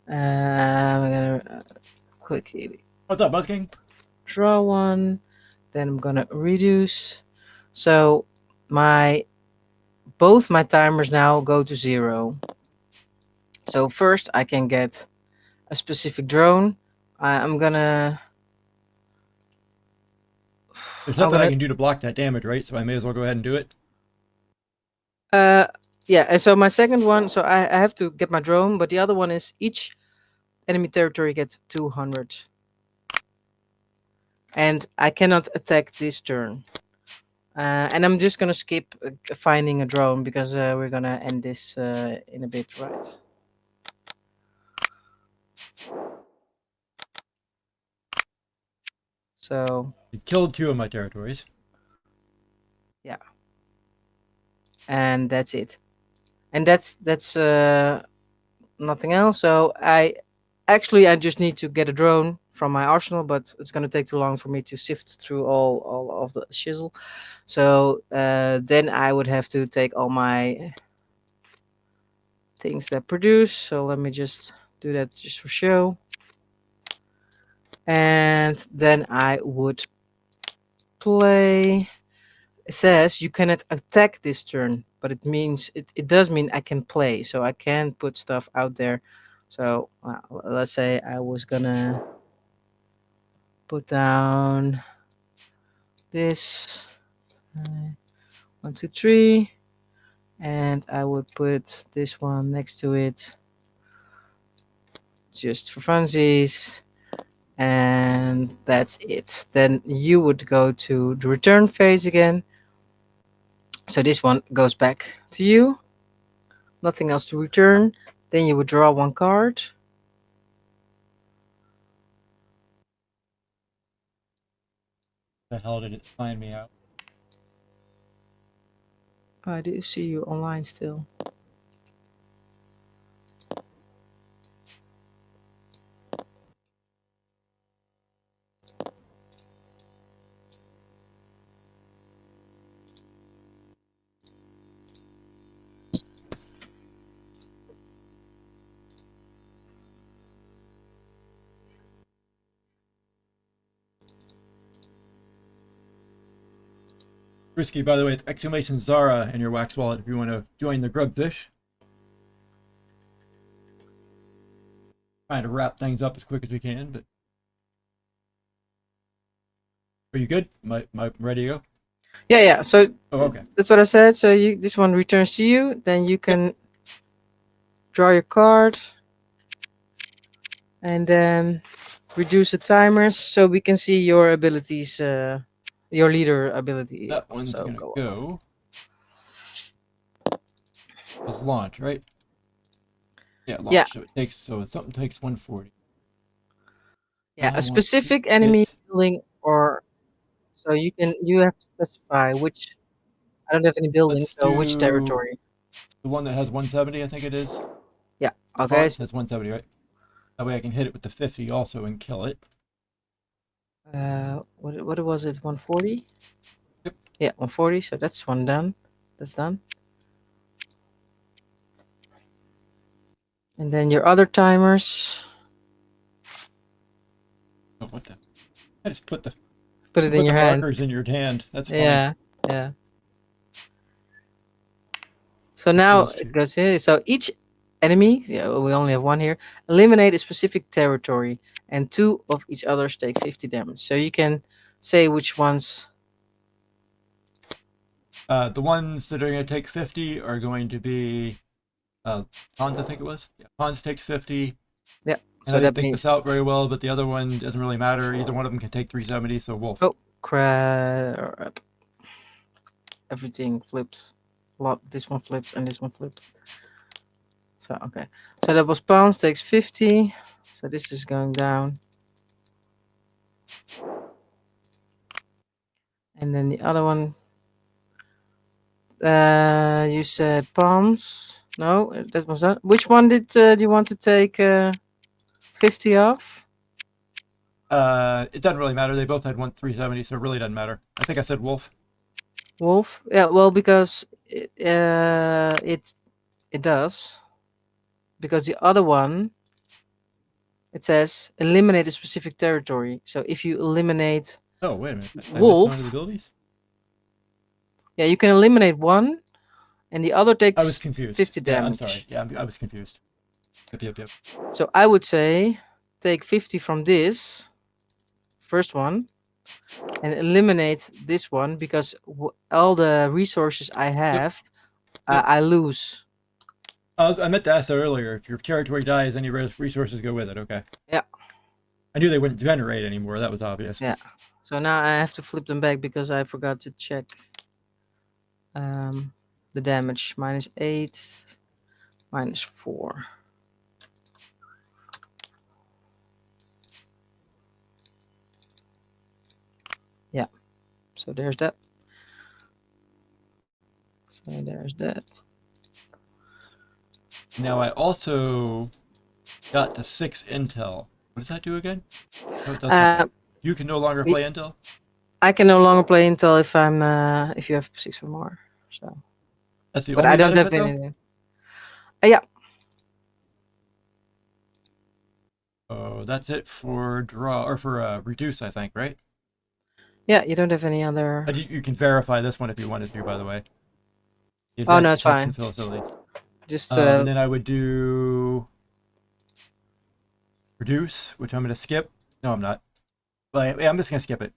I'm gonna click What's up, Buzzking? draw one. Then I'm gonna reduce. So both my timers now go to 0. So first I can get a specific drone. I'm gonna. There's nothing I can do to block that damage, right? So I may as well go ahead and do it. Yeah, and so my second one, so I have to get my drone, but the other one is each enemy territory gets 200. And I cannot attack this turn. And I'm just gonna skip finding a drone because we're gonna end this in a bit, right? So You killed 2 of my territories. yeah, and that's it. And that's nothing else. So I just need to get a drone from my arsenal, but it's gonna take too long for me to sift through all of the shizzle. So then I would have to take all my things that produce. So let me just do that just for show. And then I would play. It says you cannot attack this turn, but it means it does mean I can play, so I can put stuff out there. So let's say I was gonna put down this 1, 2, 3, and I would put this one next to it just for funsies, and that's it. Then you would go to the return phase again. So this one goes back to you. Nothing else to return. Then you would draw one card. The hell did it sign me out? I do see you online still. Brewski, by the way, it's exclamation Zarah in your wax wallet if you want to join the grubfish. Trying to wrap things up as quick as we can, but are you good? My ready to go? Yeah. So okay. That's what I said. So this one returns to you. Then you can draw your card, and then reduce the timers so we can see your abilities, your leader ability. That one's gonna go. It's launch, right? Yeah, launch. Yeah. So something takes 140. Yeah, I a want specific enemy it. building, or so you have to specify which. I don't have any buildings, Let's so which do territory? the one that has 170, I think it is. Yeah. Okay. Pons has 170, right? That way I can hit it with the 50 also and kill it. What was it? 140. Yep. Yeah, 140. So that's one done. That's done. And then your other timers. Oh, what the? I just put the Put it in put the your hand. markers in your hand. That's fun. Yeah. Yeah. So now Those it two. goes here. So each enemy, yeah, we only have one here, eliminate a specific territory, and 2 of each others take 50 damage. So you can say which ones. The ones that are going to take 50 are going to be Pons, I think it was. Yeah, Pons takes 50. Yeah. And So I didn't that think means. this out very well, but the other one doesn't really matter. Either one of them can take 370, so Wolf. Oh, crap. Everything flips. This one flipped and this one flipped. So, okay. So that was pounds takes 50. So this is going down. And then the other one, you said pounds. No, that was that. Which one did you want to take 50 off? It doesn't really matter. They both had 370, so it really doesn't matter. I think I said Wolf. Wolf? Yeah, well, because it does. Because the other one, it says eliminate a specific territory. So if you eliminate Oh, wait a minute. I missed some Wolf, of the abilities? yeah, you can eliminate one, and the other takes I was confused. 50 Yeah, I'm damage. sorry. Yeah, I was confused. Yep. So I would say take 50 from this first one and eliminate this one, because all the resources I have, Yep. I lose. I meant to ask that earlier. If your territory dies, any resources go with it. Okay. Yeah. I knew they wouldn't generate anymore. That was obvious. Yeah. So now I have to flip them back because I forgot to check the damage. -8, -4. Yeah. So there's that. So there's that. Now I also got to 6 intel. What does that do again? Oh, it does something. You can no longer play intel? I can no longer play intel if I'm if you have 6 or more. So That's the but only I don't have benefit, though? anything. Yeah. Oh, that's it for draw or for reduce, I think, right? Yeah, you don't have any other. You can verify this one if you wanted to, by the way. The Oh, no, advanced it's fine. detection facility. Just And then I would do reduce, which I'm going to skip. No, I'm not. But yeah, I'm just going to skip it.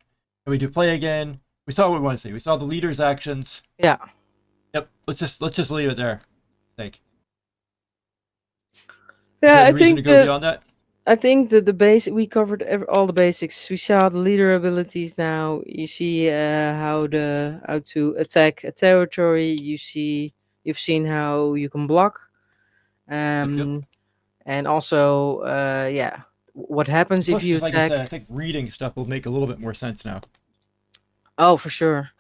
And we do play again. We saw what we want to see. We saw the leader's actions. yeah. Yep. Let's just leave it there. I think. Yeah, Is there any reason to go beyond that? I think that the basic we covered all the basics. We saw the leader abilities. Now you see how to attack a territory. You've seen how you can block, Yep. and also what happens Plus, if you just like I attack. said, I think reading stuff will make a little bit more sense now. Oh, for sure.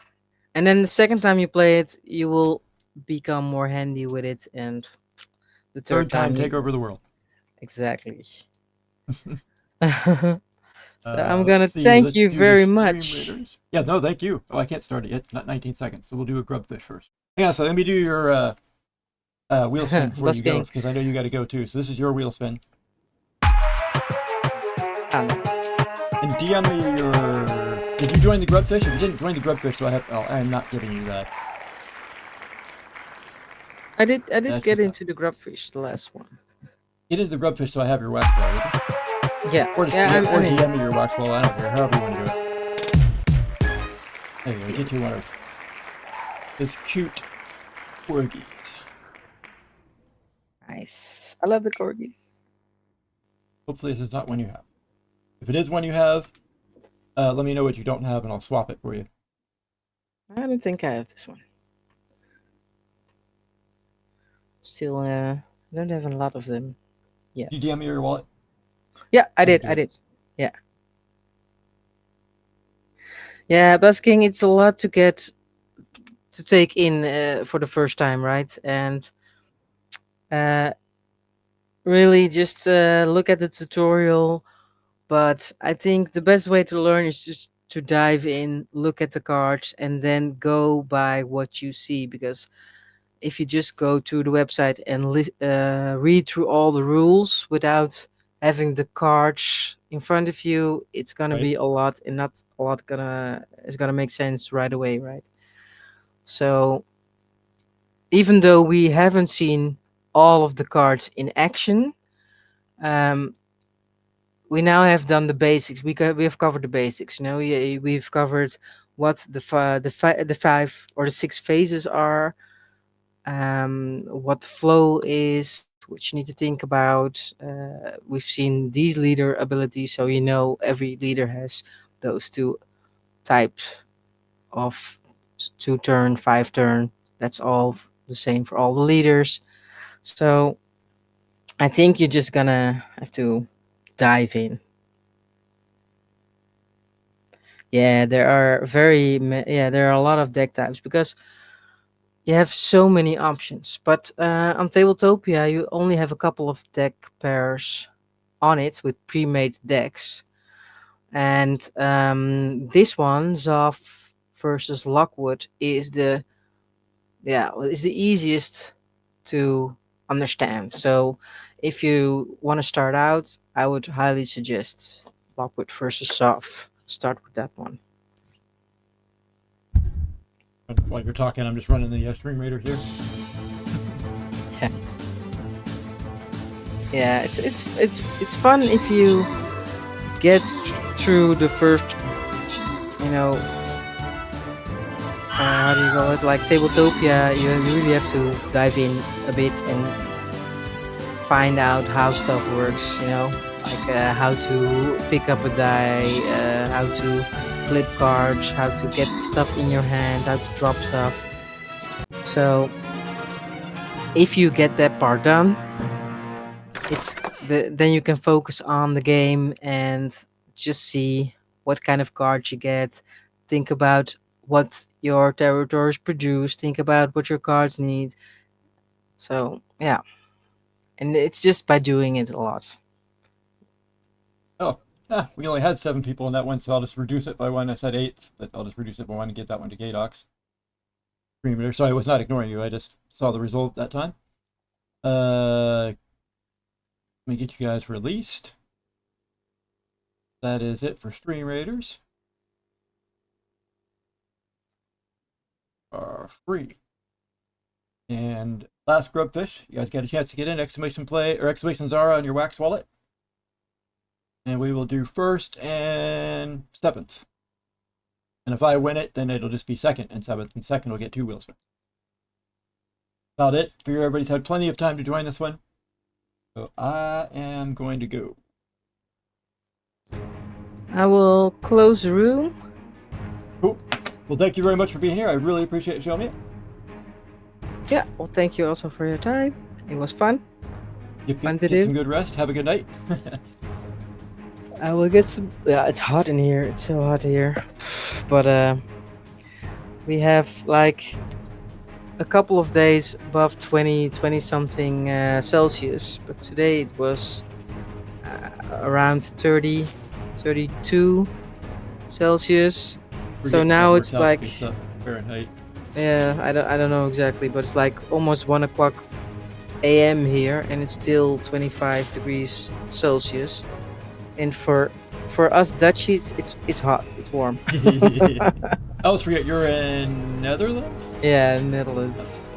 And then the second time you play it, you will become more handy with it, and the third time take over the world. Exactly. So I'm gonna Let's see, thank let's you do very the stream much. raiders. Yeah, no, thank you. Oh, I can't start it yet. It's not 19 seconds, so we'll do a grubfish first. Hang on, so let me do your wheel spin before you go, Busking. because I know you got to go too. So this is your wheel spin. Ah, nice. And DM me your. Did you join the grubfish? If you didn't join the grubfish, so I have. Oh, I'm not giving you that. I did That's get just into the grubfish, the last one. Get into the grubfish, so I have your wax ball. Yeah. Or just yeah, DM me your wax ball. I don't care. However you want to do it. There you go. Get you one of those cute corgis. Nice. I love the corgis. Hopefully this is not one you have. If it is one you have, let me know what you don't have and I'll swap it for you. I don't think I have this one. Still, I don't have a lot of them yet. Did you DM me your wallet? Yeah, I did. do I it. did. Yeah. Yeah, busking, it's a lot to take in for the first time, right? And uh, really just look at the tutorial. But I think the best way to learn is just to dive in, look at the cards, and then go by what you see. Because if you just go to the website and read through all the rules without having the cards in front of you, it's gonna Right. be a lot, and not a lot gonna is gonna make sense right away, right? So even though we haven't seen all of the cards in action, um, we now have done the basics. We have covered the basics. You know, we've covered what the five or the six phases are, what the flow is, what you need to think about. We've seen these leader abilities, so you know every leader has those two types of 2 turn, 5 turn. That's all the same for all the leaders. So I think you're just gonna have to dive in. Yeah, there are a lot of deck types because you have so many options. But on Tabletopia, you only have a couple of deck pairs on it with pre-made decks, and this one, Zoff versus Lockwood, is the easiest to understand. So if you want to start out, I would highly suggest Lockwood versus Zoff. Start with that one. While you're talking, I'm just running the Stream Raiders here. Yeah. Yeah, it's fun if you get through the first, you know, how do you call it? Like Tabletopia, you really have to dive in a bit and find out how stuff works. You know, like how to pick up a die, how to flip cards, how to get stuff in your hand, how to drop stuff. So if you get that part done, then you can focus on the game and just see what kind of cards you get. Think about what your territories produce. Think about what your cards need. So yeah, and it's just by doing it a lot. Oh, we only had 7 people in that one, so I'll just reduce it by 1. I said 8, but I'll just reduce it by 1 and get that one to Gadox. So I was not ignoring you. I just saw the result that time. Let me get you guys released. That is it for Stream Raiders. Are free. And last Grubfish, you guys got a chance to get in exclamation play or exclamation Zarah on your Wax wallet. And we will do first and 7th. And if I win it, then it'll just be 2nd and 7th, and 2nd will get 2 wheels. About it. Figure everybody's had plenty of time to join this one. So I am going to go. I will close the room. Cool. Well, thank you very much for being here. I really appreciate it showing me. Yeah, well, thank you also for your time. It was fun. Fun to Get do. some good rest. Have a good night. I will get some. Yeah, it's hot in here. It's so hot here. But we have like a couple of days above 20 something Celsius. But today it was around 30, 32 Celsius. So now it's like Fahrenheit. Yeah, I don't know exactly, but it's like almost 1 o'clock a.m. here, and it's still 25 degrees Celsius. And for us Dutchies, it's hot, it's warm. I always forget you're in Netherlands. Yeah, Netherlands.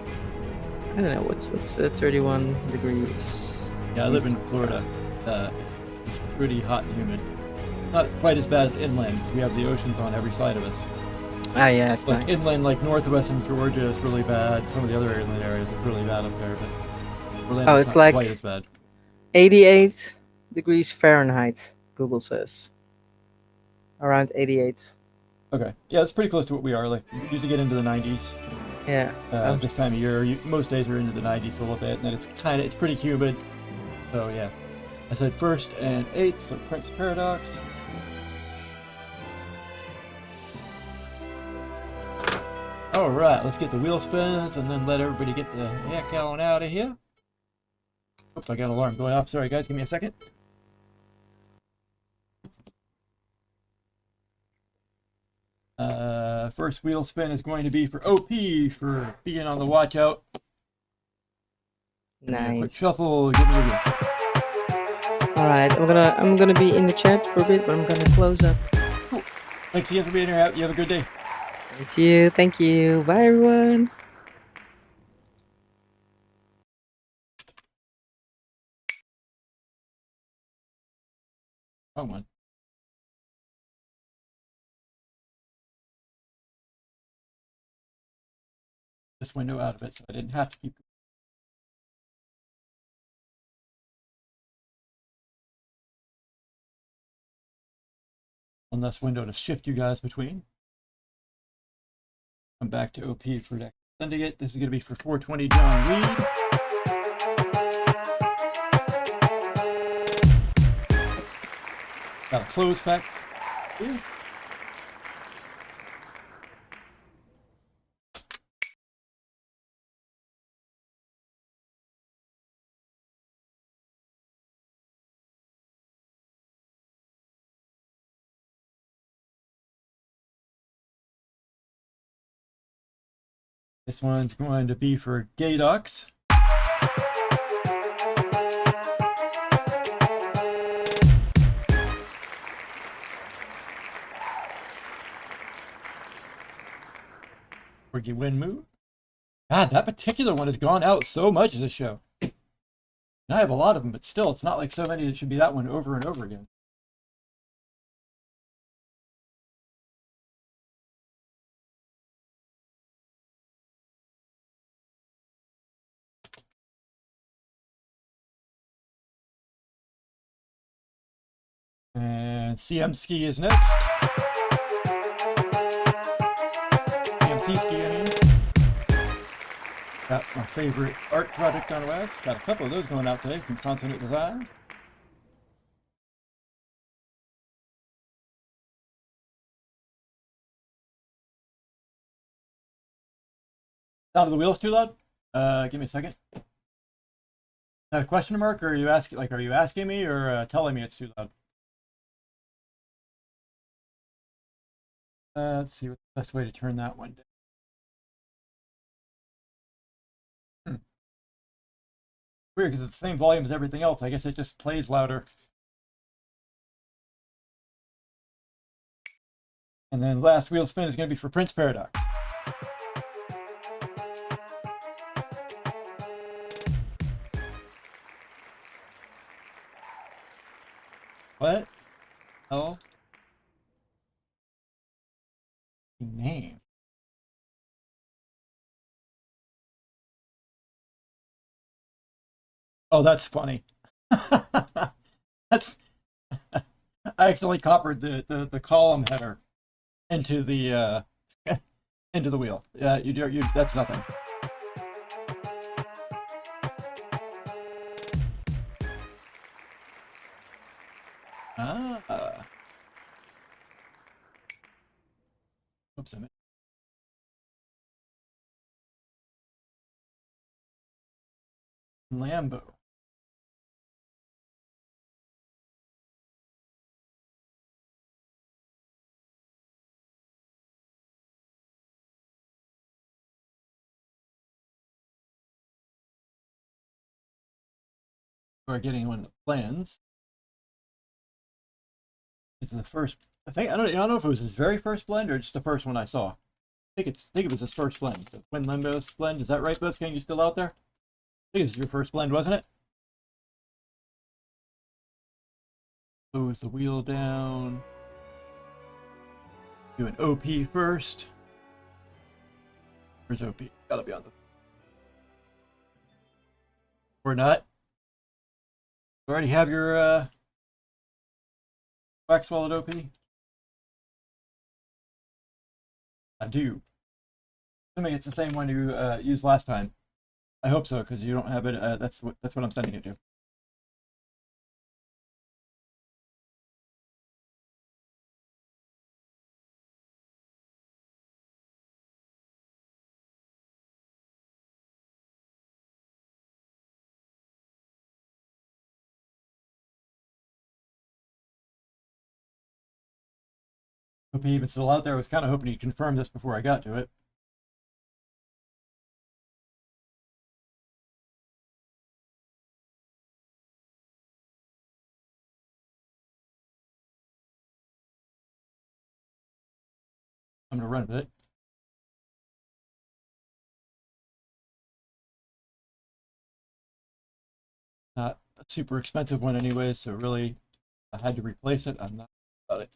I don't know what's 31 degrees. Yeah, I live in Florida. It's pretty hot and humid. Not quite as bad as inland because we have the oceans on every side of us. Ah, yeah, it's Like nice. inland, like northwestern Georgia is really bad. Some of the other inland areas are really bad up there, but Orlando's Oh, it's not like quite as bad. 88 degrees Fahrenheit, Google says. Around 88. Okay, yeah, it's pretty close to what we are. Like we usually get into the 90s. Yeah. This time of year, most days are into the 90s a little bit, and then it's pretty humid. So yeah, I said 1st and 8th, so Prince Paradox. All right, let's get the wheel spins and then let everybody get the heck on out of here. Oops, I got an alarm going off. Sorry, guys, give me a second. First wheel spin is going to be for OP for being on the watch out. Nice. Quick shuffle, give me the wheel spin. All right, I'm gonna be in the chat for a bit, but I'm gonna close up. Cool. Thanks again for being here. You have a good day. Thank you. Thank you. Bye, everyone. Wrong one. This window out of it, so I didn't have to keep. On this window to shift you guys between. Come back to OP for next sending it. This is going to be for 420 John Reed. Got a close fact here. This one's going to be for Gadox. Where'd you win move? God, that particular one has gone out so much this show. And I have a lot of them, but still, it's not like so many that should be that one over and over again. And CM Ski is next. CMC Ski, I mean. Got my favorite art project on West. Got a couple of those going out today from Consonant Design. Sound of the wheels too loud? Give me a second. Is that a question mark, or are you asking? Like, are you asking me or telling me it's too loud? Let's see what's the best way to turn that one down. Weird, because it's the same volume as everything else. I guess it just plays louder. And then last wheel spin is going to be for Prince Paradox. What? Oh. Name. Oh, that's funny. That's I accidentally copied the column header into the into the wheel. Yeah, you that's nothing. Oops, I meant. Lambo. We're getting one of the plans. It's the first. I don't know if it was his very first blend or just the first one I saw. I think it was his first blend. The Twin Limbos blend. Is that right, Busking? You still out there? I think it was your first blend, wasn't it? Close the wheel down. Do an OP first. Where's OP? Gotta be on the. Or not. You already have your wax wallet OP? I do. Assuming it's the same one you used last time. I hope so, because you don't have it. That's what I'm sending it to. Hope he even still out there. I was kind of hoping he'd confirm this before I got to it. I'm gonna run with it. Not a super expensive one anyway, so really, I had to replace it. I'm not about it.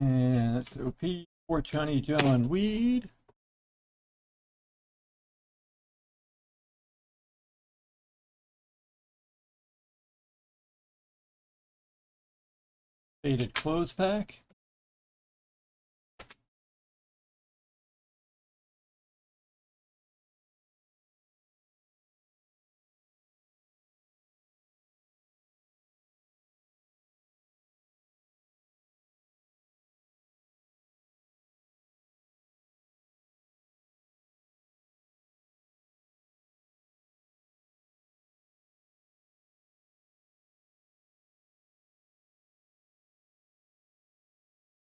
And that's OP for Johnny John Weed. Faded clothes pack.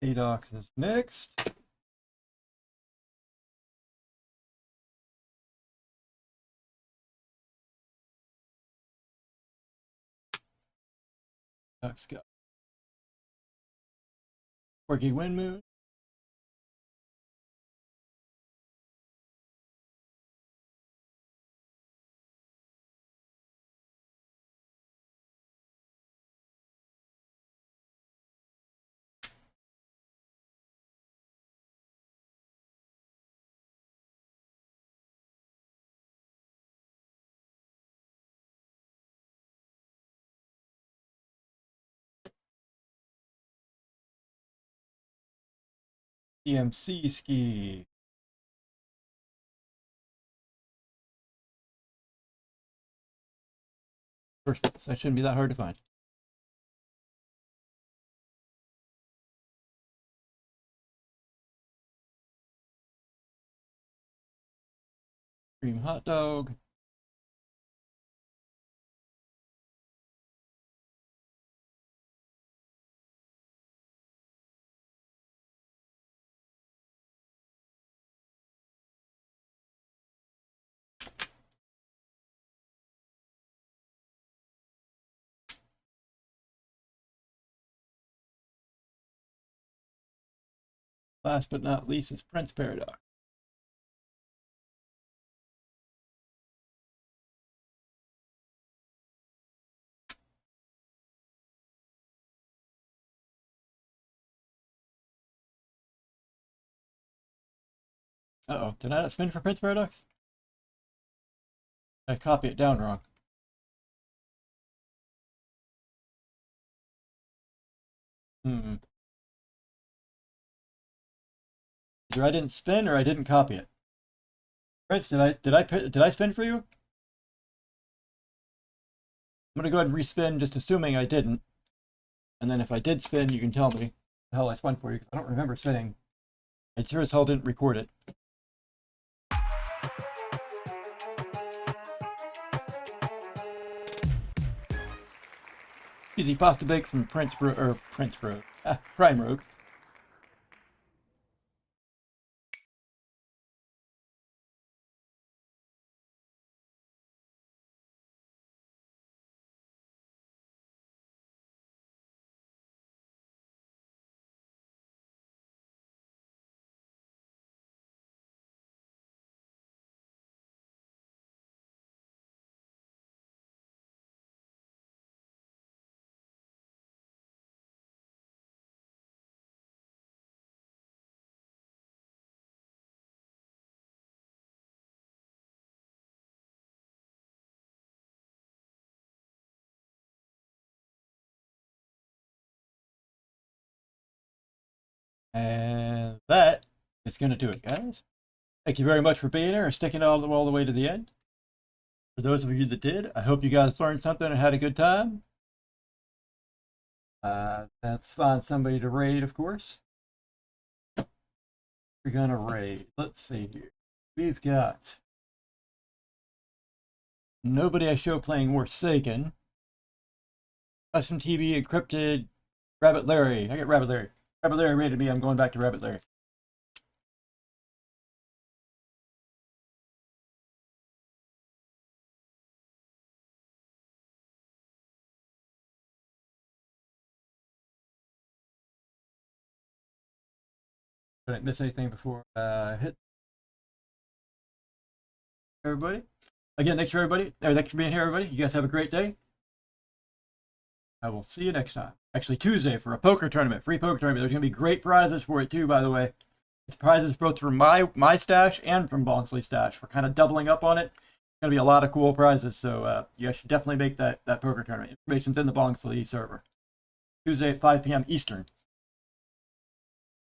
ADOX is next. ADOX got Quirky Wind Moon. EMC Ski. First, that shouldn't be that hard to find. Cream hot dog. Last but not least is Prince Paradox. Uh-oh, did I not spin for Prince Paradox? I copy it down wrong. Either I didn't spin or I didn't copy it. Prince, did I spin for you? I'm gonna go ahead and respin, just assuming I didn't. And then if I did spin, you can tell me the hell I spun for you, because I don't remember spinning. I sure as hell didn't record it. Easy pasta bake from Prime Rogue. And that is going to do it, guys. Thank you very much for being here and sticking all the way to the end. For those of you that did, I hope you guys learned something and had a good time. Let's find somebody to raid, of course. We're going to raid. Let's see here. We've got nobody I show playing Warsaken. Custom TV encrypted Rabbit Larry. I got Rabbit Larry. Rabbit Larry raided me. I'm going back to Rabbit Larry. Didn't miss anything before hit everybody. Again, thanks for everybody. Thanks for being here, everybody. You guys have a great day. I will see you next time. Actually, Tuesday for a poker tournament, free poker tournament. There's going to be great prizes for it too, by the way. It's prizes both from my stash and from Bongsley's stash. We're kind of doubling up on it. It's going to be a lot of cool prizes, so you guys should definitely make that poker tournament. Information's in the Bongsley server. Tuesday at 5 p.m. Eastern.